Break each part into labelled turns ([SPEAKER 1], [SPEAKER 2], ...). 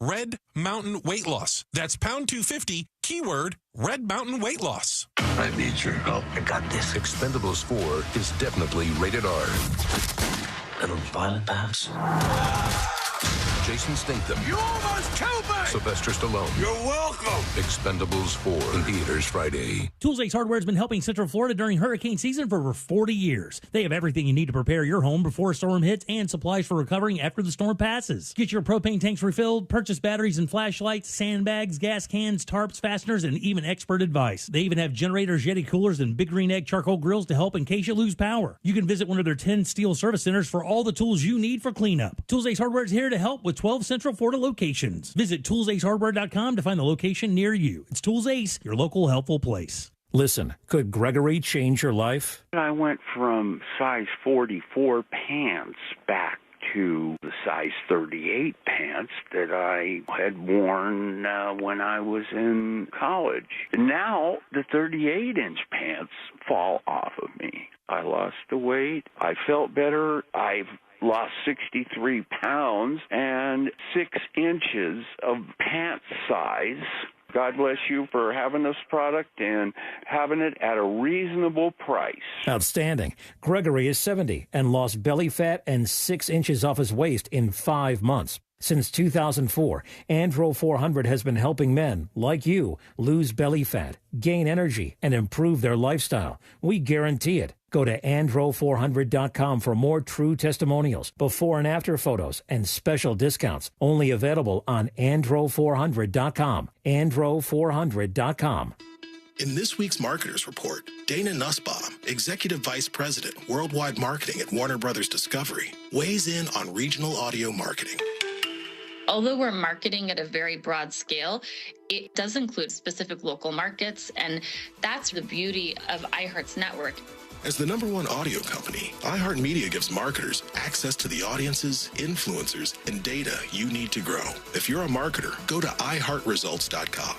[SPEAKER 1] Red Mountain Weight Loss. That's pound 250, keyword Red Mountain Weight Loss.
[SPEAKER 2] I need your help. I got this.
[SPEAKER 3] Expendables 4 is definitely rated R.
[SPEAKER 2] A little violent, perhaps?
[SPEAKER 3] Jason Statham.
[SPEAKER 2] You almost killed me!
[SPEAKER 3] Sylvester Stallone.
[SPEAKER 2] You're welcome!
[SPEAKER 3] Expendables 4 in theaters Friday.
[SPEAKER 4] Tools Ace Hardware has been helping Central Florida during hurricane season for over 40 years. They have everything you need to prepare your home before a storm hits and supplies for recovering after the storm passes. Get your propane tanks refilled, purchase batteries and flashlights, sandbags, gas cans, tarps, fasteners, and even expert advice. They even have generators, Yeti coolers, and Big Green Egg charcoal grills to help in case you lose power. You can visit one of their 10 steel service centers for all the tools you need for cleanup. Tools Ace Hardware is here to help with 12 Central Florida locations. Visit toolsacehardware.com to find the location near you. It's Tools Ace, your local helpful place.
[SPEAKER 5] Listen, could Gregory change your life?
[SPEAKER 6] I went from size 44 pants back to the size 38 pants that I had worn when I was in college. Now the 38-inch pants fall off of me. I lost the weight. I felt better. I've lost 63 pounds and 6 inches of pant size. God bless you for having this product and having it at a reasonable price.
[SPEAKER 5] Outstanding. Gregory is 70 and lost belly fat and 6 inches off his waist in 5 months. Since 2004, Andro 400 has been helping men like you lose belly fat, gain energy, and improve their lifestyle. We guarantee it. Go to andro400.com for more true testimonials, before and after photos, and special discounts. Only available on andro400.com. andro400.com.
[SPEAKER 7] In this week's Marketers Report, Dana Nussbaum, Executive Vice President, Worldwide Marketing at Warner Brothers Discovery, weighs in on regional audio marketing.
[SPEAKER 8] Although we're marketing at a very broad scale, it does include specific local markets, and that's the beauty of iHeart's network.
[SPEAKER 7] As the #1 audio company, iHeartMedia gives marketers access to the audiences, influencers, and data you need to grow. If you're a marketer, go to iHeartResults.com.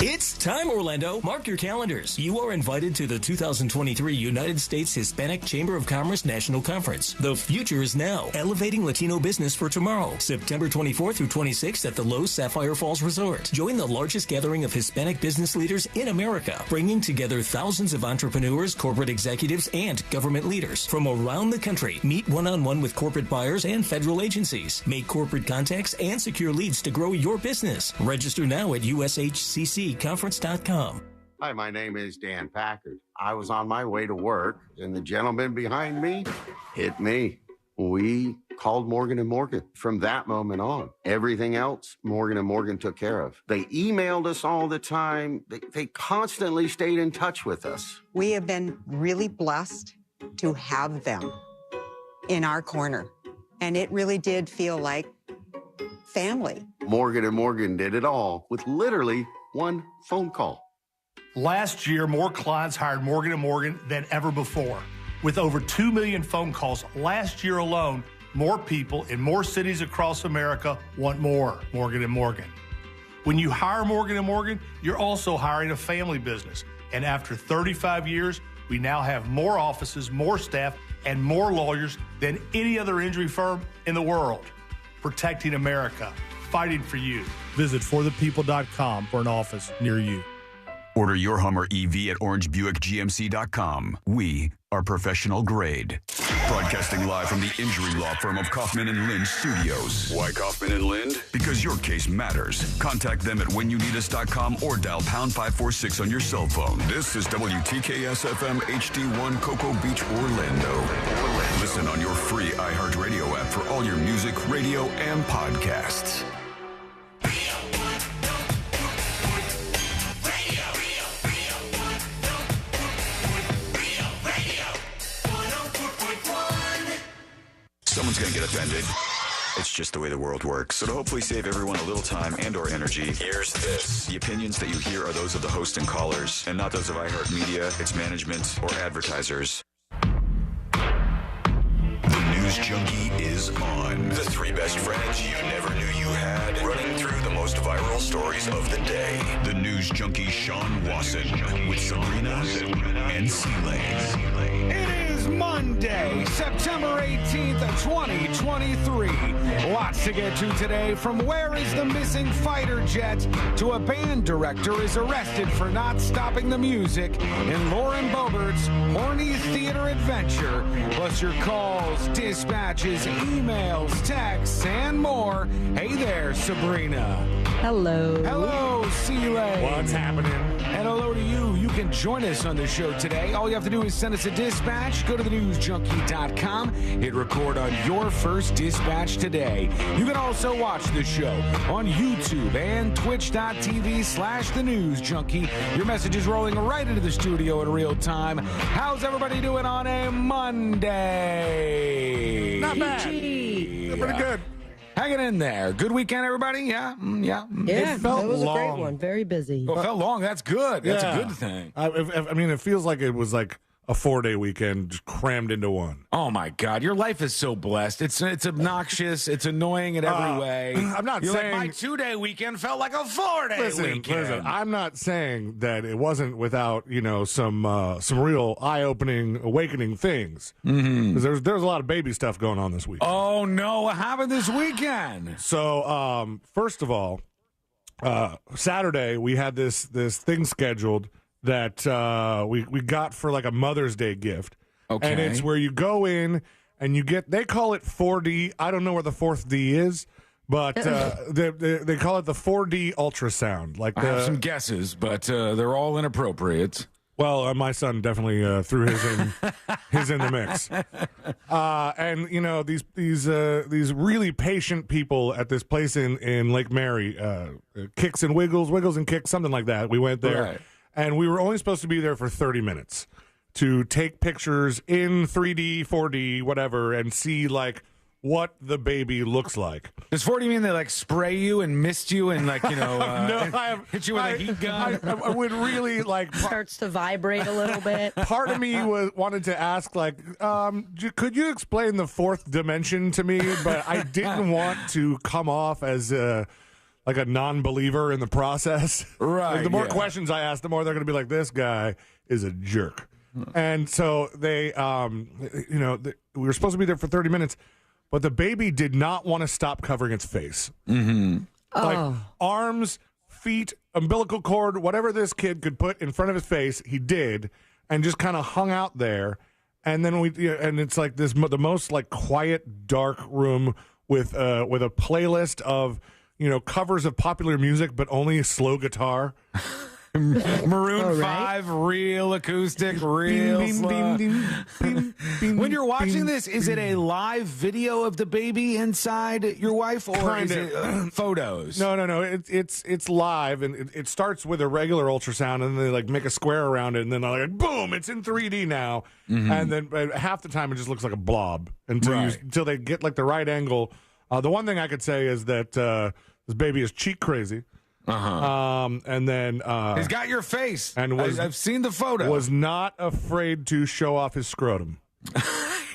[SPEAKER 9] It's time, Orlando. Mark your calendars. You are invited to the 2023 United States Hispanic Chamber of Commerce National Conference. The future is now. Elevating Latino business for tomorrow. September 24th through 26th at the Lowe's Sapphire Falls Resort. Join the largest gathering of Hispanic business leaders in America, bringing together thousands of entrepreneurs, corporate executives, and government leaders from around the country. Meet one-on-one with corporate buyers and federal agencies. Make corporate contacts and secure leads to grow your business. Register now at USHCC. Conference.com.
[SPEAKER 10] Hi, my name is Dan Packard. I was on my way to work, and the gentleman behind me hit me. We called Morgan & Morgan. From that moment on, everything else Morgan & Morgan took care of. They emailed us all the time. They constantly stayed in touch with us.
[SPEAKER 11] We have been really blessed to have them in our corner, and it really did feel like family.
[SPEAKER 10] Morgan & Morgan did it all with literally one phone call.
[SPEAKER 12] Last year, more clients hired Morgan & Morgan than ever before. With over 2 million phone calls last year alone, more people in more cities across America want more Morgan & Morgan. When you hire Morgan & Morgan, you're also hiring a family business. And after 35 years, we now have more offices, more staff, and more lawyers than any other injury firm in the world. Protecting America. Fighting for you. Visit forthepeople.com for an office near you.
[SPEAKER 13] Order your Hummer EV at orangebuickgmc.com. We are professional grade. Broadcasting live from the injury law firm of Kaufman & Lind Studios. Why Kaufman & Lind? Because your case matters. Contact them at whenyouneedus.com or dial pound 546 on your cell phone. This is WTKS-FM HD1 Cocoa Beach, Orlando. Listen on your free iHeartRadio app for all your music, radio, and podcasts. Someone's going to get offended. It's just the way the world works. So to hopefully save everyone a little time and or energy, here's this. The opinions that you hear are those of the host and callers, and not those of iHeartMedia, its management, or advertisers. The News Junkie is on. The 3 best friends you never knew you had, running through the most viral stories of the day. The News Junkie Sean Wasson with Sabrina and C-Lane.
[SPEAKER 14] It is Monday, September 18th, 2023. Lots to get to today, from where is the missing fighter jet to a band director is arrested for not stopping the music in Lauren Boebert's Horny Theater Adventure, plus your calls, dispatches, emails, texts, and more. Hey there, Sabrina.
[SPEAKER 15] Hello.
[SPEAKER 14] Hello, C-Lay.
[SPEAKER 16] What's happening?
[SPEAKER 14] And hello to you. You can join us on the show today. All you have to do is send us a dispatch. Go to thenewsjunkie.com. Hit record on your first dispatch today. You can also watch the show on YouTube and twitch.tv/thenewsjunkie. Your message is rolling right into the studio in real time. How's everybody doing on a Monday?
[SPEAKER 16] Not bad. Pretty good.
[SPEAKER 14] Hanging in there. Good weekend, everybody? Yeah?
[SPEAKER 15] Yeah,
[SPEAKER 16] It felt
[SPEAKER 15] was
[SPEAKER 16] long.
[SPEAKER 15] a great one. Very busy.
[SPEAKER 14] Well, it felt long. That's good. That's a good thing.
[SPEAKER 16] I mean, it feels like it was like a 4-day weekend just crammed into one.
[SPEAKER 14] Oh, my God. Your life is so blessed. It's obnoxious. It's annoying in every way.
[SPEAKER 16] I'm not
[SPEAKER 14] You're
[SPEAKER 16] saying...
[SPEAKER 14] like, my 2-day weekend felt like a 4-day weekend.
[SPEAKER 16] Listen, I'm not saying that it wasn't without, some real eye-opening, awakening things. Because there's a lot of baby stuff going on this week.
[SPEAKER 14] Oh, no. What happened this weekend?
[SPEAKER 16] So, first of all, Saturday, we had this thing scheduled that we got for like a Mother's Day gift.
[SPEAKER 14] Okay.
[SPEAKER 16] And it's where you go in and you get, they call it 4D. I don't know where the fourth D is, but they call it the 4D ultrasound. Like
[SPEAKER 14] I have some guesses, but they're all inappropriate.
[SPEAKER 16] Well, my son definitely threw his in the mix. And these really patient people at this place in Lake Mary, Kicks and Wiggles and Kicks, something like that. We went there.
[SPEAKER 14] Right.
[SPEAKER 16] And we were only supposed to be there for 30 minutes to take pictures in 3D, 4D, whatever, and see, like, what the baby looks like.
[SPEAKER 14] Does 4D mean they, like, spray you and mist you and, like, hit you with a heat gun?
[SPEAKER 16] I would really, like...
[SPEAKER 15] Starts to vibrate a little bit.
[SPEAKER 16] Part of me wanted to ask, like, could you explain the fourth dimension to me? But I didn't want to come off as... like a non-believer in the process.
[SPEAKER 14] Right.
[SPEAKER 16] Like the more questions I ask, the more they're going to be like, this guy is a jerk. And so they, we were supposed to be there for 30 minutes, but the baby did not want to stop covering its face.
[SPEAKER 14] Mm-hmm.
[SPEAKER 16] Like arms, feet, umbilical cord, whatever this kid could put in front of his face, he did, and just kind of hung out there. And then and it's like the most like quiet, dark room with a playlist of, covers of popular music, but only slow guitar.
[SPEAKER 14] Maroon 5, real acoustic, real slow. When you're watching this, is it a live video of the baby inside your wife, or is it photos?
[SPEAKER 16] No. It's live, and it starts with a regular ultrasound, and then they like make a square around it, and then they're like, boom, it's in 3D now. Mm-hmm. And then half the time it just looks like a blob until they get like the right angle. The one thing I could say is that this baby is cheek crazy. And then
[SPEAKER 14] he's got your face,
[SPEAKER 16] and
[SPEAKER 14] I've seen the photo.
[SPEAKER 16] Was not afraid to show off his scrotum.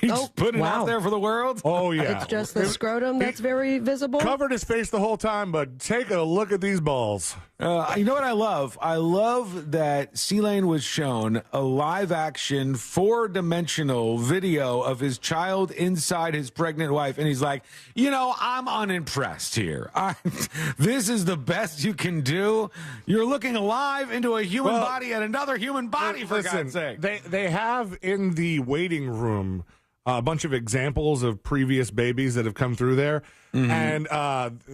[SPEAKER 14] He's putting it out there for the world.
[SPEAKER 16] Oh yeah,
[SPEAKER 15] it's just the scrotum that's very visible.
[SPEAKER 16] Covered his face the whole time, but take a look at these balls.
[SPEAKER 14] You know what I love? I love that C-Lane was shown a live-action, 4-dimensional video of his child inside his pregnant wife, and he's like, I'm unimpressed here. This is the best you can do. You're looking alive into a human body and another human body, for God's sake.
[SPEAKER 16] They have in the waiting room a bunch of examples of previous babies that have come through there, and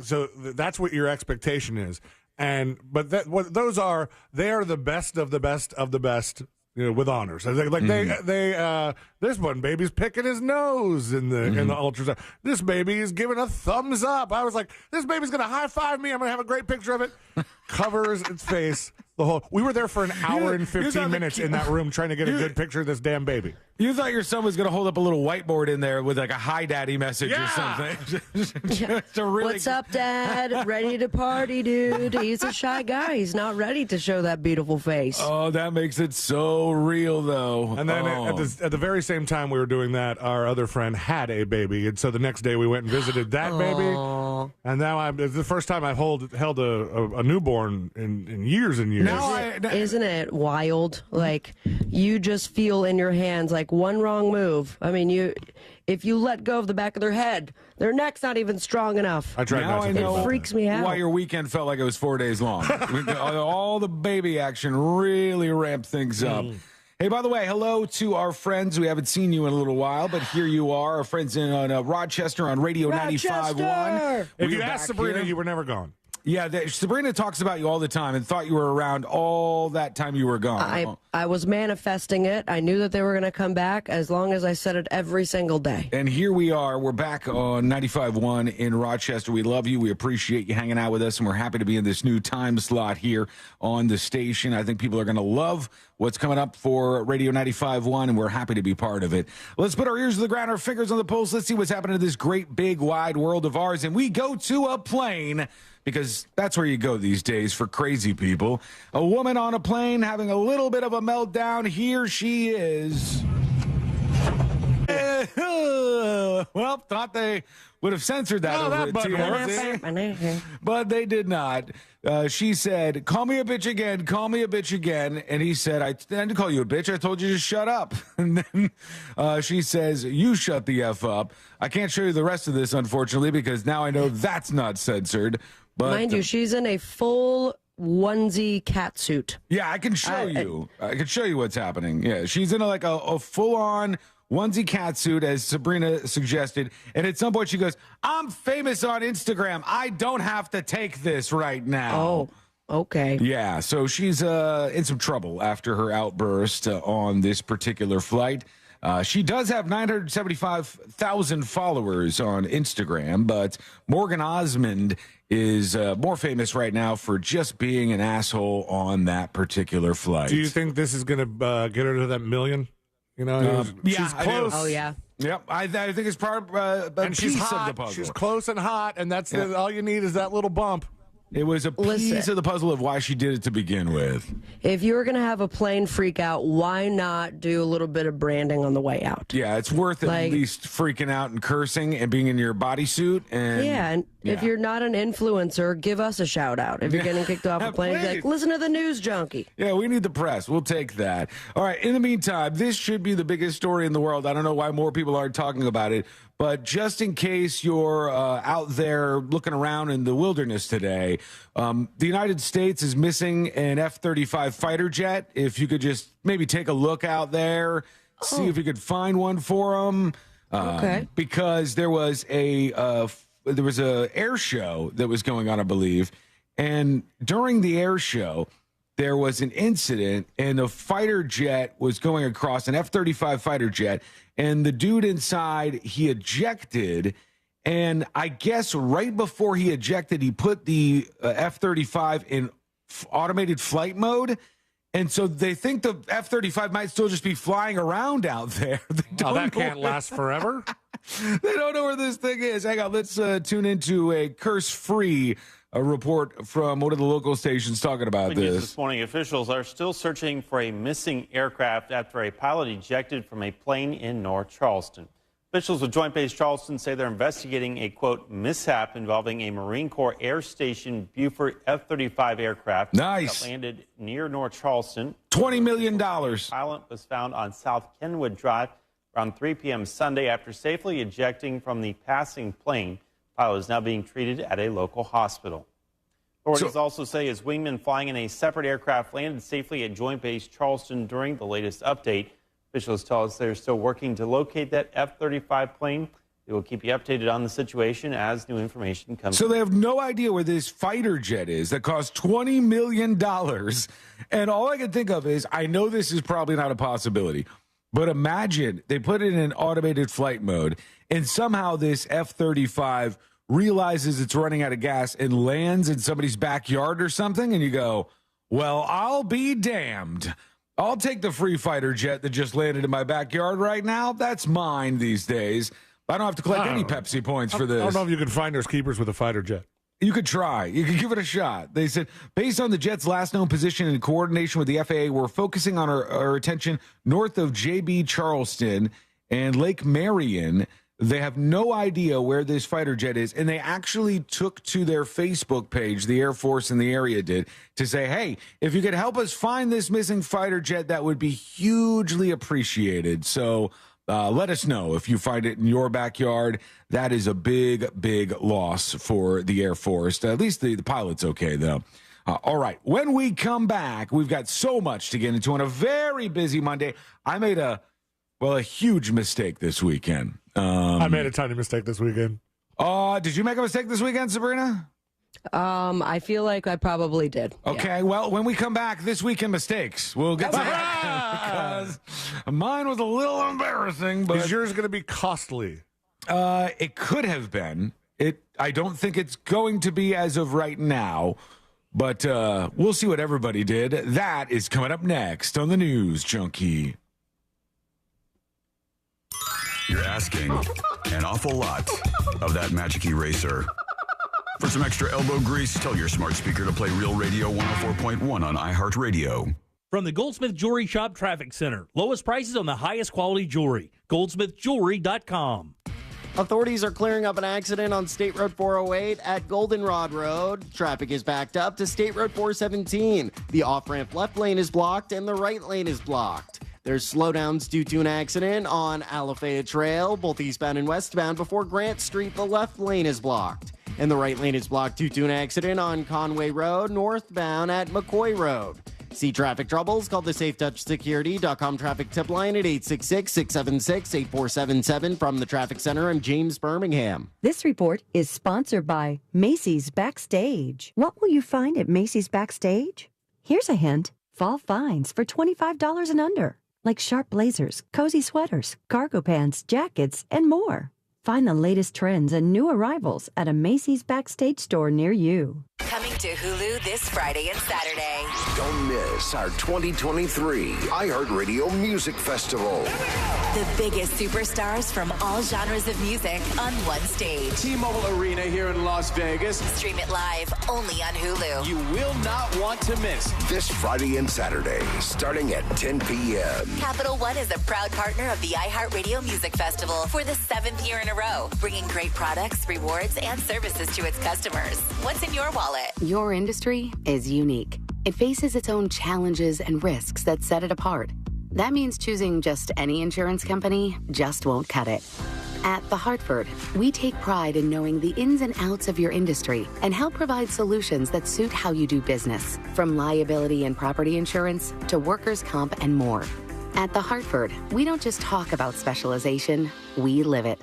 [SPEAKER 16] so that's what your expectation is. But those are, they are the best of the best of the best, with honors. This one baby's picking his nose in the ultrasound. This baby is giving a thumbs up. I was like, this baby's gonna high five me. I'm gonna have a great picture of it. Covers its face. We were there for an hour and 15 minutes in that room trying to get a good picture of this damn baby.
[SPEAKER 14] You thought your son was going to hold up a little whiteboard in there with like a hi daddy message or something.
[SPEAKER 15] What's up, Dad? Ready to party, dude. He's a shy guy. He's not ready to show that beautiful face.
[SPEAKER 14] Oh, that makes it so real, though.
[SPEAKER 16] And then at the very same time we were doing that, our other friend had a baby. And so the next day we went and visited that baby. And now it's the first time I've held a newborn in years and years.
[SPEAKER 15] Isn't it wild? Like, you just feel in your hands like one wrong move. I mean, if you let go of the back of their head, their neck's not even strong enough.
[SPEAKER 16] I tried not to.
[SPEAKER 15] It freaks me out.
[SPEAKER 17] Why your weekend felt like it was 4 days long. All the baby action really ramped things up. Hey, by the way, hello to our friends. We haven't seen you in a little while, but here you are, our friends in Rochester on Radio 95.1.
[SPEAKER 16] If you asked Sabrina, you were never gone.
[SPEAKER 17] Yeah, Sabrina talks about you all the time and thought you were around all that time you were gone.
[SPEAKER 15] I was manifesting it. I knew that they were going to come back as long as I said it every single day.
[SPEAKER 17] And here we are. We're back on 95.1 in Rochester. We love you. We appreciate you hanging out with us, and we're happy to be in this new time slot here on the station. I think people are going to love what's coming up for Radio 95.1, and we're happy to be part of it. Let's put our ears to the ground, our fingers on the pulse. Let's see what's happening in this great, big, wide world of ours. And we go to a plane, because that's where you go these days for crazy people. A woman on a plane having a little bit of a meltdown. Here she is. Well, thought they would have censored that over at TMZ, but they did not. She said, call me a bitch again, call me a bitch again. And he said, I didn't call you a bitch. I told you to shut up. And then she says, you shut the F up. I can't show you the rest of this, unfortunately, because now I know that's not censored. But,
[SPEAKER 15] mind you, she's in a full onesie cat suit.
[SPEAKER 17] Yeah, I can show you. I can show you what's happening. Yeah, she's in a full-on onesie cat suit, as Sabrina suggested. And at some point she goes, I'm famous on Instagram. I don't have to take this right now.
[SPEAKER 15] Oh, okay.
[SPEAKER 17] Yeah, so she's in some trouble after her outburst on this particular flight. She does have 975,000 followers on Instagram, but Morgan Osmond is more famous right now for just being an asshole on that particular flight.
[SPEAKER 16] Do you think this is going to get her to that million? You know, she's close.
[SPEAKER 15] Oh, yeah.
[SPEAKER 17] Yep, I think it's part of a piece of the puzzle.
[SPEAKER 16] She's close and hot, and that's all you need is that little bump.
[SPEAKER 17] It was a piece of the puzzle of why she did it to begin with.
[SPEAKER 15] If you were going to have a plane freak out, why not do a little bit of branding on the way out?
[SPEAKER 17] Yeah, it's worth at least freaking out and cursing and being in your bodysuit. And
[SPEAKER 15] if you're not an influencer, give us a shout out. If you're getting kicked off a plane, be like, listen to the news junkie.
[SPEAKER 17] Yeah, we need the press. We'll take that. All right, in the meantime, this should be the biggest story in the world. I don't know why more people aren't talking about it. But just in case you're out there looking around in the wilderness today, the United States is missing an F-35 fighter jet. If you could just maybe take a look out there, see if you could find one for them.
[SPEAKER 15] Okay.
[SPEAKER 17] Because there was a air show that was going on, I believe, and during the air show, there was an incident, and a fighter jet was going across, an F-35 fighter jet, and the dude inside, he ejected, and I guess right before he ejected, he put the F-35 in automated flight mode, and so they think the F-35 might still just be flying around out there.
[SPEAKER 16] That can't last forever?
[SPEAKER 17] They don't know where this thing is. Hang on, let's tune into a curse-free report from one of the local stations talking about
[SPEAKER 18] This morning, officials are still searching for a missing aircraft after a pilot ejected from a plane in North Charleston. Officials with Joint Base Charleston say they're investigating a, quote, mishap involving a Marine Corps Air Station Beaufort F-35 aircraft that landed near North Charleston.
[SPEAKER 17] $20 million.
[SPEAKER 18] The pilot was found on South Kenwood Drive around 3 p.m. Sunday after safely ejecting from the passing plane. The pilot is now being treated at a local hospital. Authorities also say his wingman flying in a separate aircraft landed safely at Joint Base Charleston during the latest update. Officials tell us they're still working to locate that F-35 plane. They will keep you updated on the situation as new information comes.
[SPEAKER 17] So they have no idea where this fighter jet is that cost $20 million. And all I can think of is, I know this is probably not a possibility, but imagine they put it in automated flight mode, and somehow this F-35 realizes it's running out of gas and lands in somebody's backyard or something, and you go, well, I'll be damned. I'll take the free fighter jet that just landed in my backyard right now. That's mine these days. I don't have to collect any Pepsi points for this.
[SPEAKER 16] I don't know if you can find finders keepers with a fighter jet.
[SPEAKER 17] You could try. You could give it a shot. They said, based on the jet's last known position in coordination with the FAA, we're focusing on our attention north of JB Charleston and Lake Marion. They have no idea where this fighter jet is, and they actually took to their Facebook page, the Air Force in the area did, to say, hey, if you could help us find this missing fighter jet, that would be hugely appreciated. So let us know if you find it in your backyard. That is a big, big loss for the Air Force. At least the pilot's okay, though. All right, when we come back, we've got so much to get into on a very busy Monday. I made a huge mistake this weekend.
[SPEAKER 16] I made a tiny mistake this weekend.
[SPEAKER 17] Did you make a mistake this weekend, Sabrina?
[SPEAKER 15] I feel like I probably did.
[SPEAKER 17] Okay,
[SPEAKER 15] yeah.
[SPEAKER 17] Well, when we come back, this weekend mistakes. We'll get to that because mine was a little embarrassing. But
[SPEAKER 16] is yours going to be costly?
[SPEAKER 17] It could have been. I don't think it's going to be as of right now. But we'll see what everybody did. That is coming up next on the News Junkie.
[SPEAKER 13] You're asking an awful lot of that magic eraser. For some extra elbow grease, tell your smart speaker to play Real Radio 104.1 on iHeartRadio.
[SPEAKER 4] From the Goldsmith Jewelry Shop Traffic Center. Lowest prices on the highest quality jewelry. GoldsmithJewelry.com.
[SPEAKER 19] Authorities are clearing up an accident on State Road 408 at Goldenrod Road. Traffic is backed up to State Road 417. The off-ramp left lane is blocked and the right lane is blocked. There's slowdowns due to an accident on Alafaya Trail, both eastbound and westbound. Before Grant Street, the left lane is blocked. And the right lane is blocked due to an accident on Conway Road, northbound at McCoy Road. See traffic troubles? Call the SafeTouchSecurity.com traffic tip line at 866-676-8477. From the Traffic Center, I'm James Birmingham.
[SPEAKER 20] This report is sponsored by Macy's Backstage. What will you find at Macy's Backstage? Here's a hint. Fall finds for $25 and under, like sharp blazers, cozy sweaters, cargo pants, jackets, and more. Find the latest trends and new arrivals at a Macy's Backstage store near you.
[SPEAKER 21] Coming to Hulu this Friday and Saturday.
[SPEAKER 2] Don't miss our 2023 iHeartRadio Music Festival.
[SPEAKER 21] The biggest superstars from all genres of music on one stage.
[SPEAKER 22] T-Mobile Arena here in Las Vegas.
[SPEAKER 21] Stream it live only on Hulu.
[SPEAKER 22] You will not want to miss.
[SPEAKER 2] This Friday and Saturday, starting at 10 p.m.
[SPEAKER 21] Capital One is a proud partner of the iHeartRadio Music Festival for the 7th year in a row, bringing great products, rewards, and services to its customers. What's in your wallet?
[SPEAKER 23] Your industry is unique. It faces its own challenges and risks that set it apart. That means choosing just any insurance company just won't cut it. At The Hartford, we take pride in knowing the ins and outs of your industry and help provide solutions that suit how you do business, from liability and property insurance to workers' comp and more. At The Hartford, we don't just talk about specialization, we live it.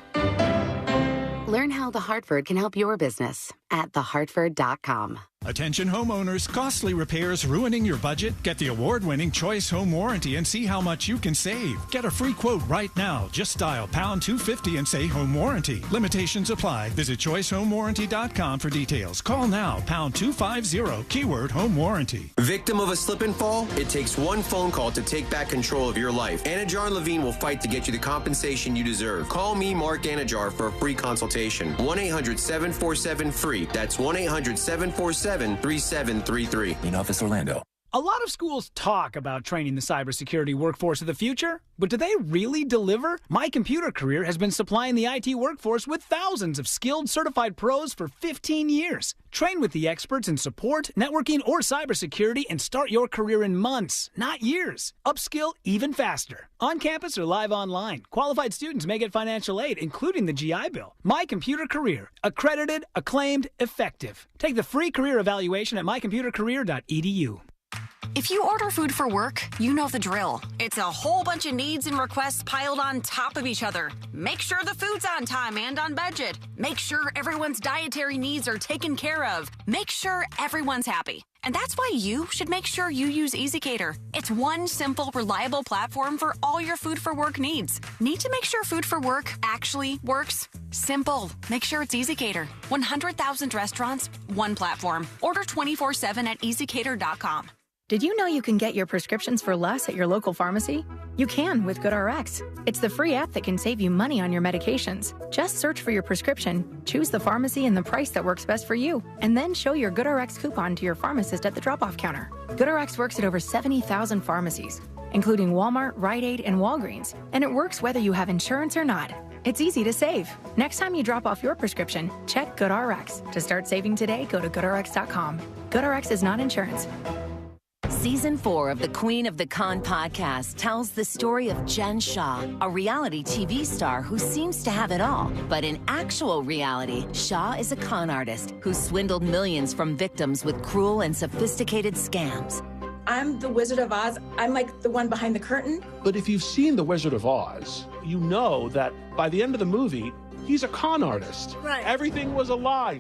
[SPEAKER 23] Learn how The Hartford can help your business at thehartford.com.
[SPEAKER 24] Attention homeowners, costly repairs ruining your budget? Get the award-winning Choice Home Warranty and see how much you can save. Get a free quote right now. Just dial pound 250 and say Home Warranty. Limitations apply. Visit choicehomewarranty.com for details. Call now, pound 250, keyword Home Warranty.
[SPEAKER 25] Victim of a slip and fall? It takes one phone call to take back control of your life. Anajar and Levine will fight to get you the compensation you deserve. Call me, Mark Anajar, for a free consultation. 1-800-747-FREE. That's 1-800-747-3733.
[SPEAKER 26] In Office Orlando.
[SPEAKER 27] A lot of schools talk about training the cybersecurity workforce of the future, but do they really deliver? My Computer Career has been supplying the IT workforce with thousands of skilled, certified pros for 15 years. Train with the experts in support, networking, or cybersecurity and start your career in months, not years. Upskill even faster. On campus or live online. Qualified students may get financial aid, including the GI Bill. My Computer Career. Accredited, acclaimed, effective. Take the free career evaluation at mycomputercareer.edu.
[SPEAKER 28] If you order food for work, you know the drill. It's a whole bunch of needs and requests piled on top of each other. Make sure the food's on time and on budget. Make sure everyone's dietary needs are taken care of. Make sure everyone's happy. And that's why you should make sure you use EasyCater. It's one simple, reliable platform for all your food for work needs. Need to make sure food for work actually works? Simple. Make sure it's EasyCater. 100,000 restaurants, one platform. Order 24/7 at EasyCater.com.
[SPEAKER 29] Did you know you can get your prescriptions for less at your local pharmacy? You can with GoodRx. It's the free app that can save you money on your medications. Just search for your prescription, choose the pharmacy and the price that works best for you, and then show your GoodRx coupon to your pharmacist at the drop-off counter. GoodRx works at over 70,000 pharmacies, including Walmart, Rite Aid, and Walgreens, and it works whether you have insurance or not. It's easy to save. Next time you drop off your prescription, check GoodRx. To start saving today, go to GoodRx.com. GoodRx is not insurance.
[SPEAKER 21] Season 4 of the Queen of the Con podcast tells the story of Jen Shaw, a reality TV star who seems to have it all. But in actual reality, Shaw is a con artist who swindled millions from victims with cruel and sophisticated scams.
[SPEAKER 1] I'm the Wizard of Oz. I'm like the one behind the curtain.
[SPEAKER 3] But if you've seen The Wizard of Oz, you know that by the end of the movie, he's a con artist.
[SPEAKER 1] Right.
[SPEAKER 3] Everything was a lie.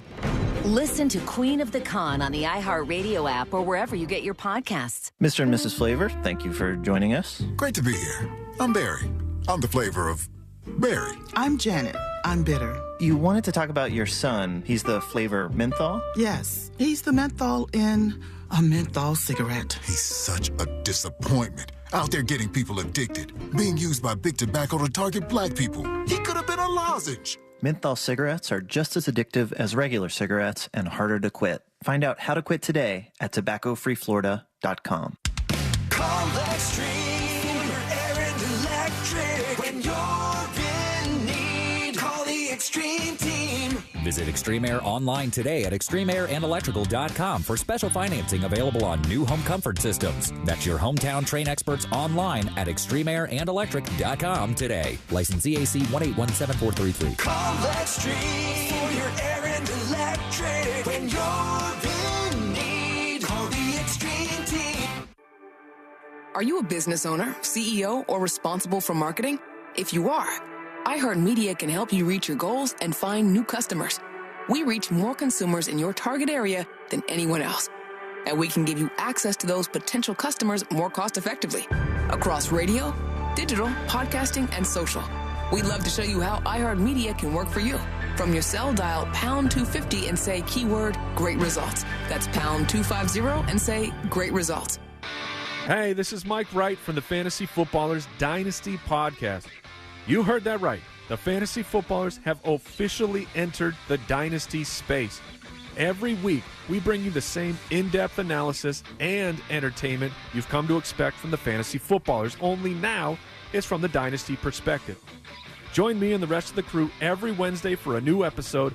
[SPEAKER 21] Listen to Queen of the Con on the iHeartRadio app or wherever you get your podcasts.
[SPEAKER 5] Mr. and Mrs. Flavor, thank you for joining us.
[SPEAKER 6] Great to be here. I'm Barry. I'm the flavor of Barry.
[SPEAKER 7] I'm Janet. I'm bitter.
[SPEAKER 5] You wanted to talk about your son. He's the flavor menthol?
[SPEAKER 7] Yes, he's the menthol in a menthol cigarette.
[SPEAKER 6] He's such a disappointment. Out there getting people addicted. Being used by big tobacco to target black people. He could have been a lozenge.
[SPEAKER 5] Menthol cigarettes are just as addictive as regular cigarettes and harder to quit. Find out how to quit today at tobaccofreeflorida.com.
[SPEAKER 8] Call Extreme Air and Electric. When you're in need, call the Extreme Team.
[SPEAKER 9] Visit Extreme Air online today at extremeairandelectrical.com for special financing available on new home comfort systems. That's your hometown Train experts online at extremeairandelectric.com today. License EAC 1817433.
[SPEAKER 8] Call Extreme for your air and electric. When you're in need, call the Extreme Team.
[SPEAKER 11] Are you a business owner, CEO, or responsible for marketing? If you are, iHeartMedia can help you reach your goals and find new customers. We reach more consumers in your target area than anyone else. And we can give you access to those potential customers more cost-effectively across radio, digital, podcasting, and social. We'd love to show you how iHeartMedia can work for you. From your cell, dial pound 250 and say keyword great results. That's pound 250 and say great results.
[SPEAKER 26] Hey, this is Mike Wright from the Fantasy Footballers Dynasty Podcast. You heard that right. The Fantasy Footballers have officially entered the Dynasty space. Every week, we bring you the same in-depth analysis and entertainment you've come to expect from the Fantasy Footballers, only now it's from the Dynasty perspective. Join me and the rest of the crew every Wednesday for a new episode.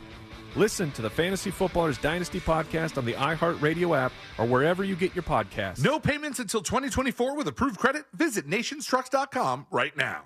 [SPEAKER 26] Listen to the Fantasy Footballers Dynasty Podcast on the iHeartRadio app or wherever you get your podcasts.
[SPEAKER 30] No payments until 2024 with approved credit. Visit nationstrucks.com right now.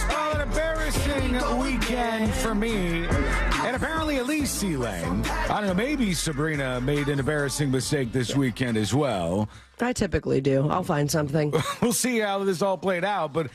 [SPEAKER 14] Well, an embarrassing weekend for me. And apparently Elise Lane. I don't know, maybe Sabrina made an embarrassing mistake this weekend as well.
[SPEAKER 15] I typically do. I'll find something.
[SPEAKER 14] We'll see how this all played out. But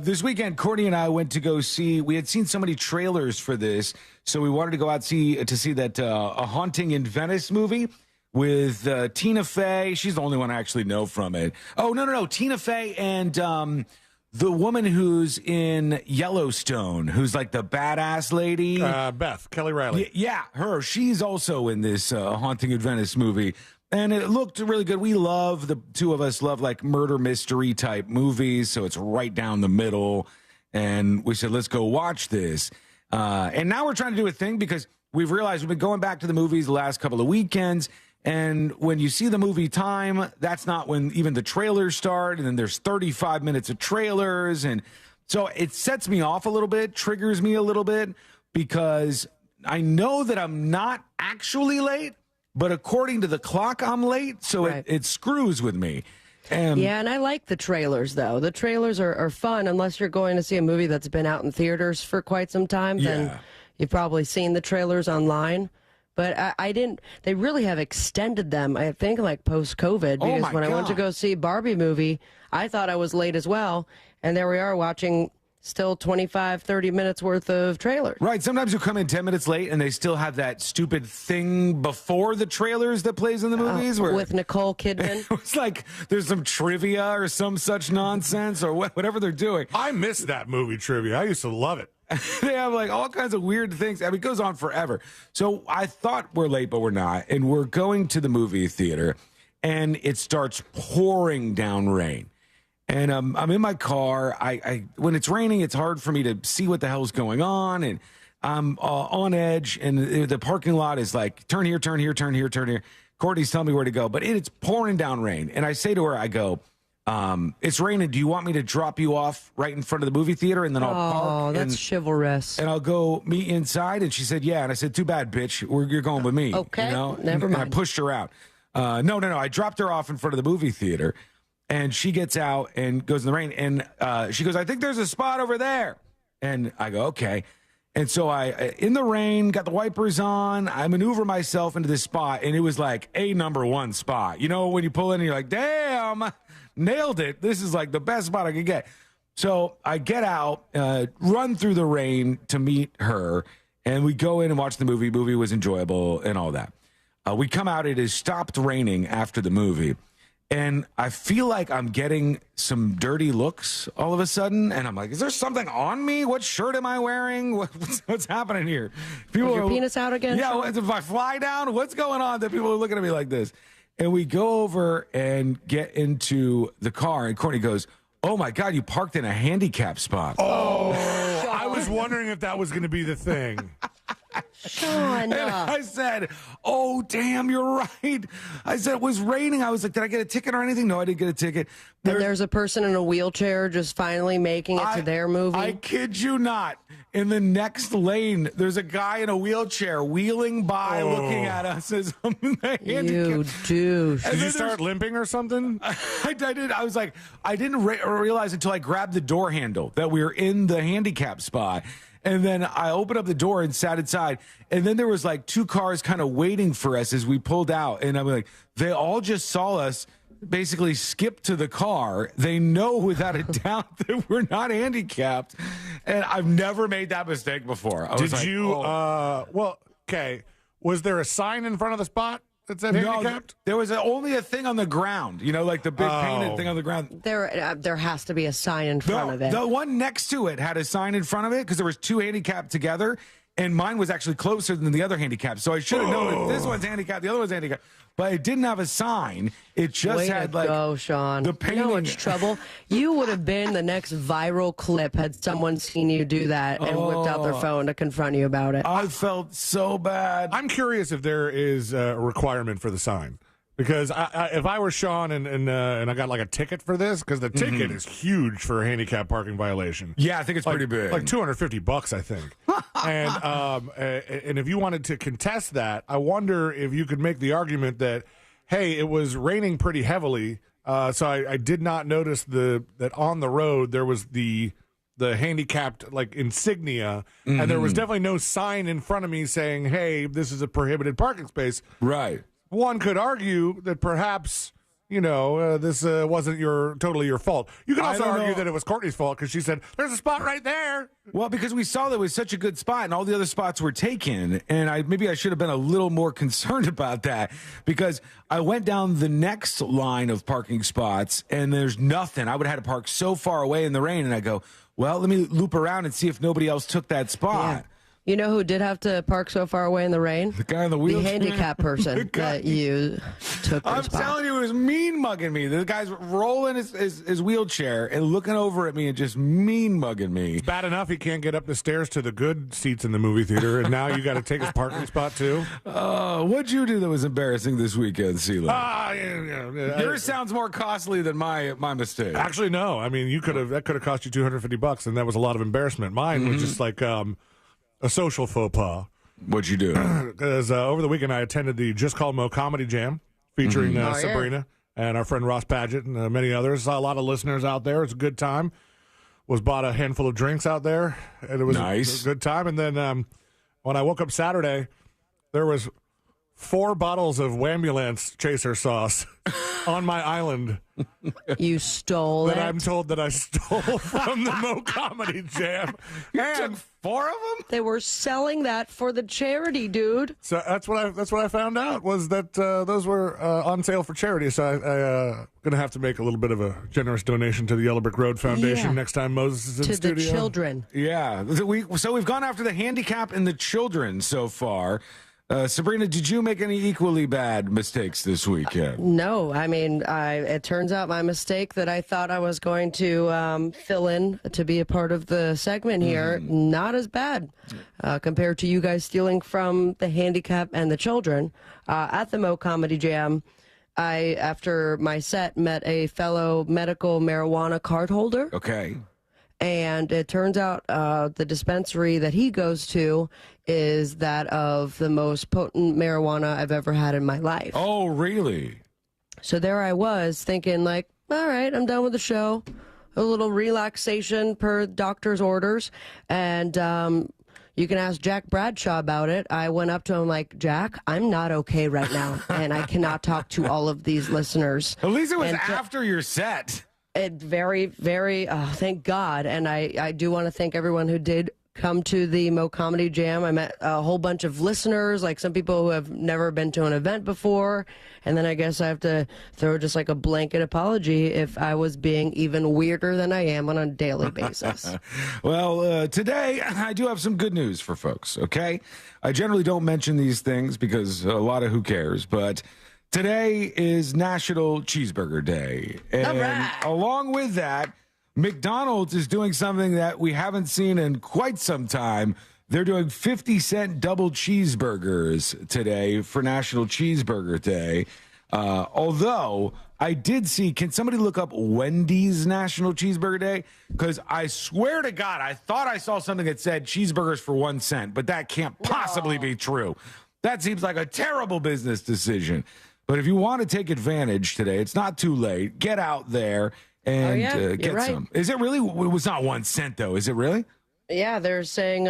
[SPEAKER 14] this weekend, Courtney and I went to go see, we had seen so many trailers for this, so we wanted to go out to see that A Haunting in Venice movie with Tina Fey. She's the only one I actually know from it. Oh, no. Tina Fey and the woman who's in Yellowstone, who's like the badass lady.
[SPEAKER 16] Beth, Kelly Riley.
[SPEAKER 14] Yeah, her. She's also in this Haunting in Venice movie. And it looked really good. The two of us love like murder mystery type movies, so it's right down the middle. And we said, let's go watch this. And now we're trying to do a thing because we've realized we've been going back to the movies the last couple of weekends. And when you see the movie time, that's not when even the trailers start. And then there's 35 minutes of trailers. And so it sets me off a little bit, triggers me a little bit, because I know that I'm not actually late, but according to the clock, I'm late. So right. it screws with me.
[SPEAKER 15] Yeah, and I like the trailers, though. The trailers are fun, unless you're going to see a movie that's been out in theaters for quite some time. Then you've probably seen the trailers online. But I didn't. They really have extended them, I think, like post-COVID. Because when I went to go see Barbie movie, I thought I was late as well. And there we are watching still 25, 30 minutes worth of trailers.
[SPEAKER 14] Right. Sometimes you come in 10 minutes late and they still have that stupid thing before the trailers that plays in the movies.
[SPEAKER 15] With Nicole Kidman.
[SPEAKER 14] It's like there's some trivia or some such nonsense or whatever they're doing.
[SPEAKER 16] I miss that movie trivia. I used to love it.
[SPEAKER 14] They have like all kinds of weird things. I mean, it goes on forever. So I thought we're late, but we're not. And we're going to the movie theater.
[SPEAKER 2] and it starts pouring down rain. And I'm in my car. When it's raining, it's hard for me to see what the hell's going on, and I'm on edge. And the parking lot is like, turn here, turn here, turn here, turn here. Courtney's telling me where to go, but it's pouring down rain. And I say to her, I go, it's raining. Do you want me to drop you off right in front of the movie theater, and then I'll park?
[SPEAKER 15] Oh, that's chivalrous.
[SPEAKER 2] And I'll go meet you inside. And she said, yeah. And I said, too bad, bitch. You're going with me.
[SPEAKER 15] Okay,
[SPEAKER 2] you know?
[SPEAKER 15] never mind.
[SPEAKER 2] And I pushed her out. No. I dropped her off in front of the movie theater. And she gets out and goes in the rain. And she goes, I think there's a spot over there. And I go, okay. And so I, in the rain, got the wipers on. I maneuver myself into this spot. And it was like a number one spot. You know, when you pull in and you're like, damn, nailed it. This is like the best spot I could get. So I get out, run through the rain to meet her. And we go in and watch the movie. Movie was enjoyable and all that. We come out. It has stopped raining after the movie. And I feel like I'm getting some dirty looks all of a sudden. And I'm like, is there something on me? What shirt am I wearing? What's happening here?
[SPEAKER 15] Is your penis out again?
[SPEAKER 2] Yeah, if I fly down, what's going on that people are looking at me like this? And we go over and get into the car. And Courtney goes, oh, my God, you parked in a handicap spot.
[SPEAKER 16] Oh, I was wondering if that was going to be the thing.
[SPEAKER 15] Sean.
[SPEAKER 2] And I said, oh, damn, you're right. I said, it was raining. I was like, did I get a ticket or anything? No, I didn't get a ticket.
[SPEAKER 15] And there's a person in a wheelchair just finally making it to their movie.
[SPEAKER 2] I kid you not. In the next lane, there's a guy in a wheelchair wheeling by looking at us as I'm in the handicap.
[SPEAKER 15] You douche.
[SPEAKER 16] Did you start limping or something?
[SPEAKER 2] I did. I was like, I didn't realize until I grabbed the door handle that we were in the handicap spot. And then I opened up the door and sat inside. And then there was like two cars kind of waiting for us as we pulled out. And I'm like, they all just saw us basically skip to the car. They know without a doubt that we're not handicapped. And I've never made that mistake before.
[SPEAKER 16] Did you, well, okay. Was there a sign in front of the spot that said handicapped?
[SPEAKER 2] There was only a thing on the ground, you know, like the big painted thing on the ground.
[SPEAKER 15] There has to be a sign in front of it.
[SPEAKER 2] The one next to it had a sign in front of it because there was two handicapped together, and mine was actually closer than the other handicap. So I should have known if this one's handicapped, the other one's handicapped. But it didn't have a sign. It just had like
[SPEAKER 15] go, Sean.
[SPEAKER 2] The painting.
[SPEAKER 15] You know what's trouble? You would have been the next viral clip had someone seen you do that and whipped out their phone to confront you about it.
[SPEAKER 2] I felt so bad.
[SPEAKER 16] I'm curious if there is a requirement for the sign. Because if I were Sean and I got like a ticket for this, because the ticket is huge for a handicap parking violation.
[SPEAKER 2] Yeah, I think it's pretty big.
[SPEAKER 16] Like $250, I think. And if you wanted to contest that, I wonder if you could make the argument that, hey, it was raining pretty heavily, so I did not notice that on the road there was the handicapped like insignia, and there was definitely no sign in front of me saying, hey, this is a prohibited parking space.
[SPEAKER 2] Right.
[SPEAKER 16] One could argue that perhaps, you know, this wasn't totally your fault. You could also argue that it was Courtney's fault because she said, there's a spot right there.
[SPEAKER 2] Well, because we saw that it was such a good spot and all the other spots were taken. And maybe I should have been a little more concerned about that because I went down the next line of parking spots and there's nothing. I would have had to park so far away in the rain. And I go, well, let me loop around and see if nobody else took that spot.
[SPEAKER 15] Yeah. You know who did have to park so far away in the rain?
[SPEAKER 2] The guy on the wheelchair.
[SPEAKER 15] The handicapped person that you took their spot.
[SPEAKER 2] I'm telling you, it was mean mugging me. The guy's rolling his wheelchair and looking over at me and just mean mugging me.
[SPEAKER 16] It's bad enough he can't get up the stairs to the good seats in the movie theater, and now you got to take his parking spot too.
[SPEAKER 2] What'd you do that was embarrassing this weekend, CeeLo? Yours sounds more costly than my mistake.
[SPEAKER 16] Actually, no. I mean, that could have cost you $250, and that was a lot of embarrassment. Mine was just like a social faux pas.
[SPEAKER 2] What'd you do?
[SPEAKER 16] Because over the weekend I attended the Just Call Mo Comedy Jam featuring Sabrina and our friend Ross Padgett and many others. Saw a lot of listeners out there. It's a good time. Was bought a handful of drinks out there. And it was
[SPEAKER 2] nice.
[SPEAKER 16] a good time. And then when I woke up Saturday, there was 4 bottles of Wambulance chaser sauce on my island.
[SPEAKER 15] You stole it?
[SPEAKER 16] That I'm told that I stole from the Mo Comedy Jam.
[SPEAKER 2] You took 4 of them?
[SPEAKER 15] They were selling that for the charity, dude.
[SPEAKER 16] So that's what I found out was that those were on sale for charity. So I'm going to have to make a little bit of a generous donation to the Yellow Brick Road Foundation next time Moses is in
[SPEAKER 15] to
[SPEAKER 16] studio.
[SPEAKER 15] The children.
[SPEAKER 2] Yeah. So we've gone after the handicap and the children so far. Sabrina, did you make any equally bad mistakes this weekend?
[SPEAKER 15] No, I mean, it turns out my mistake that I thought I was going to fill in to be a part of the segment here, not as bad compared to you guys stealing from the handicap and the children. At the Mo Comedy Jam, I, after my set, met a fellow medical marijuana card holder.
[SPEAKER 2] Okay.
[SPEAKER 15] And it turns out the dispensary that he goes to is that of the most potent marijuana I've ever had in my life.
[SPEAKER 2] Oh, really?
[SPEAKER 15] So there I was thinking, like, all right, I'm done with the show. A little relaxation per doctor's orders. And you can ask Jack Bradshaw about it. I went up to him like, Jack, I'm not okay right now. And I cannot talk to all of these listeners.
[SPEAKER 2] At least it was after your set.
[SPEAKER 15] It very, very, thank God. And I do want to thank everyone who did come to the Mo Comedy Jam. I met a whole bunch of listeners, like some people who have never been to an event before. And then I guess I have to throw just like a blanket apology if I was being even weirder than I am on a daily basis.
[SPEAKER 2] Well, today I do have some good news for folks, okay? I generally don't mention these things because a lot of who cares, but today is National Cheeseburger Day. And along with that, McDonald's is doing something that we haven't seen in quite some time. They're doing 50-cent double cheeseburgers today for National Cheeseburger Day. Although I did see, can somebody look up Wendy's National Cheeseburger Day? Because I swear to God, I thought I saw something that said cheeseburgers for 1 cent, but that can't possibly be true. That seems like a terrible business decision. But if you want to take advantage today, it's not too late. Get out there and get some. Is it really? It was not 1 cent, though. Is it really?
[SPEAKER 15] Yeah, they're saying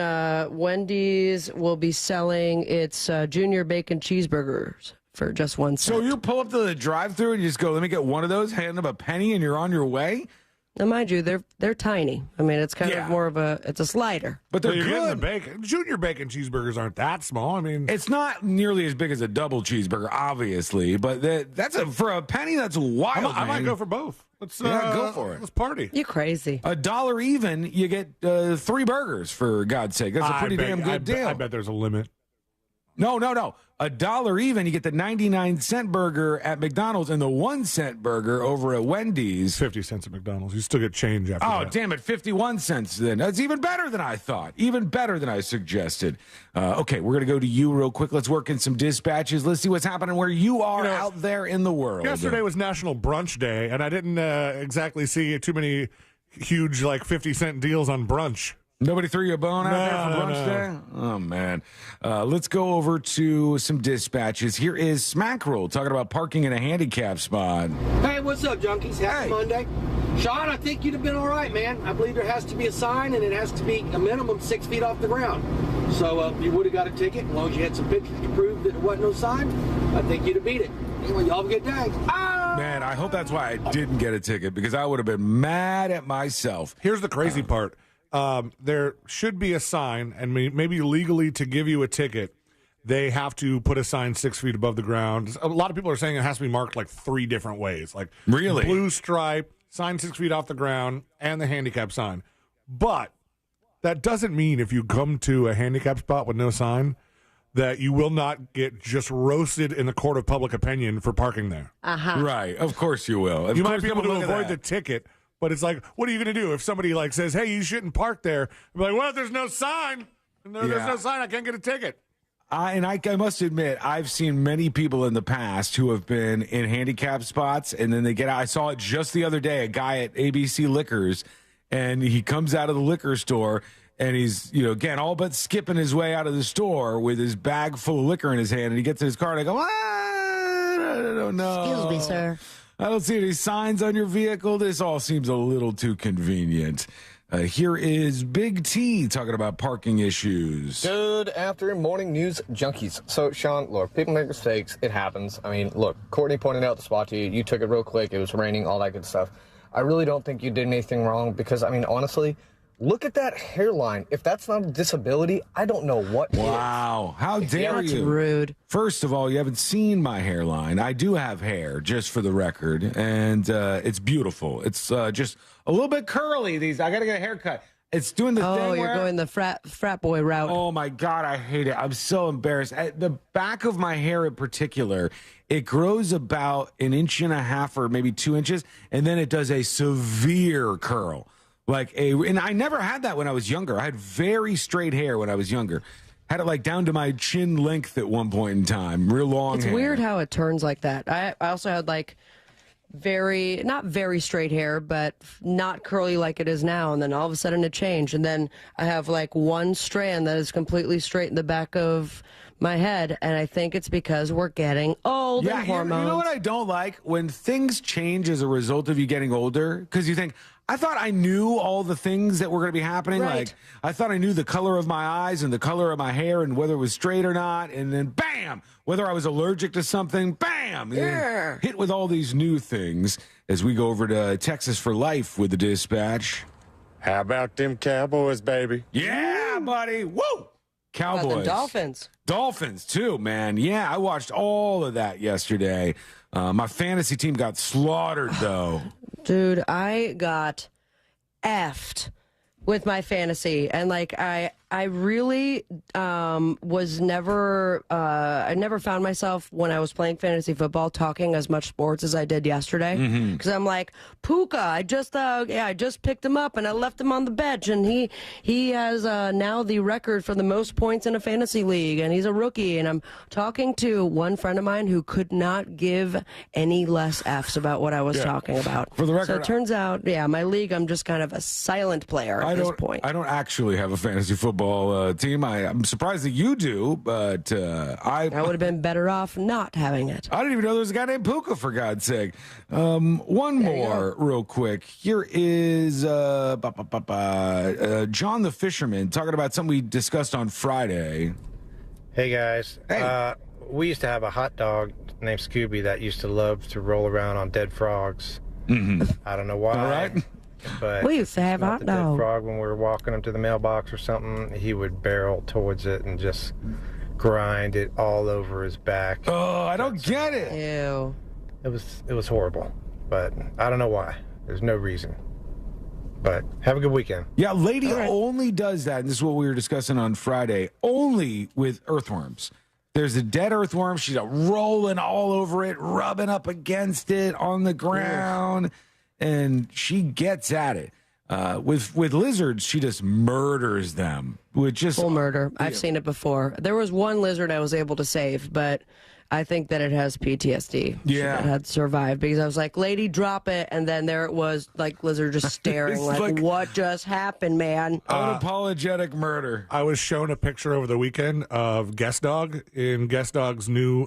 [SPEAKER 15] Wendy's will be selling its junior bacon cheeseburgers for just 1 cent.
[SPEAKER 2] So you pull up to the drive-thru and you just go, let me get one of those, hand them a penny, and you're on your way?
[SPEAKER 15] Now, mind you, they're tiny. I mean, it's kind of more of it's a slider.
[SPEAKER 2] But they're
[SPEAKER 16] You're
[SPEAKER 2] good.
[SPEAKER 16] getting the bacon. Junior bacon cheeseburgers aren't that small. I mean,
[SPEAKER 2] it's not nearly as big as a double cheeseburger, obviously, but for a penny, that's wild.
[SPEAKER 16] I might go for both. Let's
[SPEAKER 2] go for it.
[SPEAKER 16] Let's party.
[SPEAKER 15] You're crazy.
[SPEAKER 2] $1 even, you get 3 burgers, for God's sake. That's a pretty damn good deal.
[SPEAKER 16] I bet there's a limit.
[SPEAKER 2] No. $1 even, you get the 99-cent burger at McDonald's and the 1 cent burger over at Wendy's.
[SPEAKER 16] 50 cents at McDonald's. You still get change after that.
[SPEAKER 2] Oh, damn it, 51 cents then. That's even better than I thought. Even better than I suggested. Okay, we're going to go to you real quick. Let's work in some dispatches. Let's see what's happening where you are out there in the world.
[SPEAKER 16] Yesterday was National Brunch Day, and I didn't exactly see too many huge, 50-cent deals on brunch.
[SPEAKER 2] Nobody threw you a bone out there for brunch day? Oh, man. Let's go over to some dispatches. Here is Smackroll talking about parking in a handicap spot.
[SPEAKER 4] Hey, what's up, junkies? Happy Monday. Sean, I think you'd have been all right, man. I believe there has to be a sign, and it has to be a minimum 6 feet off the ground. So you would have got a ticket as long as you had some pictures to prove that there wasn't no sign. I think you'd have beat it. Anyway, y'all have a good day.
[SPEAKER 2] Man, I hope that's why I didn't get a ticket, because I would have been mad at myself.
[SPEAKER 16] Here's the crazy part. There should be a sign, and maybe legally to give you a ticket, they have to put a sign 6 feet above the ground. A lot of people are saying it has to be marked 3 different ways.
[SPEAKER 2] Really?
[SPEAKER 16] Blue stripe, sign 6 feet off the ground, and the handicap sign. But that doesn't mean if you come to a handicap spot with no sign that you will not get just roasted in the court of public opinion for parking there.
[SPEAKER 2] Right. Of course you will.
[SPEAKER 16] You might be able to avoid the ticket. But it's what are you going to do if somebody says, hey, you shouldn't park there? I'm like, well, if there's no sign. There's no sign. I can't get a ticket.
[SPEAKER 2] I must admit, I've seen many people in the past who have been in handicap spots, and then they get out. I saw it just the other day, a guy at ABC Liquors, and he comes out of the liquor store, and he's, again, all but skipping his way out of the store with his bag full of liquor in his hand, and he gets in his car, and I go, I don't know.
[SPEAKER 15] Excuse me, sir.
[SPEAKER 2] I don't see any signs on your vehicle. This all seems a little too convenient. Here is Big T talking about parking issues.
[SPEAKER 10] Good afternoon, morning news junkies. So, Sean, look, people make mistakes. It happens. I mean, look, Courtney pointed out the spot to you. You took it real quick. It was raining, all that good stuff. I really don't think you did anything wrong because, honestly, look at that hairline. If that's not a disability, I don't know what is.
[SPEAKER 2] Wow. How dare you?
[SPEAKER 15] That's rude.
[SPEAKER 2] First of all, you haven't seen my hairline. I do have hair, just for the record, and it's beautiful. It's just a little bit curly. I got to get a haircut. It's doing the thing.
[SPEAKER 15] Oh, you're
[SPEAKER 2] where,
[SPEAKER 15] going the frat boy route.
[SPEAKER 2] Oh my God, I hate it. I'm so embarrassed. At the back of my hair in particular, it grows about 1.5 inches or maybe 2 inches, and then it does a severe curl. And I never had that when I was younger. I had very straight hair when I was younger. Had it like down to my chin length at one point in time. Real long
[SPEAKER 15] It's
[SPEAKER 2] hair.
[SPEAKER 15] weird how it turns like that. I also had like not very straight hair, but not curly like it is now. And then all of a sudden it changed. And then I have like one strand that is completely straight in the back of my head. And I think it's because we're getting old and hormones.
[SPEAKER 2] You know what I don't like? When things change as a result of you getting older, because you think, I thought I knew all the things that were going to be happening.
[SPEAKER 15] Right.
[SPEAKER 2] Like, I thought I knew the color of my eyes and the color of my hair and whether it was straight or not. And then, bam, whether I was allergic to something, bam,
[SPEAKER 15] yeah.
[SPEAKER 2] Hit with all these new things as we go over to Texas for Life with the Dispatch.
[SPEAKER 12] How about them Cowboys, baby?
[SPEAKER 2] Yeah, buddy. Woo! Cowboys.
[SPEAKER 15] How about the Dolphins?
[SPEAKER 2] Dolphins, too, man. Yeah, I watched all of that yesterday. My fantasy team got slaughtered, though.
[SPEAKER 15] Dude, I got effed with my fantasy. And, like, I really was never, I never found myself when I was playing fantasy football talking as much sports as I did yesterday. Because I'm like, Puka, I just picked him up and I left him on the bench. And he has now the record for the most points in a fantasy league. And he's a rookie. And I'm talking to one friend of mine who could not give any less Fs about what I was talking about.
[SPEAKER 2] For the record,
[SPEAKER 15] so it turns out, my league, I'm just kind of a silent player at this point.
[SPEAKER 2] I don't actually have a fantasy football team. I'm surprised that you do, but I
[SPEAKER 15] would have been better off not having it.
[SPEAKER 2] I didn't even know there was a guy named Puka, for God's sake. One more real quick. Here is John the Fisherman talking about something we discussed on Friday.
[SPEAKER 13] Hey, guys.
[SPEAKER 2] Hey.
[SPEAKER 13] We used to have a hot dog named Scooby that used to love to roll around on dead frogs. I don't know why.
[SPEAKER 2] All right.
[SPEAKER 13] But
[SPEAKER 15] we used to have hot
[SPEAKER 13] dead
[SPEAKER 15] dog.
[SPEAKER 13] frog when we were walking him to the mailbox or something, he would barrel towards it and just grind it all over his back.
[SPEAKER 2] Oh, I don't get it.
[SPEAKER 15] Ew.
[SPEAKER 13] It was horrible, but I don't know why. There's no reason. But have a good weekend.
[SPEAKER 2] Yeah, lady only does that, and this is what we were discussing on Friday, only with earthworms. There's a dead earthworm. She's rolling all over it, rubbing up against it on the ground. And she gets at it. With lizards, she just murders them. With just
[SPEAKER 15] full murder. I've seen it before. There was one lizard I was able to save, but I think that it has PTSD.
[SPEAKER 2] Yeah.
[SPEAKER 15] It had survived because I was like, lady, drop it. And then there it was, like, lizard just staring like, what just happened, man?
[SPEAKER 2] Unapologetic murder.
[SPEAKER 16] I was shown a picture over the weekend of Guest Dog in Guest Dog's new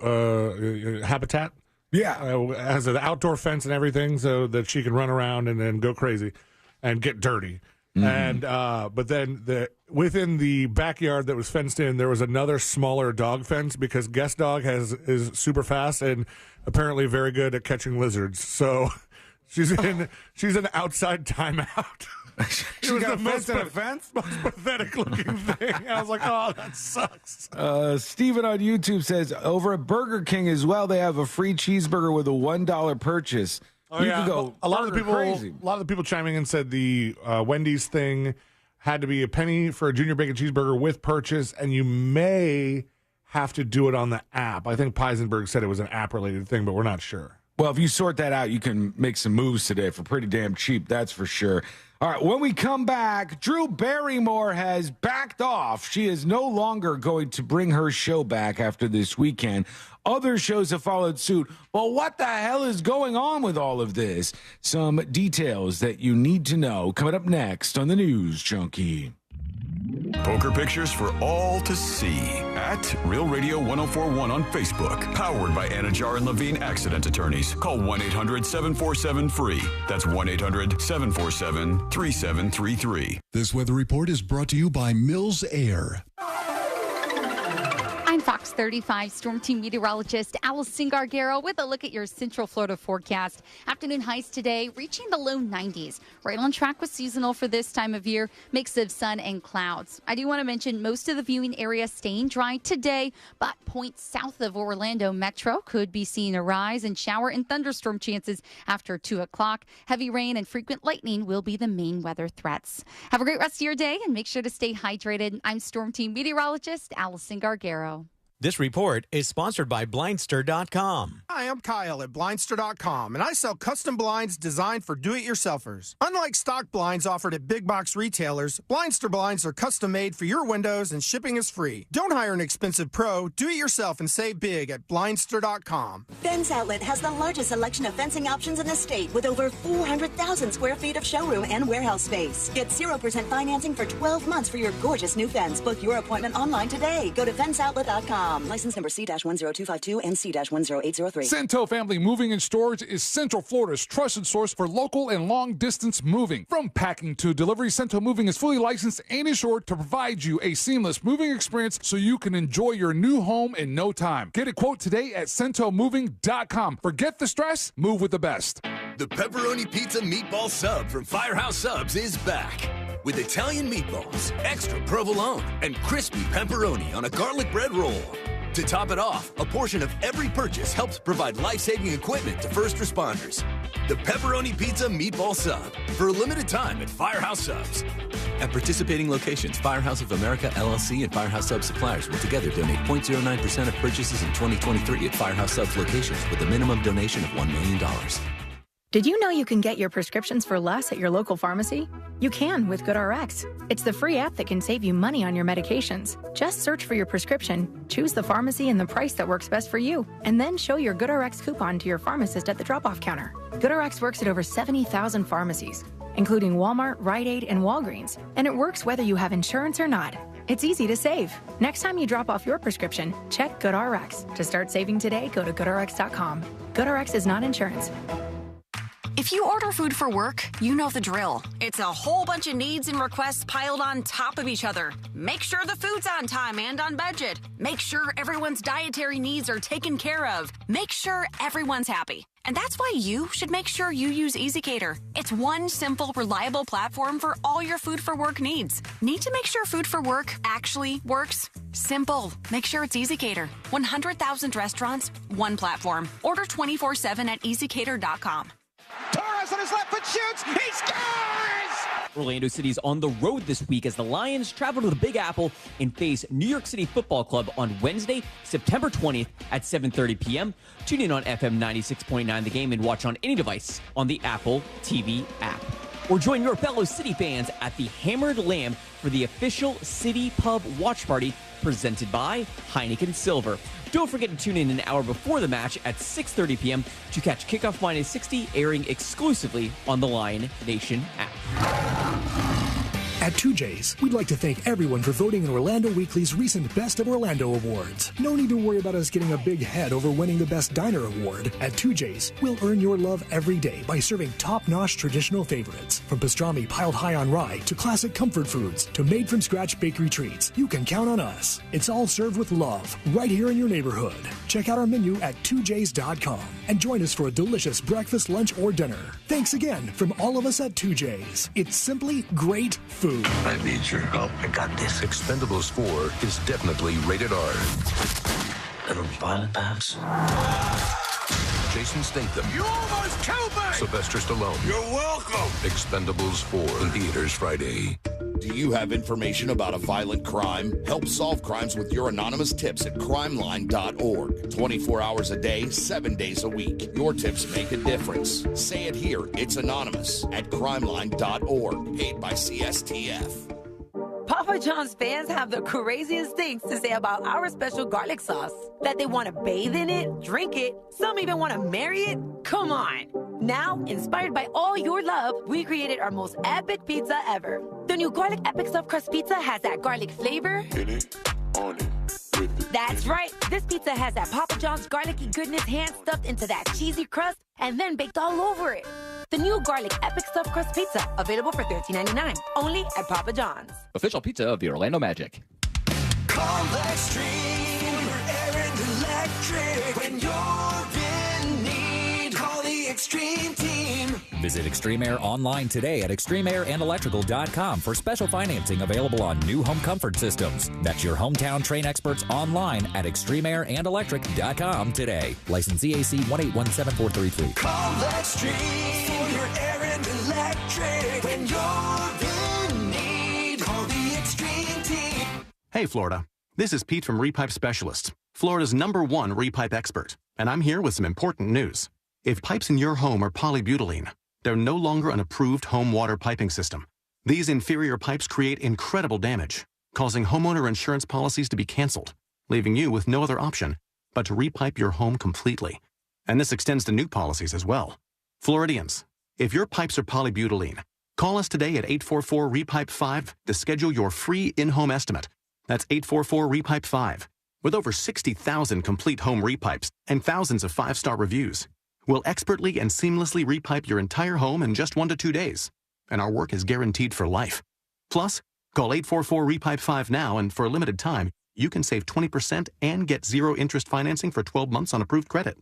[SPEAKER 16] habitat.
[SPEAKER 2] Yeah.
[SPEAKER 16] Has an outdoor fence and everything so that she can run around and then go crazy and get dirty. And but then within the backyard that was fenced in, there was another smaller dog fence because Guest Dog is super fast and apparently very good at catching lizards. So she's in outside timeout.
[SPEAKER 2] She got most
[SPEAKER 16] pathetic looking thing. I was like, oh, that sucks.
[SPEAKER 2] Steven on YouTube says over at Burger King as well, they have a free cheeseburger with a $1 purchase.
[SPEAKER 16] Oh,
[SPEAKER 2] you can go
[SPEAKER 16] a lot of the people chiming in said the Wendy's thing had to be a penny for a junior bacon cheeseburger with purchase, and you may have to do it on the app. I think Peisenberg said it was an app-related thing, but we're not sure.
[SPEAKER 2] Well, if you sort that out, you can make some moves today for pretty damn cheap, that's for sure. All right, when we come back, Drew Barrymore has backed off. She is no longer going to bring her show back after this weekend. Other shows have followed suit. Well, what the hell is going on with all of this? Some details that you need to know coming up next on the News Junkie.
[SPEAKER 17] Poker pictures for all to see at Real Radio 1041 on Facebook. Powered by Anajar and Levine Accident Attorneys. Call 1-800-747-FREE. That's 1-800-747-3733.
[SPEAKER 18] This weather report is brought to you by Mills Air.
[SPEAKER 19] I'm Fox
[SPEAKER 18] Fox 35 Storm Team meteorologist Allison Gargaro with a look at your Central Florida forecast. Afternoon highs today reaching the low 90s. Right on track with seasonal for this time of year. Mix of sun and clouds. I do want to mention most of the viewing area staying dry today, but points south of Orlando Metro could be seeing a rise in shower and thunderstorm chances after 2 o'clock. Heavy rain and frequent lightning will be the main weather threats. Have a great rest of your day and make sure to stay hydrated. I'm Storm Team meteorologist Allison Gargaro.
[SPEAKER 19] This report is sponsored by Blindster.com.
[SPEAKER 20] Hi, I'm Kyle at Blindster.com, and I sell custom blinds designed for do-it-yourselfers. Unlike stock blinds offered at big box retailers, Blindster blinds are custom made for your windows and shipping is free. Don't hire an expensive pro. Do it yourself and save big at Blindster.com.
[SPEAKER 22] Fence Outlet has the largest selection of fencing options in the state with over 400,000 square feet of showroom and warehouse space. Get 0% financing for 12 months for your gorgeous new fence. Book your appointment online today. Go to FenceOutlet.com. License number C-10252 and C-10803.
[SPEAKER 23] Cento Family Moving and Storage is Central Florida's trusted source for local and long-distance moving. From packing to delivery, Cento Moving is fully licensed and insured to provide you a seamless moving experience so you can enjoy your new home in no time. Get a quote today at CentoMoving.com. Forget the stress, move with the best.
[SPEAKER 24] The Pepperoni Pizza Meatball Sub from Firehouse Subs is back. With Italian meatballs, extra provolone, and crispy pepperoni on a garlic bread roll. To top it off, a portion of every purchase helps provide life-saving equipment to first responders. The Pepperoni Pizza Meatball Sub, for a limited time at Firehouse Subs. At participating locations, Firehouse of America, LLC, and Firehouse Subs suppliers will together donate 0.09% of purchases in 2023 at Firehouse Subs locations with a minimum donation of $1 million.
[SPEAKER 25] Did you know you can get your prescriptions for less at your local pharmacy? You can with GoodRx. It's the free app that can save you money on your medications. Just search for your prescription, choose the pharmacy and the price that works best for you, and then show your GoodRx coupon to your pharmacist at the drop-off counter. GoodRx works at over 70,000 pharmacies, including Walmart, Rite Aid, and Walgreens, and it works whether you have insurance or not. It's easy to save. Next time you drop off your prescription, check GoodRx. To start saving today, go to GoodRx.com. GoodRx is not insurance.
[SPEAKER 27] If you order food for work, you know the drill. It's a whole bunch of needs and requests piled on top of each other. Make sure the food's on time and on budget. Make sure everyone's dietary needs are taken care of. Make sure everyone's happy. And that's why you should make sure you use EasyCater. It's one simple, reliable platform for all your food for work needs. Need to make sure food for work actually works? Simple. Make sure it's EasyCater. 100,000 restaurants, one platform. Order 24/7 at EasyCater.com.
[SPEAKER 30] Torres on his left foot shoots. He scores!
[SPEAKER 28] Orlando City's on the road this week as the Lions travel to the Big Apple and face New York City Football Club on Wednesday, September 20th at 7:30 p.m. Tune in on FM 96.9 The Game and watch on any device on the Apple TV app. Or join your fellow City fans at the Hammered Lamb for the official City Pub Watch Party presented by Heineken Silver. Don't forget to tune in an hour before the match at 6:30 p.m. to catch Kickoff Minus 60 airing exclusively on the Lion Nation app.
[SPEAKER 29] At 2J's, we'd like to thank everyone for voting in Orlando Weekly's recent Best of Orlando Awards. No need to worry about us getting a big head over winning the Best Diner Award. At 2J's, we'll earn your love every day by serving top-notch traditional favorites. From pastrami piled high on rye to classic comfort foods to made-from-scratch bakery treats, you can count on us. It's all served with love, right here in your neighborhood. Check out our menu at 2J's.com and join us for a delicious breakfast, lunch, or dinner. Thanks again from all of us at 2J's. It's simply great food.
[SPEAKER 31] I need your help. I got this. Expendables 4 is definitely rated R. Little violent, perhaps? Jason Statham.
[SPEAKER 30] You almost killed me!
[SPEAKER 31] Sylvester Stallone.
[SPEAKER 30] You're welcome!
[SPEAKER 31] Expendables 4 in theaters Friday.
[SPEAKER 32] Do you have information about a violent crime? Help solve crimes with your anonymous tips at crimeline.org. 24 hours a day, 7 days a week. Your tips make a difference. Say it here. It's anonymous at crimeline.org. Paid by CSTF.
[SPEAKER 33] Papa John's fans have the craziest things to say about our special garlic sauce. That they want to bathe in it, drink it, some even want to marry it. Come on. Now, inspired by all your love, we created our most epic pizza ever. The new Garlic Epic Stuffed Crust Pizza has that garlic flavor.
[SPEAKER 31] In it, on it, with it.
[SPEAKER 33] That's right. This pizza has that Papa John's garlicky goodness hand stuffed into that cheesy crust and then baked all over it. The new Garlic Epic Stuffed Crust Pizza, available for $13.99, only at Papa John's.
[SPEAKER 34] Official pizza of the Orlando Magic.
[SPEAKER 8] Call Extreme. you're in need, call the Extreme Team.
[SPEAKER 1] Visit Extreme Air online today at extremeairandelectrical.com for special financing available on new home comfort systems. That's your hometown Train experts online at extremeairandelectric.com today. License EAC 1817433.
[SPEAKER 8] Call Extreme for your air and electric. When you're in need, call the Extreme Team.
[SPEAKER 3] Hey, Florida. This is Pete from Repipe Specialists, Florida's #1 repipe expert, and I'm here with some important news. If pipes in your home are polybutylene, they're no longer an approved home water piping system. These inferior pipes create incredible damage, causing homeowner insurance policies to be canceled, leaving you with no other option but to repipe your home completely. And this extends to new policies as well. Floridians, if your pipes are polybutylene, call us today at 844-REPIPE-5 to schedule your free in-home estimate. That's 844-REPIPE-5. With over 60,000 complete home repipes and thousands of 5-star reviews, we'll expertly and seamlessly repipe your entire home in just 1 to 2 days. And our work is guaranteed for life. Plus, call 844-REPIPE-5 now, and for a limited time, you can save 20% and get 0 interest financing for 12 months on approved credit.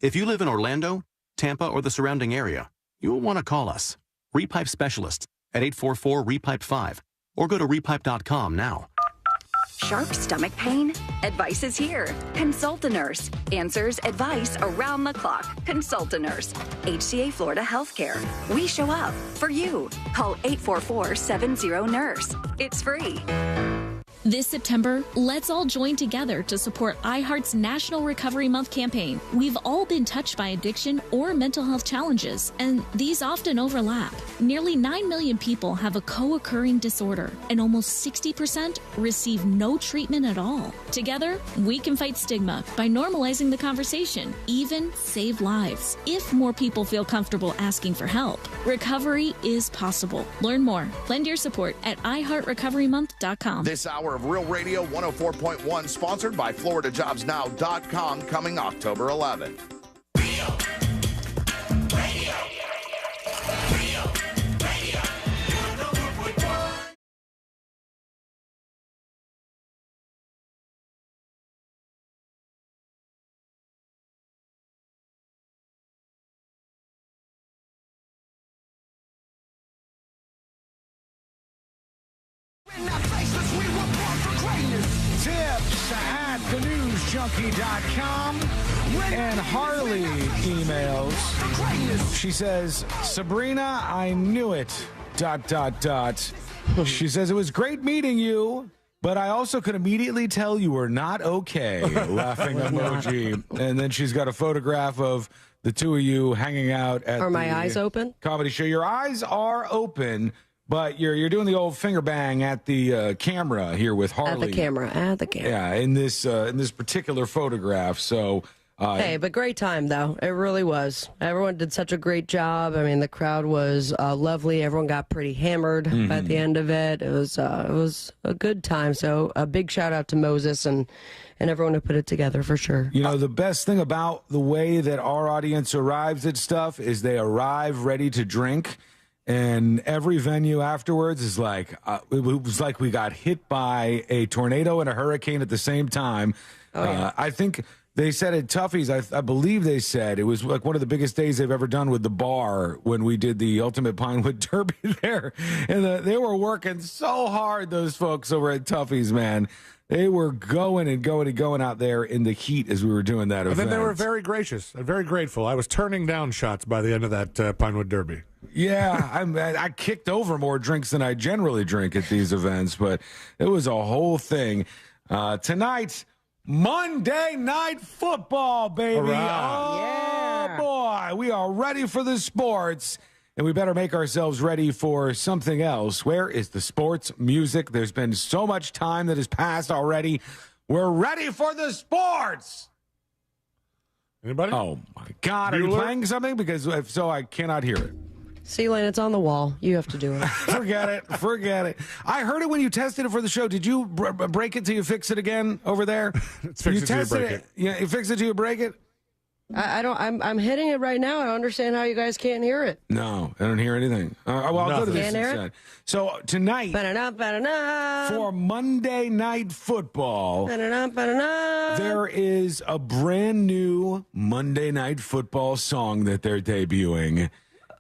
[SPEAKER 3] If you live in Orlando, Tampa, or the surrounding area, you'll want to call us, Repipe Specialists, at 844-REPIPE-5, or go to repipe.com now.
[SPEAKER 4] Sharp stomach pain? Advice is here. Consult a nurse. Answers, advice around the clock. Consult a nurse. HCA Florida Healthcare. We show up for you. Call 844-70-NURSE. It's free.
[SPEAKER 5] This September, let's all join together to support iHeart's National Recovery Month campaign. We've all been touched by addiction or mental health challenges, and these often overlap. Nearly 9 million people have a co-occurring disorder, and almost 60% receive no treatment at all. Together, we can fight stigma by normalizing the conversation, even save lives. If more people feel comfortable asking for help, recovery is possible. Learn more. Lend your support at iHeartRecoveryMonth.com.
[SPEAKER 32] This hour of Real Radio 104.1, sponsored by FloridaJobsNow.com, coming October 11th.
[SPEAKER 2] Tips at thenewsjunkie.com. And Harley emails. She says, Sabrina, I knew it. ... She says, it was great meeting you, but I also could immediately tell you were not okay. Laughing emoji. And then she's got a photograph of the two of you hanging out at
[SPEAKER 15] Are my eyes open?
[SPEAKER 2] Comedy show. Your eyes are open. But you're doing the old finger bang at the camera here with Harley.
[SPEAKER 15] At the camera.
[SPEAKER 2] Yeah, in this particular photograph. So,
[SPEAKER 15] hey, but great time though. It really was. Everyone did such a great job. I mean, the crowd was lovely. Everyone got pretty hammered at the end of it. It was a good time. So a big shout out to Moses and everyone who put it together for sure.
[SPEAKER 2] You know, the best thing about the way that our audience arrives at stuff is they arrive ready to drink. And every venue afterwards is like, it was like we got hit by a tornado and a hurricane at the same time.
[SPEAKER 15] Oh, yeah.
[SPEAKER 2] I think they said at Tuffy's, I believe they said, it was like one of the biggest days they've ever done with the bar when we did the Ultimate Pinewood Derby there. And they were working so hard, those folks over at Tuffy's, man. They were going out there in the heat as we were doing that event.
[SPEAKER 16] And then they were very gracious and very grateful. I was turning down shots by the end of that Pinewood Derby.
[SPEAKER 2] Yeah, I kicked over more drinks than I generally drink at these events, but it was a whole thing. Tonight, Monday Night Football, baby.
[SPEAKER 16] Hurrah.
[SPEAKER 2] Oh, boy. We are ready for the sports, and we better make ourselves ready for something else. Where is the sports music? There's been so much time that has passed already. We're ready for the sports.
[SPEAKER 16] Anybody?
[SPEAKER 2] Oh, my God. Are you playing something? Because if so, I cannot hear it.
[SPEAKER 15] C-Lane, it's on the wall. You have to do it.
[SPEAKER 2] Forget it. I heard it when you tested it for the show. Did you break it till you fix it again over there?
[SPEAKER 16] It's fix it till you break it.
[SPEAKER 2] Yeah, you fix it till you break it?
[SPEAKER 15] I'm hitting it right now. I don't understand how you guys can't hear it.
[SPEAKER 2] No, I don't hear anything. Well, I'll go to this instead. So tonight, for Monday Night Football, there is a brand new Monday Night Football song that they're debuting.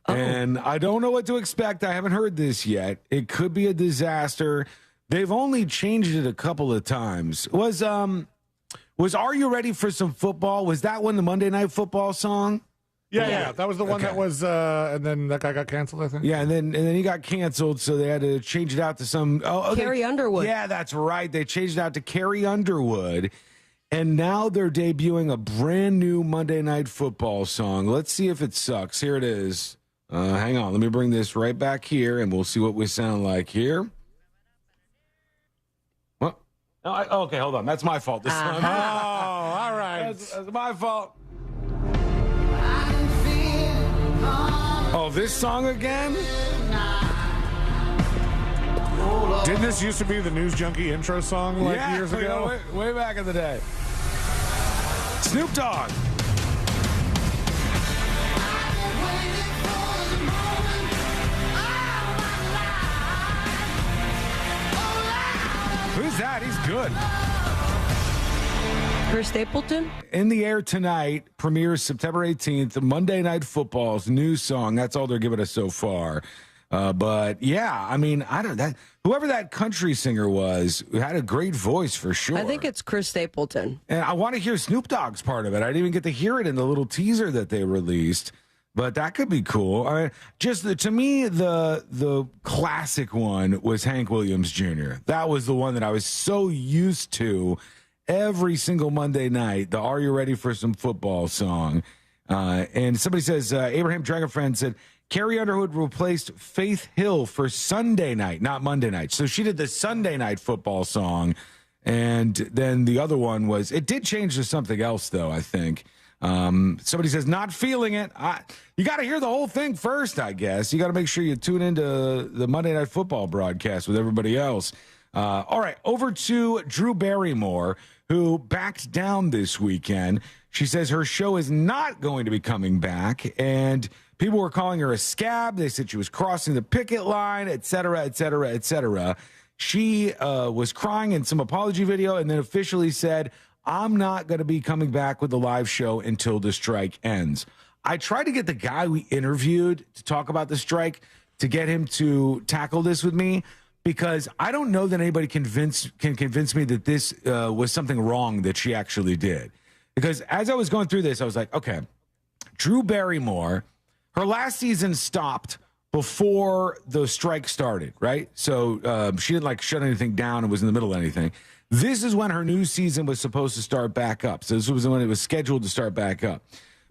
[SPEAKER 2] And I don't know what to expect. I haven't heard this yet. It could be a disaster. They've only changed it a couple of times. Was Are You Ready for Some Football? Was that one the Monday Night Football song?
[SPEAKER 16] Yeah. That was the one that was, and then that guy got canceled, I think.
[SPEAKER 2] Yeah, and then he got canceled, so they had to change it out to some...
[SPEAKER 15] Carrie Underwood.
[SPEAKER 2] Yeah, that's right. They changed it out to Carrie Underwood, and now they're debuting a brand new Monday Night Football song. Let's see if it sucks. Here it is. Hang on. Let me bring this right back here, and we'll see what we sound like here. What? Okay, hold on. That's my fault this time.
[SPEAKER 16] Oh, all right.
[SPEAKER 2] That's my fault. Oh, this song again?
[SPEAKER 16] Didn't this used to be the News Junkie intro song years ago?
[SPEAKER 2] Way back in the day. Snoop Dogg. Who's that? He's good.
[SPEAKER 15] Chris Stapleton?
[SPEAKER 2] In the Air Tonight premieres September 18th. Monday Night Football's new song. That's all they're giving us so far. But yeah, I mean, whoever that country singer was had a great voice for sure.
[SPEAKER 15] I think it's Chris Stapleton.
[SPEAKER 2] And I want to hear Snoop Dogg's part of it. I didn't even get to hear it in the little teaser that they released. But that could be cool. I mean, to me, the classic one was Hank Williams Jr. That was the one that I was so used to every single Monday night, the Are You Ready for Some Football song. And somebody says, Abraham Dragonfriend said, Carrie Underwood replaced Faith Hill for Sunday night, not Monday night. So she did the Sunday Night Football song. And then the other one was, it did change to something else, though, I think. Somebody says, not feeling it. You got to hear the whole thing first, I guess. You got to make sure you tune into the Monday Night Football broadcast with everybody else. All right, over to Drew Barrymore, who backed down this weekend. She says her show is not going to be coming back, and people were calling her a scab. They said she was crossing the picket line, et cetera, et cetera, et cetera. She was crying in some apology video and then officially said, I'm not going to be coming back with the live show until the strike ends. I tried to get the guy we interviewed to talk about the strike to get him to tackle this with me, because I don't know that anybody can convince me that this was something wrong that she actually did. Because as I was going through this, I was like, okay, Drew Barrymore, her last season stopped before the strike started, right? So she didn't shut anything down and was in the middle of anything. This is when her new season was supposed to start back up. So this was when it was scheduled to start back up.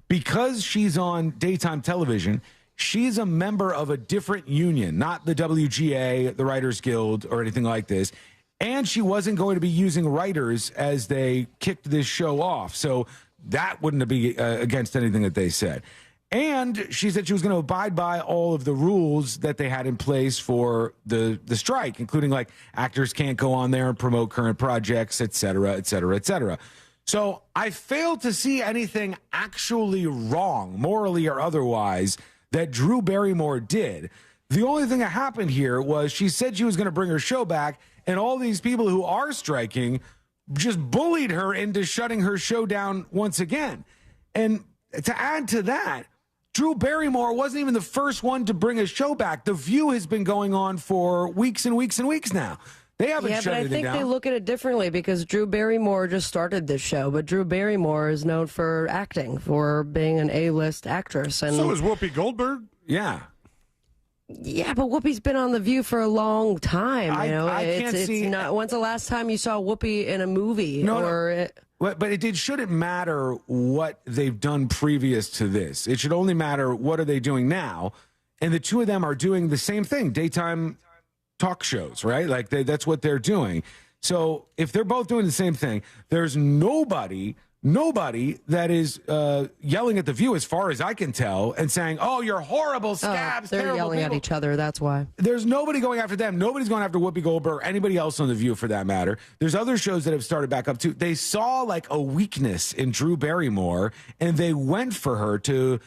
[SPEAKER 2] Because she's on daytime television, she's a member of a different union, not the WGA, the Writers Guild, or anything like this. And she wasn't going to be using writers as they kicked this show off. So that wouldn't be against anything that they said. And she said she was going to abide by all of the rules that they had in place for the strike, including actors can't go on there and promote current projects, et cetera, et cetera, et cetera. So I failed to see anything actually wrong, morally or otherwise, that Drew Barrymore did. The only thing that happened here was she said she was going to bring her show back, and all these people who are striking just bullied her into shutting her show down once again. And to add to that, Drew Barrymore wasn't even the first one to bring a show back. The View has been going on for weeks and weeks and weeks now. They haven't shut anything down.
[SPEAKER 15] Yeah, but I think they look at it differently because Drew Barrymore just started this show, but Drew Barrymore is known for acting, for being an A-list actress. And
[SPEAKER 16] so is Whoopi Goldberg.
[SPEAKER 2] Yeah.
[SPEAKER 15] Yeah, but Whoopi's been on The View for a long time.
[SPEAKER 2] I can't see.
[SPEAKER 15] Not, when's the last time you saw Whoopi in a movie?
[SPEAKER 2] But it shouldn't matter what they've done previous to this. It should only matter what are they doing now. And the two of them are doing the same thing, daytime talk shows, right? That's what they're doing. So if they're both doing the same thing, there's nobody nobody that is yelling at The View, as far as I can tell, and saying, oh, you're horrible, scabs,
[SPEAKER 15] they're
[SPEAKER 2] terrible
[SPEAKER 15] yelling
[SPEAKER 2] people.
[SPEAKER 15] at each other. That's why.
[SPEAKER 2] There's nobody going after them. Nobody's going after Whoopi Goldberg or anybody else on The View for that matter. There's other shows that have started back up too. They saw like a weakness in Drew Barrymore, and they went for her to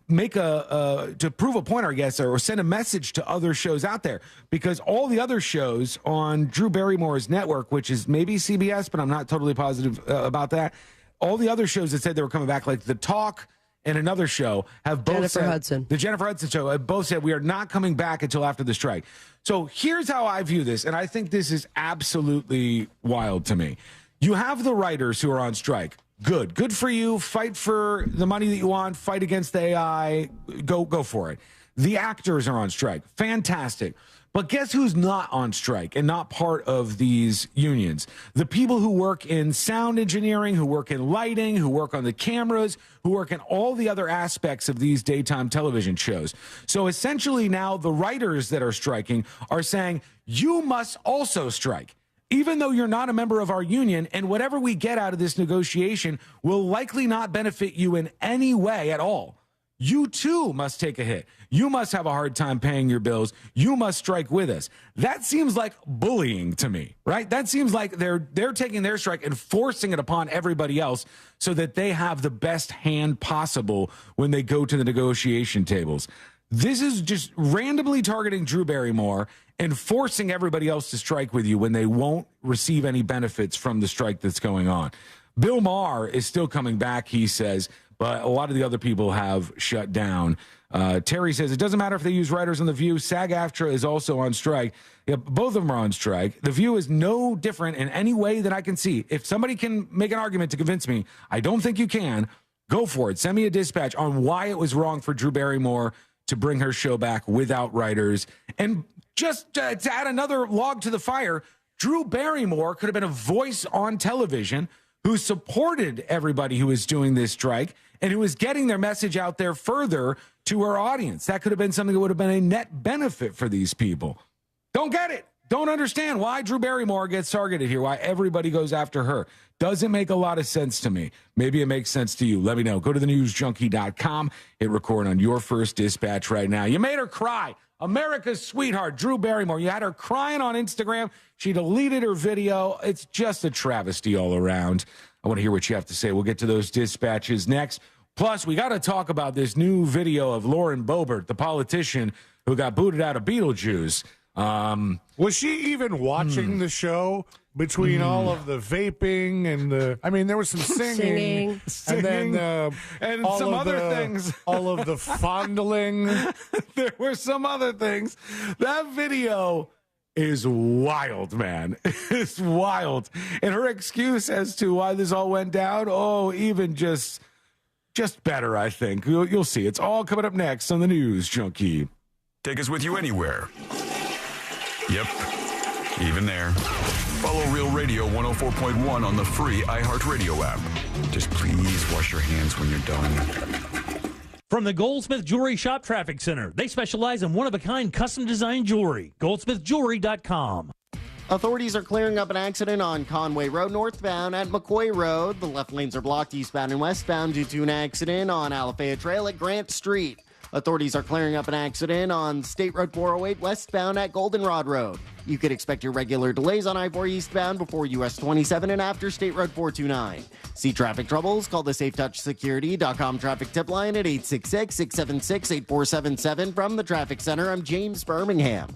[SPEAKER 2] make to prove a point, I guess, or send a message to other shows out there, because all the other shows on Drew Barrymore's network, which is maybe CBS, but I'm not totally positive about that. All the other shows that said they were coming back, like The Talk and another show, have both
[SPEAKER 15] Jennifer Hudson.
[SPEAKER 2] The Jennifer Hudson show have both said we are not coming back until after the strike. So here's how I view this, and I think this is absolutely wild to me. You have the writers who are on strike. Good for you. Fight for the money that you want. Fight against the AI. Go for it. The actors are on strike. Fantastic. But guess who's not on strike and not part of these unions? The people who work in sound engineering, who work in lighting, who work on the cameras, who work in all the other aspects of these daytime television shows. So essentially now the writers that are striking are saying, you must also strike, even though you're not a member of our union, and whatever we get out of this negotiation will likely not benefit you in any way at all. You too must take a hit. You must have a hard time paying your bills. You must strike with us. That seems like bullying to me, right? That seems like they're taking their strike and forcing it upon everybody else so that they have the best hand possible when they go to the negotiation tables. This is just randomly targeting Drew Barrymore and forcing everybody else to strike with you when they won't receive any benefits from the strike that's going on. Bill Maher is still coming back, he says, but a lot of the other people have shut down. Terry says it doesn't matter if they use writers on The View. SAG-AFTRA is also on strike. Yeah, both of them are on strike. The View is no different in any way that I can see. If somebody can make an argument to convince me, I don't think you can, go for it. Send me a dispatch on why it was wrong for Drew Barrymore to bring her show back without writers. And just to add another log to the fire, Drew Barrymore could have been a voice on television who supported everybody who was doing this strike and who was getting their message out there further to her audience. That could have been something that would have been a net benefit for these people. Don't get it. Don't understand why Drew Barrymore gets targeted here, why everybody goes after her. Doesn't make a lot of sense to me. Maybe it makes sense to you. Let me know. Go to thenewsjunkie.com. Hit record on your first dispatch right now. You made her cry. America's sweetheart, Drew Barrymore. You had her crying on Instagram. She deleted her video. It's just a travesty all around. I want to hear what you have to say. We'll get to those dispatches next. Plus, we got to talk about this new video of Lauren Boebert, the politician who got booted out of Beetlejuice.
[SPEAKER 16] Was she even watching the show between all of the vaping and the? I mean, there was some singing. And then
[SPEAKER 2] and some other things.
[SPEAKER 16] All of the fondling.
[SPEAKER 2] There were some other things. That video is wild, man. It's wild. And her excuse as to why this all went down, even just better, I think. You'll see. It's all coming up next on the News Junkie.
[SPEAKER 6] Take us with you anywhere. Yep, even there. Follow Real Radio 104.1 on the free iHeartRadio app. Just please wash your hands when you're done.
[SPEAKER 7] From the Goldsmith Jewelry Shop Traffic Center, they specialize in one-of-a-kind custom-designed jewelry. GoldsmithJewelry.com.
[SPEAKER 9] Authorities are clearing up an accident on Conway Road northbound at McCoy Road. The left lanes are blocked eastbound and westbound due to an accident on Alafaya Trail at Grant Street. Authorities are clearing up an accident on State Road 408 westbound at Goldenrod Road. You could expect your regular delays on I-4 eastbound before US 27 and after State Road 429. See traffic troubles? Call the SafeTouchSecurity.com traffic tip line at 866-676-8477. From the Traffic Center, I'm James Birmingham.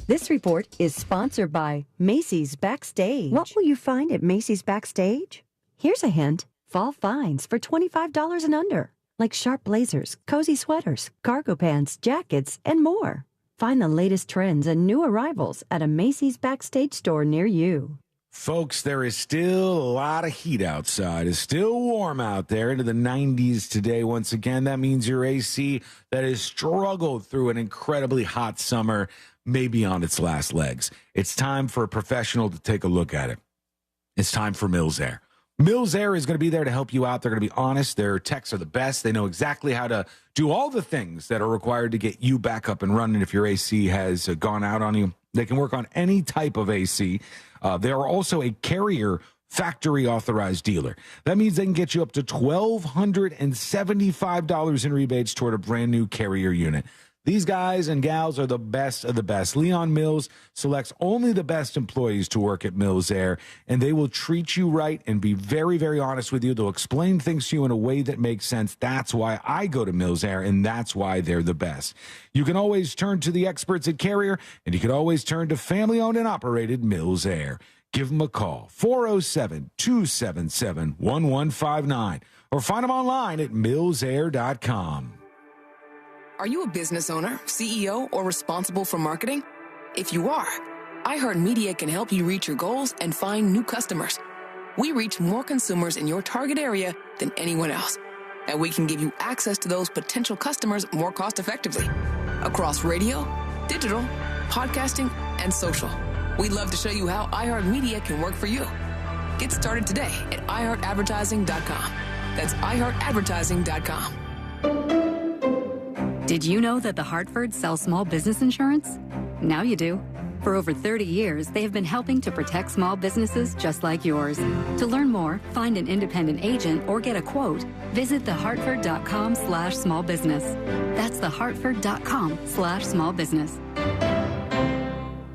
[SPEAKER 10] This report is sponsored by Macy's Backstage. What will you find at Macy's Backstage? Here's a hint. Fall finds for $25 and under. Like sharp blazers, cozy sweaters, cargo pants, jackets, and more. Find the latest trends and new arrivals at a Macy's Backstage store near you.
[SPEAKER 2] Folks, there is still a lot of heat outside. It's still warm out there into the 90s today. Once again, that means your AC that has struggled through an incredibly hot summer may be on its last legs. It's time for a professional to take a look at it. It's time for Mills Air. Mills Air is going to be there to help you out. They're going to be honest. Their techs are the best. They know exactly how to do all the things that are required to get you back up and running if your AC has gone out on you. They can work on any type of AC. They are also a carrier factory authorized dealer. That means they can get you up to $1,275 in rebates toward a brand new Carrier unit. These guys and gals are the best of the best. Leon Mills selects only the best employees to work at Mills Air, and they will treat you right and be very, very honest with you. They'll explain things to you in a way that makes sense. That's why I go to Mills Air, and that's why they're the best. You can always turn to the experts at Carrier, and you can always turn to family-owned and operated Mills Air. Give them a call, 407-277-1159, or find them online at millsair.com.
[SPEAKER 11] Are you a business owner, CEO, or responsible for marketing? If you are, iHeartMedia can help you reach your goals and find new customers. We reach more consumers in your target area than anyone else, and we can give you access to those potential customers more cost-effectively across radio, digital, podcasting, and social. We'd love to show you how iHeartMedia can work for you. Get started today at iHeartAdvertising.com. That's iHeartAdvertising.com.
[SPEAKER 4] Did you know that the Hartford sells small business insurance? Now you do. For over 30 years, they have been helping to protect small businesses just like yours. To learn more, find an independent agent, or get a quote, visit thehartford.com/smallbusiness. That's thehartford.com/smallbusiness.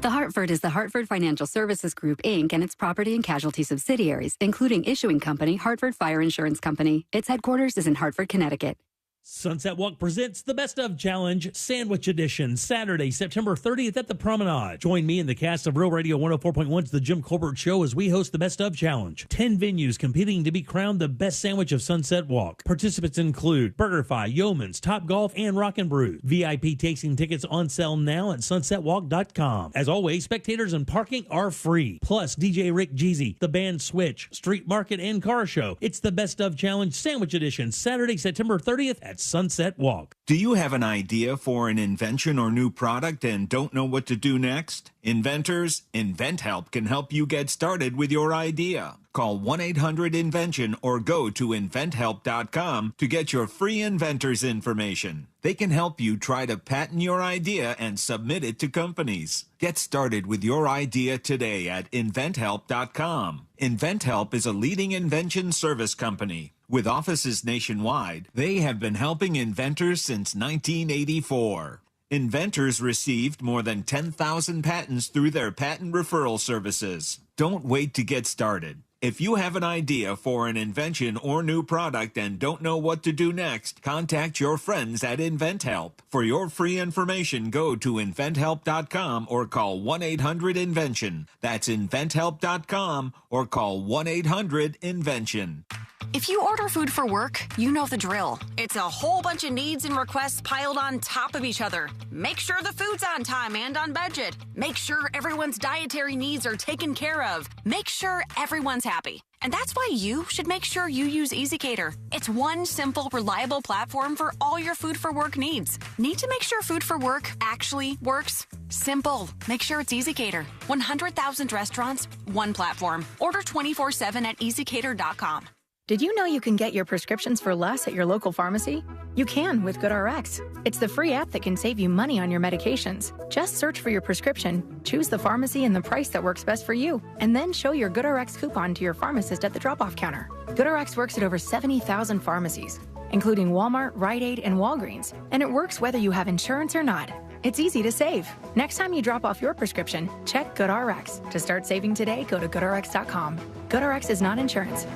[SPEAKER 4] The Hartford is the Hartford Financial Services Group, Inc., and its property and casualty subsidiaries, including issuing company Hartford Fire Insurance Company. Its headquarters is in Hartford, Connecticut.
[SPEAKER 7] Sunset Walk presents the Best of Challenge Sandwich Edition, Saturday, September 30th at the Promenade. Join me and the cast of Real Radio 104.1's The Jim Colbert Show as we host the Best of Challenge. 10 venues competing to be crowned the best sandwich of Sunset Walk. Participants include BurgerFi, Yeoman's, Top Golf, and Rock and Brew. VIP tasting tickets on sale now at sunsetwalk.com. As always, spectators and parking are free. Plus, DJ Rick Jeezy, the band Switch, Street Market, and Car Show. It's the Best of Challenge Sandwich Edition, Saturday, September 30th at Sunset Walk.
[SPEAKER 12] Do you have an idea for an invention or new product and don't know what to do next? Inventors, InventHelp can help you get started with your idea. Call 1-800-INVENTION or go to inventhelp.com to get your free inventor's information. They can help you try to patent your idea and submit it to companies. Get started with your idea today at inventhelp.com. InventHelp is a leading invention service company. With offices nationwide, they have been helping inventors since 1984. Inventors received more than 10,000 patents through their patent referral services. Don't wait to get started. If you have an idea for an invention or new product and don't know what to do next, contact your friends at InventHelp. For your free information, go to inventhelp.com or call 1-800-INVENTION. That's inventhelp.com or call 1-800-INVENTION.
[SPEAKER 27] If you order food for work, you know the drill. It's a whole bunch of needs and requests piled on top of each other. Make sure the food's on time and on budget. Make sure everyone's dietary needs are taken care of. Make sure everyone's happy. And that's why you should make sure you use ezCater. It's one simple, reliable platform for all your food for work needs. Need to make sure food for work actually works? Simple. Make sure it's ezCater. 100,000 restaurants, one platform. Order 24/7 at ezCater.com.
[SPEAKER 25] Did you know you can get your prescriptions for less at your local pharmacy? You can with GoodRx. It's the free app that can save you money on your medications. Just search for your prescription, choose the pharmacy and the price that works best for you, and then show your GoodRx coupon to your pharmacist at the drop-off counter. GoodRx works at over 70,000 pharmacies, including Walmart, Rite Aid, and Walgreens, and it works whether you have insurance or not. It's easy to save. Next time you drop off your prescription, check GoodRx. To start saving today, go to GoodRx.com. GoodRx is not insurance.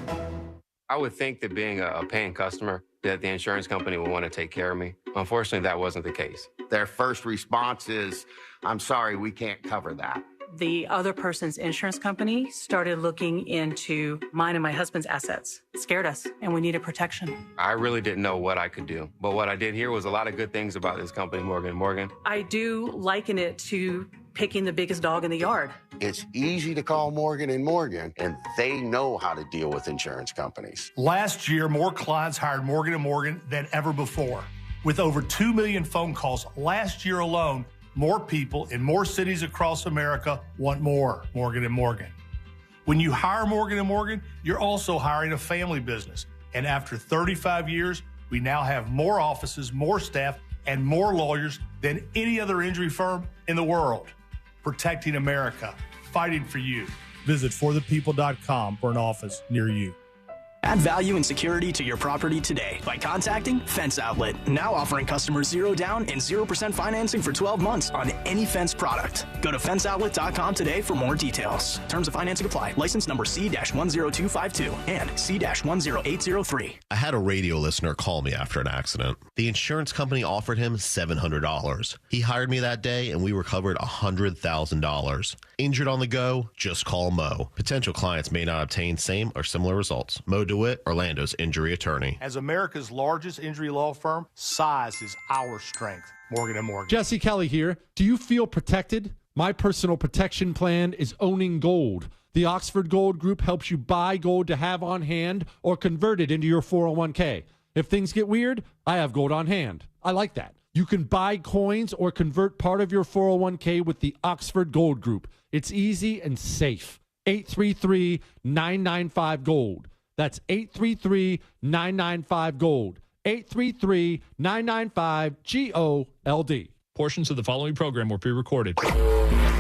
[SPEAKER 13] I would think that being a paying customer, that the insurance company would want to take care of me. Unfortunately, that wasn't the case.
[SPEAKER 14] Their first response is, I'm sorry, we can't cover that.
[SPEAKER 17] The other person's insurance company started looking into mine and my husband's assets. It scared us, and we needed protection.
[SPEAKER 13] I really didn't know what I could do. But what I did hear was a lot of good things about this company, Morgan & Morgan.
[SPEAKER 17] I do liken it to picking the biggest dog in the yard.
[SPEAKER 14] It's easy to call Morgan & Morgan, and they know how to deal with insurance companies.
[SPEAKER 18] Last year, more clients hired Morgan & Morgan than ever before. With over 2 million phone calls last year alone, more people in more cities across America want more Morgan & Morgan. When you hire Morgan & Morgan, you're also hiring a family business. And after 35 years, we now have more offices, more staff, and more lawyers than any other injury firm in the world. Protecting America, fighting for you. Visit forthepeople.com for an office near you.
[SPEAKER 1] Add value and security to your property today by contacting Fence Outlet. Now offering customers 0 down and 0% financing for 12 months on any Fence product. Go to fenceoutlet.com today for more details. Terms of financing apply. License number C-10252 and C-10803.
[SPEAKER 19] I had a radio listener call me after an accident. The insurance company offered him $700. He hired me that day and we recovered $100,000. Injured on the go? Just call Mo. Potential clients may not obtain same or similar results. Mo DeWitt, Orlando's injury attorney.
[SPEAKER 18] As America's largest injury law firm, size is our strength. Morgan & Morgan.
[SPEAKER 20] Jesse Kelly here. Do you feel protected? My personal protection plan is owning gold. The Oxford Gold Group helps you buy gold to have on hand or convert it into your 401k. If things get weird, I have gold on hand. I like that. You can buy coins or convert part of your 401k with the Oxford Gold Group. It's easy and safe. 833-995-GOLD. That's 833-995-GOLD. 833-995-GOLD.
[SPEAKER 21] Portions of the following program were pre-recorded.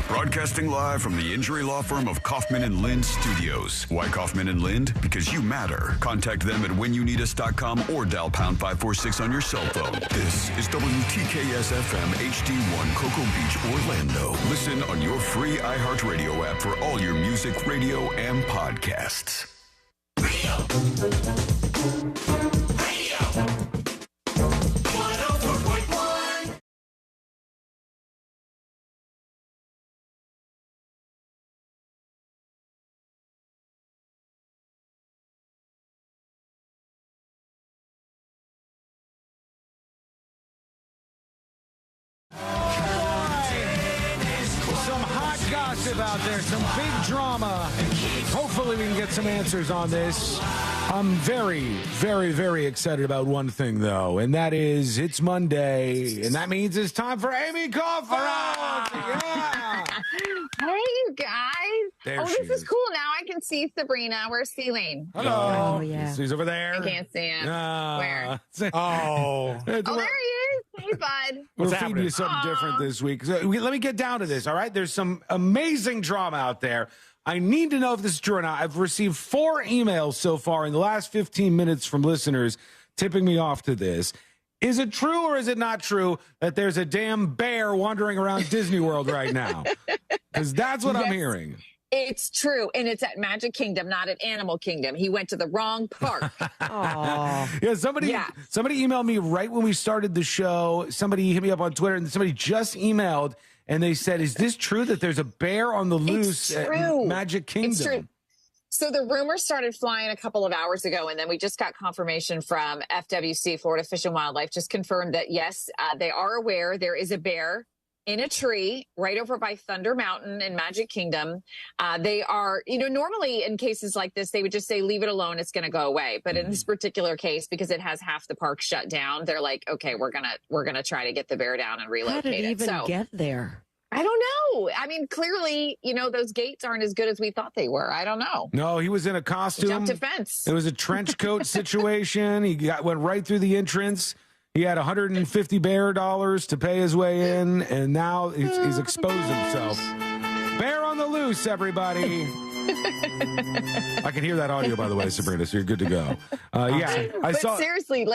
[SPEAKER 6] Broadcasting live from the injury law firm of Kaufman and Lind Studios. Why Kaufman and Lind? Because you matter. Contact them at whenyounitus.com or dial pound 546 on your cell phone. This is WTKS FM HD1 Cocoa Beach, Orlando. Listen on your free iHeartRadio app for all your music, radio, and podcasts.
[SPEAKER 8] Radio. 104.1.
[SPEAKER 2] Some hot gossip out there, some big drama. Hopefully we can get some answers on this. I'm very, very, very excited about one thing, though, and that is it's Monday, and that means it's time for Amy Kaufman. Yeah.
[SPEAKER 22] Hey, you guys.
[SPEAKER 2] There
[SPEAKER 22] this
[SPEAKER 2] she
[SPEAKER 22] is cool. Now I can see Sabrina. Where's Celine?
[SPEAKER 2] Hello.
[SPEAKER 22] Oh, yeah.
[SPEAKER 2] He's over there.
[SPEAKER 22] I can't see him. Where?
[SPEAKER 16] Oh.
[SPEAKER 22] Oh, there he is. Hey, bud.
[SPEAKER 2] We're feeding you something different this week. So, let me get down to this, all right? There's some amazing drama out there. I need to know if this is true or not. I've received 4 emails so far in the last 15 minutes from listeners tipping me off to this. Is it true or is it not true that there's a damn bear wandering around Disney World right now? Because that's what I'm hearing.
[SPEAKER 22] It's true, and it's at Magic Kingdom, not at Animal Kingdom. He went to the wrong park.
[SPEAKER 2] Yeah, somebody emailed me right when we started the show. Somebody hit me up on Twitter, and somebody just emailed, and they said, is this true that there's a bear on the loose at Magic Kingdom?
[SPEAKER 22] It's true. So the rumors started flying a couple of hours ago, and then we just got confirmation from FWC, Florida Fish and Wildlife, just confirmed that, yes, they are aware there is a bear in a tree right over by Thunder Mountain in Magic Kingdom. They are, normally in cases like this, they would just say, leave it alone, it's going to go away. But in this particular case, because it has half the park shut down, they're like, okay, we're going to try to get the bear down and relocate
[SPEAKER 15] How did it
[SPEAKER 22] it.
[SPEAKER 15] even get there?
[SPEAKER 22] I don't know. I mean, clearly, those gates aren't as good as we thought they were. I don't know.
[SPEAKER 2] No, he was in a costume.
[SPEAKER 22] Jumped a fence.
[SPEAKER 2] It was a trench coat situation. He went right through the entrance. He had $150 bear dollars to pay his way in, and now he's exposed himself. Bear on the loose, everybody. I can hear that audio, by the way, Sabrina, so you're good to go. I saw.
[SPEAKER 22] Seriously,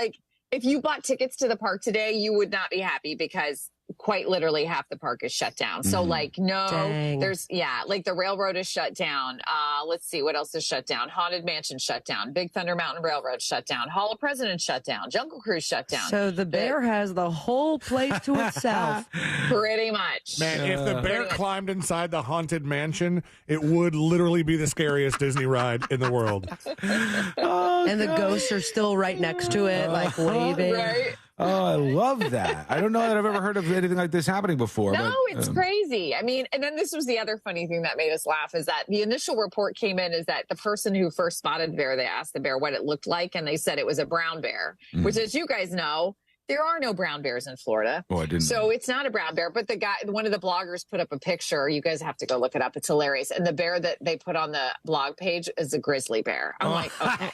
[SPEAKER 22] if you bought tickets to the park today, you would not be happy because quite literally half the park is shut down. So
[SPEAKER 15] Dang.
[SPEAKER 22] there's the railroad is shut down. Let's see what else is shut down. Haunted Mansion shut down. Big Thunder Mountain Railroad shut down. Hall of Presidents shut down. Jungle Cruise shut down.
[SPEAKER 15] So the bear has the whole place to itself.
[SPEAKER 22] Pretty much.
[SPEAKER 16] Man, if the bear climbed inside the Haunted Mansion, it would literally be the scariest Disney ride in the world.
[SPEAKER 15] And the ghosts are still right next to it, waving.
[SPEAKER 22] Right?
[SPEAKER 2] Oh, I love that. I don't know that I've ever heard of anything like this happening before.
[SPEAKER 22] No,
[SPEAKER 2] but,
[SPEAKER 22] it's crazy. I mean, and then this was the other funny thing that made us laugh is that the initial report came in is that the person who first spotted the bear, they asked the bear what it looked like, and they said it was a brown bear, which, as you guys know, There are no brown bears in Florida.
[SPEAKER 2] Oh, I didn't.
[SPEAKER 22] So it's not a brown bear, but one of the bloggers put up a picture. You guys have to go look it up. It's hilarious. And the bear that they put on the blog page is a grizzly bear. I'm like, okay.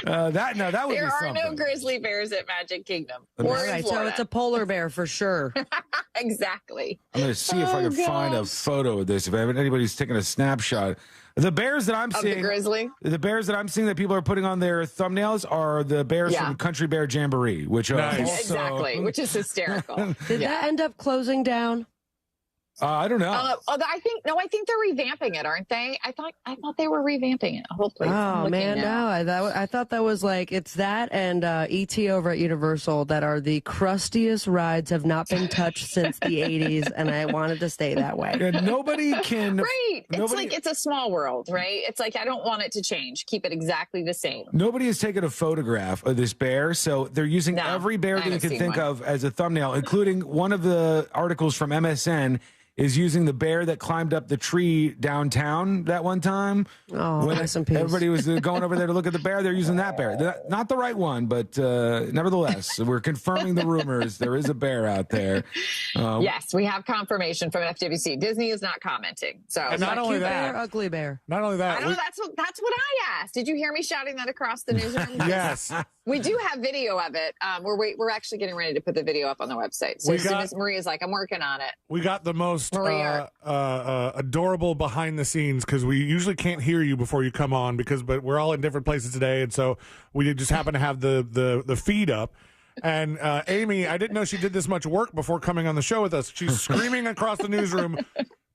[SPEAKER 2] That would
[SPEAKER 22] there
[SPEAKER 2] be
[SPEAKER 22] are
[SPEAKER 2] something.
[SPEAKER 22] no grizzly bears at Magic Kingdom.
[SPEAKER 2] All
[SPEAKER 22] Or
[SPEAKER 15] right,
[SPEAKER 22] in
[SPEAKER 15] so
[SPEAKER 22] Florida.
[SPEAKER 15] it's a polar bear for sure.
[SPEAKER 22] Exactly.
[SPEAKER 2] I'm going to see if I can find a photo of this. If anybody's taking a snapshot. The bears that I'm seeing,
[SPEAKER 22] the grizzly?
[SPEAKER 2] The bears that I'm seeing that people are putting on their thumbnails are the bears from Country Bear Jamboree, which are also,
[SPEAKER 22] exactly, which is hysterical.
[SPEAKER 15] Did that end up closing down?
[SPEAKER 2] I don't know.
[SPEAKER 22] I think they're revamping it, aren't they? I thought they were revamping it. Hopefully.
[SPEAKER 15] Oh man, no! I thought that was like it's that and ET over at Universal that are the crustiest rides, have not been touched since the '80s, and I wanted to stay that way.
[SPEAKER 2] Yeah, nobody can.
[SPEAKER 22] Right. It's like it's a small world, right? It's like I don't want it to change. Keep it exactly the same.
[SPEAKER 2] Nobody has taken a photograph of this bear, so they're using every bear that you can think of as a thumbnail, including one of the articles from MSN. Is using the bear that climbed up the tree downtown that one time.
[SPEAKER 15] Oh, rest in peace.
[SPEAKER 2] Everybody was going over there to look at the bear. They're using that bear. Not the right one, but nevertheless, we're confirming the rumors. There is a bear out there.
[SPEAKER 22] Yes, we have confirmation from FWC. Disney is not commenting. So
[SPEAKER 16] And not only
[SPEAKER 15] Cute
[SPEAKER 16] that,
[SPEAKER 15] bear, ugly bear.
[SPEAKER 16] not only that,
[SPEAKER 22] I know that's what I asked. Did you hear me shouting that across the newsroom?
[SPEAKER 16] yes,
[SPEAKER 22] We do have video of it. We're actually getting ready to put the video up on the website. So as soon as Maria's like, I'm working on it.
[SPEAKER 16] we got the most adorable behind the scenes because we usually can't hear you before you come on but we're all in different places today, and so we just happen to have the feed up. And Amy, I didn't know she did this much work before coming on the show with us. She's screaming across the newsroom.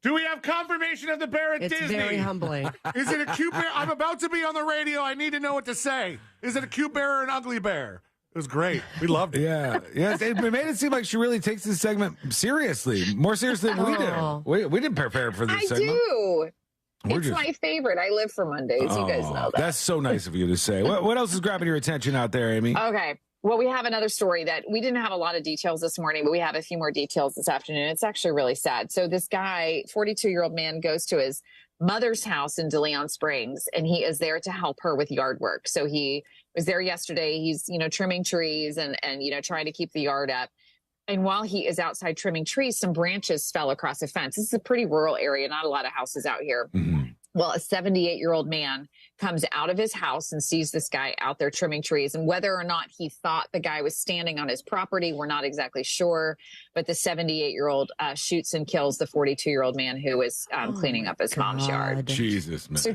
[SPEAKER 16] Do we have confirmation of the bear at
[SPEAKER 15] It's
[SPEAKER 16] Disney?
[SPEAKER 15] very humbling.
[SPEAKER 16] Is it a cute bear? I'm about to be on the radio. I need to know what to say. Is it a cute bear or an ugly bear? It was great. We loved it.
[SPEAKER 2] Yeah. Yes, it made it seem like she really takes this segment seriously, more seriously than we do. We didn't prepare for this segment.
[SPEAKER 22] I do.
[SPEAKER 2] We're
[SPEAKER 22] It's
[SPEAKER 2] just-
[SPEAKER 22] my favorite. I live for Mondays. You guys know that.
[SPEAKER 2] That's so nice of you to say. What else is grabbing your attention out there, Amy?
[SPEAKER 22] Okay. Well, we have another story that we didn't have a lot of details this morning, but we have a few more details this afternoon. It's actually really sad. So this guy, 42-year-old man, goes to his mother's house in DeLeon Springs, and he is there to help her with yard work. So he was there yesterday. He's, trimming trees and trying to keep the yard up. And while he is outside trimming trees, some branches fell across a fence. This is a pretty rural area, not a lot of houses out here.
[SPEAKER 2] Mm-hmm.
[SPEAKER 22] Well, a 78-year-old man comes out of his house and sees this guy out there trimming trees. And whether or not he thought the guy was standing on his property, we're not exactly sure. But the 78-year-old shoots and kills the 42-year-old man who was cleaning up his mom's yard.
[SPEAKER 2] Jesus, man.
[SPEAKER 22] So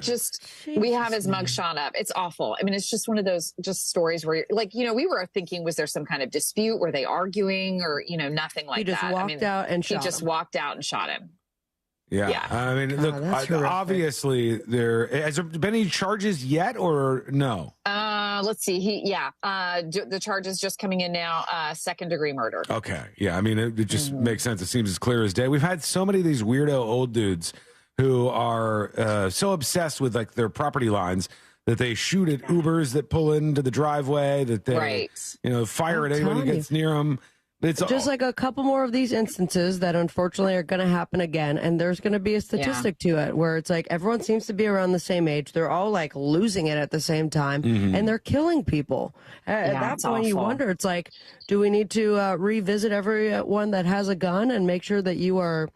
[SPEAKER 22] we have his mugshot up. It's awful. I mean, it's just one of those stories where, we were thinking, was there some kind of dispute? Were they arguing or, nothing like that?
[SPEAKER 15] He just walked out and shot him.
[SPEAKER 22] He just walked out and shot him.
[SPEAKER 2] Yeah. I mean, look, obviously, has there been any charges yet or no?
[SPEAKER 22] Let's see. The charge is just coming in now, second-degree murder.
[SPEAKER 2] Okay. Yeah. I mean, it just makes sense. It seems as clear as day. We've had so many of these weirdo old dudes who are so obsessed with like their property lines that they shoot at Ubers that pull into the driveway, that they, fire at anybody who gets near them. It's
[SPEAKER 15] just like a couple more of these instances that unfortunately are going to happen again. And there's going to be a statistic to it where it's like everyone seems to be around the same age. They're all like losing it at the same time and they're killing people. At that point, you wonder, it's like, do we need to revisit everyone that has a gun and make sure that you are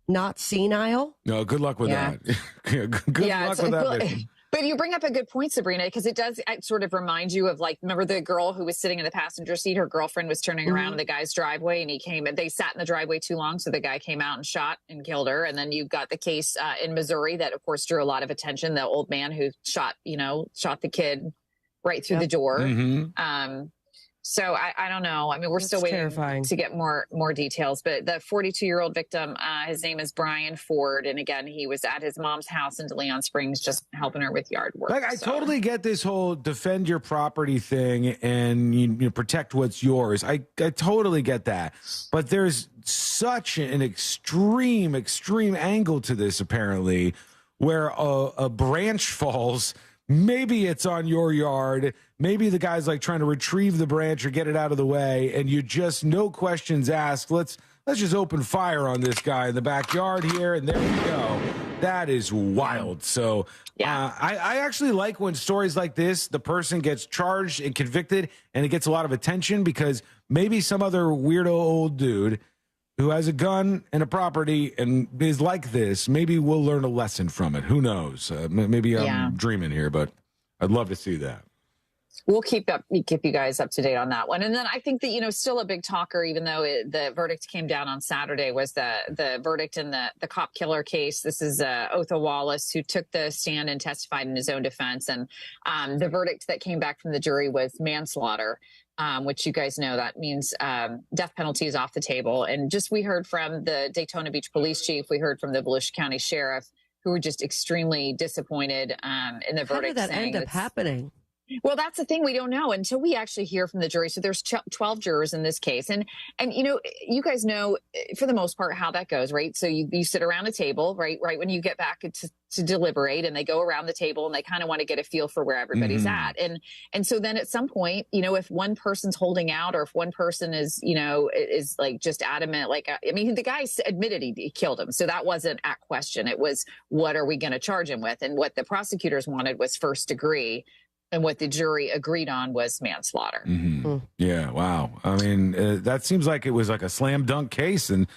[SPEAKER 15] not senile?
[SPEAKER 2] No, good luck with that. Good luck with that mission.
[SPEAKER 22] But you bring up a good point, Sabrina, because it sort of remind you of remember the girl who was sitting in the passenger seat? Her girlfriend was turning around in the guy's driveway and they sat in the driveway too long. So the guy came out and shot and killed her. And then you got the case in Missouri that, of course, drew a lot of attention. The old man who shot the kid right through the door. So I don't know. I mean, we're still waiting to get more details. But the 42-year-old victim, his name is Brian Ford. And again, he was at his mom's house in DeLeon Springs just helping her with yard work.
[SPEAKER 2] I totally get this whole defend your property thing and you protect what's yours. I totally get that. But there's such an extreme angle to this, apparently, where a branch falls. Maybe it's on your yard. Maybe the guy's like trying to retrieve the branch or get it out of the way, and you just, no questions asked. Let's just open fire on this guy in the backyard here, and there we go. That is wild. So I actually like when stories like this, the person gets charged and convicted and it gets a lot of attention, because maybe some other weirdo old dude who has a gun and a property and is like this, maybe we'll learn a lesson from it. Who knows? Maybe I'm dreaming here, but I'd love to see that.
[SPEAKER 22] We'll keep you guys up to date on that one. And then I think that, still a big talker, even though the verdict came down on Saturday, was the verdict in the cop killer case. This is Otha Wallace, who took the stand and testified in his own defense. And the verdict that came back from the jury was manslaughter, which you guys know that means death penalty is off the table. And we heard from the Daytona Beach police chief. We heard from the Volusia County sheriff, who were just extremely disappointed in the verdict.
[SPEAKER 15] How did that end up happening?
[SPEAKER 22] Well, that's the thing. We don't know until we actually hear from the jury. So there's 12 jurors in this case. And you guys know, for the most part, how that goes, right? So you sit around a table, right when you get back to deliberate, and they go around the table and they kind of want to get a feel for where everybody's at. And so then at some point, if one person's holding out, or if one person is like just adamant, the guy admitted he killed him. So that wasn't at question. It was, what are we going to charge him with? And what the prosecutors wanted was first degree. And what the jury agreed on was manslaughter.
[SPEAKER 2] Yeah, wow. I mean, that seems like it was like a slam dunk case, and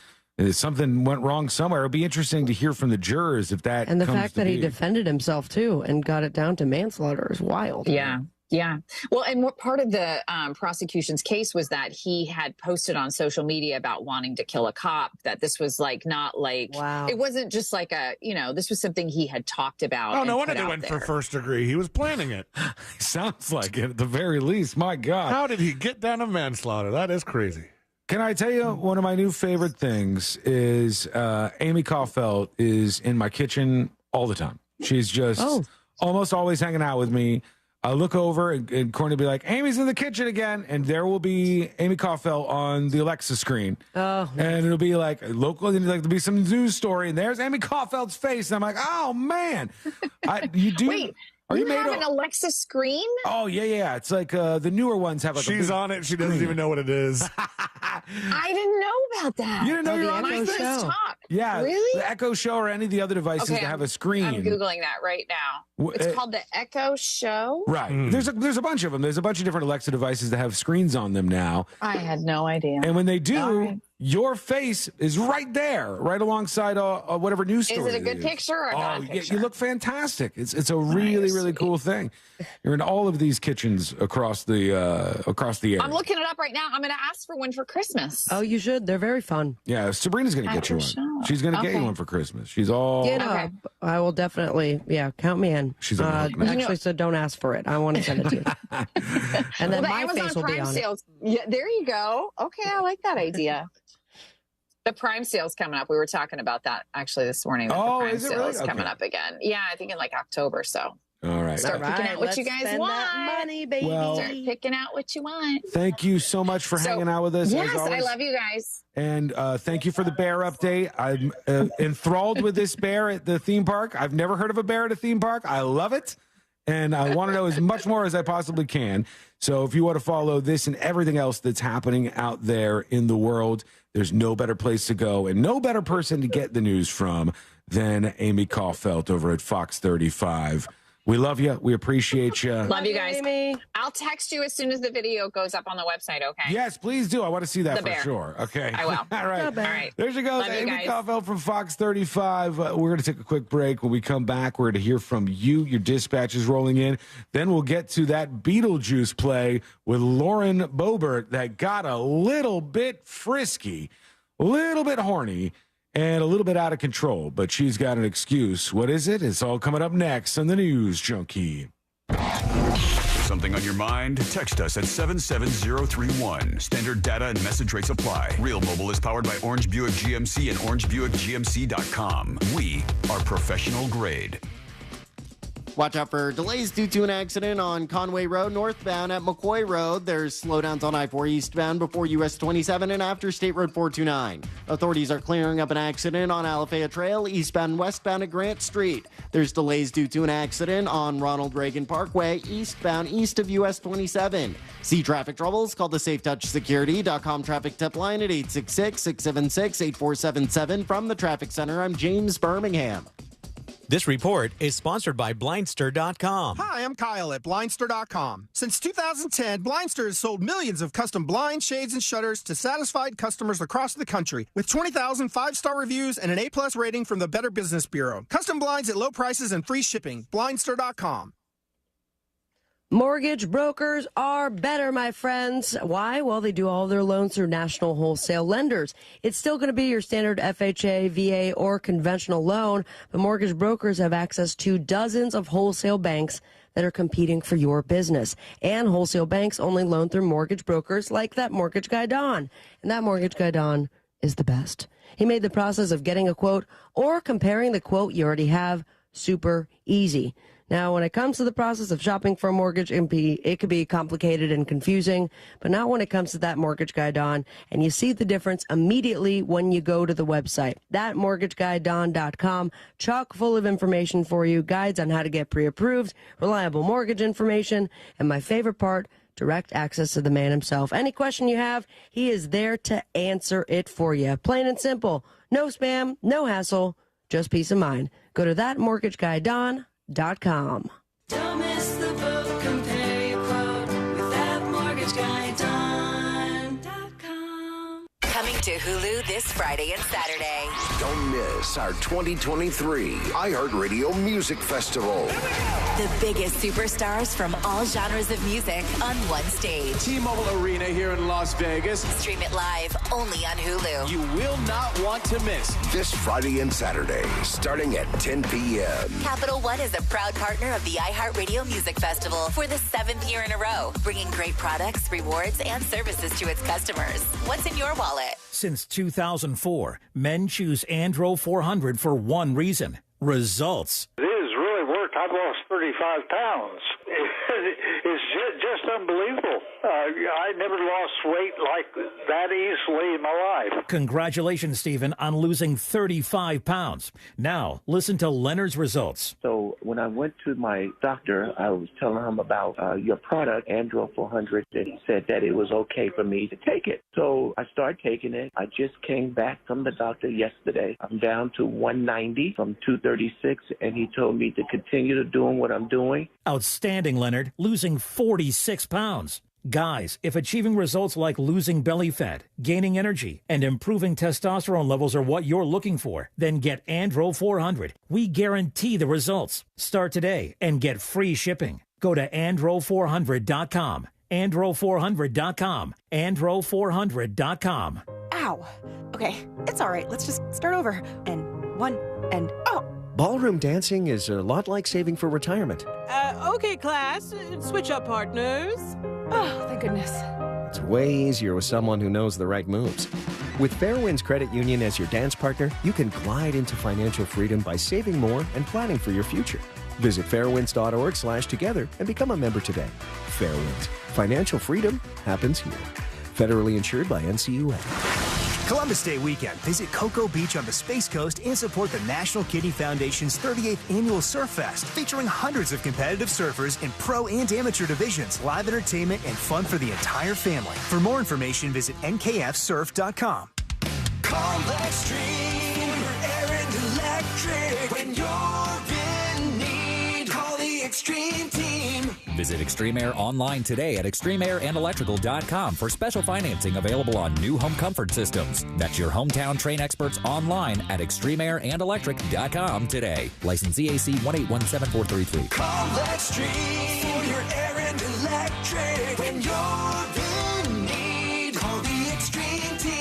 [SPEAKER 2] something went wrong somewhere. It'll be interesting to hear from the jurors if that.
[SPEAKER 15] And the fact that he defended himself too and got it down to manslaughter is wild.
[SPEAKER 22] Yeah. Yeah. Well, and what part of the prosecution's case was that he had posted on social media about wanting to kill a cop, that this was it wasn't just like this was something he had talked about.
[SPEAKER 16] Oh, no wonder they went for first degree. He was planning it.
[SPEAKER 2] Sounds like it at the very least. My God.
[SPEAKER 16] How did he get down to manslaughter? That is crazy.
[SPEAKER 2] Can I tell you, one of my new favorite things is Amy Caulfield is in my kitchen all the time. She's just almost always hanging out with me. I look over and Courtney will be like, Amy's in the kitchen again. And there will be Amy Caulfield on the Alexa screen.
[SPEAKER 15] Oh,
[SPEAKER 2] and it'll be like local, and there'll be some news story. And there's Amy Caulfield's face. And I'm like, oh, man. You do.
[SPEAKER 22] Wait. You have an Alexa screen?
[SPEAKER 2] Oh, yeah. It's like the newer ones have like
[SPEAKER 16] She's on it. She doesn't even know what it is.
[SPEAKER 22] I didn't know about that.
[SPEAKER 2] You didn't know you're on
[SPEAKER 22] the
[SPEAKER 2] Echo
[SPEAKER 22] Show? Talk.
[SPEAKER 2] Yeah.
[SPEAKER 22] Really?
[SPEAKER 2] The Echo Show or any of the other devices that have a screen.
[SPEAKER 22] I'm Googling that right now. It's called the Echo Show?
[SPEAKER 2] Right. There's a bunch of them. There's a bunch of different Alexa devices that have screens on them now.
[SPEAKER 22] I had no idea.
[SPEAKER 2] And when they do, your face is right there, right alongside whatever news story.
[SPEAKER 22] Is it a good picture or not?
[SPEAKER 2] Yeah, you look fantastic. It's a really, really cool thing. You're in all of these kitchens across the area.
[SPEAKER 22] I'm looking it up right now. I'm going to ask for one for Christmas.
[SPEAKER 15] Oh, you should. They're very fun.
[SPEAKER 2] Yeah, Sabrina's going to get you one. She's going to get you one for Christmas. She's all.
[SPEAKER 15] I will definitely. Yeah, count me in.
[SPEAKER 2] She's
[SPEAKER 15] actually said don't ask for it. I want to send it to you. And then my
[SPEAKER 22] Amazon
[SPEAKER 15] face will
[SPEAKER 22] Prime
[SPEAKER 15] be on
[SPEAKER 22] sales. Yeah, there you go. Okay, I like that idea. The Prime sale's coming up. We were talking about that actually this morning. The Prime
[SPEAKER 2] is it really?
[SPEAKER 22] sale's coming up again. Yeah, I think in like October. So
[SPEAKER 2] all right.
[SPEAKER 22] Start picking out what you guys want.
[SPEAKER 15] That money, baby.
[SPEAKER 2] Well,
[SPEAKER 22] start picking out what you want.
[SPEAKER 2] Thank you so much for hanging out with us.
[SPEAKER 22] Yes,
[SPEAKER 2] as always.
[SPEAKER 22] I love you guys.
[SPEAKER 2] And thank you for the bear update. I'm enthralled with this bear at the theme park. I've never heard of a bear at a theme park. I love it. And I want to know as much more as I possibly can. So if you want to follow this and everything else that's happening out there in the world, there's no better place to go and no better person to get the news from than Amy Caulfield over at Fox 35. We love you. We appreciate you.
[SPEAKER 22] Love you guys.
[SPEAKER 15] Amy.
[SPEAKER 22] I'll text you as soon as the video goes up on the website, okay?
[SPEAKER 2] Yes, please do. I want to see that
[SPEAKER 22] The
[SPEAKER 2] for
[SPEAKER 22] bear.
[SPEAKER 2] sure. Okay.
[SPEAKER 22] I will.
[SPEAKER 2] All right.
[SPEAKER 22] All right.
[SPEAKER 2] There she goes.
[SPEAKER 22] Love you
[SPEAKER 2] Amy
[SPEAKER 22] guys.
[SPEAKER 2] Caulfield from Fox 35. We're going to take a quick break. When we come back, we're going to hear from you. Your dispatch is rolling in. Then we'll get to that Beetlejuice play with Lauren Boebert that got a little bit frisky, a little bit horny, and a little bit out of control. But she's got an excuse. What is it? It's all coming up next on the News Junkie.
[SPEAKER 6] Something on your mind? Text us at 77031. Standard data and message rates apply. Real Mobile is powered by Orange Buick GMC and OrangeBuickGMC.com. We are professional grade.
[SPEAKER 3] Watch out for delays due to an accident on Conway Road northbound at McCoy Road. There's slowdowns on I-4 eastbound before US 27 and after State Road 429. Authorities are clearing up an accident on Alafaya Trail eastbound and westbound at Grant Street. There's delays due to an accident on Ronald Reagan Parkway eastbound east of US 27. See traffic troubles? Call the SafeTouchSecurity.com traffic tip line at 866-676-8477. From the Traffic Center, I'm James Birmingham.
[SPEAKER 5] This report is sponsored by Blindster.com.
[SPEAKER 9] Hi, I'm Kyle at Blindster.com. Since 2010, Blindster has sold millions of custom blinds, shades, and shutters to satisfied customers across the country with 20,000 5-star reviews and an A+ rating from the Better Business Bureau. Custom blinds at low prices and free shipping. Blindster.com.
[SPEAKER 15] Mortgage brokers are better, my friends. Why? Well, they do all their loans through national wholesale lenders. It's still going to be your standard FHA, VA, or conventional loan, but mortgage brokers have access to dozens of wholesale banks that are competing for your business. And wholesale banks only loan through mortgage brokers like that mortgage guy, Don. And that mortgage guy, Don, is the best. He made the process of getting a quote or comparing the quote you already have super easy. Now, when it comes to the process of shopping for a mortgage, it could be complicated and confusing, but not when it comes to that mortgage guy, Don. And you see the difference immediately when you go to the website. ThatmortgageguyDon.com, chock full of information for you, guides on how to get pre-approved, reliable mortgage information, and my favorite part, direct access to the man himself. Any question you have, he is there to answer it for you. Plain and simple. No spam, no hassle, just peace of mind. Go to thatmortgageguyDon.com.
[SPEAKER 8] Don't miss the boat, compare your quote with thatmortgageguyDon.com.
[SPEAKER 10] Coming to Hulu this Friday and Saturday.
[SPEAKER 11] Don't miss our 2023 iHeartRadio Music Festival.
[SPEAKER 10] The biggest superstars from all genres of music on one stage.
[SPEAKER 23] T-Mobile Arena here in Las Vegas.
[SPEAKER 10] Stream it live only on Hulu.
[SPEAKER 23] You will not want to miss.
[SPEAKER 11] This Friday and Saturday, starting at 10 p.m.
[SPEAKER 10] Capital One is a proud partner of the iHeartRadio Music Festival for the 7th year in a row, bringing great products, rewards, and services to its customers. What's in your wallet?
[SPEAKER 24] Since 2004, men choose Andro 400 for one reason: results.
[SPEAKER 26] It has really worked. I've lost 35 pounds. It's just unbelievable. I never lost weight like that easily in my life.
[SPEAKER 24] Congratulations, Stephen, on losing 35 pounds. Now, listen to Leonard's results.
[SPEAKER 28] So when I went to my doctor, I was telling him about your product, Andro 400, and he said that it was okay for me to take it. So I started taking it. I just came back from the doctor yesterday. I'm down to 190 from 236, and he told me to continue to doing what I'm doing.
[SPEAKER 24] Outstanding, Leonard, losing 46 pounds. Guys, if achieving results like losing belly fat, gaining energy, and improving testosterone levels are what you're looking for, then get Andro 400. We guarantee the results. Start today and get free shipping. Go to andro400.com. andro400.com. andro400.com.
[SPEAKER 29] Ow. Okay, it's all right. Let's just start over. And one, and oh.
[SPEAKER 30] Ballroom dancing is a lot like saving for retirement.
[SPEAKER 31] Okay, class. Switch up partners.
[SPEAKER 29] Oh, thank goodness.
[SPEAKER 30] It's way easier with someone who knows the right moves. With Fairwinds Credit Union as your dance partner, you can glide into financial freedom by saving more and planning for your future. Visit fairwinds.org/together and become a member today. Fairwinds. Financial freedom happens here. Federally insured by NCUA.
[SPEAKER 32] Columbus Day weekend, visit Cocoa Beach on the Space Coast and support the National Kidney Foundation's 38th Annual Surf Fest, featuring hundreds of competitive surfers in pro and amateur divisions, live entertainment, and fun for the entire family. For more information, visit nkfsurf.com.
[SPEAKER 8] Complex Stream, air and electric. When you're in need, call the Extreme Team.
[SPEAKER 33] Visit Extreme Air online today at extremeairandelectrical.com for special financing available on new home comfort systems. That's your hometown Train experts online at extremeairandelectric.com today. License EAC 1817433.
[SPEAKER 8] Complex Stream for your air and electric. When you're in need, call the Extreme Team.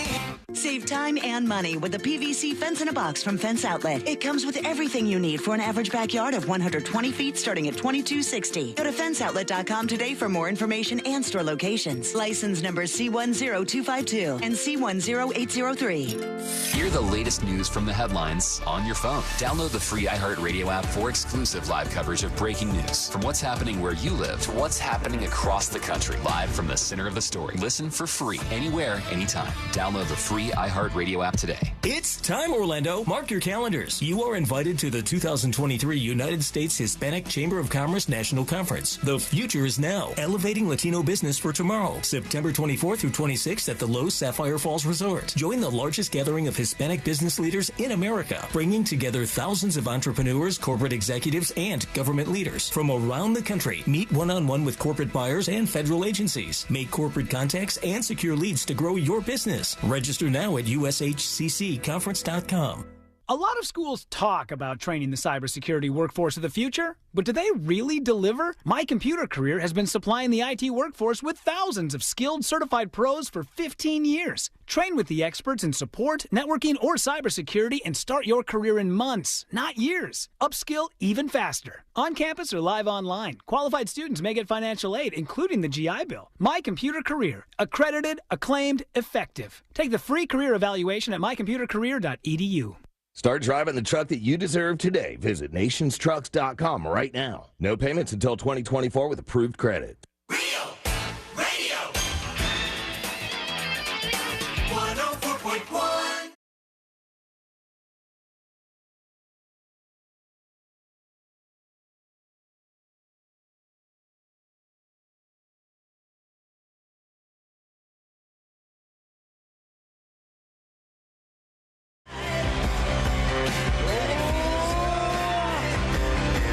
[SPEAKER 34] Save time and money with the PVC fence in a box from Fence Outlet. It comes with everything you need for an average backyard of 120 feet starting at $22.60. Go to fenceoutlet.com today for more information and store locations. License numbers C10252 and C10803.
[SPEAKER 35] Hear the latest news from the headlines on your phone. Download the free iHeartRadio app for exclusive live coverage of breaking news. From what's happening where you live to what's happening across the country. Live from the center of the story. Listen for free anywhere, anytime. Download the free iHeartRadio iHeartRadio app today.
[SPEAKER 1] It's time, Orlando. Mark your calendars. You are invited to the 2023 United States Hispanic Chamber of Commerce National Conference. The future is now. Elevating Latino business for tomorrow. September 24th through 26th at the Lowe's Sapphire Falls Resort. Join the largest gathering of Hispanic business leaders in America, bringing together thousands of entrepreneurs, corporate executives, and government leaders from around the country. Meet one-on-one with corporate buyers and federal agencies. Make corporate contacts and secure leads to grow your business. Register now at ushccconference.com.
[SPEAKER 4] A lot of schools talk about training the cybersecurity workforce of the future, but do they really deliver? My Computer Career has been supplying the IT workforce with thousands of skilled, certified pros for 15 years. Train with the experts in support, networking, or cybersecurity and start your career in months, not years. Upskill even faster. On campus or live online. Qualified students may get financial aid, including the GI Bill. My Computer Career. Accredited, acclaimed, effective. Take the free career evaluation at mycomputercareer.edu.
[SPEAKER 7] Start driving the truck that you deserve today. Visit nationstrucks.com right now. No payments until 2024 with approved credit.
[SPEAKER 8] Radio 104.1.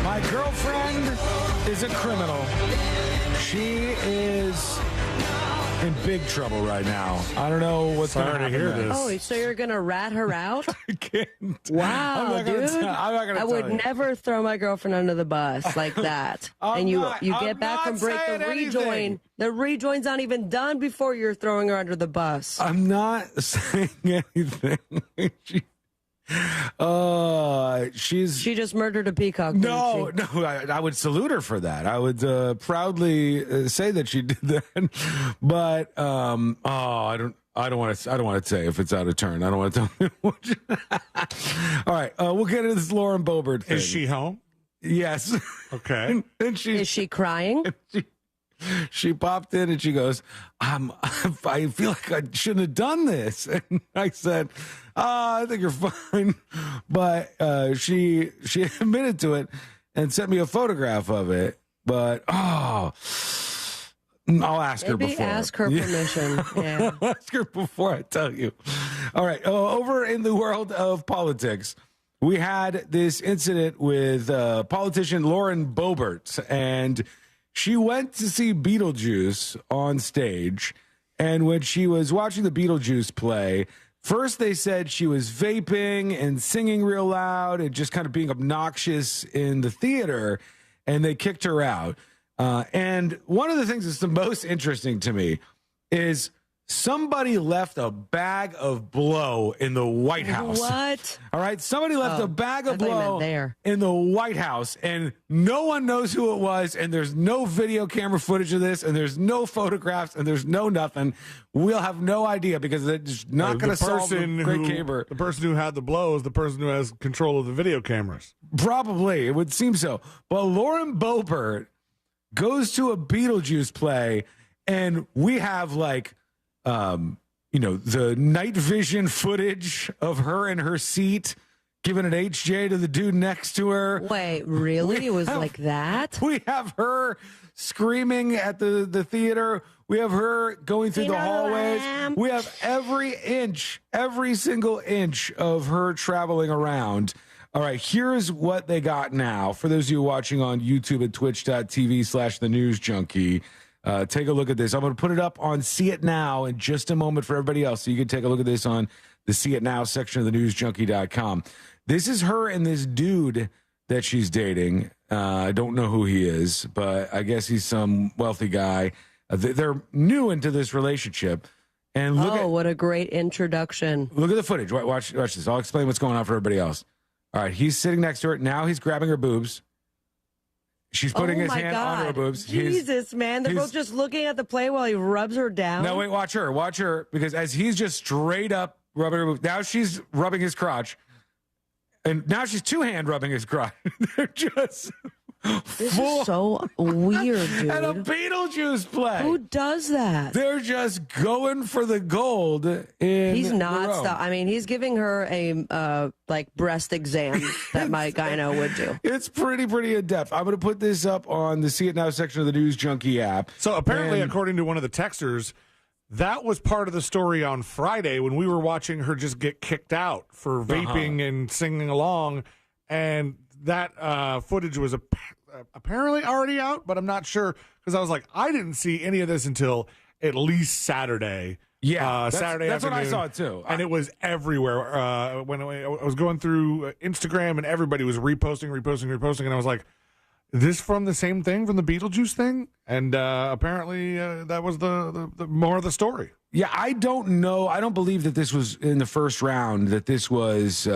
[SPEAKER 2] My girlfriend is a criminal. She is in big trouble right now. I don't know what's going to happen next.
[SPEAKER 15] Oh, so you're going to rat her out?
[SPEAKER 2] I can't.
[SPEAKER 15] Wow,
[SPEAKER 2] I'm not gonna
[SPEAKER 15] dude.
[SPEAKER 2] tell- I'm not gonna
[SPEAKER 15] I
[SPEAKER 2] tell
[SPEAKER 15] would
[SPEAKER 2] you.
[SPEAKER 15] never throw my girlfriend under the bus like that.
[SPEAKER 2] I'm
[SPEAKER 15] You
[SPEAKER 2] not-
[SPEAKER 15] get
[SPEAKER 2] I'm
[SPEAKER 15] back
[SPEAKER 2] not
[SPEAKER 15] from break, the
[SPEAKER 2] saying
[SPEAKER 15] rejoin.
[SPEAKER 2] anything.
[SPEAKER 15] The rejoin's not even done before you're throwing her under the bus.
[SPEAKER 2] I'm not saying anything. She
[SPEAKER 15] just murdered a peacock.
[SPEAKER 2] No,
[SPEAKER 15] didn't she?
[SPEAKER 2] no, I would salute her for that. I would proudly say that she did that. But I don't want to say if it's out of turn. I don't want to tell you. All right, we'll get into this Lauren Boebert thing.
[SPEAKER 12] Is she home?
[SPEAKER 2] Yes.
[SPEAKER 12] Okay.
[SPEAKER 2] And
[SPEAKER 15] Is she crying?
[SPEAKER 2] She popped in and she goes, I feel like I shouldn't have done this. And I said, I think you're fine. But she admitted to it and sent me a photograph of it. But, I'll ask her
[SPEAKER 15] Maybe
[SPEAKER 2] before.
[SPEAKER 15] ask her permission. Yeah.
[SPEAKER 2] I'll ask her before I tell you. All right. Over in the world of politics, we had this incident with politician Lauren Boebert, and she went to see Beetlejuice on stage. And when she was watching the Beetlejuice play, first they said she was vaping and singing real loud and just kind of being obnoxious in the theater, and they kicked her out. And one of the things that's the most interesting to me is somebody left a bag of blow in the White House.
[SPEAKER 15] What?
[SPEAKER 2] All right. Somebody left a bag of
[SPEAKER 15] I thought you meant
[SPEAKER 2] blow
[SPEAKER 15] there.
[SPEAKER 2] in the White House, and no one knows who it was, and there's no video camera footage of this, and there's no photographs, and there's no nothing. We'll have no idea because it's not going to solve the Great Caber.
[SPEAKER 12] The person who had the blow is the person who has control of the video cameras.
[SPEAKER 2] Probably. It would seem so. But Lauren Boebert goes to a Beetlejuice play, and we have the night vision footage of her in her seat giving an HJ to the dude next to her.
[SPEAKER 15] Wait, really? It was like that?
[SPEAKER 2] We have her screaming at the theater. We have her going through the hallways. We have every single inch of her traveling around. All right, here's what they got now. For those of you watching on YouTube at twitch.tv/thenewsjunkie, take a look at this. I'm going to put it up on See It Now in just a moment for everybody else, so you can take a look at this on the See It Now section of thenewsjunkie.com. This is her and this dude that she's dating. I don't know who he is, but I guess he's some wealthy guy. They're new into this relationship. And look
[SPEAKER 15] what a great introduction.
[SPEAKER 2] Look at the footage. Watch this. I'll explain what's going on for everybody else. All right, he's sitting next to her. Now he's grabbing her boobs. She's putting his hand on her boobs.
[SPEAKER 15] Jesus, man. They're both just looking at the play while he rubs her down.
[SPEAKER 2] No, wait, watch her. Watch her. Because as he's just straight up rubbing her boobs, now she's rubbing his crotch. And now she's two-hand rubbing his crotch. They're just
[SPEAKER 15] This is so weird, dude.
[SPEAKER 2] And a Beetlejuice play.
[SPEAKER 15] Who does that?
[SPEAKER 2] They're just going for the gold. He's
[SPEAKER 15] not. I mean, he's giving her a breast exam that my gyno would do.
[SPEAKER 2] It's pretty in depth. I'm going to put this up on the See It Now section of the News Junkie app.
[SPEAKER 12] So apparently, according to one of the texters, that was part of the story on Friday when we were watching her just get kicked out for vaping and singing along, and that footage was apparently already out, but I'm not sure because I was like, I didn't see any of this until at least Saturday.
[SPEAKER 2] Yeah,
[SPEAKER 12] Saturday
[SPEAKER 2] that's
[SPEAKER 12] afternoon,
[SPEAKER 2] when I saw it too.
[SPEAKER 12] And it was everywhere. When I was going through Instagram and everybody was reposting, and I was like, this from the same thing, from the Beetlejuice thing? And apparently that was the more of the story.
[SPEAKER 2] Yeah, I don't know. I don't believe that this was in the first round, that this was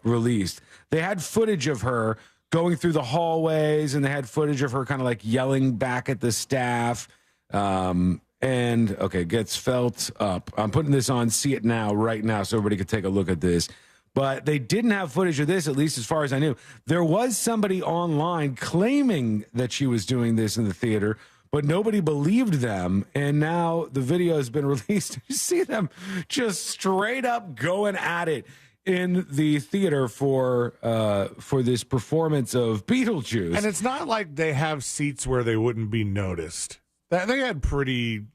[SPEAKER 2] released. They had footage of her going through the hallways, and they had footage of her kind of like yelling back at the staff. And, okay, gets felt up. I'm putting this on See It Now right now so everybody could take a look at this. But they didn't have footage of this, at least as far as I knew. There was somebody online claiming that she was doing this in the theater, but nobody believed them. And now the video has been released. You see them just straight up going at it in the theater for this performance of Beetlejuice.
[SPEAKER 12] And it's not like they have seats where they wouldn't be noticed. They had pretty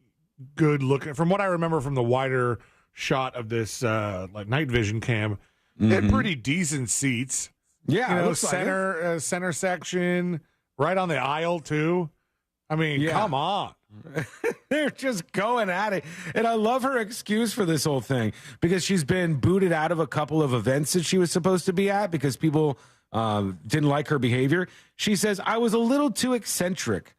[SPEAKER 12] good looking, from what I remember from the wider shot of this night vision cam. They had pretty decent seats.
[SPEAKER 2] Yeah,
[SPEAKER 12] center section, right on the aisle too. I mean, come on.
[SPEAKER 2] They're just going at it. And I love her excuse for this whole thing because she's been booted out of a couple of events that she was supposed to be at because people didn't like her behavior. She says, I was a little too eccentric.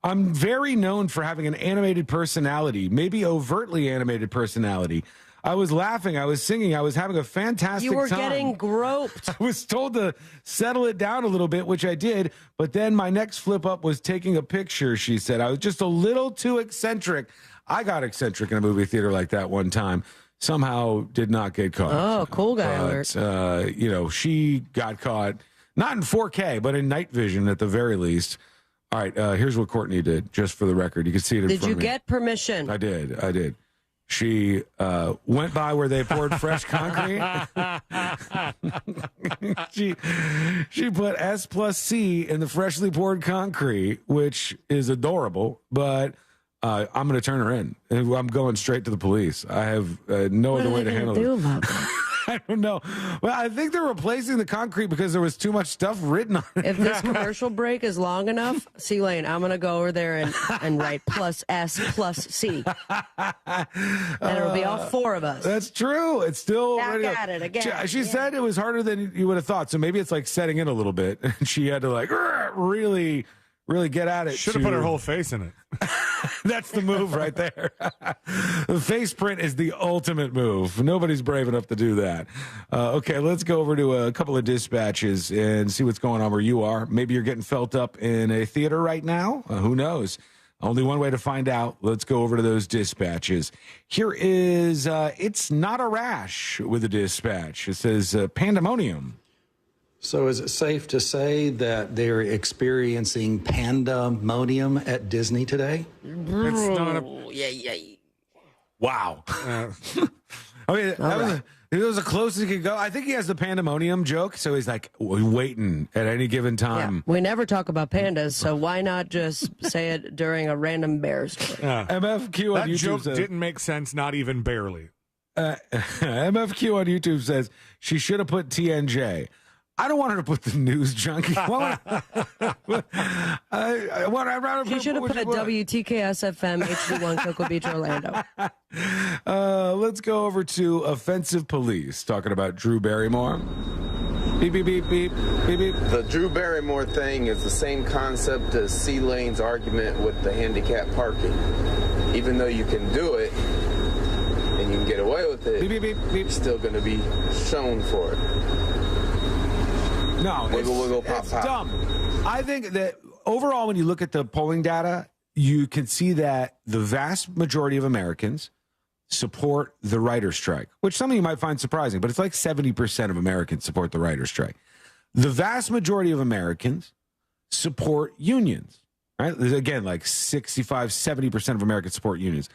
[SPEAKER 2] I'm very known for having an animated personality, maybe overtly animated personality. I was laughing. I was singing. I was having a fantastic time.
[SPEAKER 15] You were getting groped.
[SPEAKER 2] I was told to settle it down a little bit, which I did. But then my next flip up was taking a picture, she said. I was just a little too eccentric. I got eccentric in a movie theater like that one time. Somehow did not get caught.
[SPEAKER 15] Oh, cool guy
[SPEAKER 2] alert. She got caught, not in 4K, but in night vision at the very least. All right, here's what Courtney did, just for the record. You can see it in front of me.
[SPEAKER 15] Did you get permission?
[SPEAKER 2] I did. She went by where they poured fresh concrete. she put S+C in the freshly poured concrete, which is adorable, but I'm going to turn her in. I'm going straight to the police. I have no other way to handle it. I don't know. Well, I think they're replacing the concrete because there was too much stuff written on it.
[SPEAKER 15] If this commercial break is long enough, C-Lane, I'm going to go over there and write +S+C. And it'll be all four of us.
[SPEAKER 2] That's true. It's still...
[SPEAKER 15] Back at it again.
[SPEAKER 2] She said it was harder than you would have thought, so maybe it's like setting in a little bit. And she had to really get at it.
[SPEAKER 12] Should have put her whole face in it.
[SPEAKER 2] That's the move right there. The face print is the ultimate move. Nobody's brave enough to do that. Okay, let's go over to a couple of dispatches and see what's going on where you are. Maybe you're getting felt up in a theater right now. Who knows? Only one way to find out. Let's go over to those dispatches. Here is It's Not a Rash with a dispatch. It says pandemonium.
[SPEAKER 3] So is it safe to say that they're experiencing pandemonium at Disney today?
[SPEAKER 12] It's not a...
[SPEAKER 15] Yeah.
[SPEAKER 2] Wow. I mean, that was the closest he could go. I think he has the pandemonium joke, so he's like waiting at any given time.
[SPEAKER 15] Yeah. We never talk about pandas, so why not just say it during a random bear story?
[SPEAKER 2] MFQ on
[SPEAKER 12] that
[SPEAKER 2] YouTube
[SPEAKER 12] joke
[SPEAKER 2] says,
[SPEAKER 12] didn't make sense, not even barely.
[SPEAKER 2] MFQ on YouTube says she should have put TNJ. I don't want her to put the news junkie. I'd rather
[SPEAKER 15] she should have put a WTKS-FM HD1 Cocoa Beach, Orlando.
[SPEAKER 2] Let's go over to Offensive Police, talking about Drew Barrymore. Beep, beep, beep, beep, beep, beep.
[SPEAKER 5] The Drew Barrymore thing is the same concept as C-Lane's argument with the handicap parking. Even though you can do it and you can get away with it,
[SPEAKER 2] beep, beep, beep.
[SPEAKER 5] You're still going to be shown for it.
[SPEAKER 2] No,
[SPEAKER 5] wiggle, pop,
[SPEAKER 2] it's
[SPEAKER 5] pop.
[SPEAKER 2] dumb. I think that overall, when you look at the polling data, you can see that the vast majority of Americans support the writer's strike, which some of you might find surprising, but it's like 70% of Americans support the writer's strike. The vast majority of Americans support unions, right? Again, like 65, 70% of Americans support unions.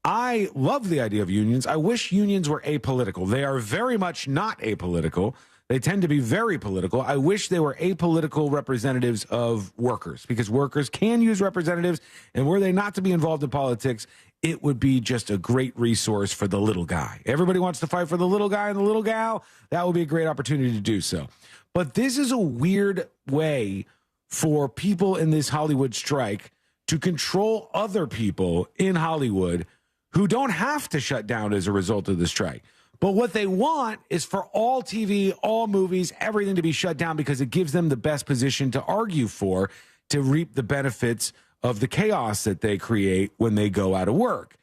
[SPEAKER 2] I love the idea of unions. I wish unions were apolitical. They are very much not apolitical. They tend to be very political. I wish they were apolitical representatives of workers, because workers can use representatives, and were they not to be involved in politics, it would be just a great resource for the little guy. Everybody wants to fight for the little guy and the little gal. That would be a great opportunity to do so. But this is a weird way for people in this Hollywood strike to control other people in Hollywood who don't have to shut down as a result of the strike. But what they want is for all TV, all movies, everything to be shut down, because it gives them the best position to argue for, to reap the benefits of the chaos that they create when they go out of work.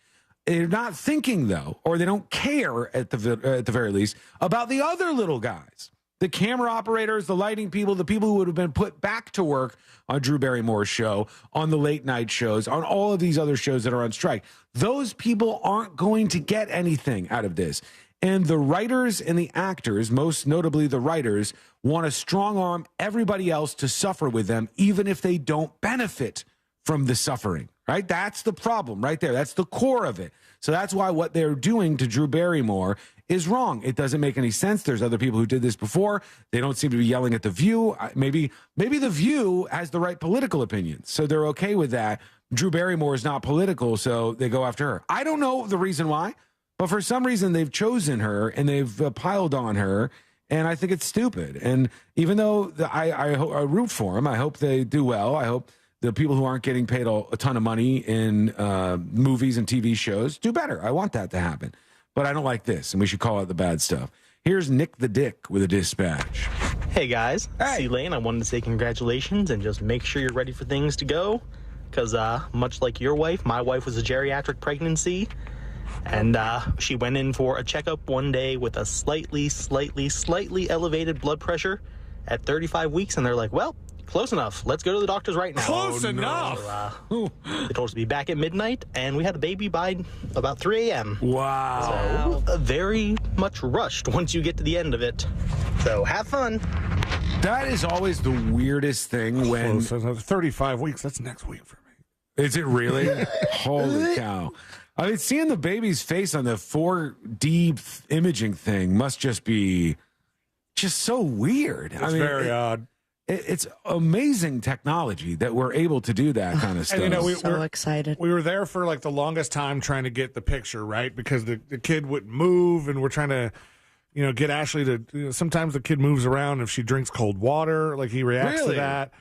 [SPEAKER 2] They're not thinking, though, or they don't care at the very least, about the other little guys, the camera operators, the lighting people, the people who would have been put back to work on Drew Barrymore's show, on the late night shows, on all of these other shows that are on strike. Those people aren't going to get anything out of this. And the writers and the actors, most notably the writers, want to strong arm everybody else to suffer with them, even if they don't benefit from the suffering, right? That's the problem right there. That's the core of it. So that's why what they're doing to Drew Barrymore is wrong. It doesn't make any sense. There's other people who did this before. They don't seem to be yelling at The View. Maybe The View has the right political opinions, so they're okay with that. Drew Barrymore is not political, so they go after her. I don't know the reason why, but for some reason they've chosen her and they've piled on her, and I think it's stupid. And even though I root for them, I hope they do well. I hope the people who aren't getting paid a ton of money in movies and TV shows do better. I want that to happen. But I don't like this, and we should call out the bad stuff. Here's Nick the Dick with a dispatch.
[SPEAKER 6] Hey, guys. Hey. C-Lane, I wanted to say congratulations and just make sure you're ready for things to go. Because much like your wife, my wife was a geriatric pregnancy. And she went in for a checkup one day with a slightly elevated blood pressure at 35 weeks. And they're like, well, close enough. Let's go to the doctors right now.
[SPEAKER 12] Close enough.
[SPEAKER 6] So, they told us to be back at midnight, and we had a baby by about 3 a.m.
[SPEAKER 2] Wow.
[SPEAKER 6] So very much rushed once you get to the end of it. So have fun.
[SPEAKER 2] That is always the weirdest thing when...
[SPEAKER 12] 35 weeks, that's next week for me.
[SPEAKER 2] Is it really? Holy cow. I mean, seeing the baby's face on the 4D imaging thing must just be just so weird.
[SPEAKER 12] It's very odd.
[SPEAKER 2] It's amazing technology that we're able to do that kind of stuff.
[SPEAKER 15] And, we're excited.
[SPEAKER 12] We were there for like the longest time trying to get the picture, right? Because the kid wouldn't move, and we're trying to, get Ashley to, sometimes the kid moves around if she drinks cold water, like he reacts to that.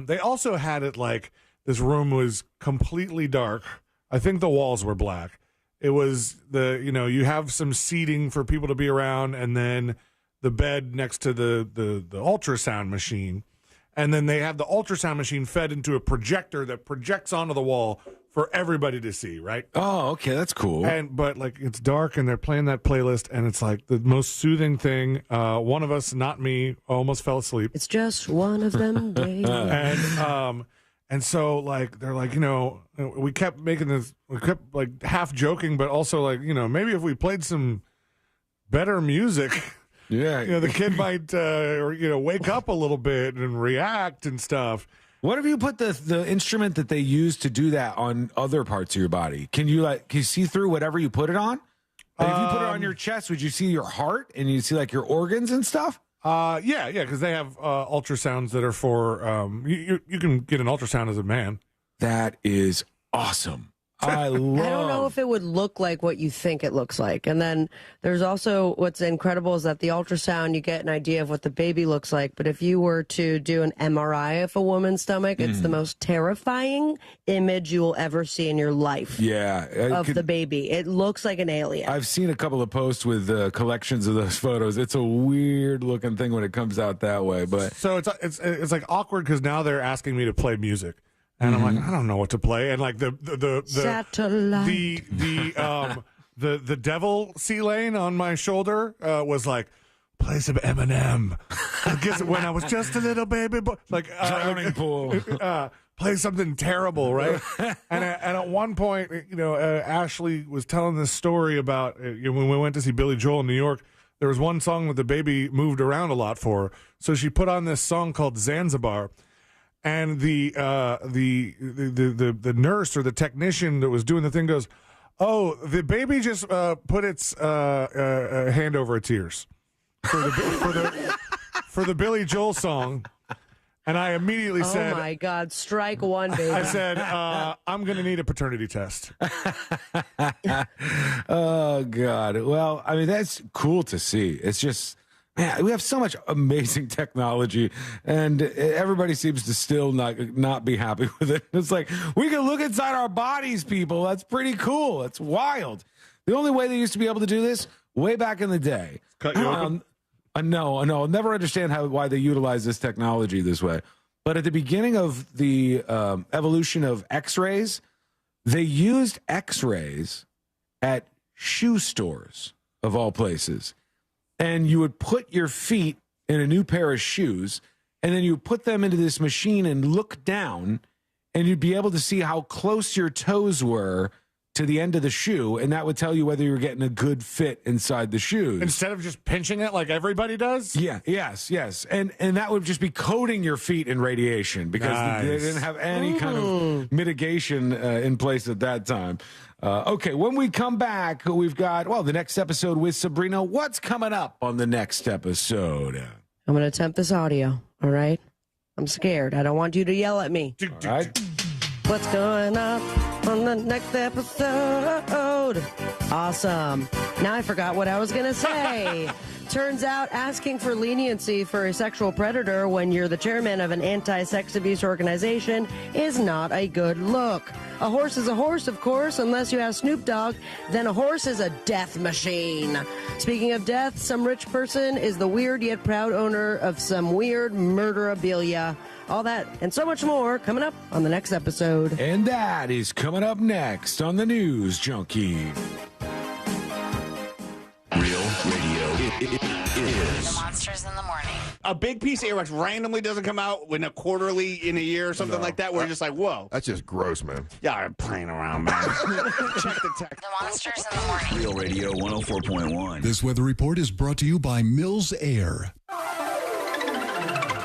[SPEAKER 12] They also had it like this room was completely dark. I think the walls were black. It was you have some seating for people to be around, and then the bed next to the ultrasound machine. And then they have the ultrasound machine fed into a projector that projects onto the wall for everybody to see, right?
[SPEAKER 2] Oh, okay, that's cool.
[SPEAKER 12] But like it's dark and they're playing that playlist, and it's like the most soothing thing. One of us, not me, almost fell asleep.
[SPEAKER 15] It's just one of them days.
[SPEAKER 12] And so like they're like, we kept making this, we kept like half joking, but also like, maybe if we played some better music, the kid might wake up a little bit and react and stuff.
[SPEAKER 2] What if you put the instrument that they use to do that on other parts of your body? Can you see through whatever you put it on? Like if you put it on your chest, would you see your heart and you see like your organs and stuff?
[SPEAKER 12] Yeah, because they have ultrasounds that are for you can get an ultrasound as a man.
[SPEAKER 2] That is awesome. I don't
[SPEAKER 15] know if it would look like what you think it looks like. And then there's also what's incredible is that the ultrasound, you get an idea of what the baby looks like. But if you were to do an MRI of a woman's stomach, it's the most terrifying image you will ever see in your life.
[SPEAKER 2] Yeah.
[SPEAKER 15] Of the baby. It looks like an alien.
[SPEAKER 2] I've seen a couple of posts with collections of those photos. It's a weird looking thing when it comes out that way. But
[SPEAKER 12] so it's like awkward because now they're asking me to play music. And I'm like, I don't know what to play. And like the devil C-Lane on my shoulder was like, play some Eminem. I guess when I was just a little baby boy, like
[SPEAKER 2] drowning pool.
[SPEAKER 12] Play something terrible, right? and at one point, Ashley was telling this story about when we went to see Billy Joel in New York. There was one song that the baby moved around a lot for, so she put on this song called Zanzibar. And the nurse or the technician that was doing the thing goes, "Oh, the baby just put its hand over its ears for the Billy Joel song." And I immediately said,
[SPEAKER 15] "Oh my God, strike one, baby!"
[SPEAKER 12] I said, "I'm going to need a paternity test."
[SPEAKER 2] Oh God. Well, I mean, that's cool to see. It's just, man, we have so much amazing technology, and everybody seems to still not be happy with it. It's like, we can look inside our bodies, people. That's pretty cool. It's wild. The only way they used to be able to do this way back in the day.
[SPEAKER 12] Cut you open?
[SPEAKER 2] No. I'll never understand why they utilize this technology this way. But at the beginning of the evolution of X-rays, they used X-rays at shoe stores, of all places. And you would put your feet in a new pair of shoes, and then you would put them into this machine and look down, and you'd be able to see how close your toes were to the end of the shoe, and that would tell you whether you were getting a good fit inside the shoes.
[SPEAKER 12] Instead of just pinching it like everybody does?
[SPEAKER 2] Yeah, yes. And that would just be coating your feet in radiation because they didn't have any kind of mitigation in place at that time. Okay, when we come back, we've got, the next episode with Sabrina. What's coming up on the next episode?
[SPEAKER 15] I'm going to attempt this audio, all right? I'm scared. I don't want you to yell at me.
[SPEAKER 2] All right.
[SPEAKER 15] What's going up on the next episode? Awesome. Now I forgot what I was going to say. Turns out asking for leniency for a sexual predator when you're the chairman of an anti-sex abuse organization is not a good look. A horse is a horse, of course, unless you have Snoop Dogg. Then a horse is a death machine. Speaking of death, some rich person is the weird yet proud owner of some weird murderabilia. All that and so much more coming up on the next episode.
[SPEAKER 2] And that is coming up next on the News Junkie.
[SPEAKER 9] Real radio is
[SPEAKER 10] The Monsters in the Morning.
[SPEAKER 11] A big piece of earwax randomly doesn't come out in a quarterly in a year or something like that. We're just like, whoa.
[SPEAKER 13] That's just gross, man.
[SPEAKER 11] Y'all are playing around, man. Check the text.
[SPEAKER 10] The Monsters in the Morning.
[SPEAKER 9] Real Radio 104.1.
[SPEAKER 14] This weather report is brought to you by Mills Air.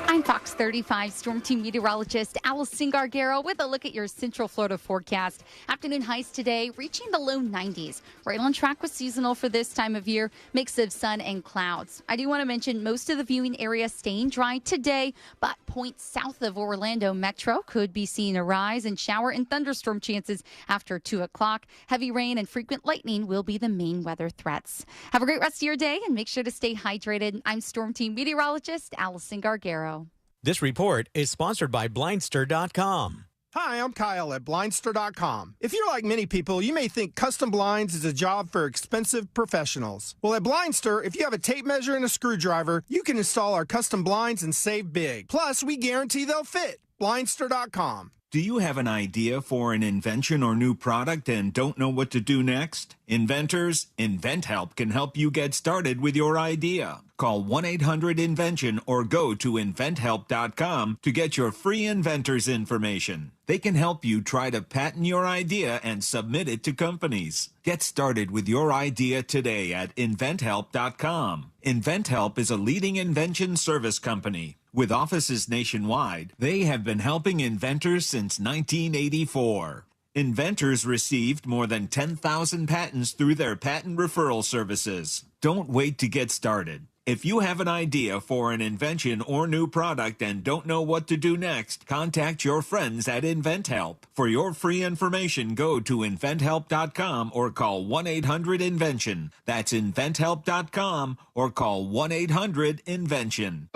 [SPEAKER 16] I'm Fox 35 Storm Team meteorologist Allison Gargaro with a look at your Central Florida forecast. Afternoon highs today reaching the low 90s. Right on track with seasonal for this time of year. Mix of sun and clouds. I do want to mention most of the viewing area staying dry today, but points south of Orlando Metro could be seeing a rise in shower and thunderstorm chances after 2 o'clock. Heavy rain and frequent lightning will be the main weather threats. Have a great rest of your day and make sure to stay hydrated. I'm Storm Team meteorologist Allison Gargaro.
[SPEAKER 17] This report is sponsored by Blindster.com.
[SPEAKER 18] Hi, I'm Kyle at Blindster.com. If you're like many people, you may think custom blinds is a job for expensive professionals. Well, at Blindster, if you have a tape measure and a screwdriver, you can install our custom blinds and save big. Plus, we guarantee they'll fit. Blindster.com.
[SPEAKER 19] Do you have an idea for an invention or new product and don't know what to do next? Inventors, InventHelp can help you get started with your idea. Call 1-800-INVENTION or go to inventhelp.com to get your free inventor's information. They can help you try to patent your idea and submit it to companies. Get started with your idea today at inventhelp.com. InventHelp is a leading invention service company. With offices nationwide, they have been helping inventors since 1984. Inventors received more than 10,000 patents through their patent referral services. Don't wait to get started. If you have an idea for an invention or new product and don't know what to do next, contact your friends at InventHelp. For your free information, go to inventhelp.com or call 1-800-INVENTION. That's inventhelp.com or call 1-800-INVENTION.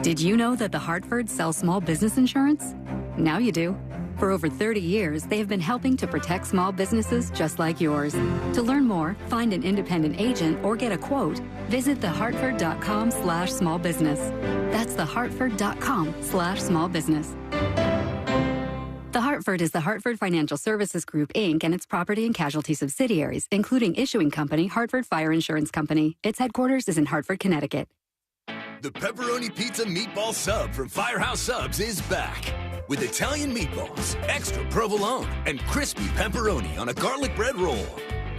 [SPEAKER 20] Did you know that the Hartford sells small business insurance? Now you do. For over 30 years, they have been helping to protect small businesses just like yours. To learn more, find an independent agent, or get a quote, visit thehartford.com/smallbusiness. That's thehartford.com/smallbusiness. The Hartford is the Hartford Financial Services Group, Inc., and its property and casualty subsidiaries, including issuing company Hartford Fire Insurance Company. Its headquarters is in Hartford, Connecticut.
[SPEAKER 9] The Pepperoni Pizza Meatball Sub from Firehouse Subs is back. With Italian meatballs, extra provolone, and crispy pepperoni on a garlic bread roll.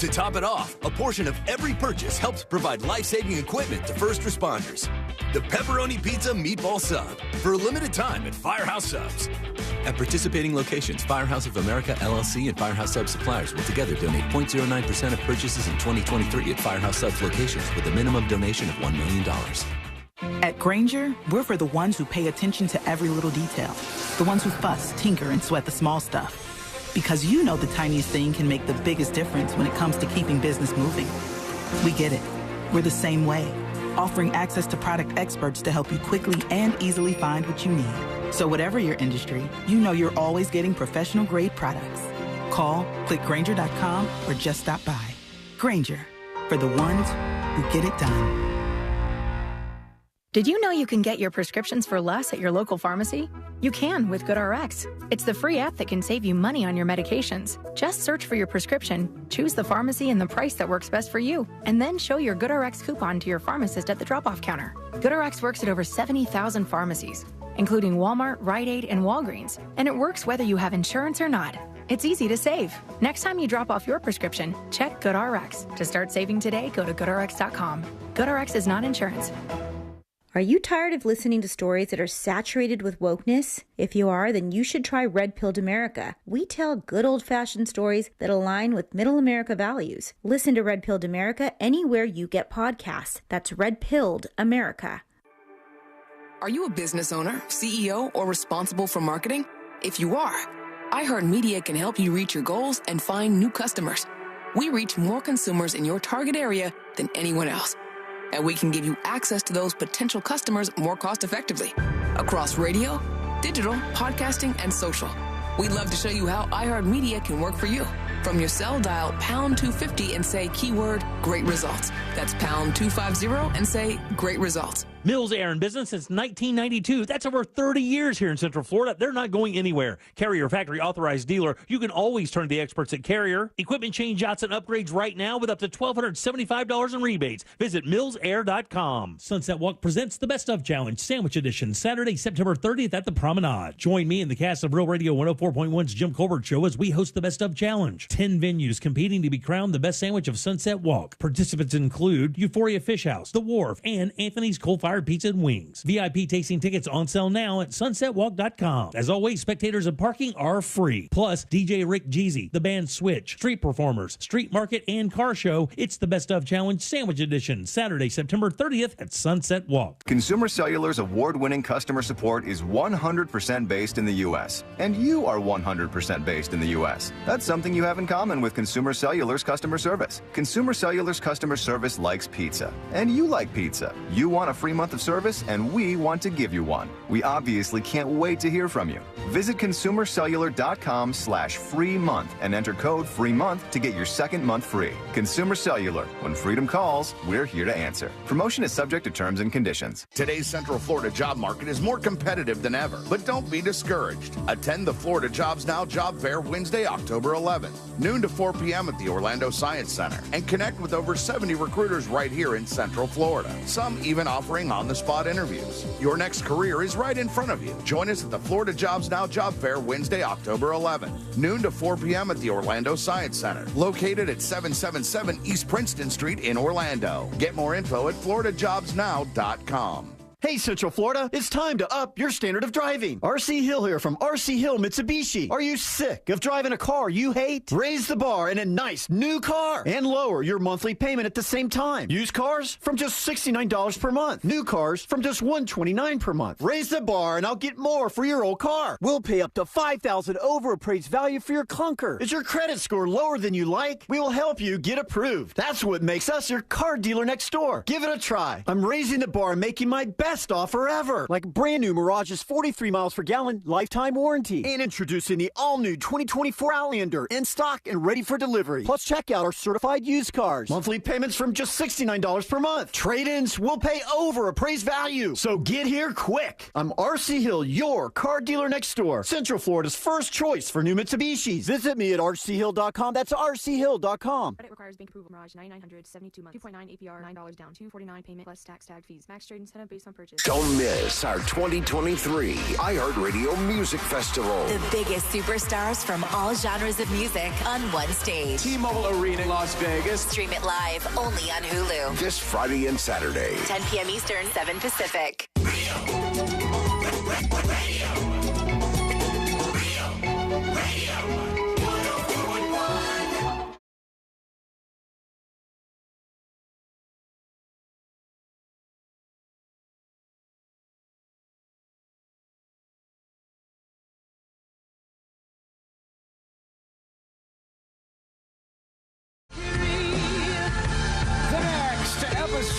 [SPEAKER 9] To top it off, a portion of every purchase helps provide life-saving equipment to first responders. The Pepperoni Pizza Meatball Sub, for a limited time at Firehouse Subs.
[SPEAKER 13] At participating locations, Firehouse of America, LLC, and Firehouse Subs suppliers will together donate 0.09% of purchases in 2023 at Firehouse Subs locations with a minimum donation of $1 million.
[SPEAKER 21] At Grainger, we're for the ones who pay attention to every little detail. The ones who fuss, tinker, and sweat the small stuff. Because you know the tiniest thing can make the biggest difference when it comes to keeping business moving. We get it. We're the same way, offering access to product experts to help you quickly and easily find what you need. So whatever your industry, you know you're always getting professional-grade products. Call, click Grainger.com, or just stop by. Grainger, for the ones who get it done.
[SPEAKER 22] Did you know you can get your prescriptions for less at your local pharmacy? You can with GoodRx. It's the free app that can save you money on your medications. Just search for your prescription, choose the pharmacy and the price that works best for you, and then show your GoodRx coupon to your pharmacist at the drop-off counter. GoodRx works at over 70,000 pharmacies, including Walmart, Rite Aid, and Walgreens, and it works whether you have insurance or not. It's easy to save. Next time you drop off your prescription, check GoodRx. To start saving today, go to GoodRx.com. GoodRx is not insurance.
[SPEAKER 23] Are you tired of listening to stories that are saturated with wokeness? If you are, then you should try Red Pilled America. We tell good old-fashioned stories that align with middle America values. Listen to Red Pilled America anywhere you get podcasts. That's Red Pilled America.
[SPEAKER 24] Are you a business owner, CEO, or responsible for marketing? If you are, iHeartMedia can help you reach your goals and find new customers. We reach more consumers in your target area than anyone else. And we can give you access to those potential customers more cost-effectively across radio, digital, podcasting, and social. We'd love to show you how iHeartMedia can work for you. From your cell, dial pound 250 and say keyword great results. That's pound 250 and say great results.
[SPEAKER 25] Mills Air in business since 1992. That's over 30 years here in Central Florida. They're not going anywhere. Carrier factory authorized dealer. You can always turn to the experts at Carrier. Equipment changeouts and upgrades right now with up to $1,275 in rebates. Visit millsair.com. Sunset Walk presents the Best of Challenge Sandwich Edition, Saturday, September 30th at the Promenade. Join me and the cast of Real Radio 104.1's Jim Colbert Show as we host the Best of Challenge. 10 venues competing to be crowned the best sandwich of Sunset Walk. Participants include Euphoria Fish House, The Wharf, and Anthony's Coal-Fired Pizza and Wings. VIP tasting tickets on sale now at sunsetwalk.com. As always, spectators and parking are free. Plus, DJ Rick Jeezy, the band Switch, street performers, street market, and car show. It's the Best of Challenge Sandwich Edition, Saturday, September 30th at Sunset Walk.
[SPEAKER 26] Consumer Cellular's award-winning customer support is 100% based in the U.S., and you are 100% based in the U.S. That's something you have in common with Consumer Cellular's customer service. Consumer Cellular's customer service likes pizza, and you like pizza. You want a free month of service, and we want to give you one. We obviously can't wait to hear from you. Visit consumercellular.com/free month and enter code free month to get your second month free. Consumer Cellular. When freedom calls, we're here to answer. Promotion is subject to terms and conditions.
[SPEAKER 27] Today's Central Florida job market is more competitive than ever, but don't be discouraged. Attend the Florida Jobs Now Job Fair Wednesday, October 11th, noon to 4 p.m. at the Orlando Science Center, and connect with over 70 recruiters right here in Central Florida, some even offering on-the-spot interviews. Your next career is right in front of you. Join us at the Florida Jobs Now Job Fair Wednesday, October 11th, noon to 4 p.m. at the Orlando Science Center, located at 777 East Princeton Street in Orlando. Get more info at floridajobsnow.com.
[SPEAKER 28] Hey, Central Florida, it's time to up your standard of driving. RC Hill here from RC Hill Mitsubishi. Are you sick of driving a car you hate? Raise the bar in a nice new car and lower your monthly payment at the same time. Used cars from just $69 per month. New cars from just $129 per month. Raise the bar and I'll get more for your old car. We'll pay up to $5,000 over appraised value for your clunker. Is your credit score lower than you like? We will help you get approved. That's what makes us your car dealer next door. Give it a try. I'm raising the bar and making my best offer ever, like brand new Mirage's 43 miles per gallon lifetime warranty, and introducing the all-new 2024 Outlander in stock and ready for delivery. Plus, check out our certified used cars. Monthly payments from just $69 per month. Trade-ins will pay over appraised value. So get here quick. I'm RC Hill, your car dealer next door. Central Florida's first choice for new Mitsubishis. Visit me at rchill.com. That's rchill.com.
[SPEAKER 29] Credit requires bank approval. Mirage 9900 72 months. 2.9 APR. $9 down. $249 payment plus tax tag fees. Max trade incentive based on
[SPEAKER 1] purchase.
[SPEAKER 3] Don't miss our 2023 iHeartRadio Music Festival.
[SPEAKER 4] The biggest superstars from all genres of music on one stage.
[SPEAKER 3] T-Mobile Arena, Las Vegas.
[SPEAKER 4] Stream it live only on Hulu.
[SPEAKER 3] This Friday and Saturday.
[SPEAKER 4] 10 p.m. Eastern, 7 Pacific.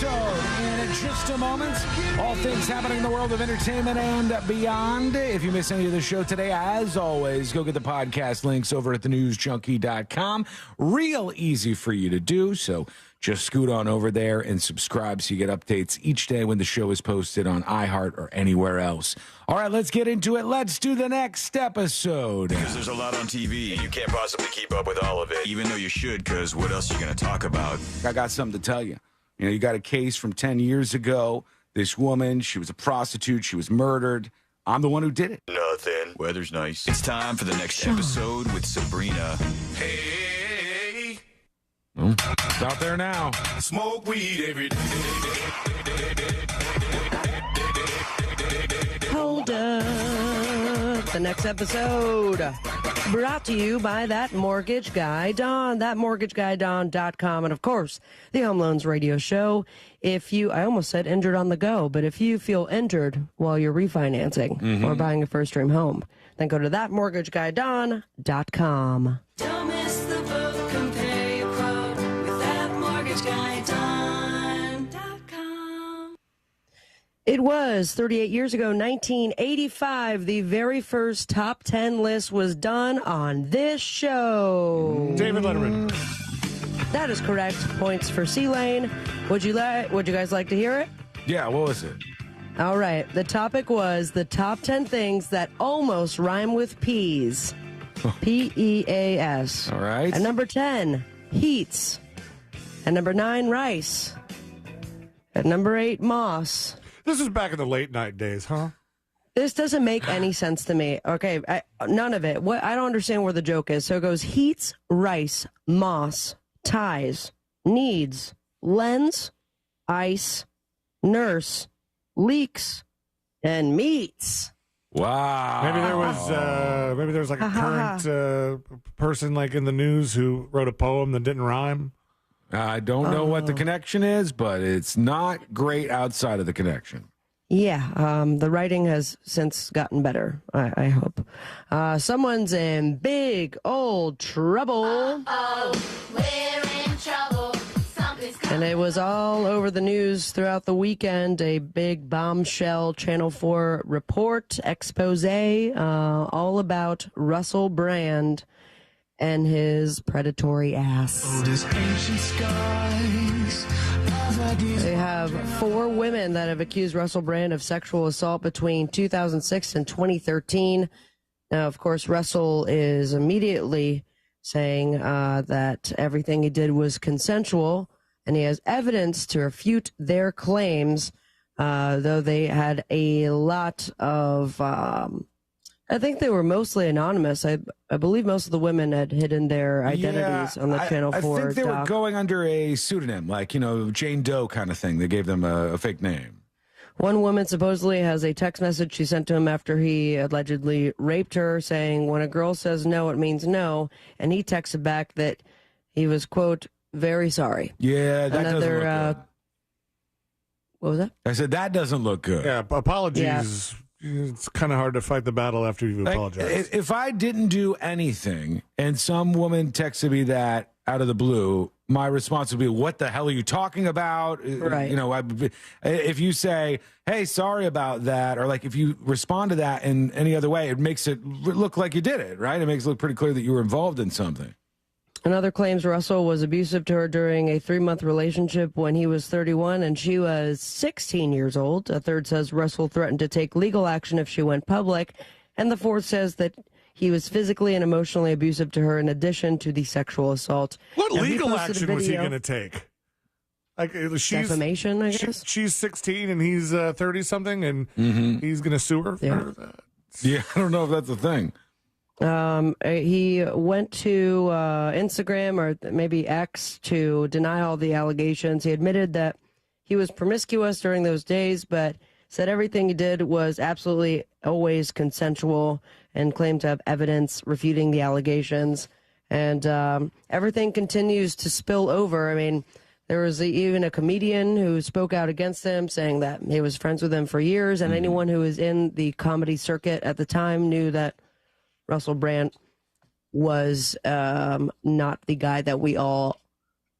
[SPEAKER 2] In just a moment, all things happening in the world of entertainment and beyond. If you miss any of the show today, as always, go get the podcast links over at thenewsjunkie.com. Real easy for you to do, so just scoot on over there and subscribe so you get updates each day when the show is posted on iHeart or anywhere else. All right, let's get into it. Let's do the next episode.
[SPEAKER 5] Because there's a lot on TV, you can't possibly keep up with all of it, even though you should, because what else are you going to talk about?
[SPEAKER 2] I got something to tell you. You know, you got a case from 10 years ago. This woman, she was a prostitute. She was murdered. I'm the one who did it.
[SPEAKER 5] Nothing. Weather's nice. It's time for the next episode with Sabrina. Hey.
[SPEAKER 2] It's out there now.
[SPEAKER 5] Smoke weed every day.
[SPEAKER 15] Hold up. The next episode brought to you by That Mortgage Guy Don, thatmortgageguyDon.com, and of course, the Home Loans Radio Show. If you, I almost said injured on the go, but if you feel injured while you're refinancing or buying a first-time home, then go to thatmortgageguyDon.com.
[SPEAKER 6] Don't miss the book, compare your quote with thatmortgageguyDon.com.
[SPEAKER 15] It was 38 years ago, 1985. The very first top 10 list was done on this show.
[SPEAKER 7] David Letterman.
[SPEAKER 15] That is correct. Points for C-Lane. Would you guys like to hear it?
[SPEAKER 2] Yeah, what was it?
[SPEAKER 15] All right. The topic was the top 10 things that almost rhyme with peas. P-E-A-S.
[SPEAKER 2] All right.
[SPEAKER 15] At number 10, heats. At number 9, rice. At number 8, moss.
[SPEAKER 7] This was back in the late night days, huh?
[SPEAKER 15] This doesn't make any sense to me. Okay, none of it. I don't understand where the joke is. So it goes heats, rice, moss, ties, needs, lens, ice, nurse, leaks, and meats.
[SPEAKER 2] Wow.
[SPEAKER 7] Maybe there was like a current person like in the news who wrote a poem that didn't rhyme.
[SPEAKER 2] I don't know what the connection is, but it's not great outside of the connection.
[SPEAKER 15] Yeah, the writing has since gotten better, I hope. Someone's in big old trouble.
[SPEAKER 6] Uh-oh, we're in trouble. Something's coming.
[SPEAKER 15] And it was all over the news throughout the weekend. A big bombshell Channel 4 report, expose, all about Russell Brand and his predatory ass. They have 4 women that have accused Russell Brand of sexual assault between 2006 and 2013. Now, of course, Russell is immediately saying that everything he did was consensual, and he has evidence to refute their claims, though they had a lot of... I think they were mostly anonymous. I believe most of the women had hidden their identities on the Channel 4
[SPEAKER 2] I think they were
[SPEAKER 15] doc.
[SPEAKER 2] going under a pseudonym, like, Jane Doe kind of thing. They gave them a fake name.
[SPEAKER 15] One woman supposedly has a text message she sent to him after he allegedly raped her, saying, when a girl says no, it means no. And he texted back that he was, quote, very sorry.
[SPEAKER 2] Yeah, that doesn't look good.
[SPEAKER 15] What was that?
[SPEAKER 2] I said, that doesn't look good.
[SPEAKER 7] Yeah, apologies.
[SPEAKER 15] Yeah.
[SPEAKER 7] It's kind of hard to fight the battle after you've apologized.
[SPEAKER 2] If I didn't do anything and some woman texted me that out of the blue, my response would be, what the hell are you talking about?
[SPEAKER 15] Right.
[SPEAKER 2] If you say, hey, sorry about that, or like if you respond to that in any other way, it makes it look like you did it, right? It makes it look pretty clear that you were involved in something.
[SPEAKER 15] Another claims Russell was abusive to her during a 3-month relationship when he was 31 and she was 16 years old. A third says Russell threatened to take legal action if she went public. And the fourth says that he was physically and emotionally abusive to her in addition to the sexual assault.
[SPEAKER 7] What
[SPEAKER 15] now,
[SPEAKER 7] legal action was he going to take? Like
[SPEAKER 15] defamation, I guess.
[SPEAKER 7] She's 16 and he's 30-something, and he's going to sue her for that.
[SPEAKER 2] Yeah, I don't know if that's a thing.
[SPEAKER 15] He went to Instagram or maybe X to deny all the allegations. He admitted that he was promiscuous during those days, but said everything he did was absolutely always consensual and claimed to have evidence refuting the allegations. And everything continues to spill over. I mean, there was even a comedian who spoke out against him, saying that he was friends with him for years, and anyone who was in the comedy circuit at the time knew that Russell Brand was not the guy that we all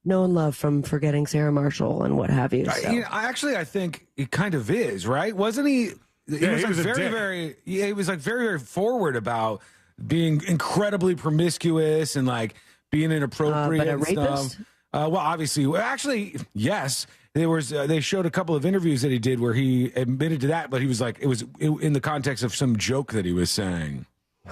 [SPEAKER 15] know and love from Forgetting Sarah Marshall and what have you. So.
[SPEAKER 2] I think he kind of is, right? Wasn't he? He was very, he was like very forward about being incredibly promiscuous and like being inappropriate
[SPEAKER 15] but a
[SPEAKER 2] and
[SPEAKER 15] rapist?
[SPEAKER 2] stuff. Well, obviously, actually, yes. They showed a couple of interviews that he did where he admitted to that, but he was like, it was in the context of some joke that he was saying.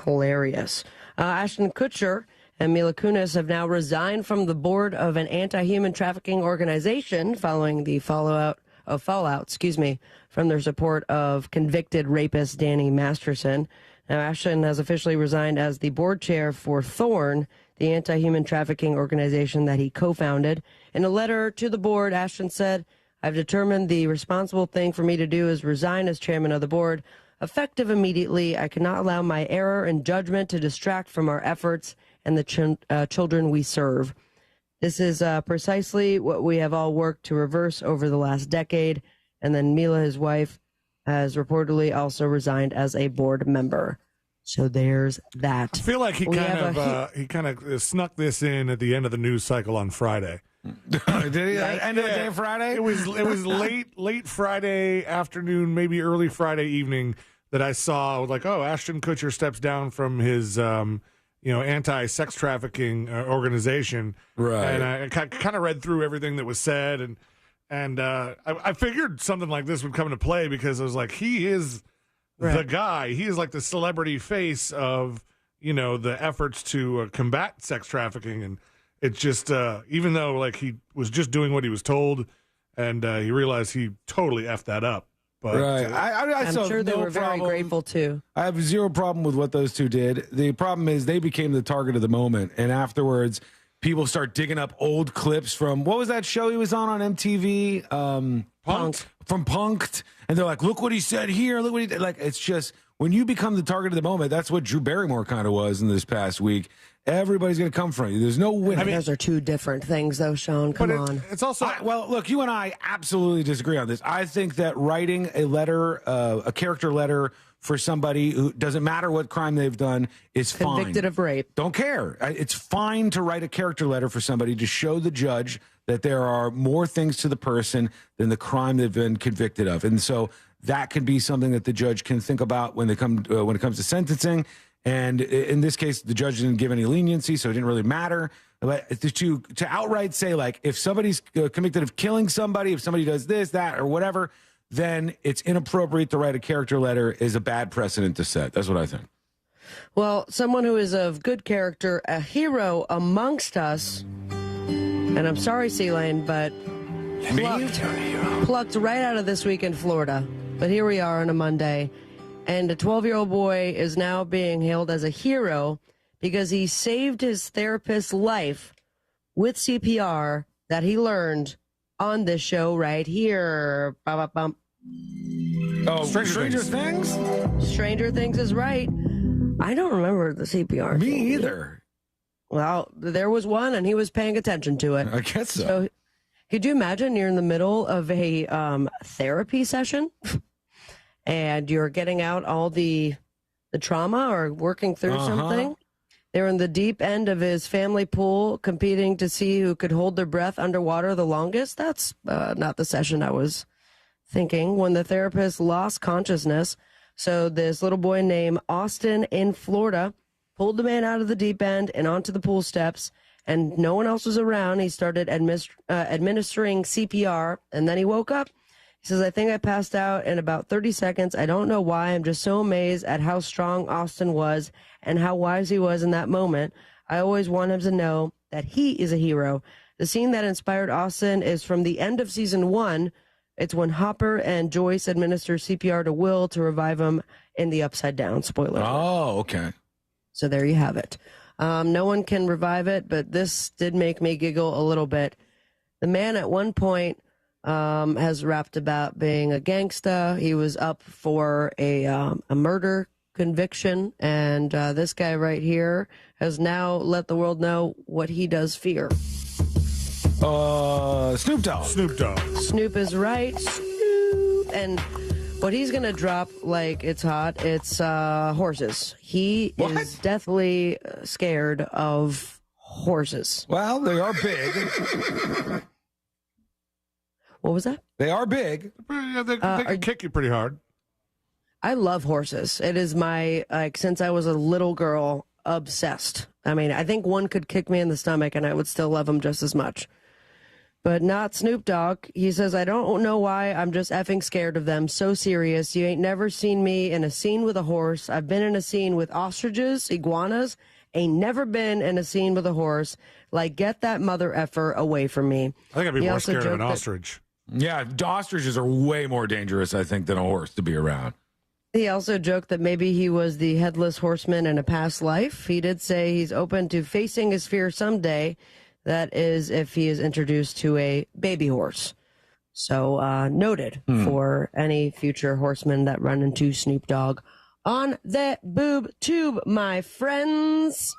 [SPEAKER 15] Hilarious. Ashton Kutcher and Mila Kunis have now resigned from the board of an anti-human trafficking organization following the fallout from their support of convicted rapist Danny Masterson. Now, Ashton has officially resigned as the board chair for Thorn, the anti-human trafficking organization that he co-founded. In a letter to the board, Ashton said, "I've determined the responsible thing for me to do is resign as chairman of the board. Effective immediately, I cannot allow my error in judgment to distract from our efforts and the children we serve. This is precisely what we have all worked to reverse over the last decade." And then Mila, his wife, has reportedly also resigned as a board member. So there's that.
[SPEAKER 7] I feel like he kind of snuck this in at the end of the news cycle on Friday.
[SPEAKER 2] Did he? End of the day Friday?
[SPEAKER 7] It was late Friday afternoon, maybe early Friday evening that I saw. I was like, oh, Ashton Kutcher steps down from his anti-sex trafficking organization. Right. And I kind of read through everything that was said, and I figured something like this would come into play because I was like, he is the guy. He is like the celebrity face of, the efforts to combat sex trafficking. And it's just, even though like he was just doing what he was told and he realized he totally effed that up. But,
[SPEAKER 2] right.
[SPEAKER 15] I'm sure they were very grateful too.
[SPEAKER 2] I have zero problem with what those two did. The problem is they became the target of the moment. And afterwards, people start digging up old clips from, what was that show he was on MTV? Punk'd. From Punk'd. And they're like, look what he said here. Look what he did. Like, it's just, when you become the target of the moment, that's what Drew Barrymore kind of was in this past week. Everybody's going to come from you. There's no winner.
[SPEAKER 15] I mean, those are two different things, though, Sean. Come on.
[SPEAKER 7] It's also...
[SPEAKER 2] well, look, you and I absolutely disagree on this. I think that writing a letter, a character letter for somebody who doesn't matter what crime they've done is fine.
[SPEAKER 15] Convicted of rape.
[SPEAKER 2] Don't care. It's fine to write a character letter for somebody to show the judge that there are more things to the person than the crime they've been convicted of. And so that can be something that the judge can think about when it comes to sentencing. And in this case, the judge didn't give any leniency, so it didn't really matter. But to outright say, like, if somebody's convicted of killing somebody, if somebody does this, that, or whatever, then it's inappropriate to write a character letter is a bad precedent to set. That's what I think.
[SPEAKER 15] Well, someone who is of good character, a hero amongst us, and I'm sorry, C-Lane, but plucked right out of This Week in Florida. But here we are on a Monday. And a 12-year-old boy is now being hailed as a hero because he saved his therapist's life with CPR that he learned on this show right here. Ba-ba-bum.
[SPEAKER 2] Oh, Stranger Things?
[SPEAKER 15] Stranger Things is right. I don't remember the CPR.
[SPEAKER 2] Me either.
[SPEAKER 15] Well, there was one, and he was paying attention to it.
[SPEAKER 2] I guess so.
[SPEAKER 15] Could you imagine you're in the middle of a therapy session? And you're getting out all the trauma or working through something. They're in the deep end of his family pool competing to see who could hold their breath underwater the longest. That's not the session I was thinking. When the therapist lost consciousness, so this little boy named Austin in Florida pulled the man out of the deep end and onto the pool steps, and no one else was around. He started administering CPR, and then he woke up. He says, I think I passed out in about 30 seconds. I don't know why. I'm just so amazed at how strong Austin was and how wise he was in that moment. I always want him to know that he is a hero. The scene that inspired Austin is from the end of season 1. It's when Hopper and Joyce administer CPR to Will to revive him in the Upside Down. Spoiler.
[SPEAKER 2] Oh, okay.
[SPEAKER 15] So there you have it. No one can revive it, but this did make me giggle a little bit. The man at one point has rapped about being a gangsta. He was up for a murder conviction, and this guy right here has now let the world know what he does fear.
[SPEAKER 2] Snoop Dogg.
[SPEAKER 7] Snoop Dogg.
[SPEAKER 15] Snoop is right. Snoop. And what he's going to drop like it's hot, it's horses. He is deathly scared of horses.
[SPEAKER 2] Well, they are big.
[SPEAKER 15] What was that?
[SPEAKER 2] They are big.
[SPEAKER 7] Yeah, they can kick you pretty hard.
[SPEAKER 15] I love horses. It is my, since I was a little girl, obsessed. I mean, I think one could kick me in the stomach and I would still love him just as much. But not Snoop Dogg. He says, I don't know why. I'm just effing scared of them. So serious. You ain't never seen me in a scene with a horse. I've been in a scene with ostriches, iguanas. Ain't never been in a scene with a horse. Like, get that mother effer away from me.
[SPEAKER 7] I think I'd be more scared of an ostrich.
[SPEAKER 2] Yeah, ostriches are way more dangerous, I think, than a horse to be around.
[SPEAKER 15] He also joked that maybe he was the headless horseman in a past life. He did say he's open to facing his fear someday. That is if he is introduced to a baby horse. So noted for any future horsemen that run into Snoop Dogg on the boob tube, my friends.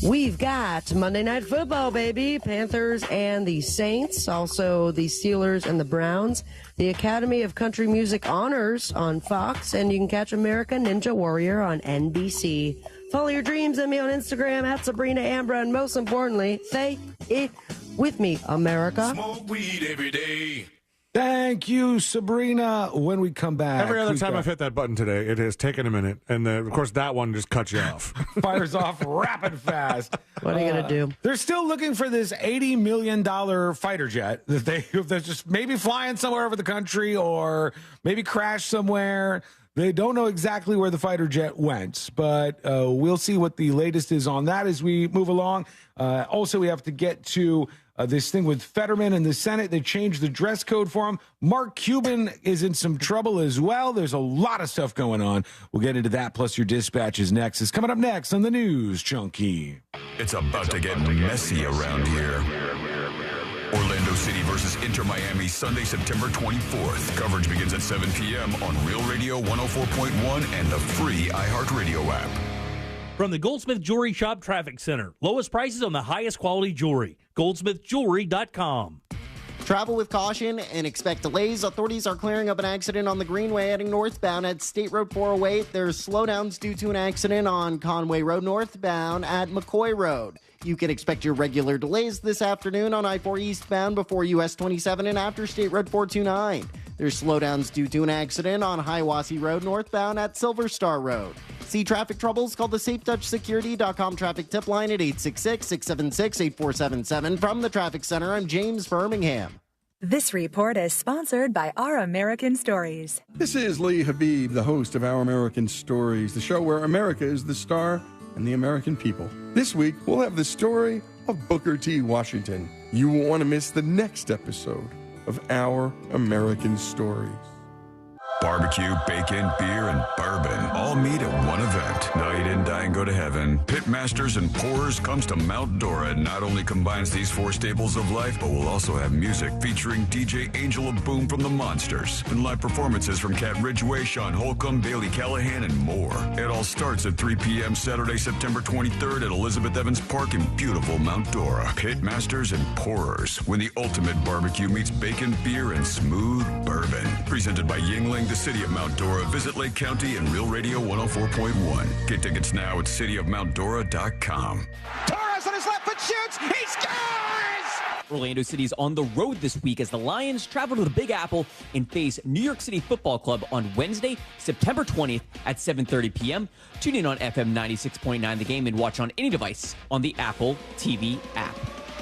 [SPEAKER 15] We've got Monday Night Football, baby. Panthers and the Saints, also the Steelers and the Browns. The Academy of Country Music Honors on Fox, and you can catch American Ninja Warrior on NBC. Follow your dreams and me on Instagram at Sabrina Ambra, and most importantly, say it with me, America.
[SPEAKER 5] Smoke weed every day.
[SPEAKER 2] Thank you, Sabrina. When we come back.
[SPEAKER 7] Every other time I've hit that button today, it has taken a minute. And of course, that one just cuts you off.
[SPEAKER 2] Fires off rapid fast.
[SPEAKER 15] What are you going to do?
[SPEAKER 2] They're still looking for this $80 million fighter jet that's just maybe flying somewhere over the country or maybe crashed somewhere. They don't know exactly where the fighter jet went, but we'll see what the latest is on that as we move along. Also, we have to get to this thing with Fetterman and the Senate. They changed the dress code for him. Mark Cuban is in some trouble as well. There's a lot of stuff going on. We'll get into that, plus your dispatches next. It's coming up next on the News Junkie.
[SPEAKER 5] It's about to get messy around here. Orlando City versus Inter Miami, Sunday, September 24th. Coverage begins at 7 p.m. on Real Radio 104.1 and the free iHeartRadio app.
[SPEAKER 25] From the Goldsmith Jewelry Shop Traffic Center. Lowest prices on the highest quality jewelry. GoldsmithJewelry.com.
[SPEAKER 1] Travel with caution and expect delays. Authorities are clearing up an accident on the Greenway heading northbound at State Road 408. There's slowdowns due to an accident on Conway Road northbound at McCoy Road. You can expect your regular delays this afternoon on I-4 eastbound before US 27 and after State Road 429. There's slowdowns due to an accident on Hiawassee Road northbound at Silver Star Road. See traffic troubles? Call the SafeTouchSecurity.com traffic tip line at 866-676-8477. From the Traffic Center, I'm James Birmingham.
[SPEAKER 8] This report is sponsored by Our American Stories.
[SPEAKER 10] This is Lee Habib, the host of Our American Stories, the show where America is the star and the American people. This week, we'll have the story of Booker T. Washington. You won't want to miss the next episode of Our American Stories.
[SPEAKER 5] Barbecue, bacon, beer, and bourbon all meet at one event. No, you didn't die and go to heaven. Pitmasters and Pourers comes to Mount Dora and not only combines these four staples of life, but will also have music featuring DJ Angel of Boom from the Monsters and live performances from Cat Ridgway, Sean Holcomb, Bailey Callahan, and more. It all starts at 3 p.m. Saturday, September 23rd at Elizabeth Evans Park in beautiful Mount Dora. Pitmasters and Pourers, when the ultimate barbecue meets bacon, beer, and smooth bourbon. Presented by Yingling, the City of Mount Dora. Visit Lake County and Real Radio 104.1. Get tickets now at cityofmountdora.com.
[SPEAKER 11] Torres on his left foot shoots. He scores!
[SPEAKER 12] Orlando City's on the road this week as the Lions travel to the Big Apple and face New York City Football Club on Wednesday, September 20th at 7:30 p.m. Tune in on FM 96.9 The Game and watch on any device on the Apple TV app.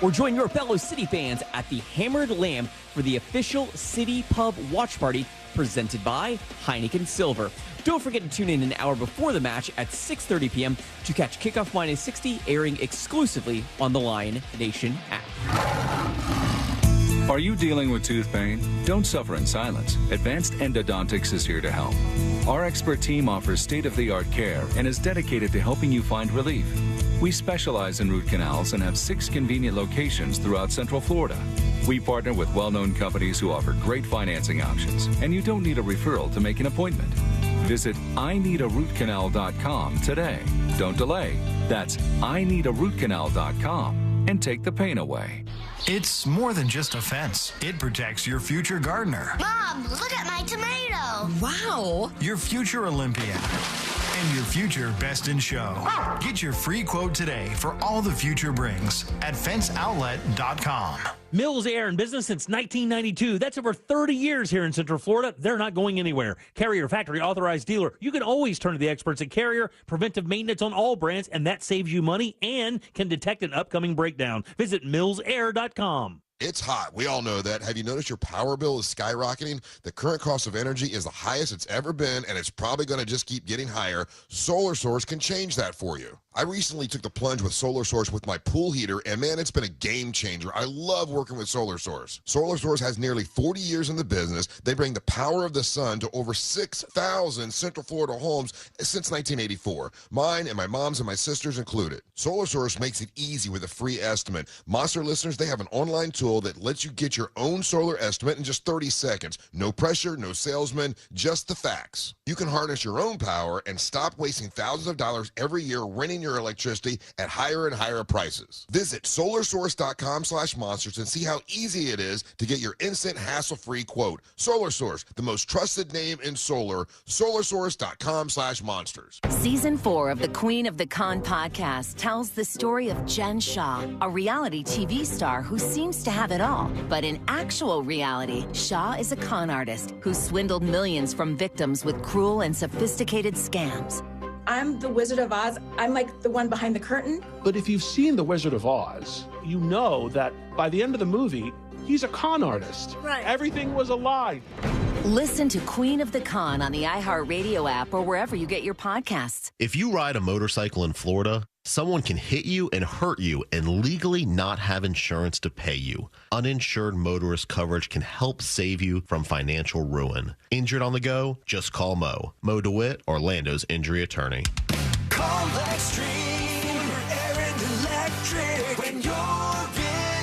[SPEAKER 12] Or join your fellow City fans at the Hammered Lamb for the official City Pub watch party presented by Heineken Silver. Don't forget to tune in an hour before the match at 6:30 p.m. to catch Kickoff Minus 60, airing exclusively on the Lion Nation app.
[SPEAKER 9] Are you dealing with tooth pain? Don't suffer in silence. Advanced Endodontics is here to help. Our expert team offers state-of-the-art care and is dedicated to helping you find relief. We specialize in root canals and have 6 convenient locations throughout Central Florida. We partner with well-known companies who offer great financing options, and you don't need a referral to make an appointment. Visit IneedARootCanal.com today. Don't delay. That's IneedARootCanal.com and take the pain away.
[SPEAKER 13] It's more than just a fence. It protects your future gardener.
[SPEAKER 6] Mom, look at my tomato.
[SPEAKER 13] Wow. Your future Olympian. And your future best in show. Get your free quote today for all the future brings at fenceoutlet.com.
[SPEAKER 25] Mills Air in business since 1992. That's over 30 years here in Central Florida. They're not going anywhere. Carrier factory authorized dealer. You can always turn to the experts at Carrier. Preventive maintenance on all brands, and that saves you money and can detect an upcoming breakdown. Visit millsair.com.
[SPEAKER 14] It's hot. We all know that. Have you noticed your power bill is skyrocketing? The current cost of energy is the highest it's ever been, and it's probably going to just keep getting higher. Solar Source can change that for you. I recently took the plunge with Solar Source with my pool heater, and man, it's been a game changer. I love working with Solar Source. Solar Source has nearly 40 years in the business. They bring the power of the sun to over 6,000 Central Florida homes since 1984. Mine and my mom's and my sister's included. Solar Source makes it easy with a free estimate. Monster listeners, they have an online tool that lets you get your own solar estimate in just 30 seconds. No pressure, no salesman, just the facts. You can harness your own power and stop wasting thousands of dollars every year renting your electricity at higher and higher prices. Visit solarsource.com/monsters and see how easy it is to get your instant hassle-free quote. Solar Source, the most trusted name in solar. solarsource.com/monsters.
[SPEAKER 4] Season 4 of the Queen of the Con podcast tells the story of Jen Shaw, a reality TV star who seems to have it all. But in actual reality, Shaw is a con artist who swindled millions from victims with cruel and sophisticated scams.
[SPEAKER 16] I'm the Wizard of Oz. I'm like the one behind the curtain.
[SPEAKER 17] But if you've seen The Wizard of Oz, you know that by the end of the movie, he's a con artist.
[SPEAKER 4] Right.
[SPEAKER 17] Everything was a lie.
[SPEAKER 4] Listen to Queen of the Con on the iHeartRadio app or wherever you get your podcasts.
[SPEAKER 18] If you ride a motorcycle in Florida, someone can hit you and hurt you and legally not have insurance to pay you. Uninsured motorist coverage can help save you from financial ruin. Injured on the go? Just call Mo. Mo DeWitt, Orlando's injury attorney.
[SPEAKER 11] Call Extreme Air and Electric. When you're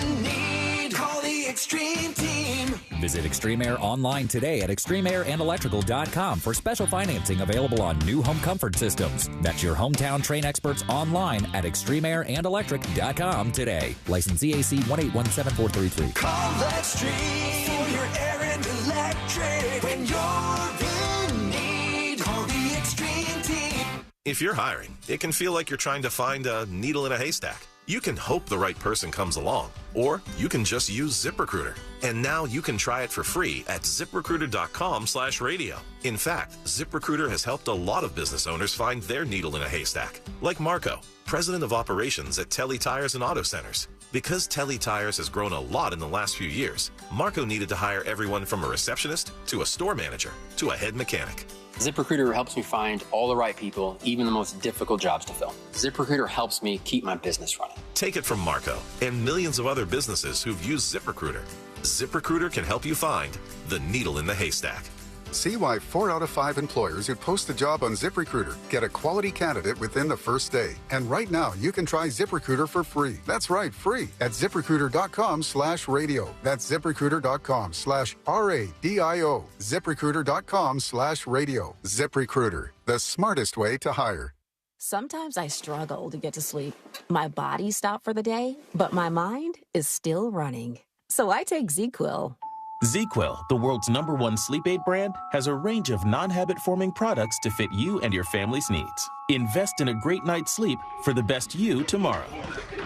[SPEAKER 11] in need, call the Extreme Team.
[SPEAKER 19] Visit Extreme Air online today at extremeairandelectrical.com for special financing available on new home comfort systems. That's your hometown Train experts online at extremeairandelectric.com today. License EAC 1817433.
[SPEAKER 11] Call Extreme, your air and electric. When you're in need, call the Extreme Team.
[SPEAKER 20] If you're hiring, it can feel like you're trying to find a needle in a haystack. You can hope the right person comes along, or you can just use ZipRecruiter. And now you can try it for free at ZipRecruiter.com/radio. In fact, ZipRecruiter has helped a lot of business owners find their needle in a haystack, like Marco, president of operations at Telly Tires and Auto Centers. Because Telly Tires has grown a lot in the last few years, Marco needed to hire everyone from a receptionist to a store manager to a head mechanic.
[SPEAKER 29] ZipRecruiter helps me find all the right people, even the most difficult jobs to fill. ZipRecruiter helps me keep my business running.
[SPEAKER 20] Take it from Marco and millions of other businesses who've used ZipRecruiter. ZipRecruiter can help you find the needle in the haystack.
[SPEAKER 30] See why 4 out of 5 employers who post a job on ZipRecruiter get a quality candidate within the first day. And right now, you can try ZipRecruiter for free. That's right, free at ZipRecruiter.com/radio. That's ZipRecruiter.com/RADIO. ZipRecruiter.com/radio. ZipRecruiter, the smartest way to hire.
[SPEAKER 31] Sometimes I struggle to get to sleep. My body stopped for the day, but my mind is still running. So I take ZQuil.
[SPEAKER 32] ZQuil, the world's #1 sleep aid brand, has a range of non-habit-forming products to fit you and your family's needs. Invest in a great night's sleep for the best you tomorrow.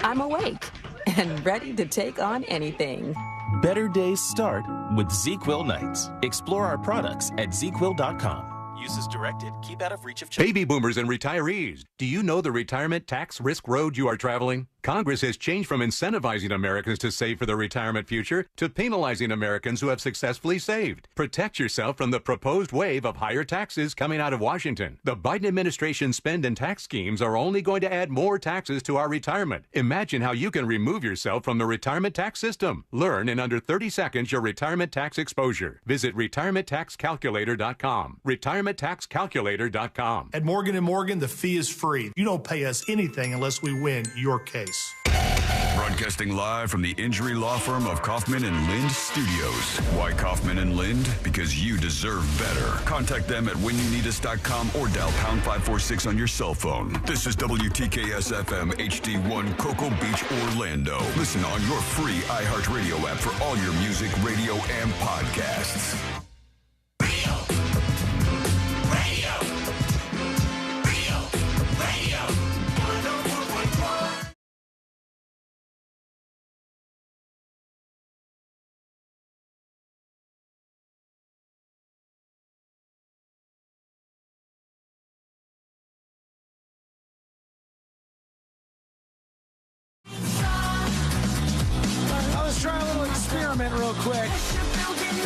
[SPEAKER 31] I'm awake and ready to take on anything.
[SPEAKER 32] Better days start with ZQuil nights. Explore our products at ZQuil.com. Use as directed. Keep out of reach of children.
[SPEAKER 33] Baby boomers and retirees, do you know the retirement tax risk road you are traveling?
[SPEAKER 1] Congress has changed from incentivizing Americans to save for their retirement future to penalizing Americans who have successfully saved. Protect yourself from the proposed wave of higher taxes coming out of Washington. The Biden administration's spend and tax schemes are only going to add more taxes to our retirement. Imagine how you can remove yourself from the retirement tax system. Learn in under 30 seconds your retirement tax exposure. Visit retirementtaxcalculator.com. Retirementtaxcalculator.com.
[SPEAKER 2] At Morgan & Morgan, the fee is free. You don't pay us anything unless we win your case.
[SPEAKER 5] Broadcasting live from the injury law firm of Kaufman and Lind Studios. Why Kaufman and Lind? Because you deserve better. Contact them at whenyouneedus.com or dial pound 546 on your cell phone. This is WTKS FM HD1 Cocoa Beach, Orlando. Listen on your free iHeartRadio app for all your music, radio, and podcasts.
[SPEAKER 3] Try a little experiment real quick,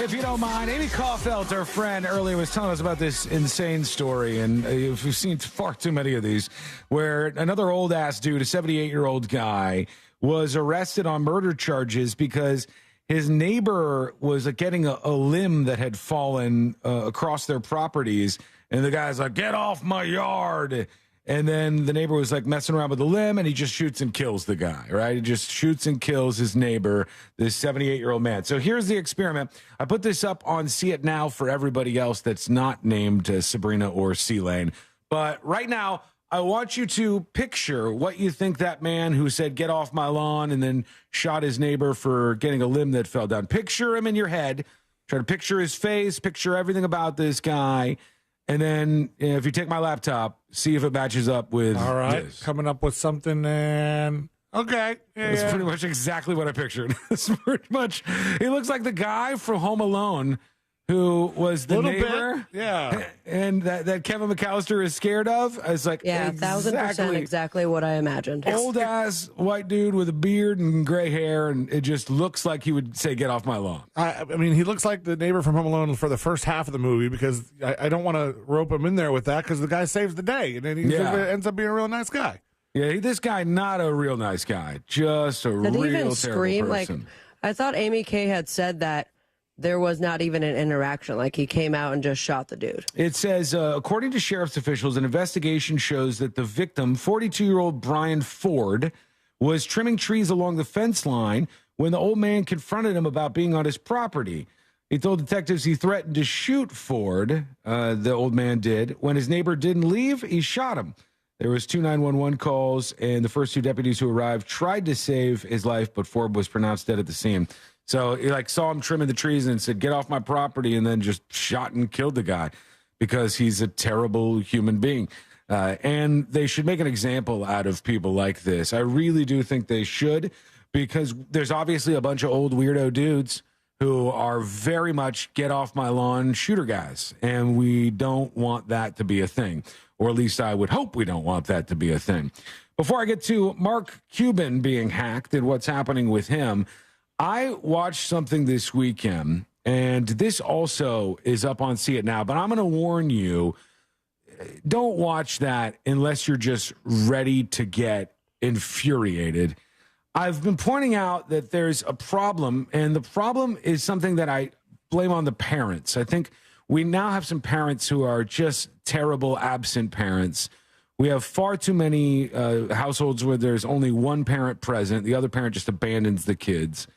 [SPEAKER 3] if you don't mind. Amy Caulfield, our friend, earlier was telling us about this insane story, and we've seen far too many of these, where another old-ass dude, a 78-year-old guy, was arrested on murder charges because his neighbor was getting a limb that had fallen across their properties, and the guy's like, "Get off my yard!" And then the neighbor was like messing around with the limb, and he just shoots and kills the guy, right? He just shoots and kills his neighbor, this 78-year-old man. So here's the experiment. I put this up on See It Now for everybody else that's not named Sabrina or C-Lane. But right now, I want you to picture what you think that man who said, "Get off my lawn," and then shot his neighbor for getting a limb that fell down. Picture him in your head. Try to picture his face, picture everything about this guy. And then if you take my laptop, see if it matches up with
[SPEAKER 7] all right,
[SPEAKER 3] this.
[SPEAKER 7] Coming up with something, and okay.
[SPEAKER 3] That's pretty much exactly what I pictured. It's pretty much, he looks like the guy from Home Alone who was the neighbor.
[SPEAKER 7] Bit, yeah.
[SPEAKER 3] And that Kevin McAllister is scared of. It's like,
[SPEAKER 15] yeah, 1,000% exactly what I imagined.
[SPEAKER 3] Old ass white dude with a beard and gray hair, and it just looks like he would say, "Get off my lawn."
[SPEAKER 7] I mean, he looks like the neighbor from Home Alone for the first half of the movie, because I don't want to rope him in there with that, because the guy saves the day, and then he ends up being a real nice guy.
[SPEAKER 3] Yeah, this guy, not a real nice guy, just a
[SPEAKER 15] Did he
[SPEAKER 3] real
[SPEAKER 15] even
[SPEAKER 3] terrible
[SPEAKER 15] scream?
[SPEAKER 3] person.
[SPEAKER 15] Like, I thought Amy Kay had said that there was not even an interaction. Like, he came out and just shot the dude.
[SPEAKER 3] It says, according to sheriff's officials, an investigation shows that the victim, 42-year-old Brian Ford, was trimming trees along the fence line when the old man confronted him about being on his property. He told detectives he threatened to shoot Ford, the old man did. When his neighbor didn't leave, he shot him. There was 2 911 calls, and the first 2 deputies who arrived tried to save his life, but Ford was pronounced dead at the scene. So he saw him trimming the trees and said, "Get off my property," and then just shot and killed the guy because he's a terrible human being. And they should make an example out of people like this. I really do think they should, because there's obviously a bunch of old weirdo dudes who are very much get off my lawn shooter guys. And we don't want that to be a thing. Or at least I would hope we don't want that to be a thing. Before I get to Mark Cuban being hacked and what's happening with him, I watched something this weekend, and this also is up on See It Now, but I'm going to warn you, don't watch that unless you're just ready to get infuriated. I've been pointing out that there's a problem, and the problem is something that I blame on the parents. I think we now have some parents who are just terrible absent parents. We have far too many households where there's only one parent present. The other parent just abandons the kids.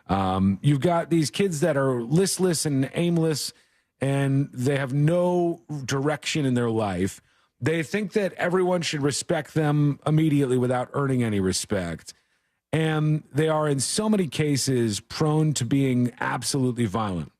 [SPEAKER 3] You've got these kids that are listless and aimless, and they have no direction in their life. They think that everyone should respect them immediately without earning any respect. And they are, in so many cases, prone to being absolutely violent.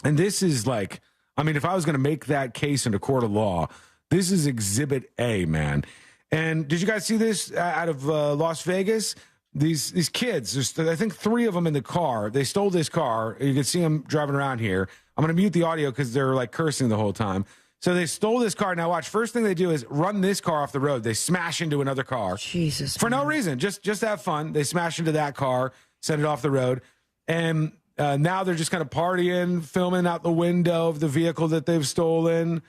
[SPEAKER 3] And this is like, I mean, if I was going to make that case in a court of law, this is Exhibit A, man. And did you guys see this out of Las Vegas? These kids, there's, I think 3 of them in the car. They stole this car. You can see them driving around here. I'm going to mute the audio because they're like cursing the whole time. So they stole this car. Now watch, first thing they do is run this car off the road. They smash into another car.
[SPEAKER 15] Jesus.
[SPEAKER 3] For no reason, just have fun. They smash into that car, send it off the road. And now they're just kind of partying, filming out the window of the vehicle that they've stolen.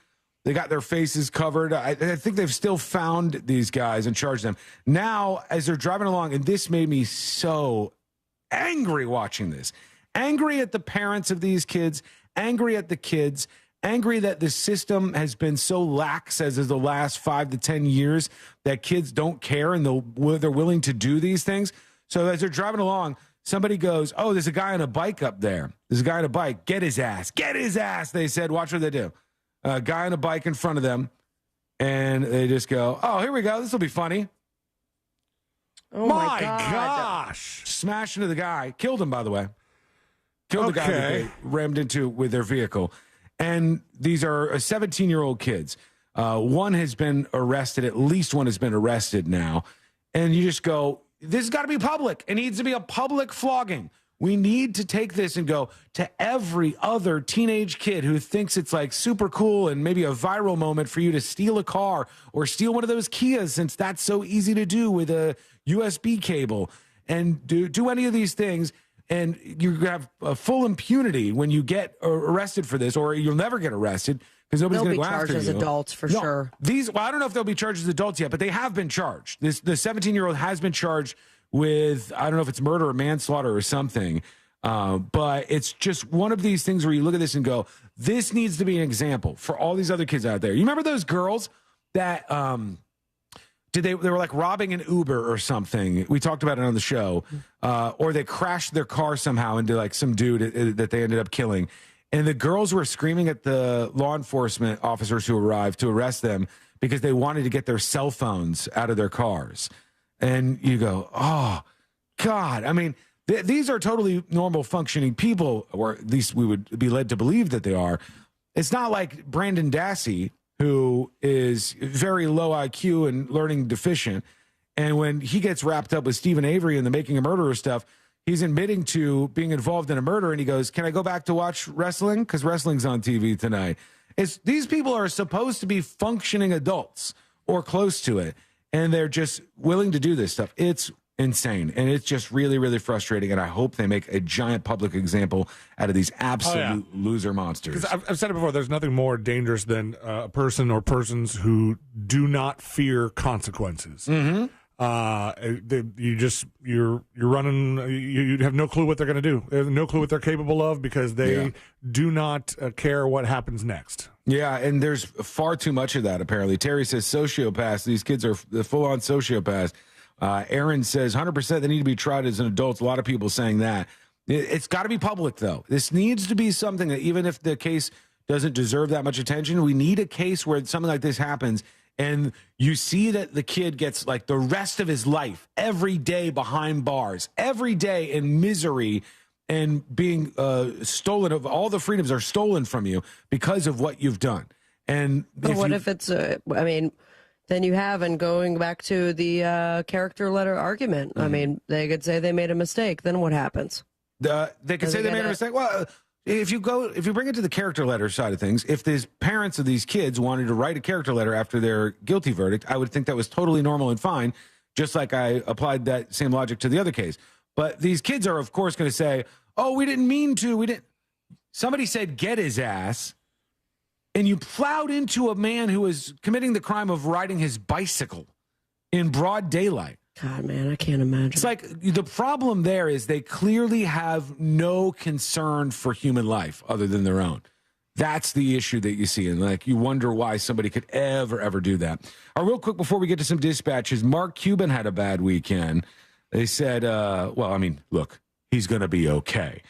[SPEAKER 3] They got their faces covered. I think they've still found these guys and charged them. Now, as they're driving along, and this made me so angry watching this. Angry at the parents of these kids, angry at the kids, angry that the system has been so lax as of the last 5 to 10 years that kids don't care and they're willing to do these things. So as they're driving along, somebody goes, oh, there's a guy on a bike up there. There's a guy on a bike. Get his ass. Get his ass, they said. Watch what they do. A guy on a bike in front of them, and they just go, oh, here we go. This will be funny.
[SPEAKER 15] Oh, my
[SPEAKER 3] gosh. Smashed into the guy. Killed him, by the way. Killed the guy that they rammed into with their vehicle. And these are 17-year-old kids. One has been arrested. At least one has been arrested now. And you just go, this has got to be public. It needs to be a public flogging. We need to take this and go to every other teenage kid who thinks it's like super cool and maybe a viral moment for you to steal a car or steal one of those Kias, since that's so easy to do with a USB cable, and do any of these things. And you have a full impunity when you get arrested for this, or you'll never get arrested because nobody's going to go after you.
[SPEAKER 15] They'll be charged as adults for sure.
[SPEAKER 3] I don't know if they'll be charged as adults yet, but they have been charged. The 17-year-old has been charged with, I don't know if it's murder or manslaughter or something, but it's just one of these things where you look at this and go, this needs to be an example for all these other kids out there. You remember those girls that they were like robbing an Uber or something? We talked about it on the show. Or they crashed their car somehow into like some dude that they ended up killing. And the girls were screaming at the law enforcement officers who arrived to arrest them because they wanted to get their cell phones out of their cars. And you go, oh, God. I mean, these are totally normal functioning people, or at least we would be led to believe that they are. It's not like Brandon Dassey, who is very low IQ and learning deficient. And when he gets wrapped up with Stephen Avery and the Making a Murderer stuff, he's admitting to being involved in a murder. And he goes, can I go back to watch wrestling? Because wrestling's on TV tonight. These people are supposed to be functioning adults or close to it. And they're just willing to do this stuff. It's insane. And it's just really, really frustrating. And I hope they make a giant public example out of these absolute loser monsters.
[SPEAKER 7] Because I've said it before, there's nothing more dangerous than a person or persons who do not fear consequences.
[SPEAKER 3] Mm-hmm.
[SPEAKER 7] You're running, you have no clue what they're going to do. They have no clue what they're capable of because they do not care what happens next.
[SPEAKER 3] Yeah, and there's far too much of that, apparently. Terry says sociopaths. These kids are full-on sociopaths. Aaron says 100% they need to be tried as an adult. A lot of people saying that. It's got to be public, though. This needs to be something that even if the case doesn't deserve that much attention, we need a case where something like this happens and you see that the kid gets like the rest of his life every day behind bars, every day in misery and being stolen of all the freedoms are stolen from you because of what you've done. And
[SPEAKER 15] but what if it's then you have, and going back to the character letter argument, I mean, they could say they made a mistake. Then what happens?
[SPEAKER 3] They could say they made a mistake. Well, if you bring it to the character letter side of things, if these parents of these kids wanted to write a character letter after their guilty verdict, I would think that was totally normal and fine, just like I applied that same logic to the other case. But these kids are, of course, going to say, oh, we didn't mean to. We didn't. Somebody said, get his ass. And you plowed into a man who was committing the crime of riding his bicycle in broad daylight.
[SPEAKER 15] God, man, I can't imagine.
[SPEAKER 3] It's like the problem there is they clearly have no concern for human life other than their own. That's the issue that you see. And like, you wonder why somebody could ever do that. Real quick, before we get to some dispatches, Mark Cuban had a bad weekend. They said, look, he's going to be okay.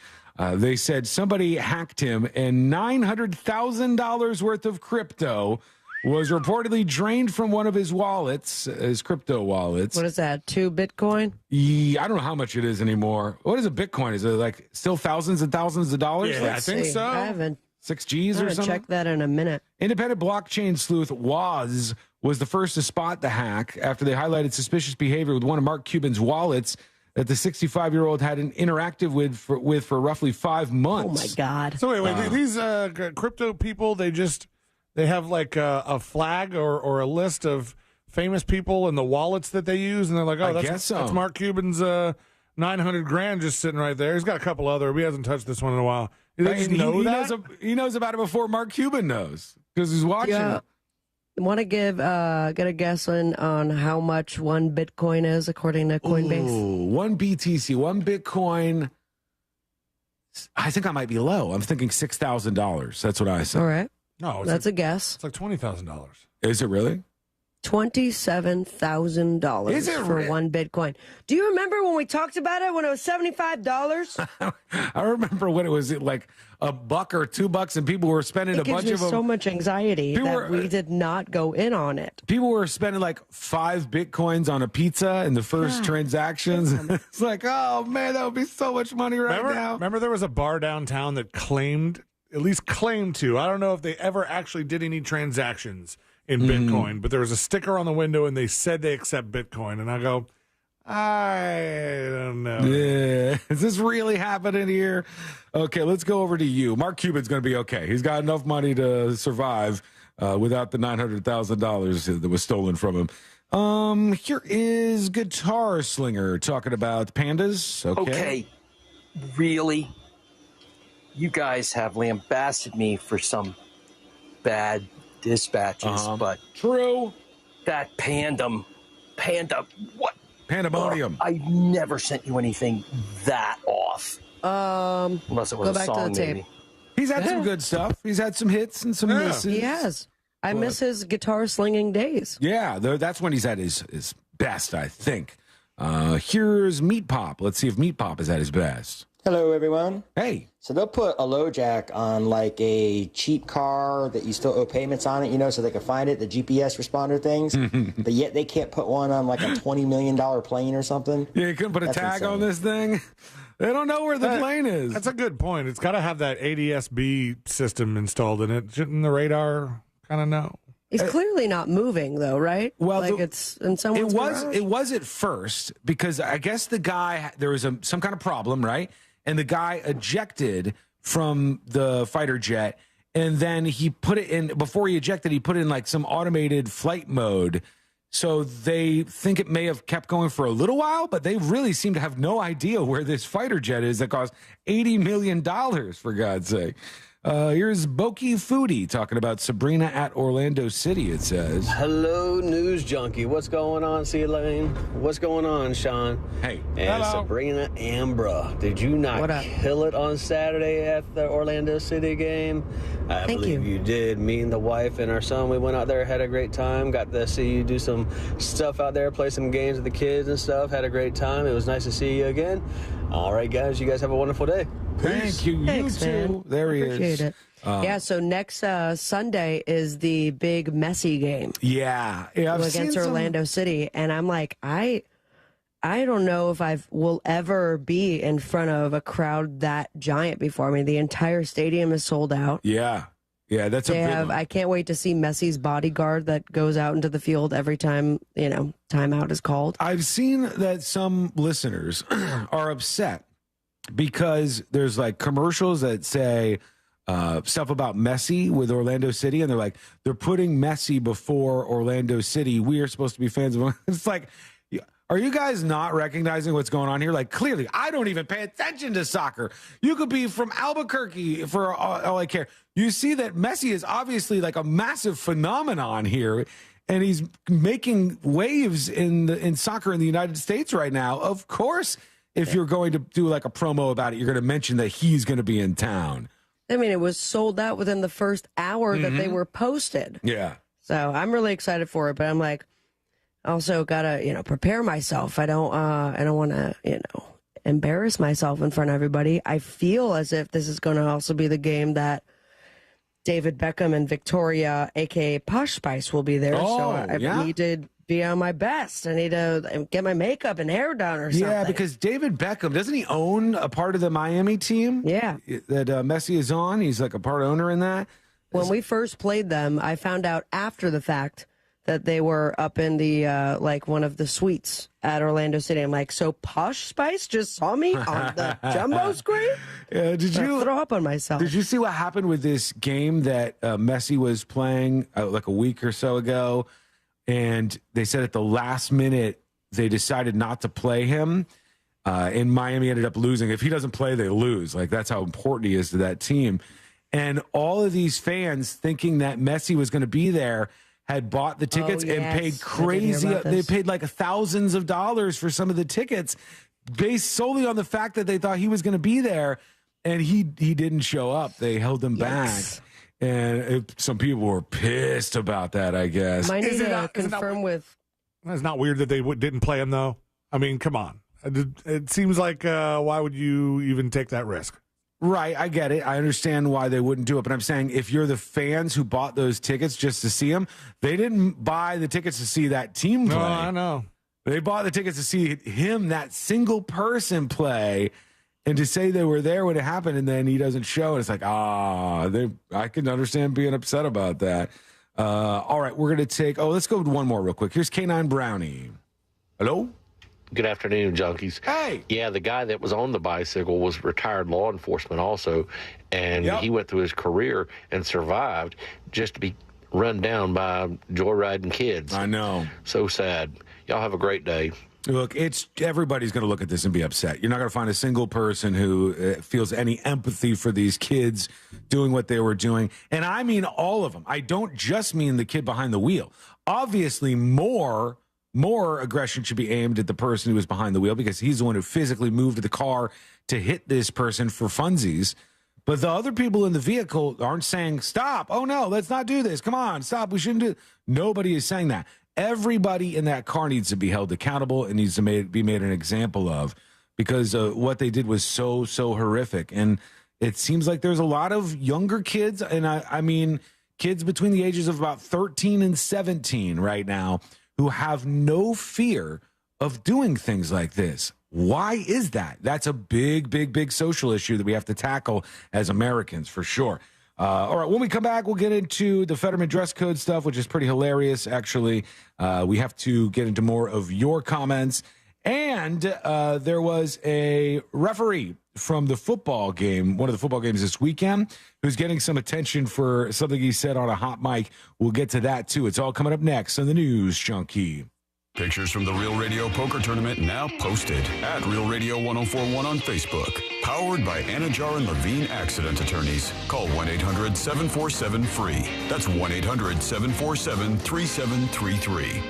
[SPEAKER 3] They said somebody hacked him and $900,000 worth of crypto was reportedly drained from one of his wallets, his crypto wallets.
[SPEAKER 15] What is that, 2 Bitcoin?
[SPEAKER 3] Yeah, I don't know how much it is anymore. What is a Bitcoin? Is it like still thousands and thousands of dollars?
[SPEAKER 7] Yeah, I think so.
[SPEAKER 15] I haven't.
[SPEAKER 3] 6 G's or something?
[SPEAKER 15] Check that in a minute.
[SPEAKER 3] Independent blockchain sleuth Woz was the first to spot the hack after they highlighted suspicious behavior with one of Mark Cuban's wallets that the 65-year-old had interacted with for roughly 5 months.
[SPEAKER 15] Oh, my God.
[SPEAKER 7] So wait, these crypto people, they just they have like a flag or a list of famous people and the wallets that they use, and they're like, oh, that's Mark Cuban's $900,000 just sitting right there. He's got a couple other. He hasn't touched this one in a while. He
[SPEAKER 3] knows about it before Mark Cuban knows because he's watching.
[SPEAKER 15] Yeah. Want to get a guess on how much one Bitcoin is according to Coinbase?
[SPEAKER 3] Ooh, one BTC, one Bitcoin. I think I might be low. I'm thinking $6,000. That's what I said.
[SPEAKER 15] All right.
[SPEAKER 7] No,
[SPEAKER 15] that's a guess.
[SPEAKER 7] It's like $20,000.
[SPEAKER 3] Is it really?
[SPEAKER 15] $27,000
[SPEAKER 3] Is it
[SPEAKER 15] for one Bitcoin. Do you remember when we talked about it when it was $75?
[SPEAKER 3] I remember when it was like $1 or $2 and people were spending a bunch of them.
[SPEAKER 15] So much anxiety that we did not go in on it.
[SPEAKER 3] People were spending like 5 Bitcoins on a pizza in the first transactions. It's like, oh man, that would be so much money now.
[SPEAKER 7] Remember there was a bar downtown that claimed to, I don't know if they ever actually did any transactions in Bitcoin, but there was a sticker on the window and they said they accept Bitcoin. And I go, I don't know.
[SPEAKER 3] Yeah. Is this really happening here? Okay, let's go over to you. Mark Cuban's going to be okay. He's got enough money to survive without the $900,000 that was stolen from him. Here is Guitar Slinger talking about pandas.
[SPEAKER 6] Okay, really? You guys have lambasted me for some bad dispatches, but
[SPEAKER 3] true.
[SPEAKER 6] That panda, what?
[SPEAKER 3] Pandemonium.
[SPEAKER 6] I never sent you anything that off. Unless it was
[SPEAKER 15] go
[SPEAKER 6] a
[SPEAKER 15] back
[SPEAKER 6] song,
[SPEAKER 15] to the tape.
[SPEAKER 6] maybe.
[SPEAKER 3] He's had some good stuff. He's had some hits and some misses.
[SPEAKER 15] He has. I miss his guitar slinging days.
[SPEAKER 3] Yeah, that's when he's at his best, I think. Here's Meat Pop. Let's see if Meat Pop is at his best.
[SPEAKER 8] Hello, everyone.
[SPEAKER 3] Hey.
[SPEAKER 8] So they'll put a low jack on like a cheap car that you still owe payments on it, so they can find it, the GPS responder things. But yet they can't put one on like a $20 million plane or something.
[SPEAKER 3] Yeah, you couldn't put a tag on this thing. They don't know where the plane is.
[SPEAKER 7] That's a good point. It's got to have that ADS-B system installed in it. Shouldn't the radar kind of know?
[SPEAKER 15] He's clearly not moving, though, right?
[SPEAKER 3] Well,
[SPEAKER 15] like it's in someone's garage?
[SPEAKER 3] It was at first because I guess the guy, there was some kind of problem, right? And the guy ejected from the fighter jet, and then he put it in, before he ejected, he put it in like some automated flight mode. So they think it may have kept going for a little while, but they really seem to have no idea where this fighter jet is that cost $80 million, for God's sake. Here's Boki Foodie talking about Sabrina at Orlando City, it says.
[SPEAKER 9] Hello, news junkie. What's going on, C-Lane? What's going on, Sean?
[SPEAKER 3] Hey.
[SPEAKER 9] And
[SPEAKER 3] hello.
[SPEAKER 9] Sabrina Ambra. Did you not kill it on Saturday at the Orlando City game? I believe you did. Me and the wife and our son, we went out there, had a great time. Got to see you do some stuff out there, play some games with the kids and stuff. Had a great time. It was nice to see you again. All right, guys. You guys have a wonderful day.
[SPEAKER 3] Thank you.
[SPEAKER 15] Thanks,
[SPEAKER 3] you too.
[SPEAKER 15] man.
[SPEAKER 3] There he
[SPEAKER 15] Appreciate
[SPEAKER 3] is.
[SPEAKER 15] it. Yeah, so next Sunday is the big Messi game.
[SPEAKER 3] Yeah. I've seen
[SPEAKER 15] against
[SPEAKER 3] some...
[SPEAKER 15] Orlando City, and I'm like, I don't know if I will ever be in front of a crowd that giant before. I mean, the entire stadium is sold out.
[SPEAKER 3] Yeah. Yeah, that's a big one.
[SPEAKER 15] I can't wait to see Messi's bodyguard that goes out into the field every time, timeout is called.
[SPEAKER 3] I've seen that some listeners are upset because there's like commercials that say stuff about Messi with Orlando City, and they're putting Messi before Orlando City. We are supposed to be fans of him. It's like, are you guys not recognizing what's going on here? Like, clearly, I don't even pay attention to soccer. You could be from Albuquerque for all I care. You see that Messi is obviously like a massive phenomenon here, and he's making waves in soccer in the United States right now. Of course, if you're going to do like a promo about it, you're going to mention that he's going to be in town.
[SPEAKER 15] I mean, it was sold out within the first hour that they were posted.
[SPEAKER 3] Yeah.
[SPEAKER 15] So I'm really excited for it, but I'm like, also gotta, prepare myself. I don't want to, embarrass myself in front of everybody. I feel as if this is going to also be the game that David Beckham and Victoria, aka Posh Spice, will be there. So I need to be on my best. I need to get my makeup and hair done or something.
[SPEAKER 3] Yeah, because David Beckham, doesn't he own a part of the Miami team?
[SPEAKER 15] Yeah.
[SPEAKER 3] That Messi is on. He's like a part owner in that.
[SPEAKER 15] When we first played them, I found out after the fact that they were up in the like one of the suites at Orlando City. I'm like, so Posh Spice just saw me on the jumbo screen?
[SPEAKER 3] Yeah, did you
[SPEAKER 15] throw up on myself?
[SPEAKER 3] Did you see what happened with this game that Messi was playing like a week or so ago? And they said at the last minute they decided not to play him. And Miami ended up losing. If he doesn't play, they lose. Like, that's how important he is to that team. And all of these fans thinking that Messi was going to be there had bought the tickets and paid crazy. They paid like thousands of dollars for some of the tickets based solely on the fact that they thought he was going to be there. And he didn't show up. They held him back. And some people were pissed about that, I guess.
[SPEAKER 15] Might need to confirm with...
[SPEAKER 7] It's not weird that they didn't play him, though. I mean, come on. It seems like, why would you even take that risk?
[SPEAKER 3] Right, I get it. I understand why they wouldn't do it. But I'm saying if you're the fans who bought those tickets just to see him, they didn't buy the tickets to see that team play.
[SPEAKER 7] No, I know.
[SPEAKER 3] They bought the tickets to see him, that single person, play. And to say they were there when it happened and then he doesn't show, it's like, I can understand being upset about that. All right, we're going to take, let's go with one more real quick. Here's K9 Brownie. Hello?
[SPEAKER 10] Good afternoon, junkies.
[SPEAKER 3] Hey.
[SPEAKER 10] Yeah, the guy that was on the bicycle was retired law enforcement also, and he went through his career and survived just to be run down by joyriding kids.
[SPEAKER 3] I know.
[SPEAKER 10] So sad. Y'all have a great day.
[SPEAKER 3] Look, everybody's going to look at this and be upset. You're not going to find a single person who feels any empathy for these kids doing what they were doing. And I mean all of them. I don't just mean the kid behind the wheel. Obviously, more aggression should be aimed at the person who was behind the wheel because he's the one who physically moved the car to hit this person for funsies. But the other people in the vehicle aren't saying, stop. Oh, no, let's not do this. Come on, stop. We shouldn't do it. Nobody is saying that. Everybody in that car needs to be held accountable and needs to be made an example of because what they did was so horrific. And it seems like there's a lot of younger kids, and I mean kids between the ages of about 13 and 17 right now who have no fear of doing things like this. Why is that? That's a big social issue that we have to tackle as Americans, for sure. All right, when we come back, we'll get into the Fetterman dress code stuff, which is pretty hilarious, actually. We have to get into more of your comments. And there was a referee from the football game, one of the football games this weekend, who's getting some attention for something he said on a hot mic. We'll get to that, too. It's all coming up next on the News Junkie.
[SPEAKER 5] Pictures from the Real Radio Poker Tournament now posted at Real Radio 1041 on Facebook. Powered by Anajar and Levine Accident Attorneys. Call 1-800-747-FREE. That's 1-800-747-3733.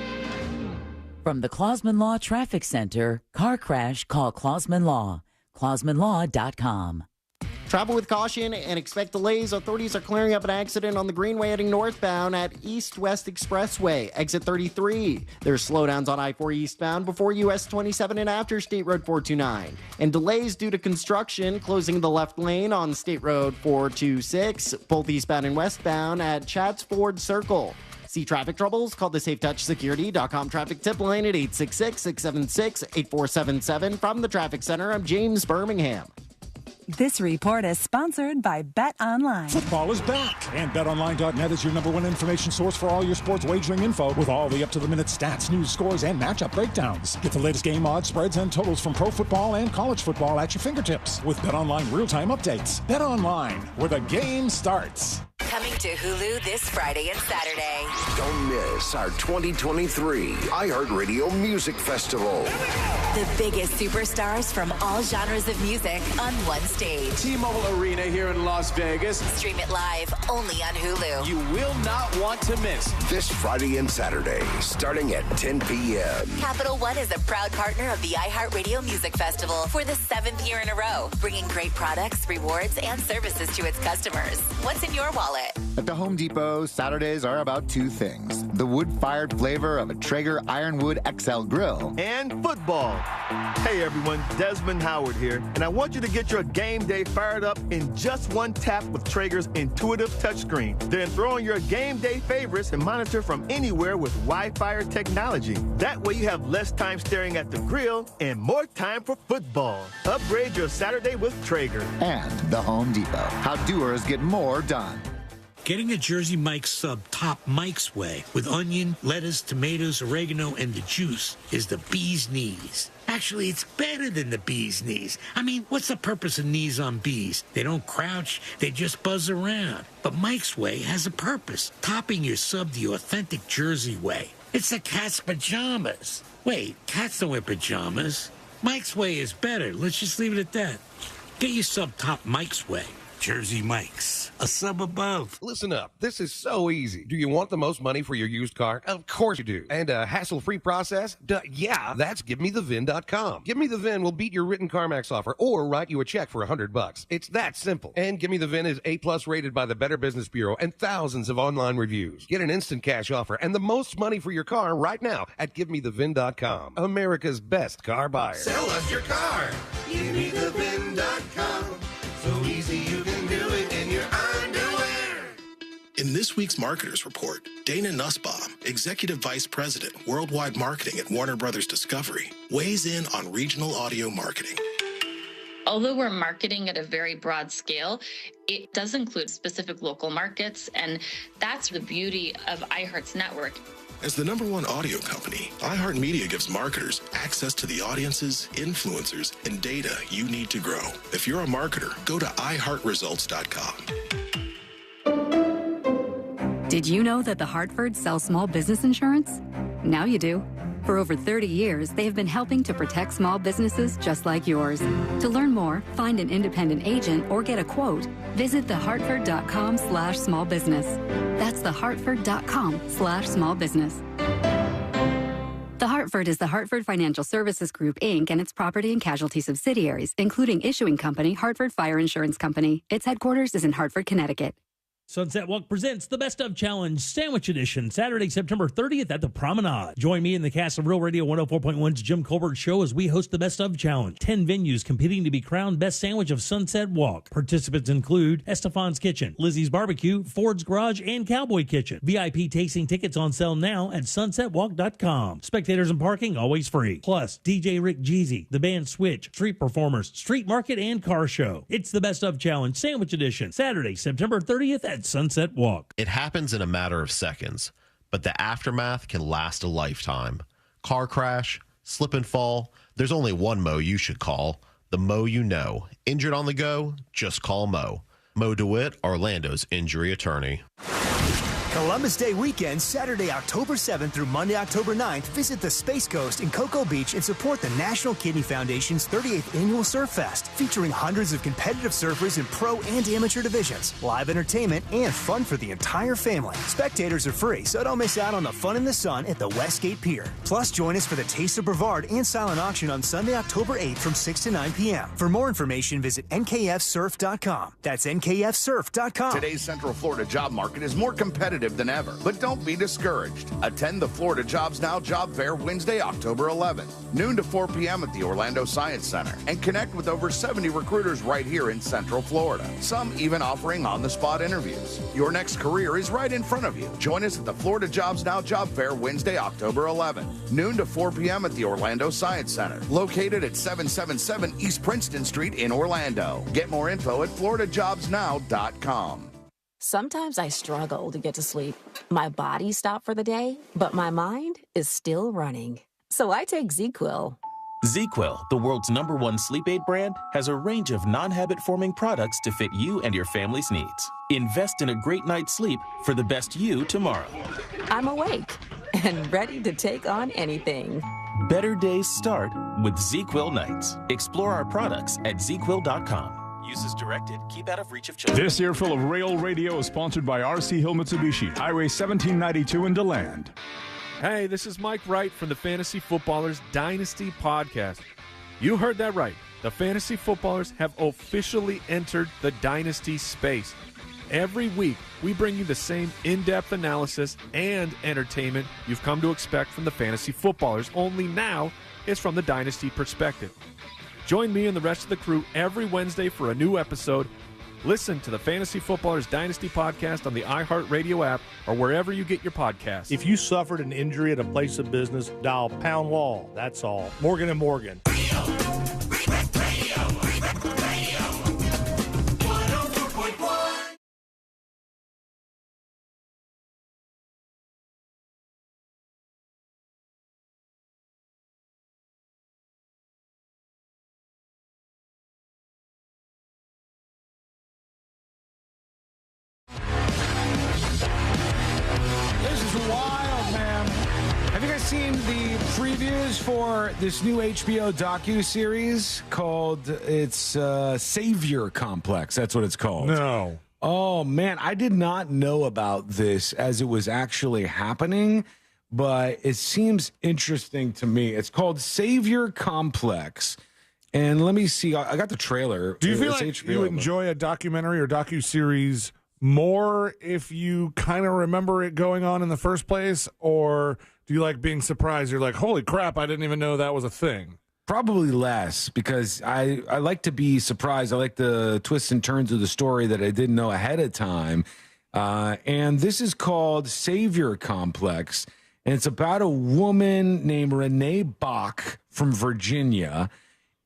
[SPEAKER 12] From the Clausman Law Traffic Center, car crash, call Clausman Law. ClausmanLaw.com.
[SPEAKER 13] Travel with caution and expect delays. Authorities are clearing up an accident on the Greenway heading northbound at East-West Expressway, exit 33. There's slowdowns on I-4 eastbound before US 27 and after State Road 429. And delays due to construction, closing the left lane on State Road 426, both eastbound and westbound at Chadds Ford Circle. See traffic troubles? Call the SafeTouchSecurity.com traffic tip line at 866-676-8477. From the Traffic Center, I'm James Birmingham.
[SPEAKER 14] This report is sponsored by Bet Online.
[SPEAKER 21] Football is back, and BetOnline.net is your #1 information source for all your sports wagering info with all the up-to-the-minute stats, news, scores, and matchup breakdowns. Get the latest game odds, spreads, and totals from pro football and college football at your fingertips with BetOnline real-time updates. BetOnline, where the game starts.
[SPEAKER 4] Coming to Hulu this Friday and Saturday.
[SPEAKER 11] Don't miss our 2023 iHeartRadio Music Festival.
[SPEAKER 4] The biggest superstars from all genres of music on one stage.
[SPEAKER 22] T-Mobile Arena here in Las Vegas.
[SPEAKER 4] Stream it live only on Hulu.
[SPEAKER 22] You will not want to miss.
[SPEAKER 11] This Friday and Saturday, starting at 10 p.m.
[SPEAKER 4] Capital One is a proud partner of the iHeartRadio Music Festival for the 7th year in a row, bringing great products, rewards, and services to its customers. What's in your wallet?
[SPEAKER 23] At the Home Depot, Saturdays are about two things: the wood-fired flavor of a Traeger Ironwood XL grill
[SPEAKER 24] and football. Hey everyone, Desmond Howard here, and I want you to get your game day fired up in just one tap with Traeger's intuitive touchscreen. Then throw in your game day favorites and monitor from anywhere with Wi-Fi technology. That way you have less time staring at the grill and more time for football. Upgrade your Saturday with Traeger.
[SPEAKER 23] And the Home Depot. How doers get more done.
[SPEAKER 16] Getting a Jersey Mike's sub top Mike's way with onion, lettuce, tomatoes, oregano, and the juice is the bee's knees. Actually, it's better than the bee's knees. I mean, what's the purpose of knees on bees? They don't crouch, they just buzz around. But Mike's Way has a purpose, topping your sub the authentic Jersey way. It's the cat's pajamas. Wait, cats don't wear pajamas. Mike's Way is better. Let's just leave it at that. Get your sub top Mike's Way. Jersey Mike's, a sub above.
[SPEAKER 17] Listen up. This is so easy. Do you want the most money for your used car? Of course you do. And a hassle-free process? Yeah, that's GiveMeTheVin.com. Give Me the VIN will beat your written CarMax offer or write you a check for $100. It's that simple. And Give Me the VIN is A+ rated by the Better Business Bureau and thousands of online reviews. Get an instant cash offer and the most money for your car right now at GiveMeTheVin.com. America's best car buyer.
[SPEAKER 11] Sell us your car. GiveMeTheVin.com. So easy you can do it in your underwear.
[SPEAKER 18] In this week's Marketers Report, Dana Nussbaum, Executive Vice President, Worldwide Marketing at Warner Brothers Discovery, weighs in on regional audio marketing.
[SPEAKER 19] Although we're marketing at a very broad scale, it does include specific local markets, and that's the beauty of iHeart's network.
[SPEAKER 18] As the #1 audio company, iHeartMedia gives marketers access to the audiences, influencers, and data you need to grow. If you're a marketer, go to iHeartResults.com.
[SPEAKER 20] Did you know that the Hartford sells small business insurance? Now you do. For over 30 years, they have been helping to protect small businesses just like yours. To learn more, find an independent agent, or get a quote, visit thehartford.com/smallbusiness. That's thehartford.com/smallbusiness. The Hartford is the Hartford Financial Services Group, Inc., and its property and casualty subsidiaries, including issuing company Hartford Fire Insurance Company. Its headquarters is in Hartford, Connecticut.
[SPEAKER 25] Sunset Walk presents the Best of Challenge Sandwich Edition, Saturday, September 30th at the Promenade. Join me and the cast of Real Radio 104.1's Jim Colbert Show as we host the Best of Challenge. 10 venues competing to be crowned Best Sandwich of Sunset Walk. Participants include Estefan's Kitchen, Lizzie's Barbecue, Ford's Garage, and Cowboy Kitchen. VIP tasting tickets on sale now at sunsetwalk.com. Spectators and parking always free. Plus, DJ Rick Jeezy, the band Switch, street performers, street market, and car show. It's the Best of Challenge Sandwich Edition, Saturday, September 30th at Sunset Walk.
[SPEAKER 32] It happens in a matter of seconds, but the aftermath can last a lifetime. Car crash, slip and fall, there's only one Mo you should call. The Mo you know. Injured on the go? Just call Mo. Mo DeWitt, Orlando's injury attorney.
[SPEAKER 26] Columbus Day weekend, Saturday, October 7th through Monday, October 9th, visit the Space Coast in Cocoa Beach and support the National Kidney Foundation's 38th Annual Surf Fest, featuring hundreds of competitive surfers in pro and amateur divisions, live entertainment, and fun for the entire family. Spectators are free, so don't miss out on the fun in the sun at the Westgate Pier. Plus, join us for the Taste of Brevard and silent auction on Sunday, October 8th from 6 to 9 p.m. For more information, visit nkfsurf.com. That's nkfsurf.com.
[SPEAKER 27] Today's Central Florida job market is more competitive than ever, but don't be discouraged. Attend the Florida Jobs Now Job Fair Wednesday, October 11th, noon to 4 p.m. at the Orlando Science Center, and connect with over 70 recruiters right here in Central Florida, some even offering on-the-spot interviews. Your next career is right in front of you. Join us at the Florida Jobs Now Job Fair Wednesday, October 11th, noon to 4 p.m. at the Orlando Science Center, located at 777 East Princeton Street in Orlando. Get more info at floridajobsnow.com.
[SPEAKER 28] Sometimes I struggle to get to sleep. My body stopped for the day, but my mind is still running. So I take ZzzQuil.
[SPEAKER 32] ZzzQuil, the world's #1 sleep aid brand, has a range of non-habit-forming products to fit you and your family's needs. Invest in a great night's sleep for the best you tomorrow.
[SPEAKER 28] I'm awake and ready to take on anything.
[SPEAKER 32] Better days start with ZzzQuil nights. Explore our products at ZzzQuil.com. Use as directed. Keep out of reach of children.
[SPEAKER 21] This earful of Rail Radio is sponsored by RC Hill Mitsubishi, Highway 1792 in DeLand.
[SPEAKER 29] Hey, this is Mike Wright from the Fantasy Footballers Dynasty Podcast. You heard that right. The Fantasy Footballers have officially entered the Dynasty space. Every week, we bring you the same in-depth analysis and entertainment you've come to expect from the Fantasy Footballers, only now it's from the Dynasty perspective. Join me and the rest of the crew every Wednesday for a new episode. Listen to the Fantasy Footballers Dynasty Podcast on the iHeartRadio app or wherever you get your podcasts.
[SPEAKER 2] If you suffered an injury at a place of business, dial Pound Law. That's all. Morgan & Morgan.
[SPEAKER 1] seen the previews for this new HBO docu-series called Savior Complex? That's what it's called.
[SPEAKER 21] No.
[SPEAKER 1] Oh, man, I did not know about this as it was actually happening, but it seems interesting to me. It's called Savior Complex. And let me see. I got the trailer.
[SPEAKER 21] Do you feel
[SPEAKER 1] It's
[SPEAKER 21] like
[SPEAKER 1] HBO,
[SPEAKER 21] you
[SPEAKER 1] but-
[SPEAKER 21] enjoy a documentary or docu-series more if you kind of remember it going on in the first place? Or do you like being surprised? You're like, holy crap, I didn't even know that was a thing.
[SPEAKER 1] Probably less, because I like to be surprised. I like the twists and turns of the story that I didn't know ahead of time. And this is called Savior Complex. And it's about a woman named Renee Bach from Virginia.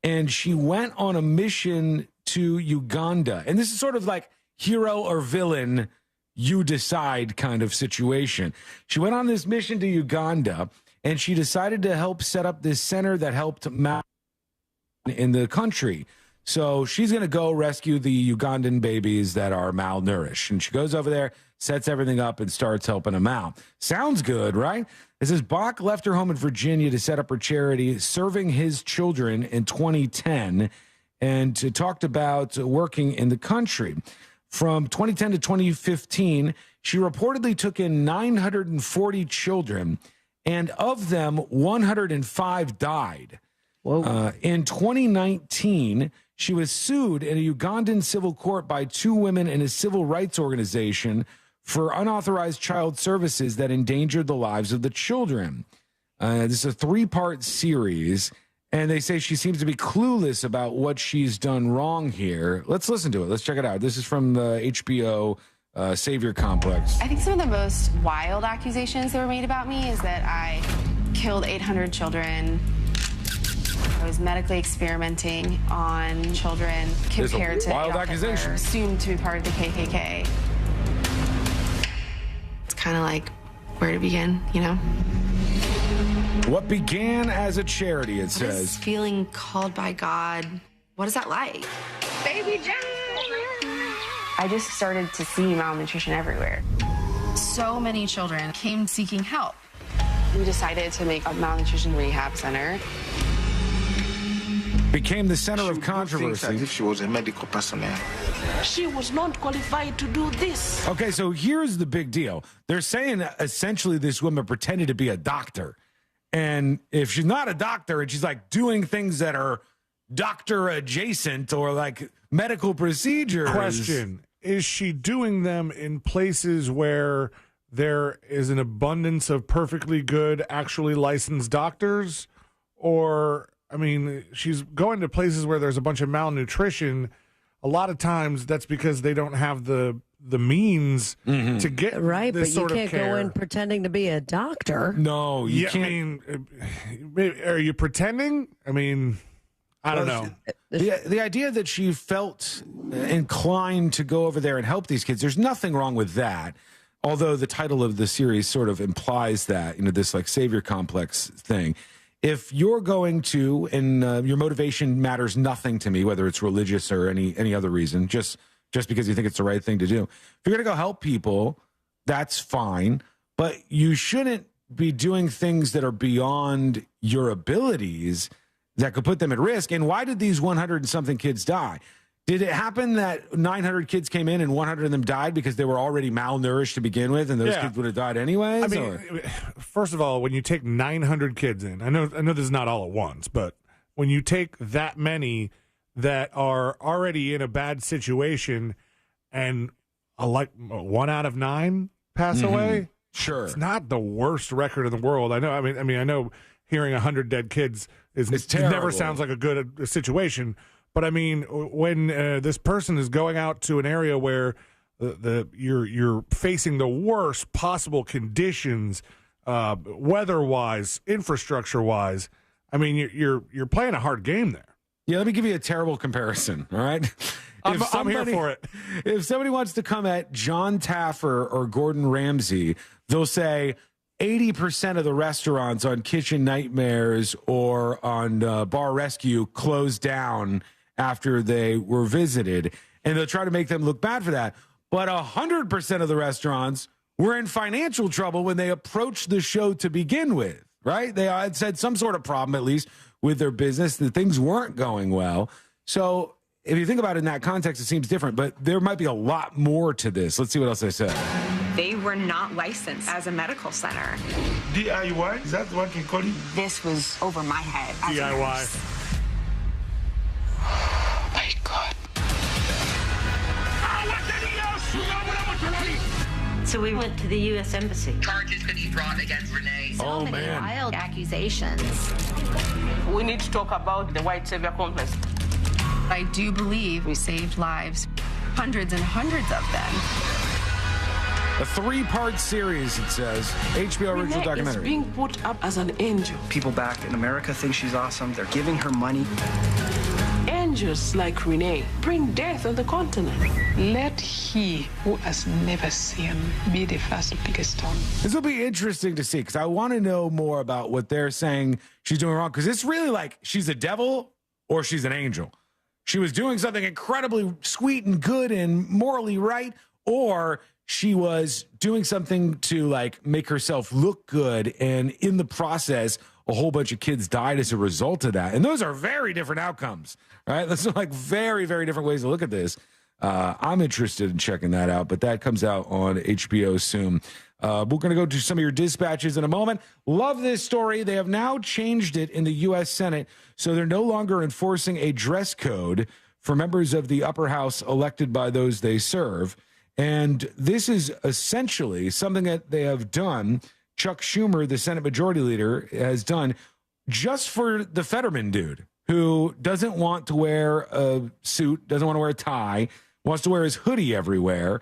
[SPEAKER 1] And she went on a mission to Uganda. And this is sort of like hero or villain, you decide kind of situation. She went on this mission to Uganda, and she decided to help set up this center that helped in the country. So she's going to go rescue the Ugandan babies that are malnourished. And she goes over there, sets everything up, and starts helping them out. Sounds good, right? It says Bach left her home in Virginia to set up her charity, Serving His Children, in 2010, and talked about working in the country. From 2010 to 2015, she reportedly took in 940 children, and of them, 105 died. In 2019, she was sued in a Ugandan civil court by two women in a civil rights organization for unauthorized child services that endangered the lives of the children. This is a 3-part series, and they say she seems to be clueless about what she's done wrong here. Let's listen to it. Let's check it out. This is from the HBO Savior Complex.
[SPEAKER 3] I think some of the most wild accusations that were made about me is that I killed 800 children. I was medically experimenting on children compared to
[SPEAKER 1] wild
[SPEAKER 3] Adolf Hitler,
[SPEAKER 1] accusation.
[SPEAKER 3] assumed to be part of the KKK. It's kind of like where to begin, you know?
[SPEAKER 1] What began as a charity, it
[SPEAKER 3] What is
[SPEAKER 1] says.
[SPEAKER 3] feeling called by God? What is that like? Baby John! I just started to see malnutrition everywhere. So many children came seeking help. We decided to make a malnutrition rehab center.
[SPEAKER 1] Became the center of controversy.
[SPEAKER 5] She was a medical personnel. She was not qualified to do this.
[SPEAKER 1] Okay, so here's the big deal. They're saying essentially this woman pretended to be a doctor. And if she's not a doctor and she's like doing things that are doctor adjacent or like medical procedures.
[SPEAKER 21] Question. Is she doing them in places where there is an abundance of perfectly good, actually licensed doctors? Or, I mean, she's going to places where there's a bunch of malnutrition. A lot of times that's because they don't have the means to get
[SPEAKER 6] right,
[SPEAKER 21] this
[SPEAKER 6] but you
[SPEAKER 21] sort of
[SPEAKER 6] can't
[SPEAKER 21] care.
[SPEAKER 6] go in pretending to be a doctor.
[SPEAKER 1] No, you can't.
[SPEAKER 21] I mean, are you pretending? I mean, I don't know.
[SPEAKER 1] The idea that she felt inclined to go over there and help these kids, there's nothing wrong with that. Although the title of the series sort of implies that, you know, this like savior complex thing. If you're going to, and your motivation matters nothing to me, whether it's religious or any other reason, just because you think it's the right thing to do. If you're going to go help people, that's fine. But you shouldn't be doing things that are beyond your abilities that could put them at risk. And why did these 100 and something kids die? Did it happen that 900 kids came in and 100 of them died because they were already malnourished to begin with, and those kids would have died anyways?
[SPEAKER 21] I mean, first of all, when you take 900 kids in, I know this is not all at once, but when you take that many that are already in a bad situation and like 1 out of 9 pass away,
[SPEAKER 1] sure,
[SPEAKER 21] it's not the worst record in the world. I know. I mean, I know hearing 100 dead kids it never
[SPEAKER 1] terrible.
[SPEAKER 21] sounds like a good situation. But I mean, when this person is going out to an area where you're facing the worst possible conditions, weather-wise, infrastructure-wise, I mean, you're playing a hard game there.
[SPEAKER 1] Yeah, let me give you a terrible comparison, all right?
[SPEAKER 21] I'm here for it.
[SPEAKER 1] If somebody wants to come at John Taffer or Gordon Ramsay, they'll say 80% of the restaurants on Kitchen Nightmares or on Bar Rescue closed down after they were visited, and they'll try to make them look bad for that. But 100% of the restaurants were in financial trouble when they approached the show to begin with. right? They had said some sort of problem, at least, with their business, that things weren't going well. So if you think about it in that context, it seems different, but there might be a lot more to this. Let's see what else they said.
[SPEAKER 4] They were not licensed as a medical center.
[SPEAKER 7] DIY? Is that what I can call it?
[SPEAKER 4] This was over my head.
[SPEAKER 7] DIY.
[SPEAKER 4] Oh, my God.
[SPEAKER 8] So we went to the U.S. Embassy.
[SPEAKER 4] Charges could be brought against Renee.
[SPEAKER 8] So many
[SPEAKER 4] wild accusations.
[SPEAKER 5] We need to talk about the white savior complex.
[SPEAKER 3] I do believe we saved lives, hundreds and hundreds of them.
[SPEAKER 1] A 3-part series, it says. HBO original
[SPEAKER 5] Renee
[SPEAKER 1] documentary.
[SPEAKER 5] is being put up as an angel.
[SPEAKER 9] People back in America think she's awesome. They're giving her money.
[SPEAKER 5] Angels like Renee bring death on the continent.
[SPEAKER 10] Let he who has never seen be the first biggest stone.
[SPEAKER 1] This will be interesting to see because I want to know more about what they're saying she's doing wrong, because it's really like she's a devil or she's an angel. She was doing something incredibly sweet and good and morally right, or she was doing something to like make herself look good, and in the process a whole bunch of kids died as a result of that. And those are very different outcomes, right? Those are like very, very different ways to look at this. I'm interested in checking that out, but that comes out on HBO soon. We're going to go to some of your dispatches in a moment. Love this story. They have now changed it in the U.S. Senate, so they're no longer enforcing a dress code for members of the upper house elected by those they serve. And this is essentially something that they have done. Chuck Schumer, the Senate Majority Leader, has done just for the Fetterman dude who doesn't want to wear a suit, doesn't want to wear a tie, wants to wear his hoodie everywhere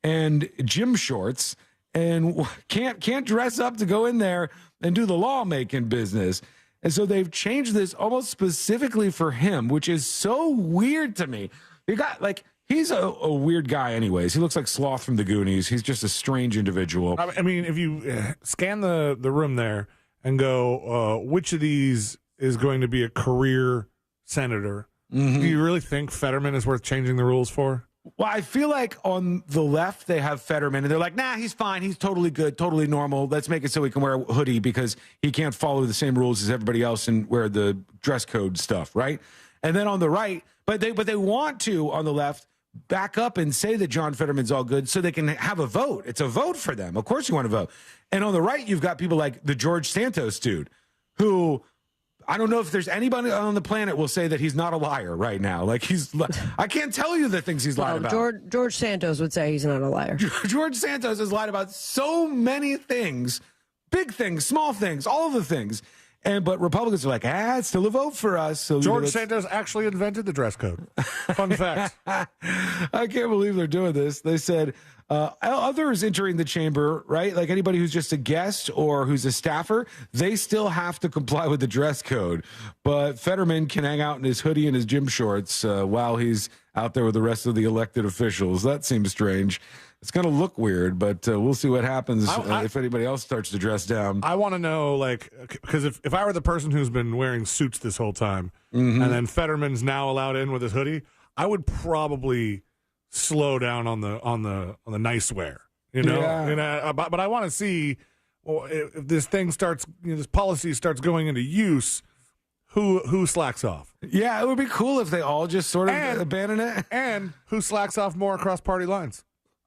[SPEAKER 1] and gym shorts, and can't dress up to go in there and do the lawmaking business. And so they've changed this almost specifically for him, which is so weird to me. You got like, he's a weird guy anyways. He looks like Sloth from the Goonies. He's just a strange individual.
[SPEAKER 12] I mean, if you scan the room there and go, which of these is going to be a career senator, do you really think Fetterman is worth changing the rules for?
[SPEAKER 1] Well, I feel like on the left, they have Fetterman, and they're like, nah, he's fine. He's totally good, totally normal. Let's make it so he can wear a hoodie because he can't follow the same rules as everybody else and wear the dress code stuff, right? And then on the right, but they want to, on the left, back up and say that John Fetterman's all good so they can have a vote. It's a vote for them. Of course you want to vote. And on the right, you've got people like the George Santos dude, who I don't know if there's anybody on the planet will say that he's not a liar right now. Like I can't tell you the things he's lied about.
[SPEAKER 6] George Santos would say he's not a liar.
[SPEAKER 1] George Santos has lied about so many things, big things, small things, all of the things. But Republicans are like, it's still a vote for us. So
[SPEAKER 12] George Santos actually invented the dress code. Fun fact.
[SPEAKER 1] I can't believe they're doing this. They said others entering the chamber, right? Like anybody who's just a guest or who's a staffer, they still have to comply with the dress code. But Fetterman can hang out in his hoodie and his gym shorts while he's out there with the rest of the elected officials. That seems strange. It's going to look weird, but we'll see what happens if anybody else starts to dress down.
[SPEAKER 12] I want to know, like, because if I were the person who's been wearing suits this whole time, and then Fetterman's now allowed in with his hoodie, I would probably slow down on the nice wear, you know. Yeah. But I want to see if this thing starts, this policy starts going into use. Who slacks off?
[SPEAKER 1] Yeah, it would be cool if they all just sort of abandon it.
[SPEAKER 12] And who slacks off more across party lines?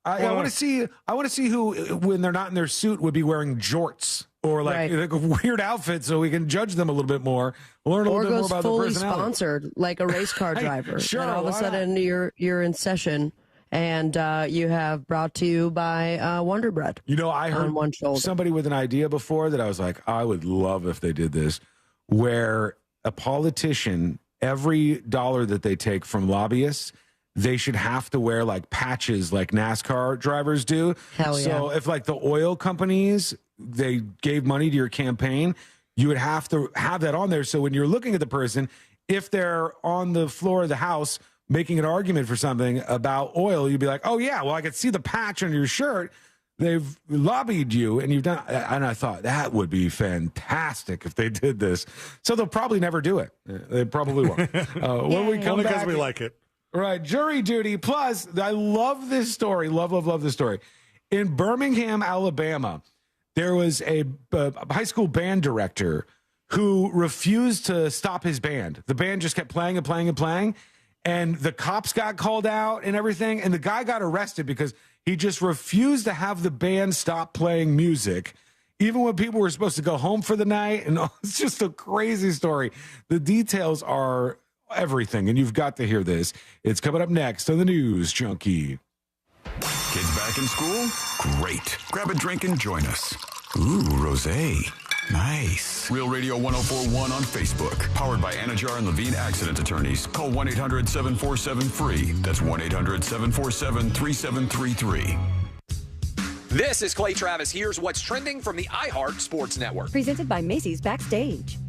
[SPEAKER 1] I want to see who, when they're not in their suit, would be wearing jorts or like a weird outfit, so we can judge them a little bit more, learn a little bit more about their personality. Or goes fully sponsored,
[SPEAKER 6] like a race car driver.
[SPEAKER 1] Sure,
[SPEAKER 6] and all of a sudden you're in session, and you have brought to you by Wonder Bread.
[SPEAKER 1] You know, I heard
[SPEAKER 6] one shoulder.
[SPEAKER 1] Somebody with an idea before that I was like, I would love if they did this, where a politician, every dollar that they take from lobbyists, they should have to wear like patches like NASCAR drivers do.
[SPEAKER 6] Hell yeah.
[SPEAKER 1] So if like the oil companies, they gave money to your campaign, you would have to have that on there. So when you're looking at the person, if they're on the floor of the House making an argument for something about oil, you'd be like, oh yeah, well I could see the patch on your shirt. They've lobbied you and you've done, and I thought that would be fantastic if they did this. So they'll probably never do it. They probably won't. When we come
[SPEAKER 12] only
[SPEAKER 1] back,
[SPEAKER 12] because we like it.
[SPEAKER 1] Right, jury duty. Plus, I love this story. Love this story. In Birmingham, Alabama, there was a high school band director who refused to stop his band. The band just kept playing and playing and playing, and the cops got called out and everything, and the guy got arrested because he just refused to have the band stop playing music, even when people were supposed to go home for the night. And it's just a crazy story. The details are everything, and you've got to hear this. It's coming up next on the News Junkie.
[SPEAKER 11] Kids back in school? Great. Grab a drink and join us. Ooh, rosé. Nice. Real Radio 104.1 on Facebook. Powered by Anajar and Levine Accident Attorneys. Call 1-800-747-FREE. That's 1-800-747-3733.
[SPEAKER 13] This is Clay Travis. Here's what's trending from the iHeart Sports Network.
[SPEAKER 14] Presented by Macy's Backstage.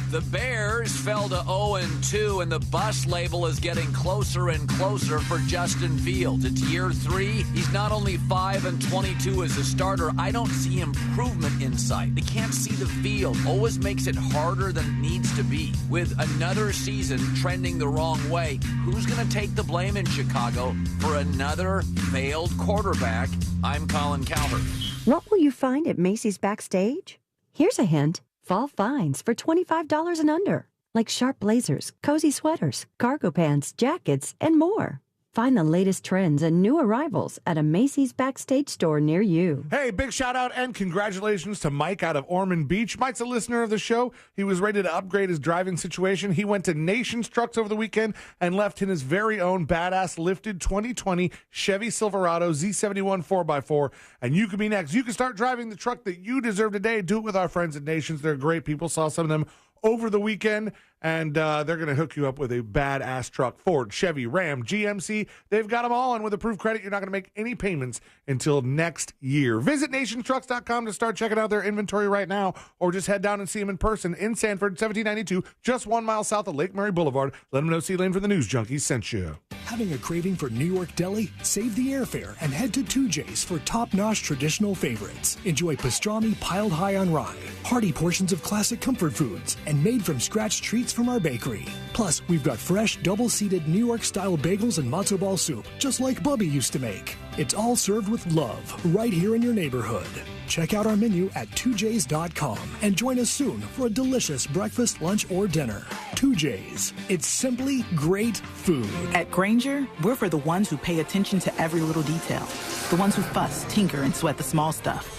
[SPEAKER 15] The Bears fell to 0-2, and the bust label is getting closer and closer for Justin Fields. It's year 3. He's not only 5-22 as a starter. I don't see improvement in sight. They can't see the field. Always makes it harder than it needs to be. With another season trending the wrong way, who's going to take the blame in Chicago for another failed quarterback? I'm Colin Cowherd.
[SPEAKER 14] What will you find at Macy's Backstage? Here's a hint. Fall finds for $25 and under, like sharp blazers, cozy sweaters, cargo pants, jackets, and more. Find the latest trends and new arrivals at a Macy's Backstage store near you.
[SPEAKER 12] Hey, big shout out and congratulations to Mike out of Ormond Beach. Mike's a listener of the show. He was ready to upgrade his driving situation. He went to Nations Trucks over the weekend and left in his very own badass lifted 2020 Chevy Silverado Z71 4x4. And you can be next. You can start driving the truck that you deserve today. Do it with our friends at Nations. They're great people. Saw some of them over the weekend, and they're going to hook you up with a badass truck. Ford, Chevy, Ram, GMC, they've got them all, and with approved credit, you're not going to make any payments until next year. Visit nationstrucks.com to start checking out their inventory right now, or just head down and see them in person in Sanford, 1792, just 1 mile south of Lake Murray Boulevard. Let them know C-Lane for the News Junkies sent you.
[SPEAKER 16] Having a craving for New York deli? Save the airfare and head to 2J's for top-notch traditional favorites. Enjoy pastrami piled high on rye, hearty portions of classic comfort foods, and made-from-scratch treats from our bakery. Plus, we've got fresh, double-seated New York-style bagels and matzo ball soup, just like Bubby used to make. It's all served with love, right here in your neighborhood. Check out our menu at 2js.com and join us soon for a delicious breakfast, lunch, or dinner. 2Js. It's simply great food.
[SPEAKER 17] At Grainger, we're for the ones who pay attention to every little detail. The ones who fuss, tinker, and sweat the small stuff.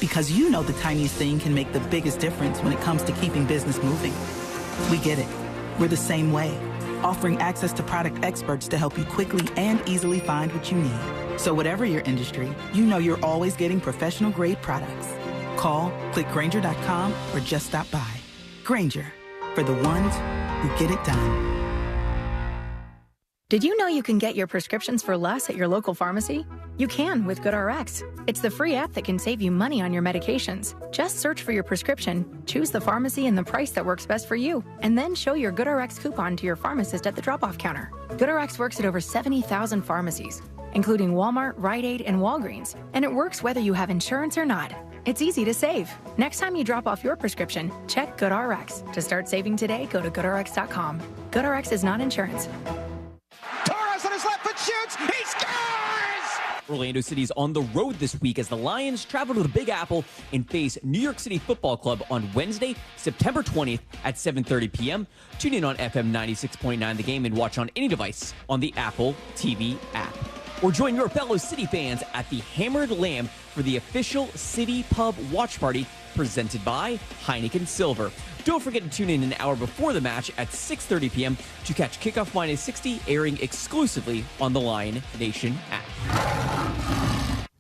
[SPEAKER 17] Because you know the tiniest thing can make the biggest difference when it comes to keeping business moving. We get it. We're the same way, offering access to product experts to help you quickly and easily find what you need. So whatever your industry, you know you're always getting professional-grade products. Call, click Grainger.com, or just stop by. Grainger, for the ones who get it done.
[SPEAKER 19] Did you know you can get your prescriptions for less at your local pharmacy? You can with GoodRx. It's the free app that can save you money on your medications. Just search for your prescription, choose the pharmacy and the price that works best for you, and then show your GoodRx coupon to your pharmacist at the drop-off counter. GoodRx works at over 70,000 pharmacies, including Walmart, Rite Aid, and Walgreens, and it works whether you have insurance or not. It's easy to save. Next time you drop off your prescription, check GoodRx. To start saving today, go to GoodRx.com. GoodRx is not insurance.
[SPEAKER 22] Torres on his left foot shoots. He scores!
[SPEAKER 23] Orlando City's on the road this week as the Lions travel to the Big Apple and face New York City Football Club on Wednesday, September 20th at 7:30 p.m. Tune in on FM 96.9 The Game and watch on any device on the Apple TV app. Or join your fellow City fans at the Hammered Lamb for the official City Pub Watch Party presented by Heineken Silver. Don't forget to tune in an hour before the match at 6:30 p.m. to catch Kickoff Minus 60 airing exclusively on the Lion Nation app.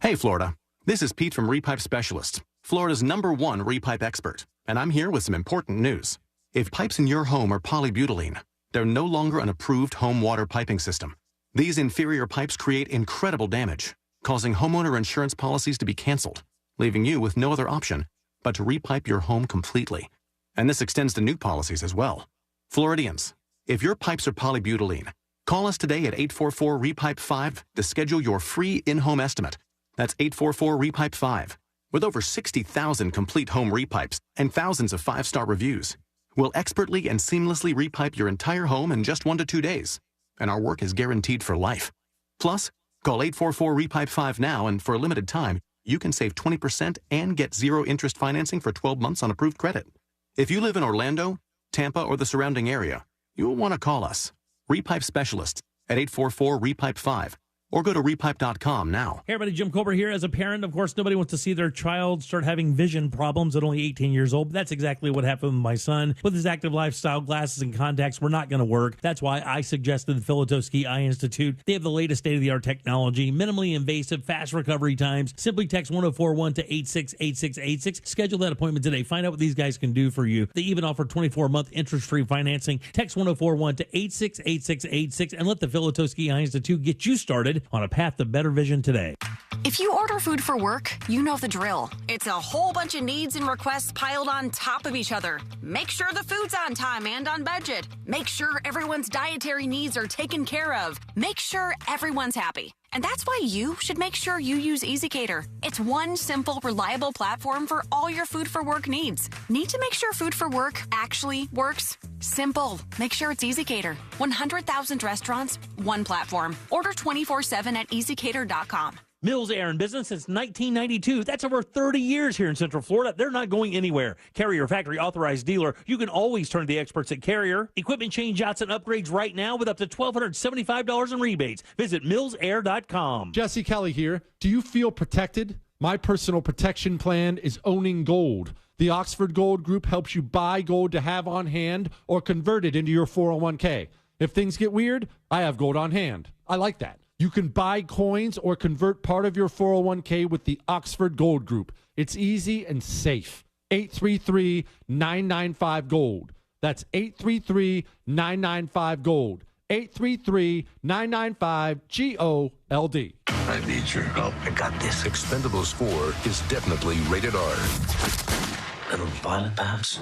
[SPEAKER 24] Hey, Florida. This is Pete from Repipe Specialists, Florida's #1 repipe expert, and I'm here with some important news. If pipes in your home are polybutylene, they're no longer an approved home water piping system. These inferior pipes create incredible damage, causing homeowner insurance policies to be canceled, leaving you with no other option but to repipe your home completely. And this extends to new policies as well. Floridians, if your pipes are polybutylene, call us today at 844-REPIPE-5 to schedule your free in-home estimate. That's 844-REPIPE-5. With over 60,000 complete home repipes and thousands of 5-star reviews, we'll expertly and seamlessly repipe your entire home in just 1 to 2 days. And our work is guaranteed for life. Plus, call 844-REPIPE-5 now, and for a limited time, you can save 20% and get zero interest financing for 12 months on approved credit. If you live in Orlando, Tampa, or the surrounding area, you'll want to call us, Repipe Specialists, at 844-REPIPE-5, or go to repipe.com now.
[SPEAKER 2] Hey everybody, Jim Colbert here. As a parent, of course, nobody wants to see their child start having vision problems at only 18 years old. But that's exactly what happened with my son. With his active lifestyle, glasses and contacts were not going to work. That's why I suggested the Filatowski Eye Institute. They have the latest state-of-the-art technology, minimally invasive, fast recovery times. Simply text 1041 to 868686. Schedule that appointment today. Find out what these guys can do for you. They even offer 24-month interest-free financing. Text 1041 to 868686 and let the Filatowski Eye Institute get you started on a path to better vision today.
[SPEAKER 18] If you order food for work, you know the drill. It's a whole bunch of needs and requests piled on top of each other. Make sure the food's on time and on budget. Make sure everyone's dietary needs are taken care of. Make sure everyone's happy. And that's why you should make sure you use EasyCater. It's one simple, reliable platform for all your food for work needs. Need to make sure food for work actually works? Simple. Make sure it's EasyCater. 100,000 restaurants, one platform. Order 24/7 at EasyCater.com.
[SPEAKER 2] Mills Air in business since 1992. That's over 30 years here in Central Florida. They're not going anywhere. Carrier factory authorized dealer. You can always turn to the experts at Carrier. Equipment change-outs and upgrades right now with up to $1,275 in rebates. Visit millsair.com.
[SPEAKER 20] Jesse Kelly here. Do you feel protected? My personal protection plan is owning gold. The Oxford Gold Group helps you buy gold to have on hand or convert it into your 401k. If things get weird, I have gold on hand. I like that. You can buy coins or convert part of your 401k with the Oxford Gold Group. It's easy and safe. 833-995-GOLD. That's 833-995-GOLD. 833-995-GOLD.
[SPEAKER 21] I need your help. I got this. Expendables 4 is definitely rated R. Little violent, perhaps?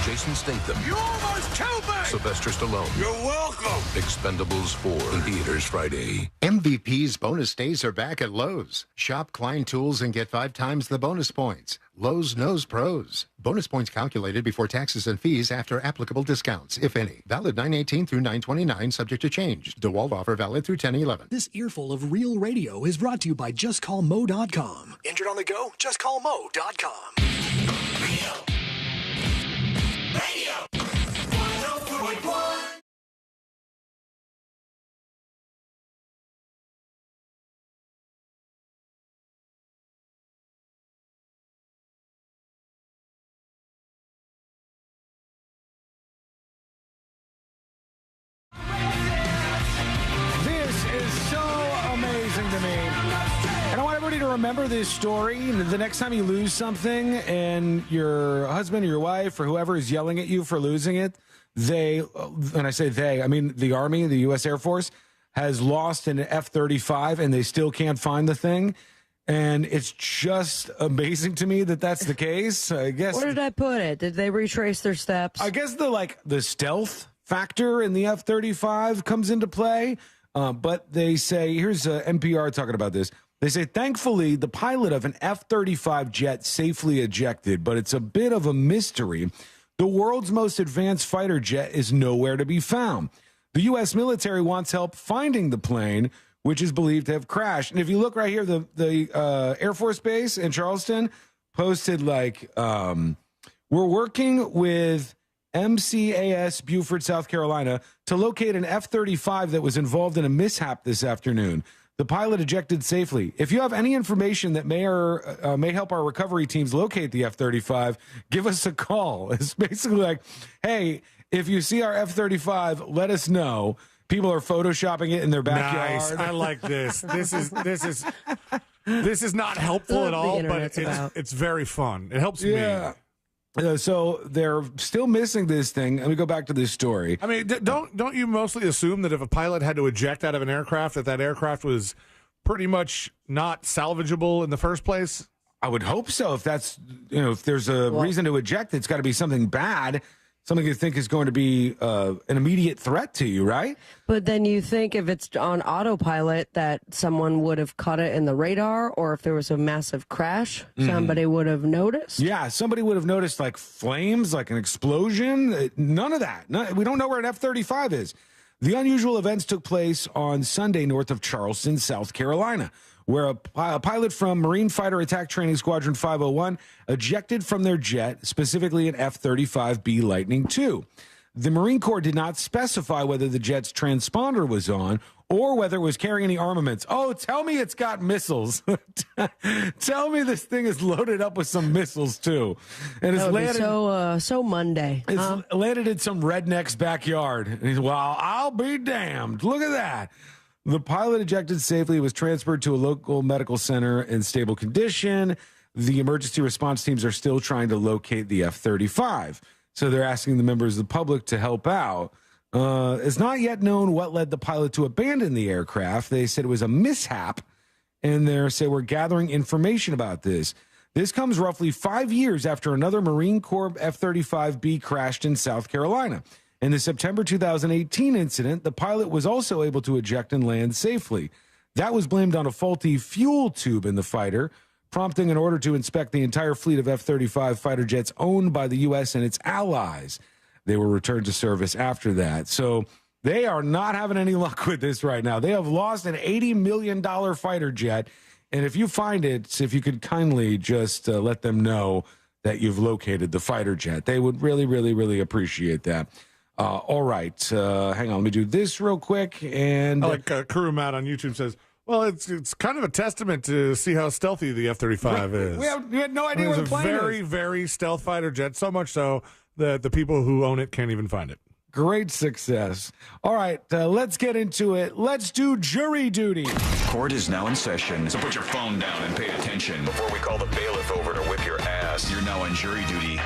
[SPEAKER 21] Jason Statham.
[SPEAKER 22] You almost killed me!
[SPEAKER 21] Sylvester Stallone.
[SPEAKER 22] You're welcome!
[SPEAKER 21] Expendables 4 in theaters Friday.
[SPEAKER 25] MVP's bonus days are back at Lowe's. Shop Klein Tools and get 5 times the bonus points. Lowe's knows pros. Bonus points calculated before taxes and fees after applicable discounts, if any. Valid 9/18 through 9/29, subject to change. DeWalt offer valid through 10/11.
[SPEAKER 16] This earful of real radio is brought to you by JustCallMo.com. Injured on the go? JustCallMo.com.
[SPEAKER 22] Radio 104.1.
[SPEAKER 1] This is so amazing to me. And I want everybody to remember this story. The next time you lose something and your husband or your wife or whoever is yelling at you for losing it, and I say they, I mean the Army, the U.S. Air Force, has lost an F-35 and they still can't find the thing. And it's just amazing to me that that's the case. I guess.
[SPEAKER 6] Where did I put it? Did they retrace their steps?
[SPEAKER 1] I guess the stealth factor in the F-35 comes into play. But they say, here's NPR talking about this. They say, thankfully, the pilot of an F-35 jet safely ejected, but it's a bit of a mystery. The world's most advanced fighter jet is nowhere to be found. The U.S. military wants help finding the plane, which is believed to have crashed. And if you look right here, the Air Force Base in Charleston posted we're working with MCAS Beaufort, South Carolina, to locate an F-35 that was involved in a mishap this afternoon. The pilot ejected safely. If you have any information that may help our recovery teams locate the F-35, give us a call. It's basically like, hey, if you see our F-35, let us know. People are photoshopping it in their backyard.
[SPEAKER 12] Nice. I like this. This is not helpful at all, but it's very fun. It helps me.
[SPEAKER 1] So they're still missing this thing. Let me go back to this story.
[SPEAKER 12] I mean, don't you mostly assume that if a pilot had to eject out of an aircraft, that aircraft was pretty much not salvageable in the first place?
[SPEAKER 1] I would hope so. If that's, if there's a reason to eject, it's got to be something bad. Something you think is going to be an immediate threat to you, right?
[SPEAKER 6] But then you think if it's on autopilot that someone would have caught it in the radar, or if there was a massive crash, somebody would have noticed?
[SPEAKER 1] Yeah, somebody would have noticed like flames, like an explosion. None of that. We don't know where an F-35 is. The unusual events took place on Sunday north of Charleston, South Carolina. where a pilot from Marine Fighter Attack Training Squadron 501 ejected from their jet, specifically an F-35B Lightning II. The Marine Corps did not specify whether the jet's transponder was on or whether it was carrying any armaments. Oh, tell me it's got missiles. Tell me this thing is loaded up with some missiles, too. And it's landed,
[SPEAKER 6] so Monday.
[SPEAKER 1] It's landed in some redneck's backyard. And he's, well, I'll be damned. Look at that. The pilot ejected safely, was transferred to a local medical center in stable condition. The emergency response teams are still trying to locate the F-35. So they're asking the members of the public to help out. It's not yet known what led the pilot to abandon the aircraft. They said it was a mishap, and they say we're gathering information about this. This comes roughly 5 years after another Marine Corps F-35B crashed in South Carolina. In the September 2018 incident, the pilot was also able to eject and land safely. That was blamed on a faulty fuel tube in the fighter, prompting an order to inspect the entire fleet of F-35 fighter jets owned by the U.S. and its allies. They were returned to service after that. So they are not having any luck with this right now. They have lost an $80 million fighter jet. And if you find it, if you could kindly just let them know that you've located the fighter jet, they would really, really, really appreciate that. All right. Hang on. Let me do this real quick. And
[SPEAKER 12] Crew Matt on YouTube says, well, it's kind of a testament to see how stealthy the F-35 is.
[SPEAKER 1] We had no idea what the plane is.
[SPEAKER 12] It's a very, very stealth fighter jet, so much so that the people who own it can't even find it.
[SPEAKER 1] Great success. All right, let's get into it. Let's do jury duty.
[SPEAKER 11] Court is now in session, so put your phone down and pay attention. Before we call the bailiff over to whip your ass, you're now on jury duty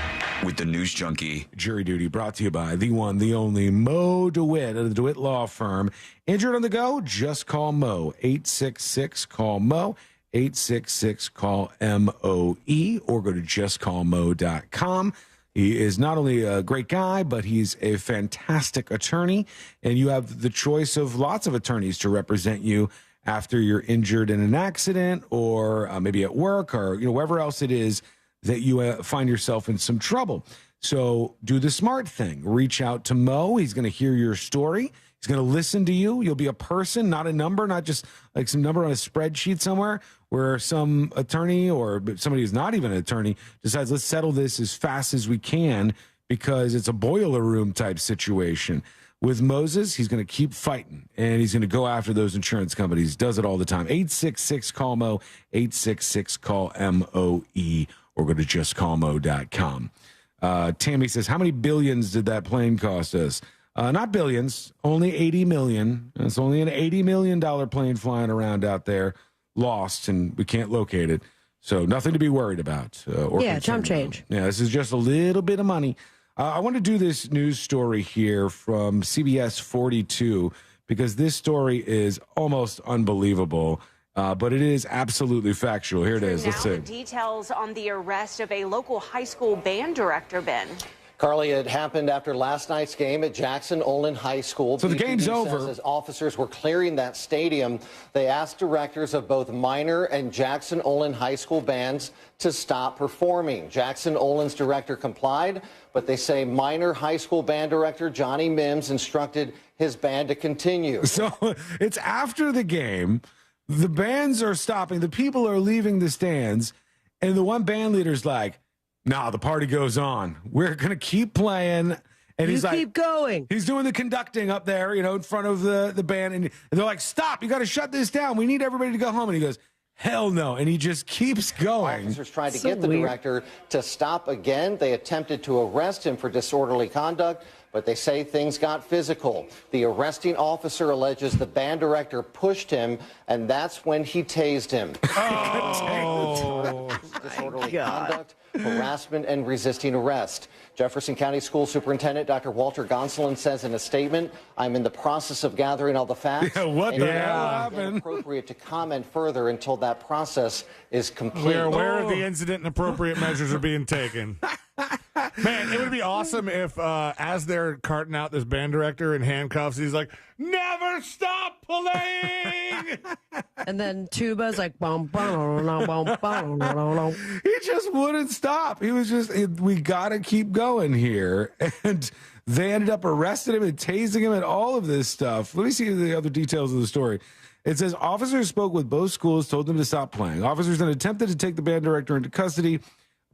[SPEAKER 11] with the News Junkie.
[SPEAKER 1] Jury duty brought to you by the one, the only Mo DeWitt of the DeWitt Law Firm. Injured on the go? Just call Mo. 866-CALL-MO. 866-CALL-MOE, or go to justcallmo.com. He is not only a great guy, but he's a fantastic attorney, and you have the choice of lots of attorneys to represent you after you're injured in an accident or maybe at work or wherever else it is that you find yourself in some trouble. So do the smart thing. Reach out to Mo. He's going to hear your story. He's going to listen to you. You'll be a person, not a number, not just like some number on a spreadsheet somewhere where some attorney or somebody who's not even an attorney decides, let's settle this as fast as we can because it's a boiler room type situation. With Moses, he's going to keep fighting, and he's going to go after those insurance companies. He does it all the time. 866-CALL-MO, 866-CALL-MOE, or go to justcallmo.com. Tammy says, how many billions did that plane cost us? Not billions, only $80 million. It's only an $80 million plane flying around out there, lost, and we can't locate it. So nothing to be worried about.
[SPEAKER 6] Chump change.
[SPEAKER 1] Yeah, this is just a little bit of money. I want to do this news story here from CBS 42 because this story is almost unbelievable, but it is absolutely factual. Here it is. Let's see.
[SPEAKER 3] Details on the arrest of a local high school band director, Ben.
[SPEAKER 4] Carly, it happened after last night's game at Jackson Olin High School.
[SPEAKER 1] So the game's over.
[SPEAKER 4] As officers were clearing that stadium, they asked directors of both Minor and Jackson Olin High School bands to stop performing. Jackson Olin's director complied, but they say Minor High School band director Johnny Mims instructed his band to continue.
[SPEAKER 1] So it's after the game. The bands are stopping. The people are leaving the stands. And the one band leader's like, nah, the party goes on. We're going to keep playing. And he's like,
[SPEAKER 6] keep going.
[SPEAKER 1] He's doing the conducting up there, in front of the band. And they're like, stop, you got to shut this down. We need everybody to go home. And he goes, hell no. And he just keeps going.
[SPEAKER 4] Officers tried to get the director to stop again. They attempted to arrest him for disorderly conduct, but they say things got physical. The arresting officer alleges the band director pushed him, and that's when he tased him. Disorderly conduct, harassment, and resisting arrest. Jefferson County School Superintendent Dr. Walter Gonsolin says in a statement, I'm in the process of gathering all the facts.
[SPEAKER 1] Yeah, what the hell happened?
[SPEAKER 4] It's inappropriate to comment further until that process is complete.
[SPEAKER 12] We're aware of the incident and appropriate measures are being taken. Man, it would be awesome if, as they're carting out this band director in handcuffs, he's like, never stop playing!
[SPEAKER 6] And then Tuba's like, bum, bum, bum, bum, bum.
[SPEAKER 1] He just wouldn't stop. He was just, we got to keep going here. And they ended up arresting him and tasing him and all of this stuff. Let me see the other details of the story. It says officers spoke with both schools, told them to stop playing. Officers then attempted to take the band director into custody.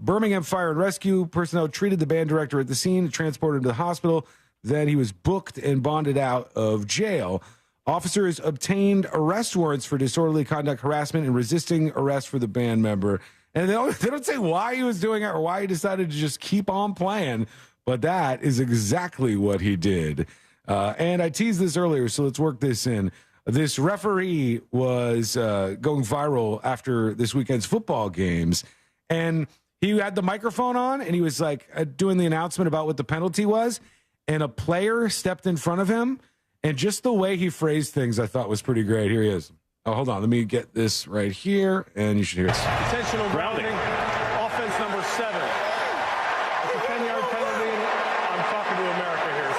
[SPEAKER 1] Birmingham Fire and Rescue personnel treated the band director at the scene, transported him to the hospital. Then he was booked and bonded out of jail. Officers obtained arrest warrants for disorderly conduct, harassment, and resisting arrest for the band member. And they don't say why he was doing it or why he decided to just keep on playing, but that is exactly what he did. And I teased this earlier, so let's work this in. This referee was going viral after this weekend's football games, and he had the microphone on, and he was like doing the announcement about what the penalty was, and a player stepped in front of him, and just the way he phrased things I thought was pretty great. Here he is. Oh, hold on. Let me get this right here, and you should hear it.
[SPEAKER 5] Intentional grounding. Offense number 7. It's a 10-yard penalty. I'm talking to America here.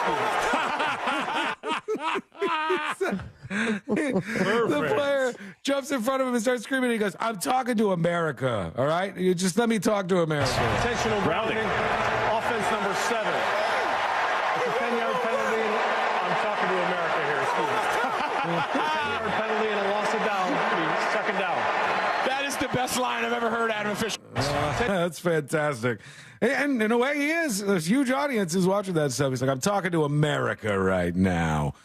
[SPEAKER 1] The player jumps in front of him and starts screaming. He goes, "I'm talking to America, all right? You just let me talk to America."
[SPEAKER 5] Intentional grounding. Offense number 7. It's a 10-yard penalty. I'm talking to America here. Excuse me. 10-yard penalty and a loss of down. Second down.
[SPEAKER 13] That is the best line I've ever heard out of an official.
[SPEAKER 1] That's fantastic. And in a way, he is. There's huge audiences watching that stuff. He's like, "I'm talking to America right now."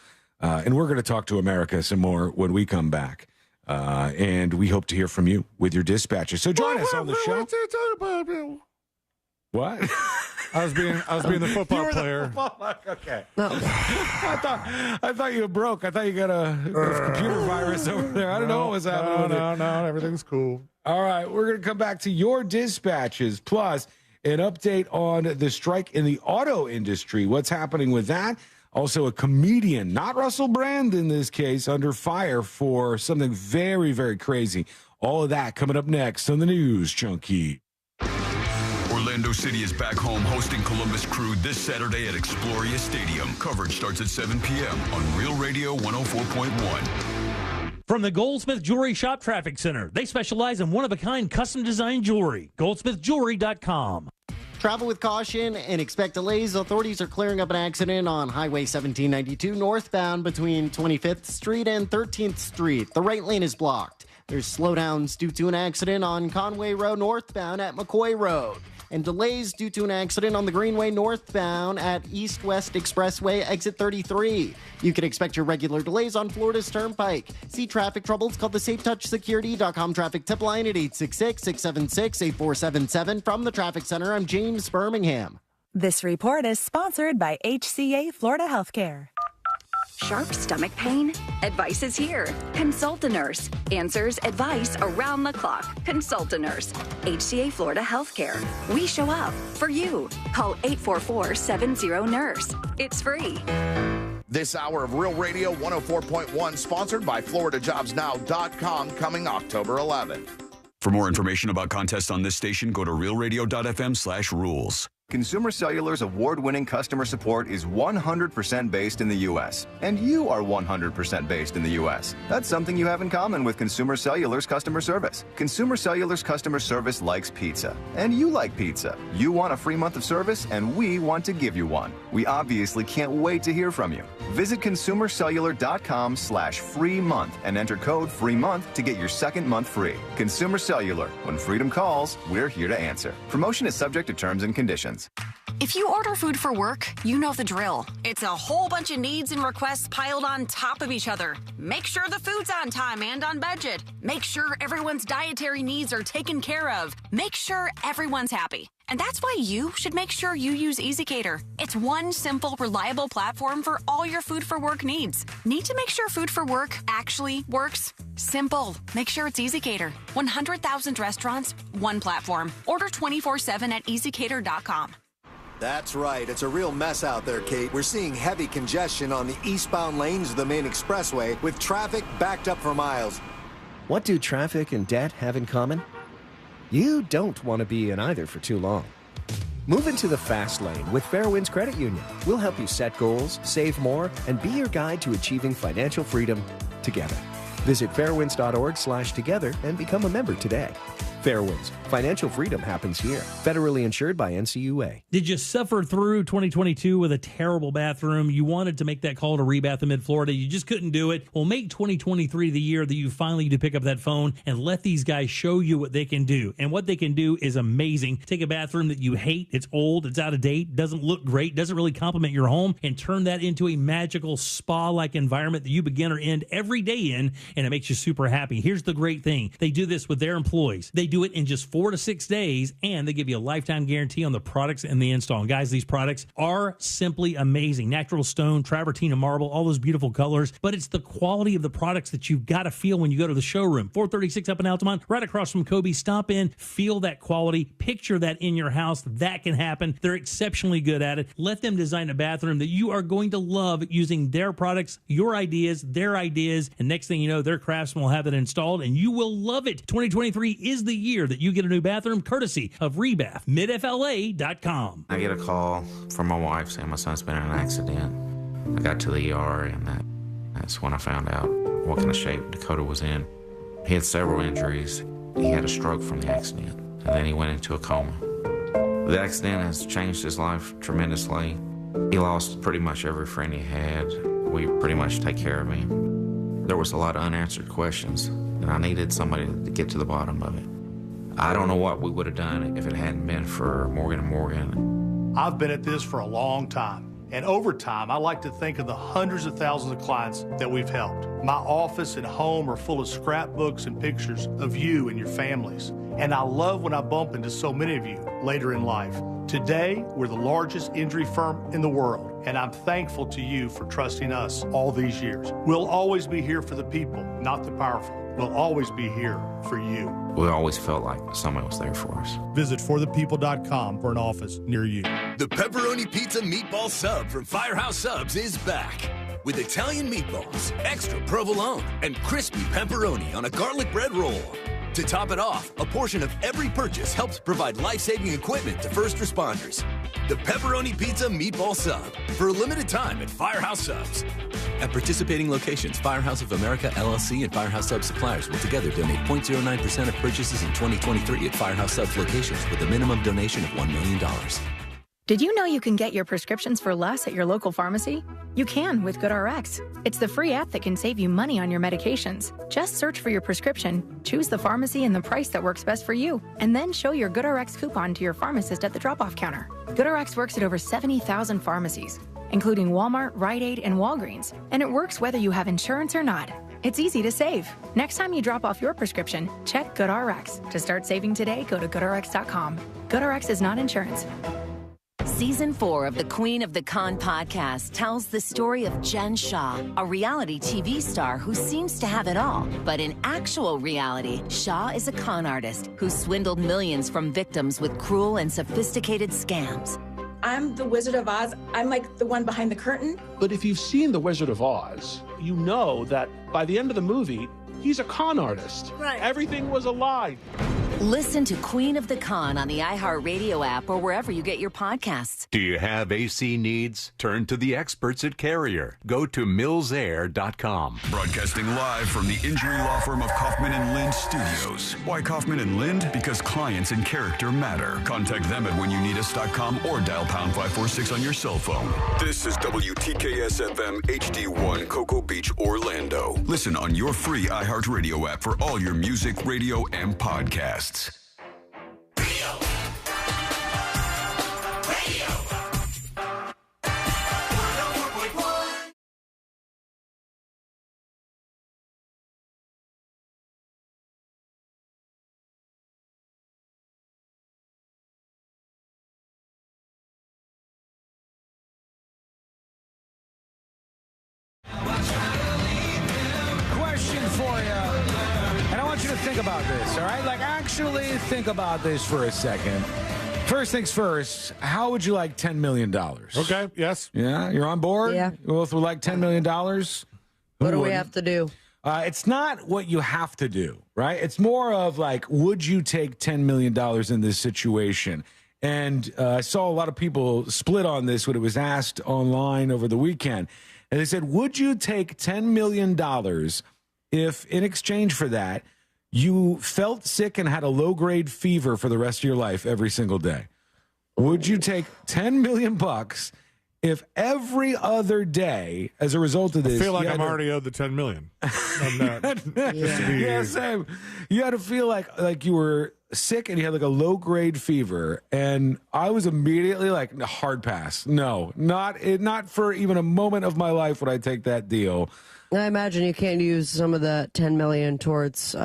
[SPEAKER 1] And we're going to talk to America some more when we come back. And we hope to hear from you with your dispatches. So join us on the show. What?
[SPEAKER 12] I was being the football player.
[SPEAKER 1] Okay. No. I thought you were broke. I thought you got a computer virus over there. I don't know what was happening.
[SPEAKER 12] No, everything's cool.
[SPEAKER 1] All right, we're going to come back to your dispatches, plus an update on the strike in the auto industry. What's happening with that? Also, a comedian, not Russell Brand in this case, under fire for something very, very crazy. All of that coming up next on the News Junkie.
[SPEAKER 11] Orlando City is back home hosting Columbus Crew this Saturday at Exploria Stadium. Coverage starts at 7 p.m. on Real Radio 104.1.
[SPEAKER 2] From the Goldsmith Jewelry Shop Traffic Center, they specialize in one-of-a-kind custom-designed jewelry. GoldsmithJewelry.com.
[SPEAKER 7] Travel with caution and expect delays. Authorities are clearing up an accident on Highway 1792 northbound between 25th Street and 13th Street. The right lane is blocked. There's slowdowns due to an accident on Conway Road northbound at McCoy Road. And delays due to an accident on the Greenway northbound at East-West Expressway exit 33. You can expect your regular delays on Florida's Turnpike. See traffic troubles, call the SafeTouchSecurity.com traffic tip line at 866-676-8477. From the Traffic Center, I'm James Birmingham.
[SPEAKER 8] This report is sponsored by HCA Florida Healthcare.
[SPEAKER 18] Sharp stomach pain? Advice is here. Consult a nurse. Answers, advice around the clock. Consult a nurse. HCA Florida Healthcare. We show up for you. Call 844-70-NURSE. It's free.
[SPEAKER 9] This hour of Real Radio 104.1, sponsored by FloridaJobsNow.com, coming October 11th.
[SPEAKER 11] For more information about contests on this station, go to realradio.fm/rules.
[SPEAKER 10] Consumer Cellular's award-winning customer support is 100% based in the U.S., and you are 100% based in the U.S. That's something you have in common with Consumer Cellular's customer service. Consumer Cellular's customer service likes pizza, and you like pizza. You want a free month of service, and we want to give you one. We obviously can't wait to hear from you. Visit consumercellular.com/free month and enter code free month to get your second month free. Consumer Cellular. When freedom calls, we're here to answer. Promotion is subject to terms and conditions.
[SPEAKER 18] If you order food for work, you know the drill. It's a whole bunch of needs and requests piled on top of each other. Make sure the food's on time and on budget. Make sure everyone's dietary needs are taken care of. Make sure everyone's happy. And that's why you should make sure you use ezCater. It's one simple, reliable platform for all your food for work needs. Need to make sure food for work actually works? Simple. Make sure it's ezCater. 100,000 restaurants, one platform. Order 24/7 at ezCater.com.
[SPEAKER 26] That's right. It's a real mess out there, Kate. We're seeing heavy congestion on the eastbound lanes of the main expressway with traffic backed up for miles.
[SPEAKER 27] What do traffic and debt have in common? You don't want to be in either for too long. Move into the fast lane with Fairwinds Credit Union. We'll help you set goals, save more, and be your guide to achieving financial freedom together. Visit fairwinds.org/together and become a member today. Fairwinds. Financial freedom happens here. Federally insured by NCUA.
[SPEAKER 2] Did you suffer through 2022 with a terrible bathroom? You wanted to make that call to Rebath in Mid-Florida. You just couldn't do it. Well, make 2023 the year that you finally need to pick up that phone and let these guys show you what they can do. And what they can do is amazing. Take a bathroom that you hate, it's old, it's out of date, doesn't look great, doesn't really complement your home, and turn that into a magical spa-like environment that you begin or end every day in, and it makes you super happy. Here's the great thing. They do this with their employees. They do it in just 4 to 6 days, and they give you a lifetime guarantee on the products and the install. And guys, these products are simply amazing. Natural stone, travertine marble, all those beautiful colors, but it's the quality of the products that you've got to feel when you go to the showroom. 436 up in Altamont, right across from Kobe. Stop in, feel that quality, picture that in your house. That can happen. They're exceptionally good at it. Let them design a bathroom that you are going to love using their products, your ideas, their ideas, and next thing you know, their craftsmen will have it installed, and you will love it. 2023 is the year that you get a new bathroom, courtesy of Rebath, midfla.com.
[SPEAKER 14] I get a call from my wife saying my son's been in an accident. I got to the ER, and that's when I found out what kind of shape Dakota was in. He had several injuries. He had a stroke from the accident, and then he went into a coma. The accident has changed his life tremendously. He lost pretty much every friend he had. We pretty much take care of him. There was a lot of unanswered questions, and I needed somebody to get to the bottom of it. I don't know what we would have done if it hadn't been for Morgan & Morgan.
[SPEAKER 5] I've been at this for a long time. And over time, I like to think of the hundreds of thousands of clients that we've helped. My office and home are full of scrapbooks and pictures of you and your families. And I love when I bump into so many of you later in life. Today, we're the largest injury firm in the world, and I'm thankful to you for trusting us all these years. We'll always be here for the people, not the powerful. We'll always be here for you.
[SPEAKER 14] We always felt like someone was there for us.
[SPEAKER 5] Visit forthepeople.com for an office near you.
[SPEAKER 15] The Pepperoni Pizza Meatball Sub from Firehouse Subs is back. With Italian meatballs, extra provolone, and crispy pepperoni on a garlic bread roll. To top it off, a portion of every purchase helps provide life-saving equipment to first responders. The Pepperoni Pizza Meatball Sub, for a limited time at Firehouse Subs. At participating locations, Firehouse of America, LLC, and Firehouse Subs suppliers will together donate 0.09% of purchases in 2023 at Firehouse Subs locations with a minimum donation of $1 million.
[SPEAKER 17] Did you know you can get your prescriptions for less at your local pharmacy? You can with GoodRx. It's the free app that can save you money on your medications. Just search for your prescription, choose the pharmacy and the price that works best for you, and then show your GoodRx coupon to your pharmacist at the drop-off counter. GoodRx works at over 70,000 pharmacies, including Walmart, Rite Aid, and Walgreens, and it works whether you have insurance or not. It's easy to save. Next time you drop off your prescription, check GoodRx. To start saving today, go to GoodRx.com. GoodRx is not insurance.
[SPEAKER 19] Season 4 of the Queen of the Con podcast tells the story of Jen Shaw, a reality TV star who seems to have it all. But in actual reality, Shaw is a con artist who swindled millions from victims with cruel and sophisticated scams.
[SPEAKER 20] I'm the Wizard of Oz. I'm like the one behind the curtain.
[SPEAKER 23] But if you've seen The Wizard of Oz, you know that by the end of the movie, he's a con artist.
[SPEAKER 20] Right.
[SPEAKER 23] Everything was a lie.
[SPEAKER 19] Listen to Queen of the Con on the iHeartRadio app or wherever you get your podcasts.
[SPEAKER 24] Do you have AC needs? Turn to the experts at Carrier. Go to millsair.com.
[SPEAKER 11] Broadcasting live from the injury law firm of Kaufman and Lind Studios. Why Kaufman and Lind? Because clients and character matter. Contact them at whenyouneedus.com or dial pound 546 on your cell phone. This is WTKS-FM HD1 Cocoa Beach, Orlando. Listen on your free iHeartRadio app for all your music, radio, and podcasts.
[SPEAKER 1] Question for you. And I want you to think about this, all right? Like, actually think about this for a second. First things first, how would you like $10 million?
[SPEAKER 12] Okay, yes.
[SPEAKER 1] Yeah, you're on board?
[SPEAKER 6] Yeah.
[SPEAKER 1] You both would like $10 million?
[SPEAKER 6] What do we have to do?
[SPEAKER 1] It's not what you have to do, right? It's more of like, would you take $10 million in this situation? And I saw a lot of people split on this when it was asked online over the weekend. And they said, would you take $10 million if in exchange for that, you felt sick and had a low-grade fever for the rest of your life every single day, would you take $10 million if every other day, as a result of this,
[SPEAKER 12] I feel like I'm already owed the $10 million.
[SPEAKER 1] Yeah, same. You had to feel like you were sick and you had like a low-grade fever, and I was immediately like, hard pass. No, not for even a moment of my life would I take that deal.
[SPEAKER 6] I imagine you can't use some of the $10 million towards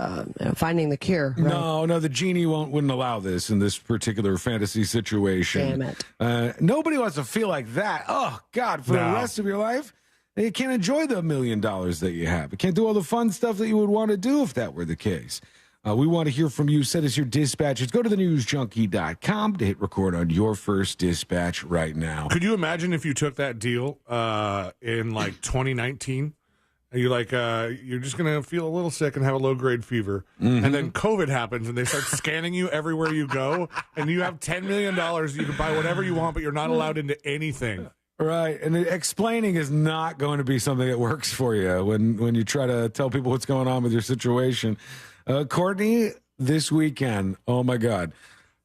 [SPEAKER 6] finding the cure. Right?
[SPEAKER 1] No, the genie wouldn't allow this in this particular fantasy situation.
[SPEAKER 6] Damn it!
[SPEAKER 1] Nobody wants to feel like that. Oh God, for the rest of your life, you can't enjoy the $1 million that you have. You can't do all the fun stuff that you would want to do if that were the case. We want to hear from you. Send us your dispatches. Go to thenewsjunkie.com to hit record on your first dispatch right now.
[SPEAKER 12] Could you imagine if you took that deal in like 2019? You're like, you're just going to feel a little sick and have a low-grade fever.
[SPEAKER 1] Mm-hmm.
[SPEAKER 12] And then COVID happens, and they start scanning you everywhere you go, and you have $10 million. You can buy whatever you want, but you're not allowed into anything.
[SPEAKER 1] Right, and explaining is not going to be something that works for you when you try to tell people what's going on with your situation. Courtney, this weekend, oh, my God.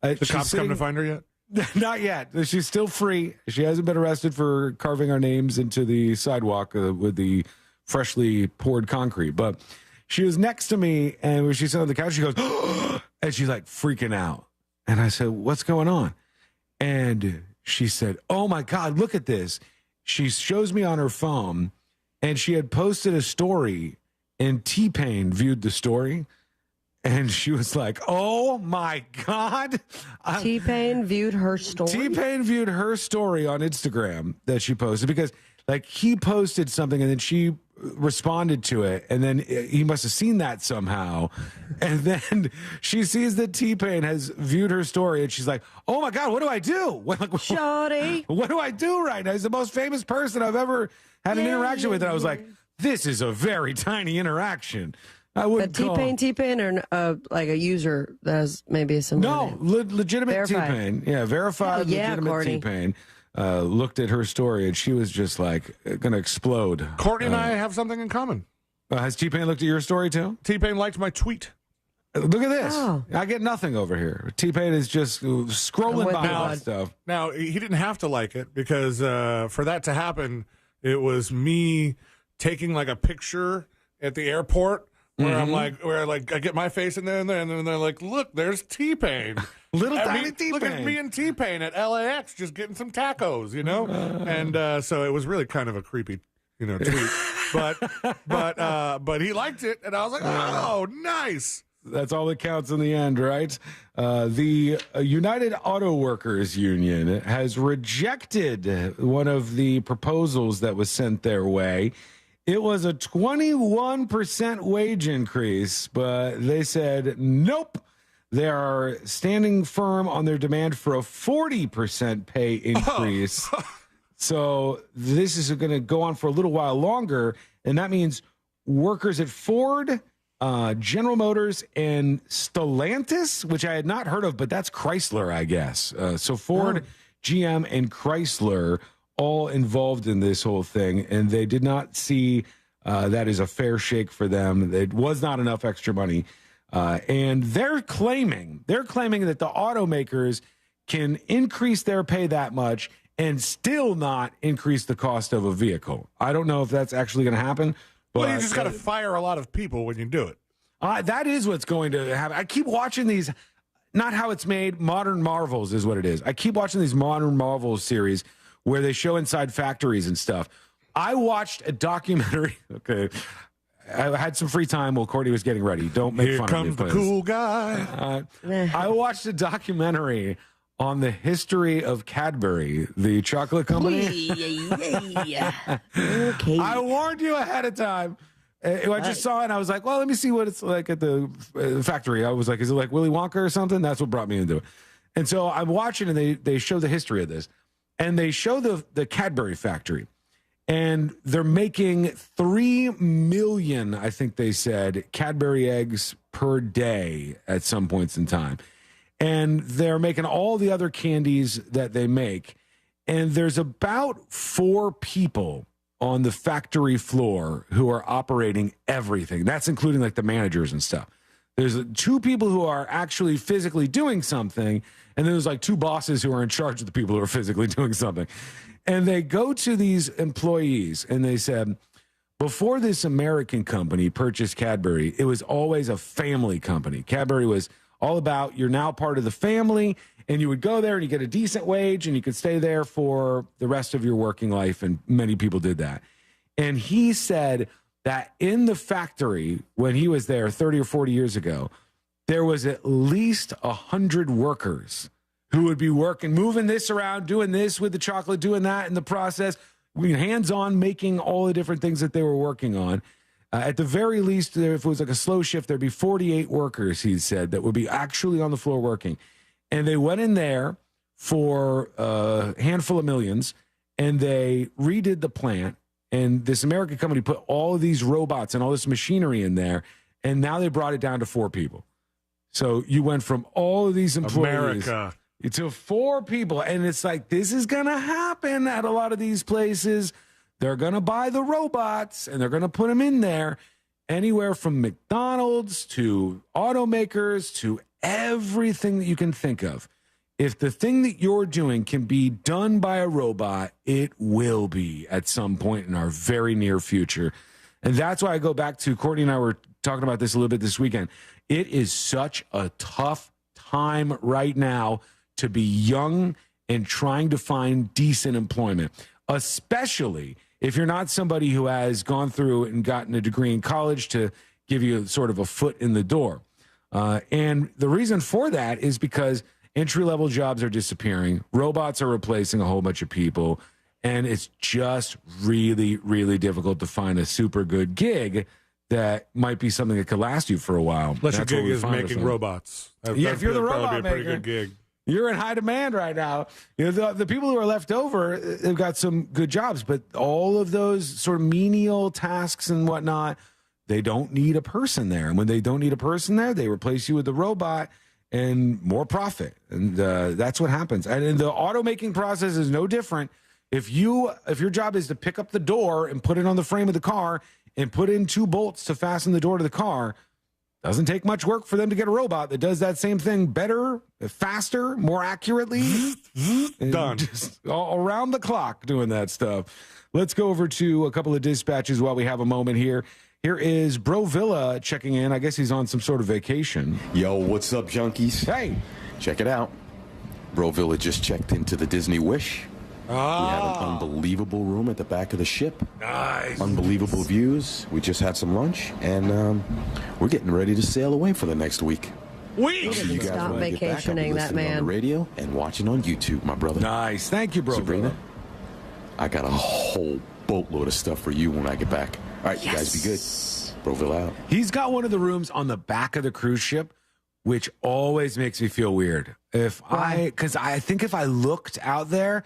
[SPEAKER 12] The cops come to find her yet?
[SPEAKER 1] Not yet. She's still free. She hasn't been arrested for carving our names into the sidewalk with the freshly poured concrete, but she was next to me, and when she sat on the couch, she goes, and she's like freaking out. And I said, what's going on? And she said, oh my God, look at this. She shows me on her phone, and she had posted a story, and T-Pain viewed the story, and she was like, oh my God.
[SPEAKER 6] T-Pain viewed her story?
[SPEAKER 1] T-Pain viewed her story on Instagram that she posted, because like he posted something and then she responded to it, and then he must have seen that somehow, and then she sees that T-Pain has viewed her story, and she's like, oh my God, what do I do?
[SPEAKER 6] Shawty,
[SPEAKER 1] what do I do right now? He's the most famous person I've ever had an interaction with. And I was like, this is a very tiny interaction. I wouldn't call
[SPEAKER 6] T-Pain or like a user that has maybe a similar name?
[SPEAKER 1] Legitimate
[SPEAKER 6] Verified.
[SPEAKER 1] T-Pain. Yeah, verified legitimate
[SPEAKER 6] Courtney.
[SPEAKER 1] T-Pain. Looked at her story, and she was just like going to explode.
[SPEAKER 12] Courtney and I have something in common.
[SPEAKER 1] Has T-Pain looked at your story too?
[SPEAKER 12] T-Pain liked my tweet.
[SPEAKER 1] Look at this.
[SPEAKER 6] Oh.
[SPEAKER 1] I get nothing over here. T-Pain is just scrolling by that stuff.
[SPEAKER 12] Now, he didn't have to like it, because for that to happen, it was me taking like a picture at the airport where I get my face in there, and then they're like, look, there's T-Pain.
[SPEAKER 1] Tiny T-Pain.
[SPEAKER 12] Look at me and T-Pain at LAX just getting some tacos, and so it was really kind of a creepy, tweet. But he liked it, and I was like, oh, nice.
[SPEAKER 1] That's all that counts in the end, right? The United Auto Workers Union has rejected one of the proposals that was sent their way. It was a 21% wage increase, but they said nope. They are standing firm on their demand for a 40% pay increase. So this is going to go on for a little while longer, and that means workers at Ford, General Motors, and Stellantis, which I had not heard of, but that's Chrysler, I guess. So Ford, GM, and Chrysler all involved in this whole thing, and they did not see that as a fair shake for them. It was not enough extra money. And they're claiming that the automakers can increase their pay that much and still not increase the cost of a vehicle. I don't know if that's actually going to happen. But
[SPEAKER 12] Well, you just got to fire a lot of people when you do it.
[SPEAKER 1] That is what's going to happen. I keep watching these, not how it's made, Modern Marvels is what it is. I keep watching these Modern Marvels series where they show inside factories and stuff. I watched a documentary. Okay. I had some free time while Courtney was getting ready. Don't make fun of me.
[SPEAKER 12] Here comes the cool guy.
[SPEAKER 1] I watched a documentary on the history of Cadbury, the chocolate company.
[SPEAKER 6] Okay.
[SPEAKER 1] I warned you ahead of time. I just saw it, and I was like, well, let me see what it's like at the factory. I was like, is it like Willy Wonka or something? That's what brought me into it. And so I'm watching, and they show the history of this. And they show the Cadbury factory. And they're making 3 million, I think they said, Cadbury eggs per day at some points in time. And they're making all the other candies that they make. And there's about 4 people on the factory floor who are operating everything. That's including like the managers and stuff. There's 2 people who are actually physically doing something, and then there's like 2 bosses who are in charge of the people who are physically doing something. And they go to these employees and they said, before this American company purchased Cadbury, it was always a family company. Cadbury was all about you're now part of the family, and you would go there and you get a decent wage and you could stay there for the rest of your working life, and many people did that. And he said that in the factory, when he was there 30 or 40 years ago, there was at least 100 workers who would be working, moving this around, doing this with the chocolate, doing that in the process, hands-on, making all the different things that they were working on. At the very least, if it was like a slow shift, there'd be 48 workers, he said, that would be actually on the floor working. And they went in there for a handful of millions, and they redid the plant. And this American company put all of these robots and all this machinery in there, and now they brought it down to 4 people. So you went from all of these employees to 4 people. And it's like, this is going to happen at a lot of these places. They're going to buy the robots, and they're going to put them in there, anywhere from McDonald's to automakers to everything that you can think of. If the thing that you're doing can be done by a robot, it will be at some point in our very near future. And that's why I go back to Courtney and I were talking about this a little bit this weekend. It is such a tough time right now to be young and trying to find decent employment, especially if you're not somebody who has gone through and gotten a degree in college to give you sort of a foot in the door. And the reason for that is because entry-level jobs are disappearing. Robots are replacing a whole bunch of people. And it's just really, really difficult to find a super good gig that might be something that could last you for a while.
[SPEAKER 12] Unless your gig is making robots.
[SPEAKER 1] Yeah, if you're the robot
[SPEAKER 12] maker,
[SPEAKER 1] maker,
[SPEAKER 12] pretty good gig.
[SPEAKER 1] You're in high demand right now. You know, the people who are left over, they've got some good jobs, but all of those sort of menial tasks and whatnot, they don't need a person there. And when they don't need a person there, they replace you with a robot and more profit. And that's what happens. And the automaking process is no different. If your job is to pick up the door and put it on the frame of the car and put in 2 bolts to fasten the door to the car, doesn't take much work for them to get a robot that does that same thing better, faster, more accurately.
[SPEAKER 12] Done.
[SPEAKER 1] Just all around the clock doing that stuff. Let's go over to a couple of dispatches while we have a moment here. Here is Bro Villa checking in. I guess he's on some sort of vacation.
[SPEAKER 3] Yo, what's up, junkies?
[SPEAKER 1] Hey.
[SPEAKER 3] Check it out. Bro Villa just checked into the Disney Wish. We have an unbelievable room at the back of the ship.
[SPEAKER 1] Nice.
[SPEAKER 3] Unbelievable views. We just had some lunch, and we're getting ready to sail away for the next week. So you guys
[SPEAKER 6] Stop
[SPEAKER 3] want to get back, I'll be
[SPEAKER 6] vacationing, that
[SPEAKER 3] listening on the
[SPEAKER 6] man.
[SPEAKER 3] radio and watching on YouTube, my brother.
[SPEAKER 1] Nice. Thank you, Bro
[SPEAKER 3] Sabrina,
[SPEAKER 1] Villa.
[SPEAKER 3] I got a whole boatload of stuff for you when I get back. All right, you guys be good. Bro Villa out.
[SPEAKER 1] He's got one of the rooms on the back of the cruise ship, which always makes me feel weird. Because I think if I looked out there,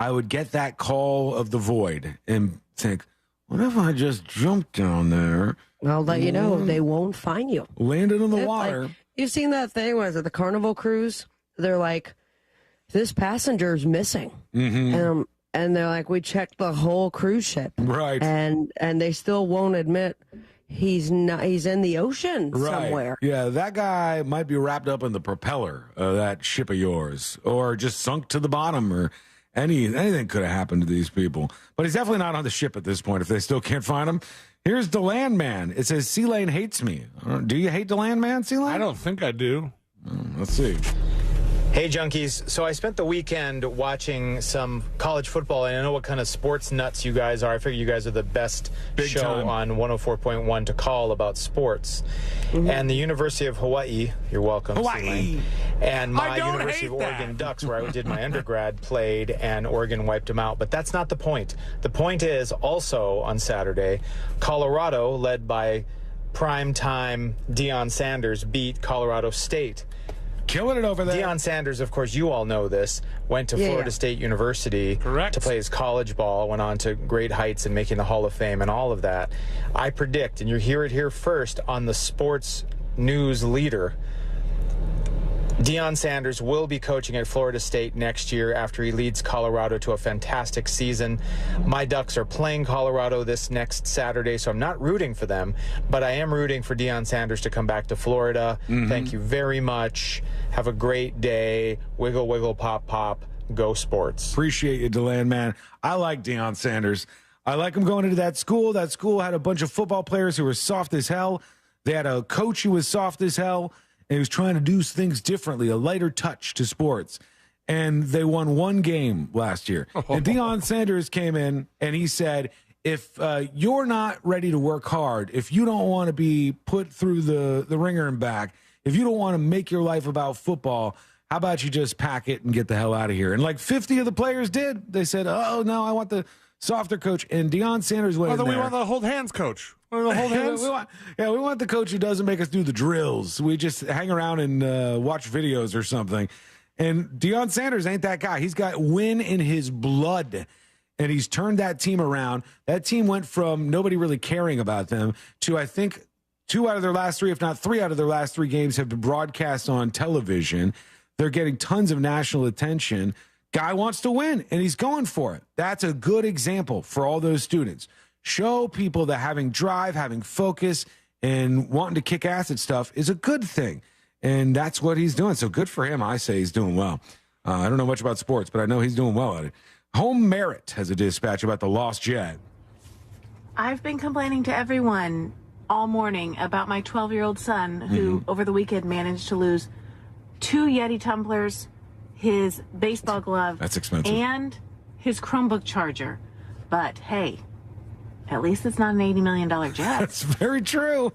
[SPEAKER 1] I would get that call of the void and think, what if I just jumped down there?
[SPEAKER 6] I'll let you know, they won't find you.
[SPEAKER 1] Landed in the
[SPEAKER 6] It's
[SPEAKER 1] water.
[SPEAKER 6] like, you've seen that thing, was it the Carnival cruise? They're like, this passenger's missing.
[SPEAKER 1] Mm-hmm.
[SPEAKER 6] And they're like, we checked the whole cruise ship.
[SPEAKER 1] Right.
[SPEAKER 6] And they still won't admit he's in the ocean somewhere.
[SPEAKER 1] Yeah, that guy might be wrapped up in the propeller of that ship of yours, or just sunk to the bottom, or anything could have happened to these people. But he's definitely not on the ship at this point if they still can't find him. Here's the Landman. It says, C-Lane hates me. Do you hate the Landman, C-Lane?
[SPEAKER 12] I don't think I do.
[SPEAKER 1] Let's see.
[SPEAKER 4] Hey, junkies. So I spent the weekend watching some college football, and I know what kind of sports nuts you guys are. I figure you guys are the best
[SPEAKER 1] Big
[SPEAKER 4] show
[SPEAKER 1] time.
[SPEAKER 4] on 104.1 to call about sports. And the University of Hawaii, you're welcome,
[SPEAKER 1] Hawaii.
[SPEAKER 4] C-Lane. And my
[SPEAKER 1] I don't
[SPEAKER 4] University
[SPEAKER 1] hate
[SPEAKER 4] of Oregon
[SPEAKER 1] that.
[SPEAKER 4] Ducks, where I did my undergrad, played, and Oregon wiped them out. But that's not the point. The point is also on Saturday, Colorado, led by primetime Deion Sanders, beat Colorado State.
[SPEAKER 1] Killing it over there.
[SPEAKER 4] Deion Sanders, of course, you all know this, went to Florida State University to play his college ball, went on to great heights and making the Hall of Fame and all of that. I predict, and you hear it here first on the sports news leader, Deion Sanders will be coaching at Florida State next year after he leads Colorado to a fantastic season. My Ducks are playing Colorado this next Saturday, so I'm not rooting for them, but I am rooting for Deion Sanders to come back to Florida. Thank you very much. Have a great day. Wiggle, wiggle, pop, pop. Go Sports.
[SPEAKER 1] Appreciate you, DeLand, man. I like Deion Sanders. I like him going into that school. That school had a bunch of football players who were soft as hell. They had a coach who was soft as hell. And he was trying to do things differently, a lighter touch to sports. And they won one game last year. And Deion Sanders came in and he said, if you're not ready to work hard, if you don't want to be put through the ringer and back, if you don't want to make your life about football, how about you just pack it and get the hell out of here? And like 50 of the players did. They said, oh, no, I want the softer coach. And Deion Sanders went in there.
[SPEAKER 12] We want the hold hands coach. We
[SPEAKER 1] want the coach who doesn't make us do the drills. We just hang around and watch videos or something. And Deion Sanders ain't that guy. He's got win in his blood, and he's turned that team around. That team went from nobody really caring about them to, I think, 2 out of their last 3, if not 3 out of their last 3 games have been broadcast on television. They're getting tons of national attention. Guy wants to win, and he's going for it. That's a good example for all those students. Show people that having drive, having focus, and wanting to kick ass at stuff is a good thing. And that's what he's doing. So good for him. I say he's doing well. I don't know much about sports, but I know he's doing well at it. Home Merit has a dispatch about the lost jet.
[SPEAKER 7] I've been complaining to everyone all morning about my 12-year-old son who, over the weekend, managed to lose 2 Yeti tumblers, his baseball glove,
[SPEAKER 1] that's expensive,
[SPEAKER 7] and his Chromebook charger. But hey, at least it's not an $80 million jet.
[SPEAKER 1] That's very true.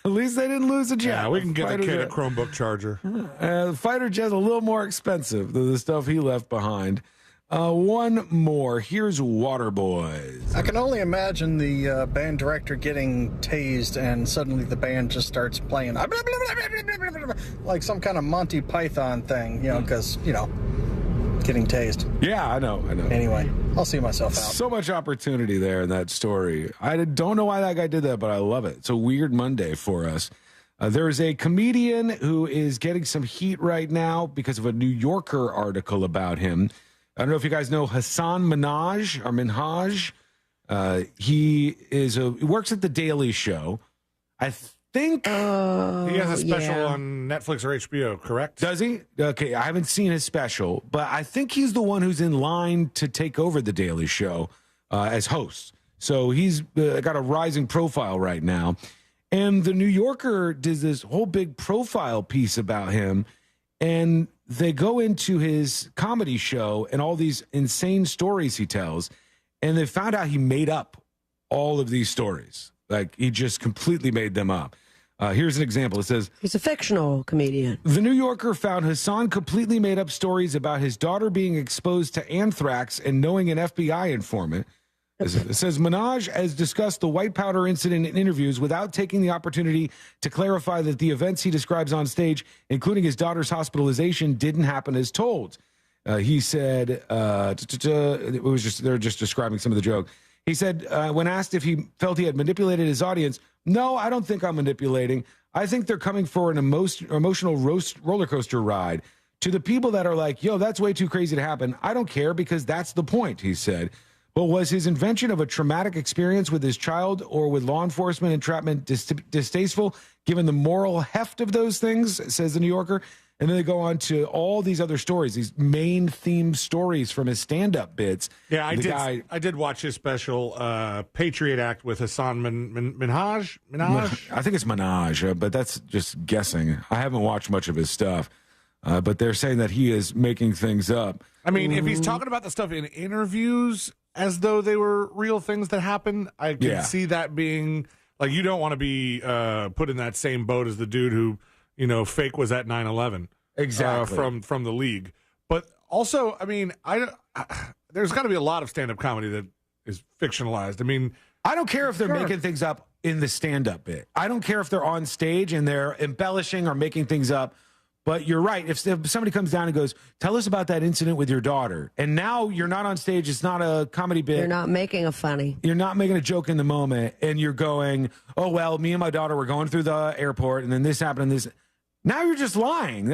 [SPEAKER 1] At least they didn't lose a jet.
[SPEAKER 12] Yeah, we can get a kid a Chromebook charger.
[SPEAKER 1] The fighter jet's a little more expensive than the stuff he left behind. One more. Here's Waterboys.
[SPEAKER 8] I can only imagine the band director getting tased and suddenly the band just starts playing like some kind of Monty Python thing, because, getting tased.
[SPEAKER 1] Yeah, I know.
[SPEAKER 8] Anyway, I'll see myself out.
[SPEAKER 1] So much opportunity there in that story. I don't know why that guy did that, but I love it. It's a weird Monday for us. There's a comedian who is getting some heat right now because of a New Yorker article about him. I don't know if you guys know Hassan Minhaj. He works at The Daily Show. I think
[SPEAKER 12] he has a special on Netflix or HBO, correct?
[SPEAKER 1] Does he? Okay, I haven't seen his special, but I think he's the one who's in line to take over The Daily Show as host. So he's got a rising profile right now. And The New Yorker did this whole big profile piece about him, and they go into his comedy show and all these insane stories he tells, and they found out he made up all of these stories. Like, he just completely made them up. Here's an example. It says,
[SPEAKER 6] he's a fictional comedian.
[SPEAKER 1] The New Yorker found Hassan completely made up stories about his daughter being exposed to anthrax and knowing an FBI informant. It says, Minhaj has discussed the white powder incident in interviews without taking the opportunity to clarify that the events he describes on stage, including his daughter's hospitalization, didn't happen as told. He said, they're just describing some of the joke. He said, when asked if he felt he had manipulated his audience, no, I don't think I'm manipulating. I think they're coming for an emotional roller coaster ride. To the people that are like, yo, that's way too crazy to happen, I don't care because that's the point, he said. But was his invention of a traumatic experience with his child or with law enforcement entrapment distasteful, given the moral heft of those things, says the New Yorker? And then they go on to all these other stories, these main theme stories from his stand-up bits.
[SPEAKER 12] Yeah, I did watch his special, Patriot Act with Hassan Minhaj.
[SPEAKER 1] I think it's Minhaj, but that's just guessing. I haven't watched much of his stuff, but they're saying that he is making things up.
[SPEAKER 12] I mean, if he's talking about the stuff in interviews as though they were real things that happened, I can see that being, like, you don't want to be put in that same boat as the dude who, fake was at 9/11.
[SPEAKER 1] Exactly.
[SPEAKER 12] From the league. But also, I mean, there's got to be a lot of stand-up comedy that is fictionalized. I mean,
[SPEAKER 1] I don't care if they're making things up in the stand-up bit. I don't care if they're on stage and they're embellishing or making things up. But you're right. If somebody comes down and goes, tell us about that incident with your daughter, and now you're not on stage, it's not a comedy bit.
[SPEAKER 6] You're not making you're
[SPEAKER 1] not making a joke in the moment, and you're going, oh, well, me and my daughter were going through the airport, and then this happened, and this. Now you're just lying.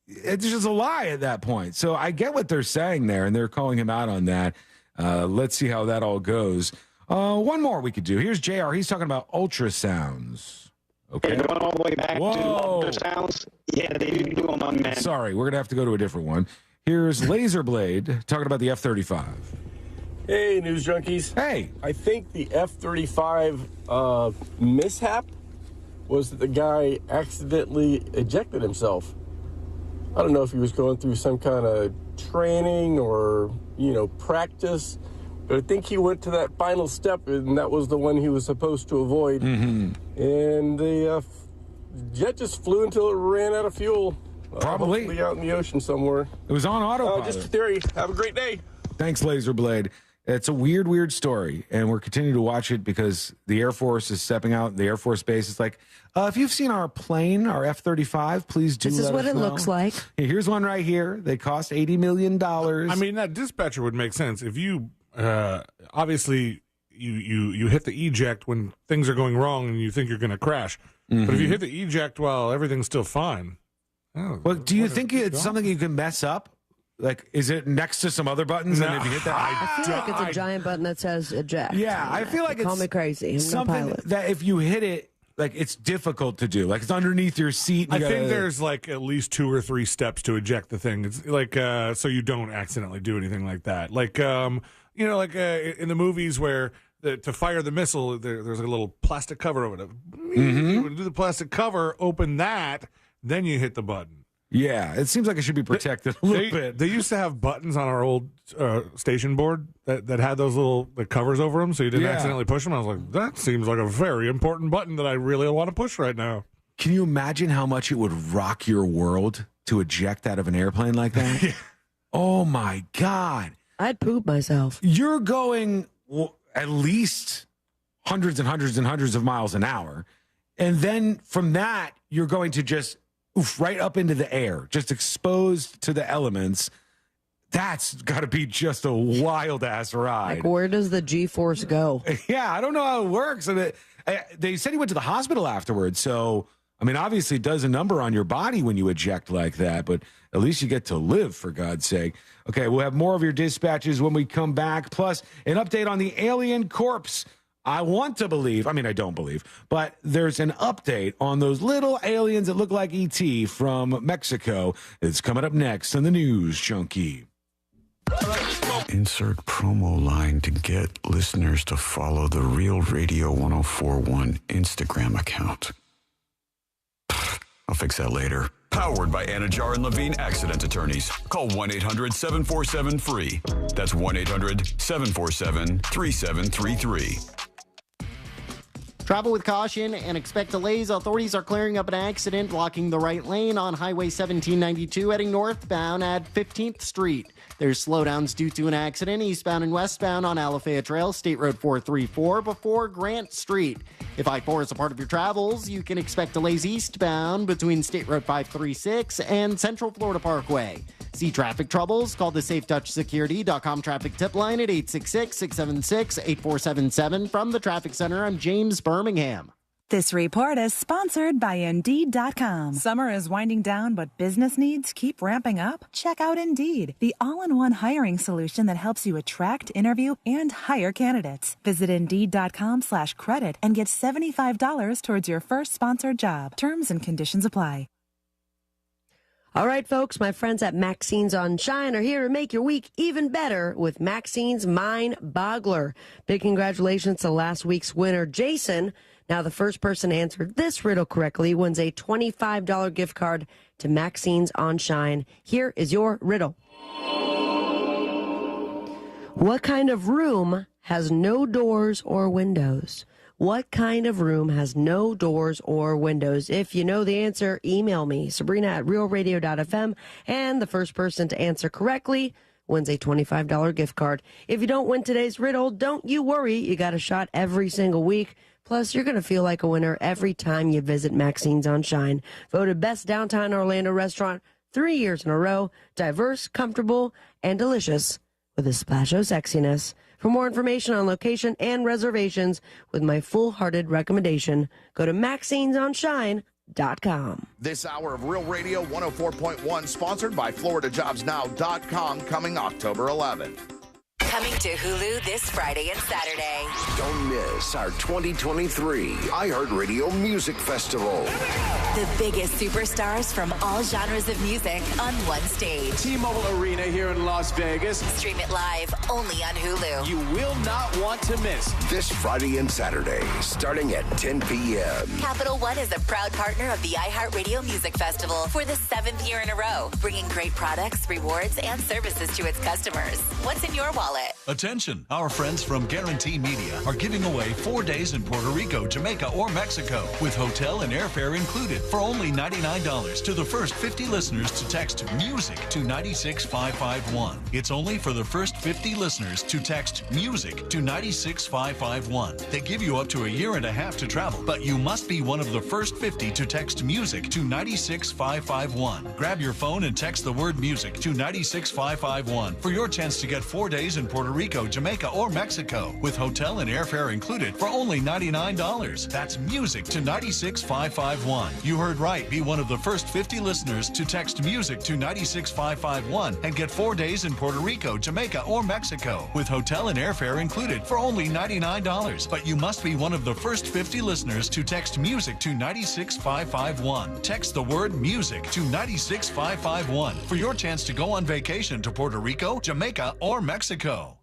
[SPEAKER 1] it's just a lie at that point. So I get what they're saying there, and they're calling him out on that. Let's see how that all goes. One more we could do. Here's JR. He's talking about ultrasounds. Okay.
[SPEAKER 9] Going all the way back to ultrasounds. Yeah, they do them on men.
[SPEAKER 1] Sorry, we're going to have to go to a different one. Here's Laserblade talking about the F-35.
[SPEAKER 10] Hey, news junkies.
[SPEAKER 1] Hey.
[SPEAKER 10] I think the F-35 mishap was that the guy accidentally ejected himself. I don't know if he was going through some kind of training or, practice, but I think he went to that final step, and that was the one he was supposed to avoid.
[SPEAKER 1] Mm-hmm.
[SPEAKER 10] And the jet just flew until it ran out of fuel.
[SPEAKER 1] Probably.
[SPEAKER 10] Hopefully out in the ocean somewhere.
[SPEAKER 1] It was on autopilot.
[SPEAKER 10] Just a theory. Have a great day.
[SPEAKER 1] Thanks, Laserblade. It's a weird story, and we're continuing to watch it because the Air Force is stepping out. The Air Force Base is like, if you've seen our plane, our F-35, please do
[SPEAKER 6] This is what it looks like.
[SPEAKER 1] Here's one right here. They cost $80 million.
[SPEAKER 12] I mean, that dispatcher would make sense. If you, obviously, you hit the eject when things are going wrong and you think you're going to crash.
[SPEAKER 1] Mm-hmm.
[SPEAKER 12] But if you hit the eject while everything's still fine.
[SPEAKER 1] Well, do you think it's something you can mess up? Like, is it next to some other buttons? And if you hit that,
[SPEAKER 6] I feel like it's a giant button that says eject.
[SPEAKER 1] Yeah, I feel like
[SPEAKER 6] Call
[SPEAKER 1] it's
[SPEAKER 6] me crazy. I'm
[SPEAKER 1] something
[SPEAKER 6] no pilot.
[SPEAKER 1] that if you hit it, like it's difficult to do. Like it's underneath your seat.
[SPEAKER 12] I think there's like at least 2 or 3 steps to eject the thing. It's like so you don't accidentally do anything like that. Like in the movies where to fire the missile, there's a little plastic cover over it.
[SPEAKER 1] Mm-hmm.
[SPEAKER 12] You do the plastic cover, open that, then you hit the button.
[SPEAKER 1] Yeah, it seems like it should be protected a little bit.
[SPEAKER 12] They used to have buttons on our old station board that had those little covers over them, so you didn't accidentally push them. I was like, that seems like a very important button that I really want to push right now.
[SPEAKER 1] Can you imagine how much it would rock your world to eject out of an airplane like that?
[SPEAKER 12] Yeah.
[SPEAKER 1] Oh, my God.
[SPEAKER 6] I'd poop myself.
[SPEAKER 1] You're going at least hundreds and hundreds and hundreds of miles an hour. And then from that, you're going to just right up into the air, just exposed to the elements. That's got to be just a wild ass ride.
[SPEAKER 6] Like, where does the G-force go?
[SPEAKER 1] Yeah, I don't know how it works. And they said he went to the hospital afterwards. So, I mean, obviously it does a number on your body when you eject like that, but at least you get to live, for God's sake. Okay, we'll have more of your dispatches when we come back, plus an update on the alien corpse. I want to believe, I mean, I don't believe, but there's an update on those little aliens that look like E.T. from Mexico. It's coming up next on the News Junkie.
[SPEAKER 11] Insert promo line to get listeners to follow the Real Radio 1041 Instagram account. I'll fix that later.
[SPEAKER 13] Powered by Anajar and Levine Accident Attorneys. Call 1-800-747-FREE. That's 1-800-747-3733.
[SPEAKER 16] Travel with caution and expect delays. Authorities are clearing up an accident blocking the right lane on Highway 1792 heading northbound at 15th Street. There's slowdowns due to an accident eastbound and westbound on Alafaya Trail, State Road 434 before Grant Street. If I-4 is a part of your travels, you can expect delays eastbound between State Road 536 and Central Florida Parkway. See traffic troubles? Call the SafeTouchSecurity.com traffic tip line at 866-676-8477. From the Traffic Center, I'm James Birmingham.
[SPEAKER 21] This report is sponsored by Indeed.com. Summer is winding down, but business needs keep ramping up? Check out Indeed, the all-in-one hiring solution that helps you attract, interview, and hire candidates. Visit Indeed.com/credit and get $75 towards your first sponsored job. Terms and conditions apply.
[SPEAKER 6] All right, folks, my friends at Maxine's on Shine are here to make your week even better with Maxine's Mind Boggler. Big congratulations to last week's winner, Jason. Now, the first person to answer this riddle correctly wins a $25 gift card to Maxine's on Shine. Here is your riddle. What kind of room has no doors or windows? What kind of room has no doors or windows? If you know the answer, email me, Sabrina@realradio.fm, and the first person to answer correctly wins a $25 gift card. If you don't win today's riddle, don't you worry. You got a shot every single week. Plus, you're going to feel like a winner every time you visit Maxine's on Shine. Voted best downtown Orlando restaurant 3 years in a row. Diverse, comfortable, and delicious with a splash of sexiness. For more information on location and reservations with my full-hearted recommendation, go to Maxine'sOnShine.com.
[SPEAKER 2] This hour of Real Radio 104.1, sponsored by FloridaJobsNow.com, coming October 11th.
[SPEAKER 19] Coming to Hulu this Friday and Saturday.
[SPEAKER 14] Don't miss our 2023 iHeartRadio Music Festival.
[SPEAKER 19] The biggest superstars from all genres of music on one stage.
[SPEAKER 18] T-Mobile Arena here in Las Vegas.
[SPEAKER 19] Stream it live only on Hulu.
[SPEAKER 18] You will not want to miss.
[SPEAKER 14] This Friday and Saturday, starting at 10 p.m.
[SPEAKER 19] Capital One is a proud partner of the iHeartRadio Music Festival for the 7th year in a row, bringing great products, rewards, and services to its customers. What's in your wallet?
[SPEAKER 22] Attention, our friends from Guarantee Media are giving away 4 days in Puerto Rico, Jamaica, or Mexico with hotel and airfare included for only $99 to the first 50 listeners to text MUSIC to 96551. It's only for the first 50 listeners to text MUSIC to 96551. They give you up to a year and a half to travel, but you must be one of the first 50 to text MUSIC to 96551. Grab your phone and text the word MUSIC to 96551 for your chance to get 4 days in Puerto Rico, Jamaica, or Mexico with hotel and airfare included for only $99. That's MUSIC to 96551. You heard right. Be one of the first 50 listeners to text MUSIC to 96551 and get 4 days in Puerto Rico, Jamaica, or Mexico with hotel and airfare included for only $99. But you must be one of the first 50 listeners to text MUSIC to 96551. Text the word MUSIC to 96551 for your chance to go on vacation to Puerto Rico, Jamaica, or Mexico.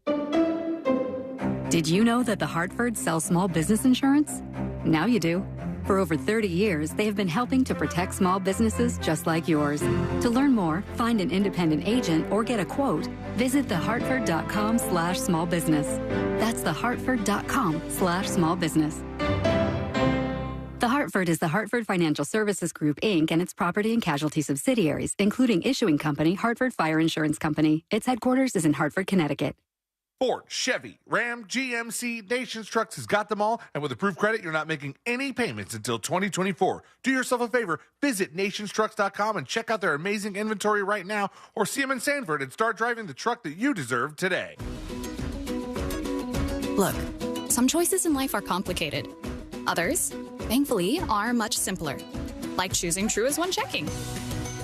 [SPEAKER 25] Did you know that the Hartford sells small business insurance? Now you do. For over 30 years, they have been helping to protect small businesses just like yours. To learn more, find an independent agent, or get a quote, visit thehartford.com/smallbusiness. That's thehartford.com/smallbusiness. The Hartford is the Hartford Financial Services Group, Inc. and its property and casualty subsidiaries, including issuing company Hartford Fire Insurance Company. Its headquarters is in Hartford, Connecticut.
[SPEAKER 26] Ford, Chevy, Ram, GMC, Nations Trucks has got them all, and with approved credit, you're not making any payments until 2024. Do yourself a favor, visit nationstrucks.com and check out their amazing inventory right now, or see them in Sanford and start driving the truck that you deserve today.
[SPEAKER 27] Look, some choices in life are complicated. Others, thankfully, are much simpler, like choosing True as One checking.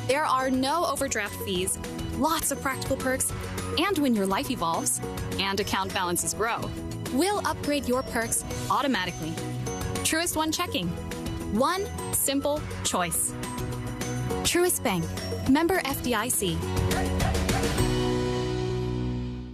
[SPEAKER 27] There are no overdraft fees, lots of practical perks, and when your life evolves and account balances grow, we'll upgrade your perks automatically. Truist One checking. One simple choice. Truist Bank. Member FDIC.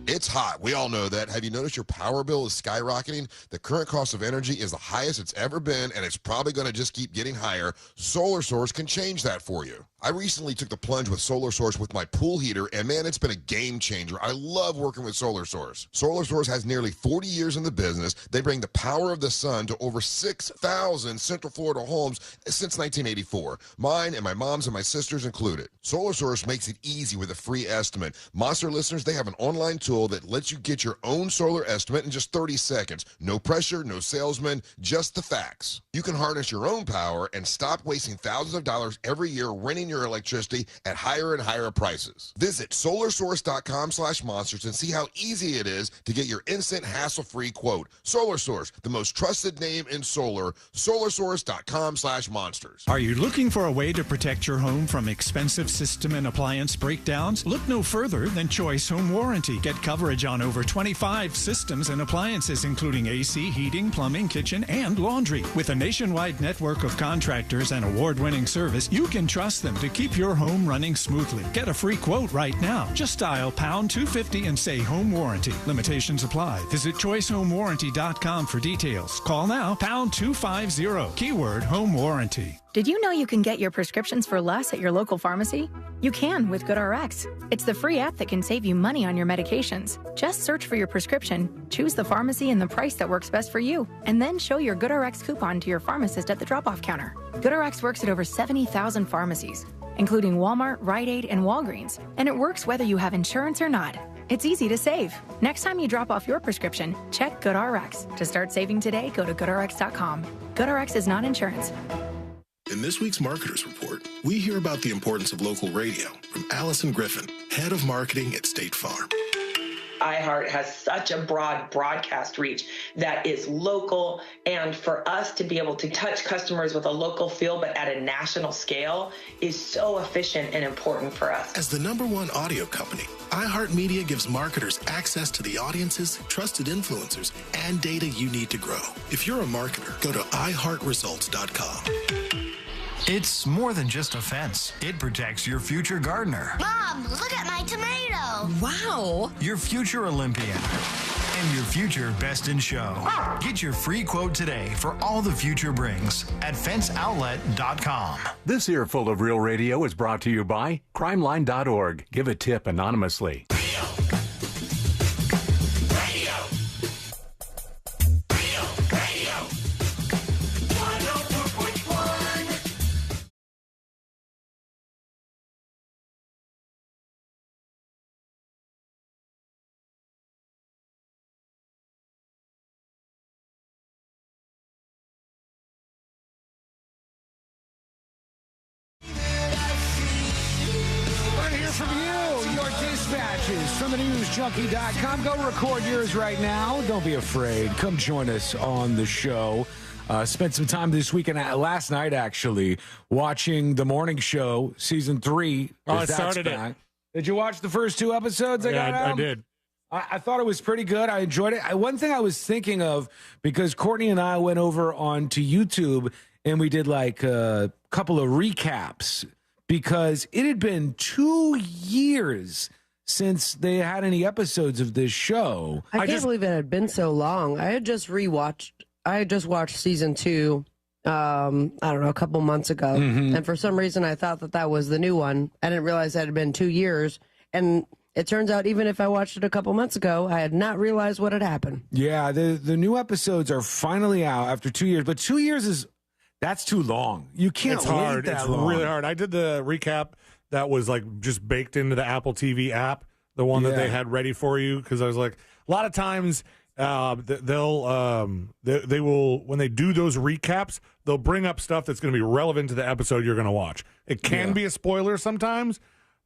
[SPEAKER 28] It's hot. We all know that. Have you noticed your power bill is skyrocketing? The current cost of energy is the highest it's ever been, and it's probably going to just keep getting higher. Solar Source can change that for you. I recently took the plunge with Solar Source with my pool heater, and man, it's been a game changer. I love working with Solar Source. Solar Source has nearly 40 years in the business. They bring the power of the sun to over 6,000 Central Florida homes since 1984. Mine and my mom's and my sister's included. Solar Source makes it easy with a free estimate. Monster listeners, they have an online tool that lets you get your own solar estimate in just 30 seconds. No pressure, no salesman, just the facts. You can harness your own power and stop wasting thousands of dollars every year renting your electricity at higher and higher prices. Visit solarsource.com/monsters and see how easy it is to get your instant hassle-free quote. Solar Source, the most trusted name in solar. solarsource.com/monsters.
[SPEAKER 29] Are you looking for a way to protect your home from expensive system and appliance breakdowns? Look no further than Choice Home Warranty. Get coverage on over 25 systems and appliances, including AC, heating, plumbing, kitchen, and laundry. With a nationwide network of contractors and award-winning service, you can trust them to keep your home running smoothly. Get a free quote right now. Just dial pound 250 and say Home Warranty. Limitations apply. Visit choicehomewarranty.com for details. Call now, pound 250, keyword Home Warranty.
[SPEAKER 17] Did you know you can get your prescriptions for less at your local pharmacy? You can with GoodRx. It's the free app that can save you money on your medications. Just search for your prescription, choose the pharmacy and the price that works best for you, and then show your GoodRx coupon to your pharmacist at the drop-off counter. GoodRx works at over 70,000 pharmacies, including Walmart, Rite Aid, and Walgreens, and it works whether you have insurance or not. It's easy to save. Next time you drop off your prescription, check GoodRx. To start saving today, go to GoodRx.com. GoodRx is not insurance.
[SPEAKER 30] In this week's Marketers Report, we hear about the importance of local radio from Allison Griffin, head of marketing at State Farm.
[SPEAKER 3] iHeart has such a broad broadcast reach that is local, and for us to be able to touch customers with a local feel but at a national scale is so efficient and important for us.
[SPEAKER 30] As the #1 audio company, iHeartMedia gives marketers access to the audiences, trusted influencers, and data you need to grow. If you're a marketer, go to iHeartResults.com.
[SPEAKER 4] It's more than just a fence. It protects your future gardener.
[SPEAKER 5] Mom, look at my tomato.
[SPEAKER 4] Wow. Your future Olympian. And your future best in show. Get your free quote today for all the future brings at fenceoutlet.com.
[SPEAKER 7] This earful of Real Radio is brought to you by crimeline.org. Give a tip anonymously.
[SPEAKER 1] From the newsjunkie.com. Go record yours right now. Don't be afraid. Come join us on the show. Spent some time this weekend, last night actually, watching the morning show, season 3.
[SPEAKER 12] I started it.
[SPEAKER 1] Did you watch the first 2 episodes?
[SPEAKER 12] I did.
[SPEAKER 1] I thought it was pretty good. I enjoyed it. One thing I was thinking of, because Courtney and I went over onto YouTube and we did like a couple of recaps, because it had been 2 years since they had any episodes of this show.
[SPEAKER 6] I can't believe it had been so long. I had just watched season 2, I don't know, a couple months ago. And for some reason, I thought that was the new one. I didn't realize that it had been 2 years. And it turns out, even if I watched it a couple months ago, I had not realized what had happened.
[SPEAKER 1] Yeah, the new episodes are finally out after 2 years. But 2 years that's too long. You can't wait that long.
[SPEAKER 12] It's really hard. I did the recap that was like just baked into the Apple TV app, the one that they had ready for you, because I was like, a lot of times they will, when they do those recaps, they'll bring up stuff that's going to be relevant to the episode you're going to watch. It can be a spoiler sometimes,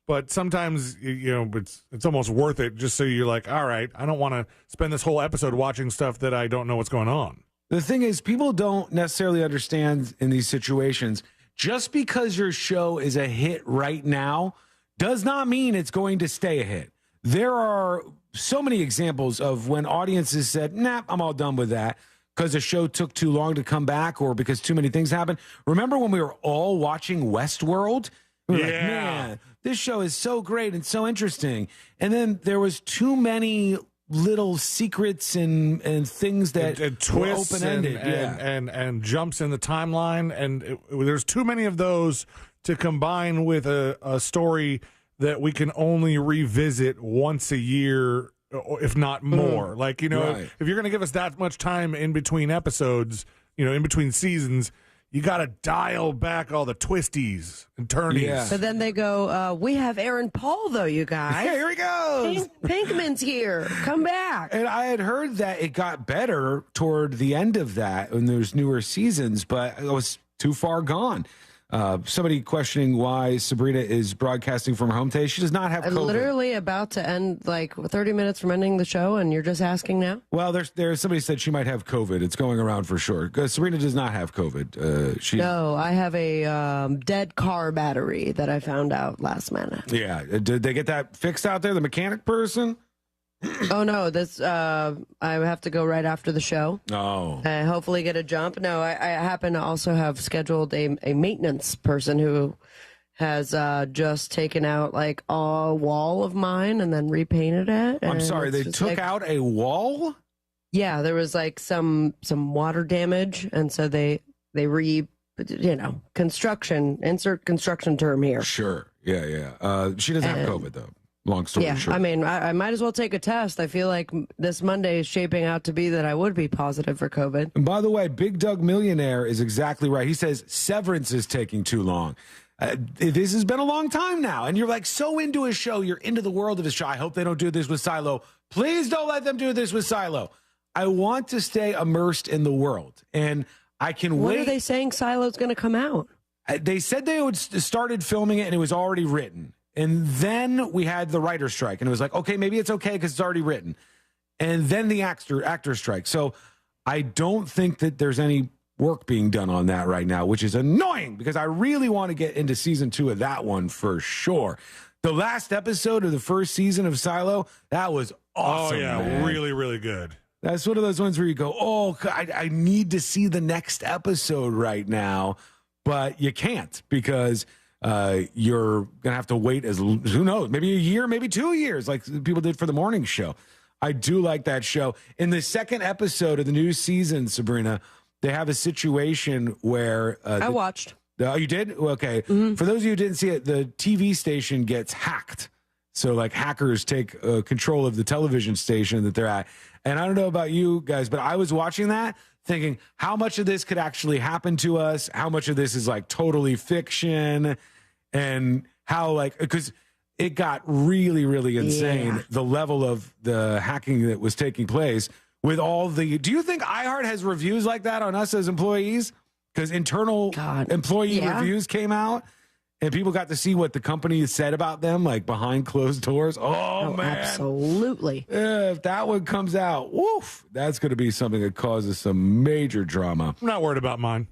[SPEAKER 12] but sometimes it's almost worth it, just so you're like, all right, I don't want to spend this whole episode watching stuff that I don't know what's going on.
[SPEAKER 1] The thing is, people don't necessarily understand in these situations, just because your show is a hit right now does not mean it's going to stay a hit. There are so many examples of when audiences said, nah, I'm all done with that, because the show took too long to come back or because too many things happened. Remember when we were all watching Westworld? We were like, man, this show is so great and so interesting. And then there was too many little secrets and things that
[SPEAKER 12] and twists
[SPEAKER 1] open-ended.
[SPEAKER 12] And jumps in the timeline. And there's too many of those to combine with a story that we can only revisit once a year, if not more. Like, if you're going to give us that much time in between episodes, in between seasons, you got to dial back all the twisties and turnies.
[SPEAKER 6] Yeah. But then they go, we have Aaron Paul, though, you guys.
[SPEAKER 1] Here he goes.
[SPEAKER 6] Pinkman's here. Come back.
[SPEAKER 1] And I had heard that it got better toward the end of that when there's newer seasons, but it was too far gone. Somebody questioning why Sabrina is broadcasting from her home today. She does not have COVID.
[SPEAKER 6] I'm literally about to end, 30 minutes from ending the show, and you're just asking now?
[SPEAKER 1] Well, there's somebody said she might have COVID. It's going around for sure. Sabrina does not have COVID.
[SPEAKER 6] No, I have a dead car battery that I found out last minute.
[SPEAKER 1] Yeah. Did they get that fixed out there, the mechanic person?
[SPEAKER 6] Oh, no, I have to go right after the show.
[SPEAKER 1] Oh.
[SPEAKER 6] Hopefully get a jump. No, I happen to also have scheduled a maintenance person who has just taken out a wall of mine and then repainted it.
[SPEAKER 1] I'm sorry, they took out a wall?
[SPEAKER 6] Yeah, there was some water damage, and so they construction, insert construction term here.
[SPEAKER 1] Sure. Yeah. She doesn't have COVID, though. Long story short.
[SPEAKER 6] I mean, I might as well take a test. I feel like this Monday is shaping out to be that I would be positive for COVID.
[SPEAKER 1] And by the way, Big Doug Millionaire is exactly right. He says Severance is taking too long. This has been a long time now. And you're so into his show. You're into the world of his show. I hope they don't do this with Silo. Please don't let them do this with Silo. I want to stay immersed in the world. And I can wait.
[SPEAKER 6] When are they saying Silo's going to come out?
[SPEAKER 1] They said they started filming it and it was already written. And then we had the writer's strike, and it was like, okay, maybe it's okay because it's already written. And then the actor strike. So I don't think that there's any work being done on that right now, which is annoying because I really want to get into season 2 of that one for sure. The last episode of the first season of Silo, that was awesome.
[SPEAKER 12] Oh, yeah,
[SPEAKER 1] man.
[SPEAKER 12] really, really good.
[SPEAKER 1] That's one of those ones where you go, oh, I need to see the next episode right now, but you can't because you're going to have to wait who knows, maybe a year, maybe 2 years, like people did for the morning show. I do like that show. In the second episode of the new season, Sabrina, they have a situation where...
[SPEAKER 6] I watched.
[SPEAKER 1] Oh, you did? Okay. Mm-hmm. For those of you who didn't see it, the TV station gets hacked. So, like, hackers take control of the television station that they're at. And I don't know about you guys, but I was watching that thinking, how much of this could actually happen to us? How much of this is, like, totally fiction? And how, like, because it got really, really insane, the level of the hacking that was taking place with all the... Do you think iHeart has reviews like that on us as employees? Because internal employee reviews came out and people got to see what the company said about them, like behind closed doors. Oh man.
[SPEAKER 6] Absolutely.
[SPEAKER 1] If that one comes out, woof, that's going to be something that causes some major drama.
[SPEAKER 12] I'm not worried about mine.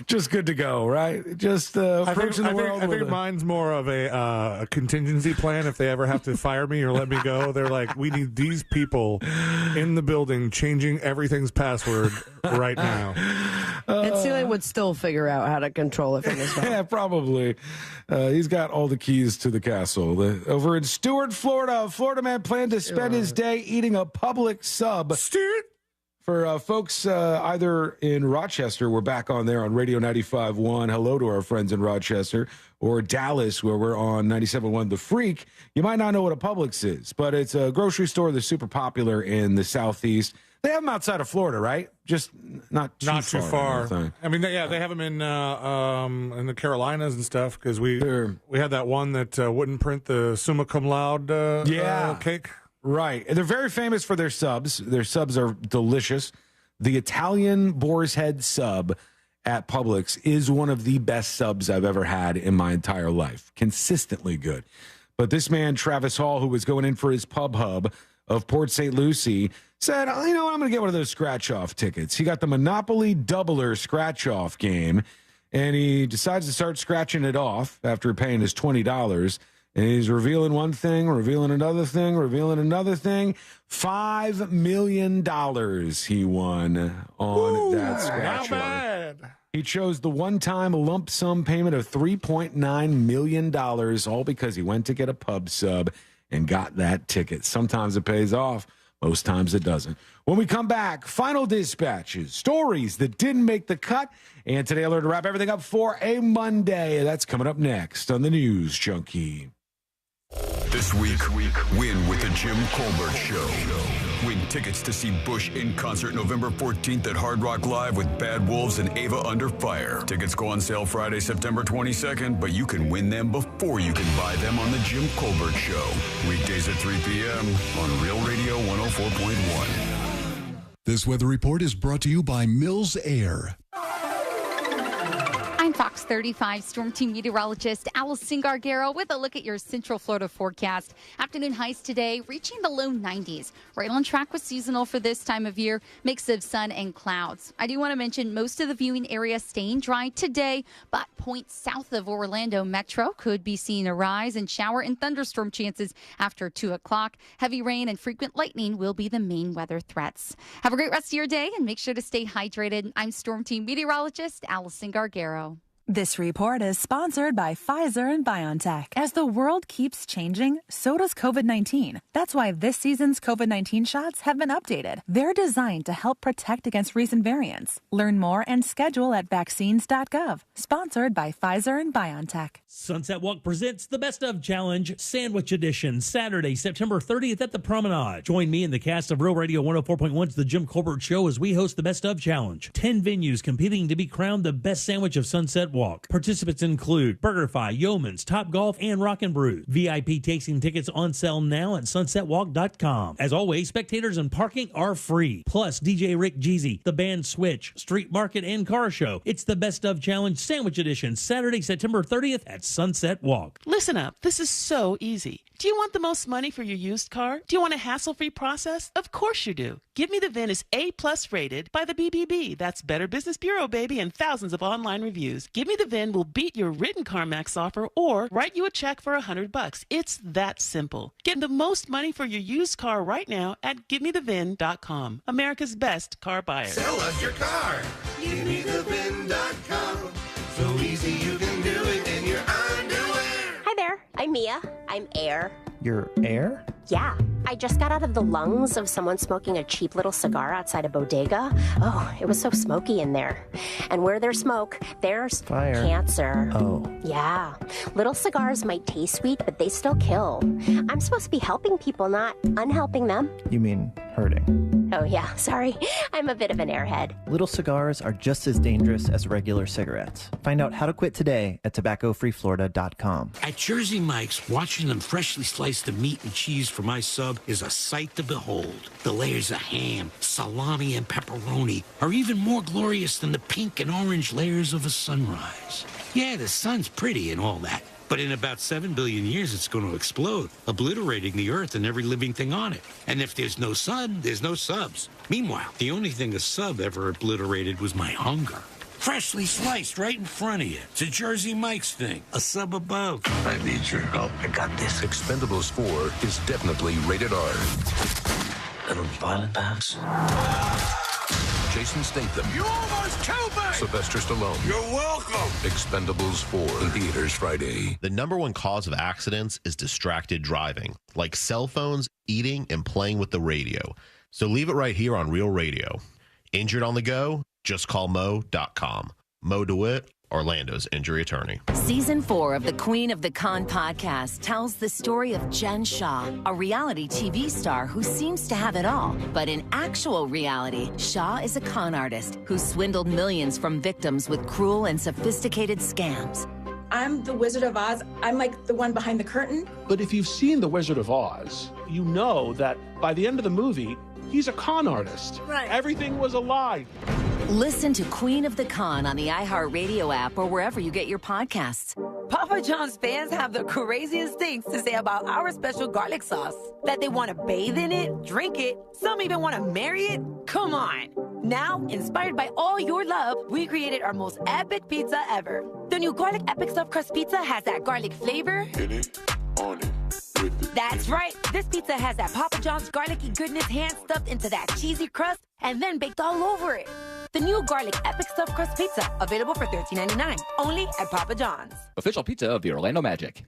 [SPEAKER 1] Just good to go, right? Just approaching the world.
[SPEAKER 12] I think mine's more of a contingency plan. If they ever have to fire me or let me go, they're like, we need these people in the building changing everything's password right now.
[SPEAKER 6] And Celia would still figure out how to control it from his phone.
[SPEAKER 1] Yeah, probably. He's got all the keys to the castle. Over in Stuart, Florida, a Florida man planned to spend his day eating a public sub.
[SPEAKER 12] Stuart?
[SPEAKER 1] For folks either in Rochester, we're back on there on Radio 95.1. Hello to our friends in Rochester. Or Dallas, where we're on 97.1 The Freak. You might not know what a Publix is, but it's a grocery store that's super popular in the Southeast. They have them outside of Florida, right? Just not too far.
[SPEAKER 12] I mean, they have them in the Carolinas and stuff because we had that one that wouldn't print the summa cum laude cake.
[SPEAKER 1] Right. And they're very famous for their subs. Their subs are delicious. The Italian boar's head sub at Publix is one of the best subs I've ever had in my entire life. Consistently good. But this man, Travis Hall, who was going in for his pub hub of Port St. Lucie, said, oh, you know what, I'm going to get one of those scratch-off tickets. He got the Monopoly Doubler scratch-off game, and he decides to start scratching it off after paying his $20. And he's revealing one thing, revealing another thing, revealing another thing. $5 million he won on that scratch.
[SPEAKER 12] Not bad.
[SPEAKER 1] He chose the one-time lump sum payment of $3.9 million, all because he went to get a pub sub and got that ticket. Sometimes it pays off. Most times it doesn't. When we come back, final dispatches, stories that didn't make the cut. And today I learned to wrap everything up for a Monday. That's coming up next on the News Junkie.
[SPEAKER 8] This week, win with the Jim Colbert Show. Win tickets to see Bush in concert November 14th at Hard Rock Live with Bad Wolves and Ava Under Fire. Tickets go on sale Friday, September 22nd, but you can win them before you can buy them on the Jim Colbert Show. Weekdays at 3 p.m. on Real Radio 104.1.
[SPEAKER 9] This weather report is brought to you by Mills Air.
[SPEAKER 10] I'm Fox 35 Storm Team meteorologist Allison Gargaro with a look at your Central Florida forecast. Afternoon highs today reaching the low 90s. Right on track with seasonal for this time of year. Mix of sun and clouds. I do want to mention most of the viewing area staying dry today, but points south of Orlando Metro could be seeing a rise in shower and thunderstorm chances after 2 o'clock. Heavy rain and frequent lightning will be the main weather threats. Have a great rest of your day and make sure to stay hydrated. I'm Storm Team meteorologist Allison Gargaro.
[SPEAKER 21] This report is sponsored by Pfizer and BioNTech. As the world keeps changing, so does COVID-19. That's why this season's COVID-19 shots have been updated. They're designed to help protect against recent variants. Learn more and schedule at vaccines.gov. Sponsored by Pfizer and BioNTech.
[SPEAKER 11] Sunset Walk presents the Best of Challenge Sandwich Edition, Saturday, September 30th at the Promenade. Join me and the cast of Real Radio 104.1's The Jim Colbert Show as we host the Best of Challenge. 10 venues competing to be crowned the best sandwich of Sunset Walk. Participants include BurgerFi, Yeoman's, Top Golf, and Rock and Brew. VIP tasting tickets on sale now at sunsetwalk.com. As always, spectators and parking are free. Plus, DJ Rick Jeezy, the band Switch, Street Market, and Car Show. It's the Best of Challenge Sandwich Edition, Saturday, September 30th at Sunset Walk.
[SPEAKER 2] Listen up. This is so easy. Do you want the most money for your used car? Do you want a hassle-free process? Of course you do. Give Me the VIN is A+ rated by the BBB. That's Better Business Bureau, baby, and thousands of online reviews. Give Me the VIN will beat your written CarMax offer or write you a check for $100. It's that simple. Get the most money for your used car right now at GiveMeTheVIN.com. America's best car buyer.
[SPEAKER 13] Sell us your car. GiveMeTheVIN.com. So easy you can do it in your underwear.
[SPEAKER 14] Hi there, I'm Mia. I'm Air.
[SPEAKER 15] Your air?
[SPEAKER 14] Yeah, I just got out of the lungs of someone smoking a cheap little cigar outside a bodega. Oh, it was so smoky in there. And where there's smoke, there's
[SPEAKER 15] fire.
[SPEAKER 14] Cancer.
[SPEAKER 15] Oh.
[SPEAKER 14] Yeah, little cigars might taste sweet, but they still kill. I'm supposed to be helping people, not unhelping them.
[SPEAKER 15] You mean hurting?
[SPEAKER 14] Oh yeah, sorry. I'm a bit of an airhead.
[SPEAKER 15] Little cigars are just as dangerous as regular cigarettes. Find out how to quit today at tobaccofreeflorida.com.
[SPEAKER 16] At Jersey Mike's, watching them freshly slice the meat and cheese for my sub is a sight to behold. The layers of ham, salami, and pepperoni are even more glorious than the pink and orange layers of a sunrise. Yeah, the sun's pretty and all that, but in about 7 billion years, it's going to explode, obliterating the Earth and every living thing on it. And if there's no sun, there's no subs. Meanwhile, the only thing a sub ever obliterated was my hunger. Freshly sliced right in front of you. It's a Jersey Mike's thing. A sub above.
[SPEAKER 18] I need your help. I got this. Expendables 4 is definitely rated R. Little violent, perhaps? Jason Statham.
[SPEAKER 13] You almost killed me!
[SPEAKER 18] Sylvester Stallone.
[SPEAKER 13] You're welcome!
[SPEAKER 18] Expendables 4 in theaters Friday.
[SPEAKER 19] The number one cause of accidents is distracted driving, like cell phones, eating, and playing with the radio. So leave it right here on Real Radio. Injured on the go? Just call Mo.com. Mo DeWitt, Orlando's injury attorney.
[SPEAKER 20] Season 4 of the Queen of the Con podcast tells the story of Jen Shaw, a reality TV star who seems to have it all. But in actual reality, Shaw is a con artist who swindled millions from victims with cruel and sophisticated scams.
[SPEAKER 23] I'm the Wizard of Oz. I'm like the one behind the curtain.
[SPEAKER 24] But if you've seen The Wizard of Oz, you know that by the end of the movie, he's a con artist.
[SPEAKER 23] Right.
[SPEAKER 24] Everything was a lie.
[SPEAKER 20] Listen to Queen of the Con on the iHeartRadio app or wherever you get your podcasts.
[SPEAKER 31] Papa John's fans have the craziest things to say about our special garlic sauce. That they want to bathe in it, drink it, some even want to marry it. Come on. Now, inspired by all your love, we created our most epic pizza ever. The new Garlic Epic Stuffed Crust Pizza has that garlic flavor.
[SPEAKER 13] Hit it, on it.
[SPEAKER 31] That's right. This pizza has that Papa John's garlicky goodness hand stuffed into that cheesy crust and then baked all over it. The new Garlic Epic Stuffed Crust Pizza, available for $13.99, only at Papa John's.
[SPEAKER 32] Official pizza of the Orlando Magic.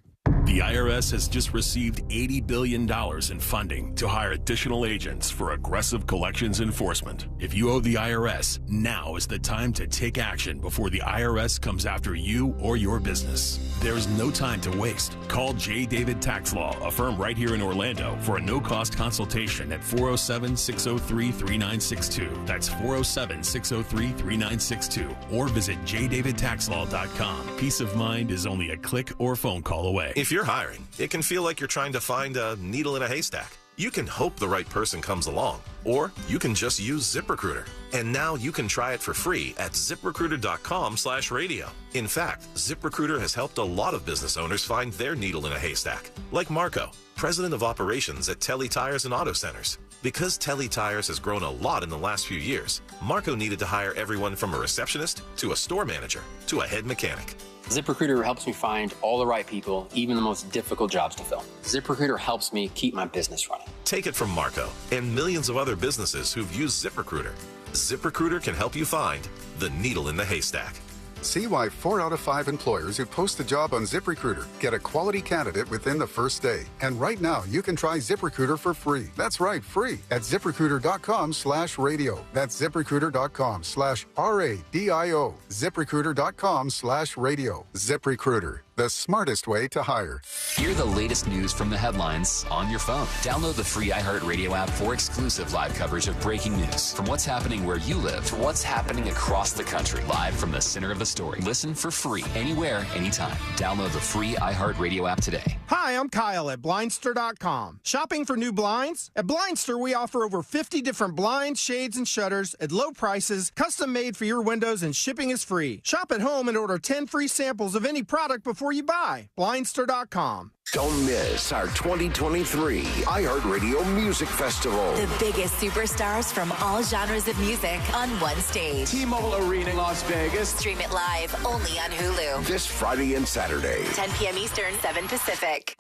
[SPEAKER 33] The IRS has just received $80 billion in funding to hire additional agents for aggressive collections enforcement. If you owe the IRS, now is the time to take action before the IRS comes after you or your business. There's no time to waste. Call J. David Tax Law, a firm right here in Orlando, for a no-cost consultation at 407-603-3962. That's 407-603-3962. Or visit jdavidtaxlaw.com. Peace of mind is only a click or phone call away.
[SPEAKER 34] If you're hiring, it can feel like you're trying to find a needle in a haystack. You can hope the right person comes along, or you can just use ZipRecruiter. And now you can try it for free at ZipRecruiter.com/radio. In fact, ZipRecruiter has helped a lot of business owners find their needle in a haystack, like Marco, president of operations at Telly Tires and Auto Centers. Because Telly Tires has grown a lot in the last few years, Marco needed to hire everyone from a receptionist to a store manager to a head mechanic.
[SPEAKER 35] ZipRecruiter helps me find all the right people, even the most difficult jobs to fill. ZipRecruiter helps me keep my business running.
[SPEAKER 34] Take it from Marco and millions of other businesses who've used ZipRecruiter. ZipRecruiter can help you find the needle in the haystack.
[SPEAKER 36] See why 4 out of 5 employers who post a job on ZipRecruiter get a quality candidate within the first day. And right now, you can try ZipRecruiter for free. That's right, free at ZipRecruiter.com/radio. That's ZipRecruiter.com/RADIO. ZipRecruiter.com/radio. ZipRecruiter, the smartest way to hire.
[SPEAKER 32] Hear the latest news from the headlines on your phone. Download the free iHeartRadio app for exclusive live coverage of breaking news. From what's happening where you live to what's happening across the country. Live from the center of the story. Listen for free anywhere, anytime. Download the free iHeartRadio app today.
[SPEAKER 1] Hi, I'm Kyle at Blindster.com. Shopping for new blinds? At Blindster, we offer over 50 different blinds, shades, and shutters at low prices, custom made for your windows, and shipping is free. Shop at home and order 10 free samples of any product before you buy. Blindster.com.
[SPEAKER 3] Don't miss our 2023 iHeartRadio Music Festival.
[SPEAKER 20] The biggest superstars from all genres of music on one stage.
[SPEAKER 3] T-Mobile Arena, Las Vegas.
[SPEAKER 20] Stream it live only on Hulu.
[SPEAKER 3] This Friday and Saturday.
[SPEAKER 20] 10 p.m. Eastern, 7 Pacific.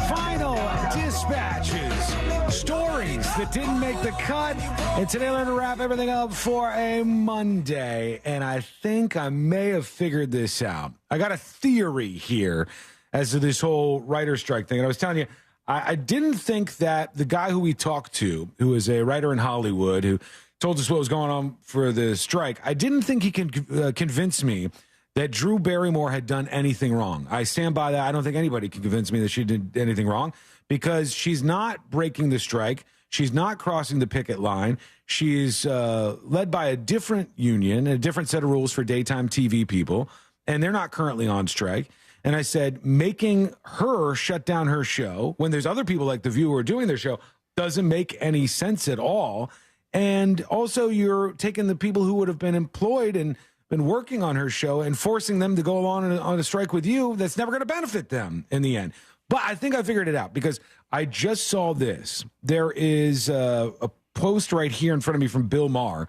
[SPEAKER 4] Final dispatches, stories that didn't make the cut, and today we're going to wrap everything up for a Monday, and I think I may have figured this out. I got a theory here as to this whole writer strike thing, and I was telling you, I didn't think that the guy who we talked to, who is a writer in Hollywood, who told us what was going on for the strike, I didn't think he could convince me that Drew Barrymore had done anything wrong. I stand by that. I don't think anybody can convince me that she did anything wrong because she's not breaking the strike. She's not crossing the picket line. She's led by a different union, a different set of rules for daytime TV people, and they're not currently on strike. And I said, making her shut down her show when there's other people like The View who are doing their show doesn't make any sense at all. And also you're taking the people who would have been employed and been working on her show and forcing them to go along on a strike with you. That's never going to benefit them in the end. But I think I figured it out because I just saw this. There is a post right here in front of me from Bill Maher,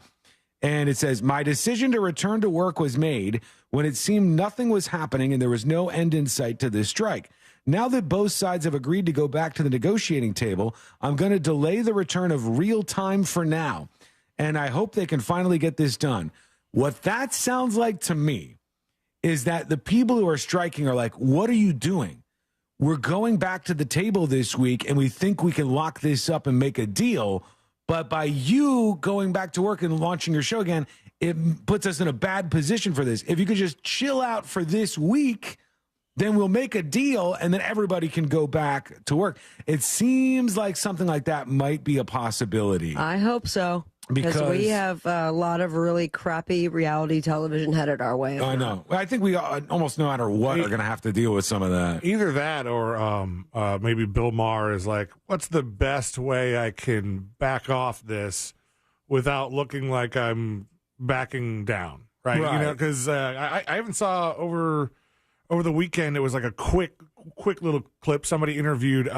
[SPEAKER 4] and it says, my decision to return to work was made when it seemed nothing was happening and there was no end in sight to this strike. Now that both sides have agreed to go back to the negotiating table, I'm going to delay the return of real time for now. And I hope they can finally get this done. What that sounds like to me is that the people who are striking are like, what are you doing? We're going back to the table this week and we think we can lock this up and make a deal. But by you going back to work and launching your show again, it puts us in a bad position for this. If you could just chill out for this week, then we'll make a deal and then everybody can go back to work. It seems like something like that might be a possibility.
[SPEAKER 5] I hope so. Because we have a lot of really crappy reality television headed our way.
[SPEAKER 4] I know. I think we almost no matter what are going to have to deal with some of that.
[SPEAKER 6] Either that or maybe Bill Maher is like, what's the best way I can back off this without looking like I'm backing down, right? You know, because I haven't saw over the weekend, it was like a quick little clip. Somebody interviewed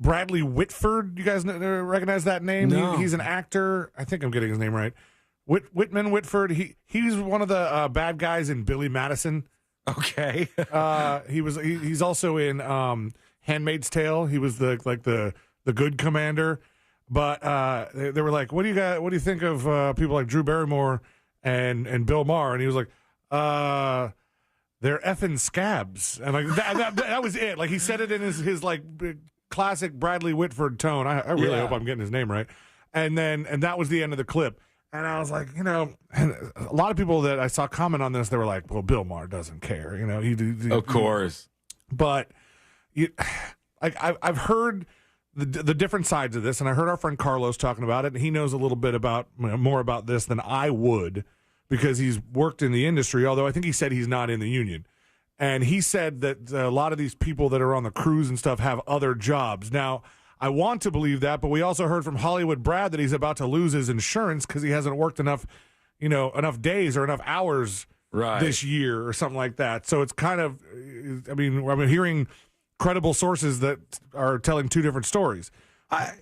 [SPEAKER 6] Bradley Whitford. You guys recognize that name?
[SPEAKER 4] No.
[SPEAKER 6] He's an actor. I think I'm getting his name right. Whitford. He's one of the bad guys in Billy Madison.
[SPEAKER 4] Okay.
[SPEAKER 6] He's also in Handmaid's Tale. He was the good commander. But they were like, what do you think of people like Drew Barrymore and Bill Maher? And he was like, they're effing scabs. And like that was it. Like he said it in his like classic Bradley Whitford tone. I really hope I'm getting his name right. And that was the end of the clip. And I was like, and a lot of people that I saw comment on this, they were like, well, Bill Maher doesn't care.
[SPEAKER 4] Of course.
[SPEAKER 6] But I've heard the different sides of this, and I heard our friend Carlos talking about it, and he knows a little bit more about this than I would because he's worked in the industry, although I think he said he's not in the union. And he said that a lot of these people that are on the cruise and stuff have other jobs. Now, I want to believe that, but we also heard from Hollywood Brad that he's about to lose his insurance because he hasn't worked enough days or enough hours this year or something like that. So it's kind of, I'm hearing credible sources that are telling two different stories.
[SPEAKER 4] I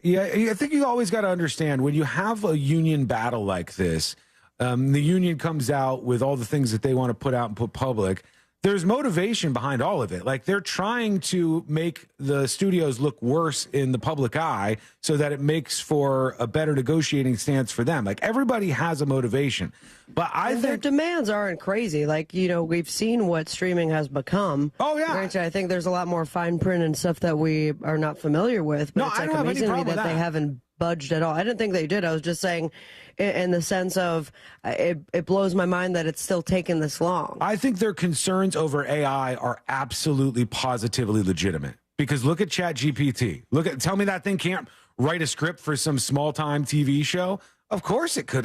[SPEAKER 4] think you always got to understand when you have a union battle like this, the union comes out with all the things that they want to put out and put public. there's motivation behind all of it. Like, they're trying to make the studios look worse in the public eye so that it makes for a better negotiating stance for them. Like, everybody has a motivation. But I think
[SPEAKER 5] their demands aren't crazy. Like, we've seen what streaming has become.
[SPEAKER 4] Oh, yeah.
[SPEAKER 5] Granted, I think there's a lot more fine print and stuff that we are not familiar with. But it's like amazing to me that they haven't budged at all. I didn't think they did. I was just saying in the sense of it blows my mind that it's still taken this long.
[SPEAKER 4] I think their concerns over AI are absolutely positively legitimate, because look at ChatGPT. Tell me that thing can't write a script for some small-time TV show. Of course it could.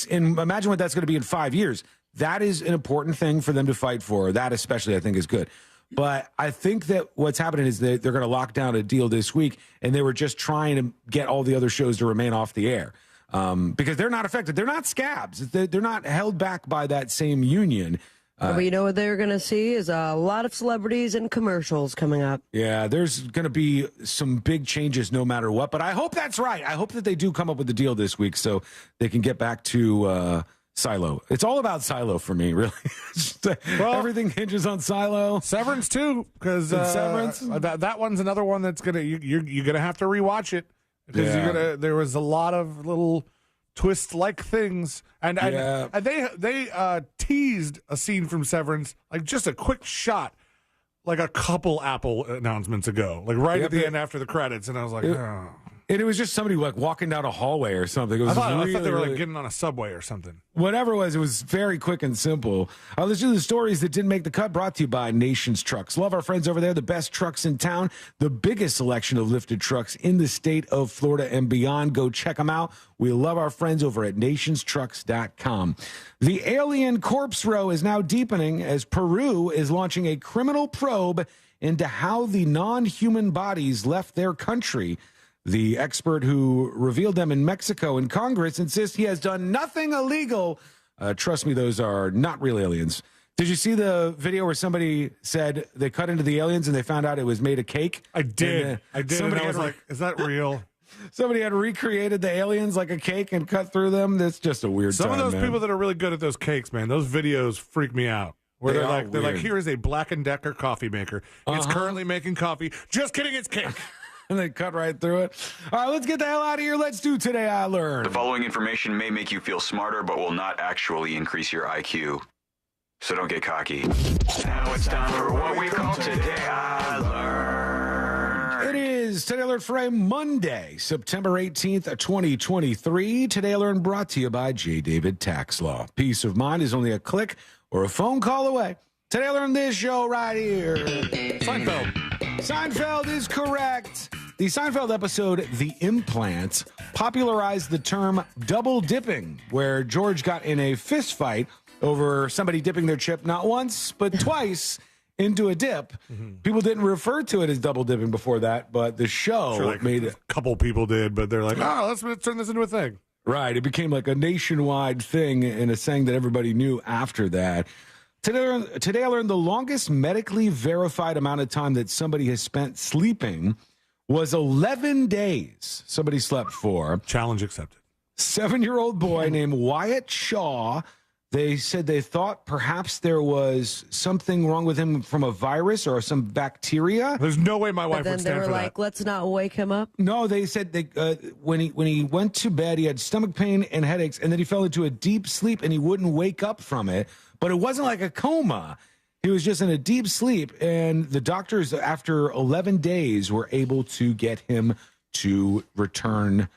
[SPEAKER 4] Imagine what that's going to be in 5 years. That is an important thing for them to fight for. That especially, I think, is good. But I think that what's happening is that they're going to lock down a deal this week, and they were just trying to get all the other shows to remain off the air because they're not affected. They're not scabs. They're not held back by that same union.
[SPEAKER 5] But you know what they're going to see is a lot of celebrities and commercials coming up.
[SPEAKER 4] Yeah, there's going to be some big changes no matter what. But I hope that's right. I hope that they do come up with a deal this week so they can get back to Silo. It's all about Silo for me, really. Everything hinges on Silo.
[SPEAKER 6] Severance too, because
[SPEAKER 4] Severance.
[SPEAKER 6] That one's another one that's you're gonna have to rewatch it, because there was a lot of little twist-like things, and they teased a scene from Severance, like just a quick shot, like a couple Apple announcements ago, like at the end after the credits, and I was like, oh.
[SPEAKER 4] And it was just somebody like walking down a hallway or something. I
[SPEAKER 6] thought they were like getting on a subway or something.
[SPEAKER 4] Whatever it was very quick and simple. Let's do the stories that didn't make the cut, brought to you by Nations Trucks. Love our friends over there, the best trucks in town, the biggest selection of lifted trucks in the state of Florida and beyond. Go check them out. We love our friends over at nationstrucks.com. The alien corpse row is now deepening as Peru is launching a criminal probe into how the non-human bodies left their country. The expert who revealed them in Mexico in Congress insists he has done nothing illegal. Trust me, those are not real aliens. Did you see the video where somebody said they cut into the aliens and they found out it was made of cake?
[SPEAKER 6] I did. And I was like, is that real?
[SPEAKER 4] Somebody had recreated the aliens like a cake and cut through them. That's just a weird
[SPEAKER 6] Some
[SPEAKER 4] time,
[SPEAKER 6] of those
[SPEAKER 4] man.
[SPEAKER 6] people that are really good at those cakes, man, those videos freak me out. Where they're like, here is a Black & Decker coffee maker. It's currently making coffee. Just kidding, it's cake.
[SPEAKER 4] And they cut right through it. All right, let's get the hell out of here. Let's do Today I Learned.
[SPEAKER 2] The following information may make you feel smarter, but will not actually increase your IQ. So don't get cocky. Now it's time for what we call Today I Learned.
[SPEAKER 4] It is Today I Learned for a Monday, September 18th, 2023. Today I Learned brought to you by J. David Tax Law. Peace of mind is only a click or a phone call away. Today I Learned this show right here. Seinfeld is correct. The Seinfeld episode, The Implants, popularized the term double dipping, where George got in a fist fight over somebody dipping their chip not once, but twice into a dip. People didn't refer to it as double dipping before that, but the show made it.
[SPEAKER 6] A couple people did, but they're like, let's turn this into a thing.
[SPEAKER 4] Right. It became like a nationwide thing and a saying that everybody knew after that. Today I learned the longest medically verified amount of time that somebody has spent sleeping was 11 days. Somebody slept for.
[SPEAKER 6] Challenge accepted.
[SPEAKER 4] 7-year-old boy named Wyatt Shaw. They said they thought perhaps there was something wrong with him from a virus or some bacteria.
[SPEAKER 6] There's no way my wife would stand for that.
[SPEAKER 5] Then they were like, let's not wake him up.
[SPEAKER 4] No, they said when he went to bed, he had stomach pain and headaches, and then he fell into a deep sleep and he wouldn't wake up from it. But it wasn't like a coma. He was just in a deep sleep, and the doctors, after 11 days, were able to get him to return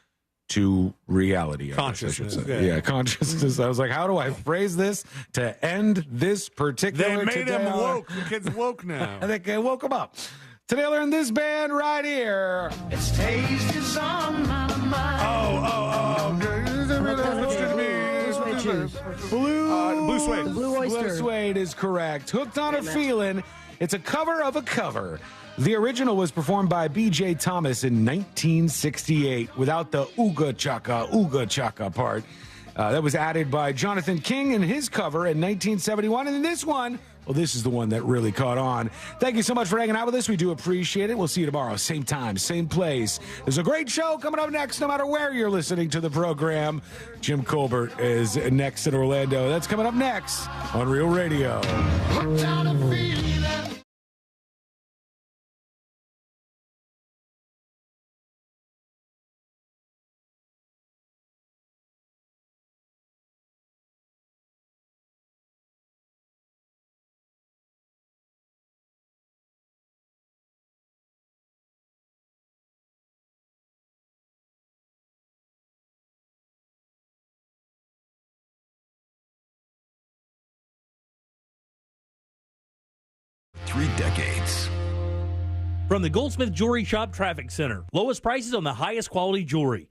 [SPEAKER 4] to reality.
[SPEAKER 6] Consciousness.
[SPEAKER 4] Yeah, consciousness. I was like, how do I phrase this to end this particular
[SPEAKER 6] They made
[SPEAKER 4] Today
[SPEAKER 6] him
[SPEAKER 4] I Learned?
[SPEAKER 6] woke. The kid's woke now.
[SPEAKER 4] And they woke him up. Today I Learned this band right here.
[SPEAKER 13] Its taste is on my mind.
[SPEAKER 4] Blue
[SPEAKER 6] Suede.
[SPEAKER 5] The Blue Oyster.
[SPEAKER 4] Blue Suede is correct. Hooked on a Feeling. It's a cover of a cover. The original was performed by B.J. Thomas in 1968 without the ooga chaka part. That was added by Jonathan King in his cover in 1971. And in this one, well, this is the one that really caught on. Thank you so much for hanging out with us. We do appreciate it. We'll see you tomorrow, same time, same place. There's a great show coming up next, no matter where you're listening to the program. Jim Colbert is next in Orlando. That's coming up next on Real Radio.
[SPEAKER 7] Three decades.
[SPEAKER 8] From the Goldsmith Jewelry Shop Traffic Center, lowest prices on the highest quality jewelry.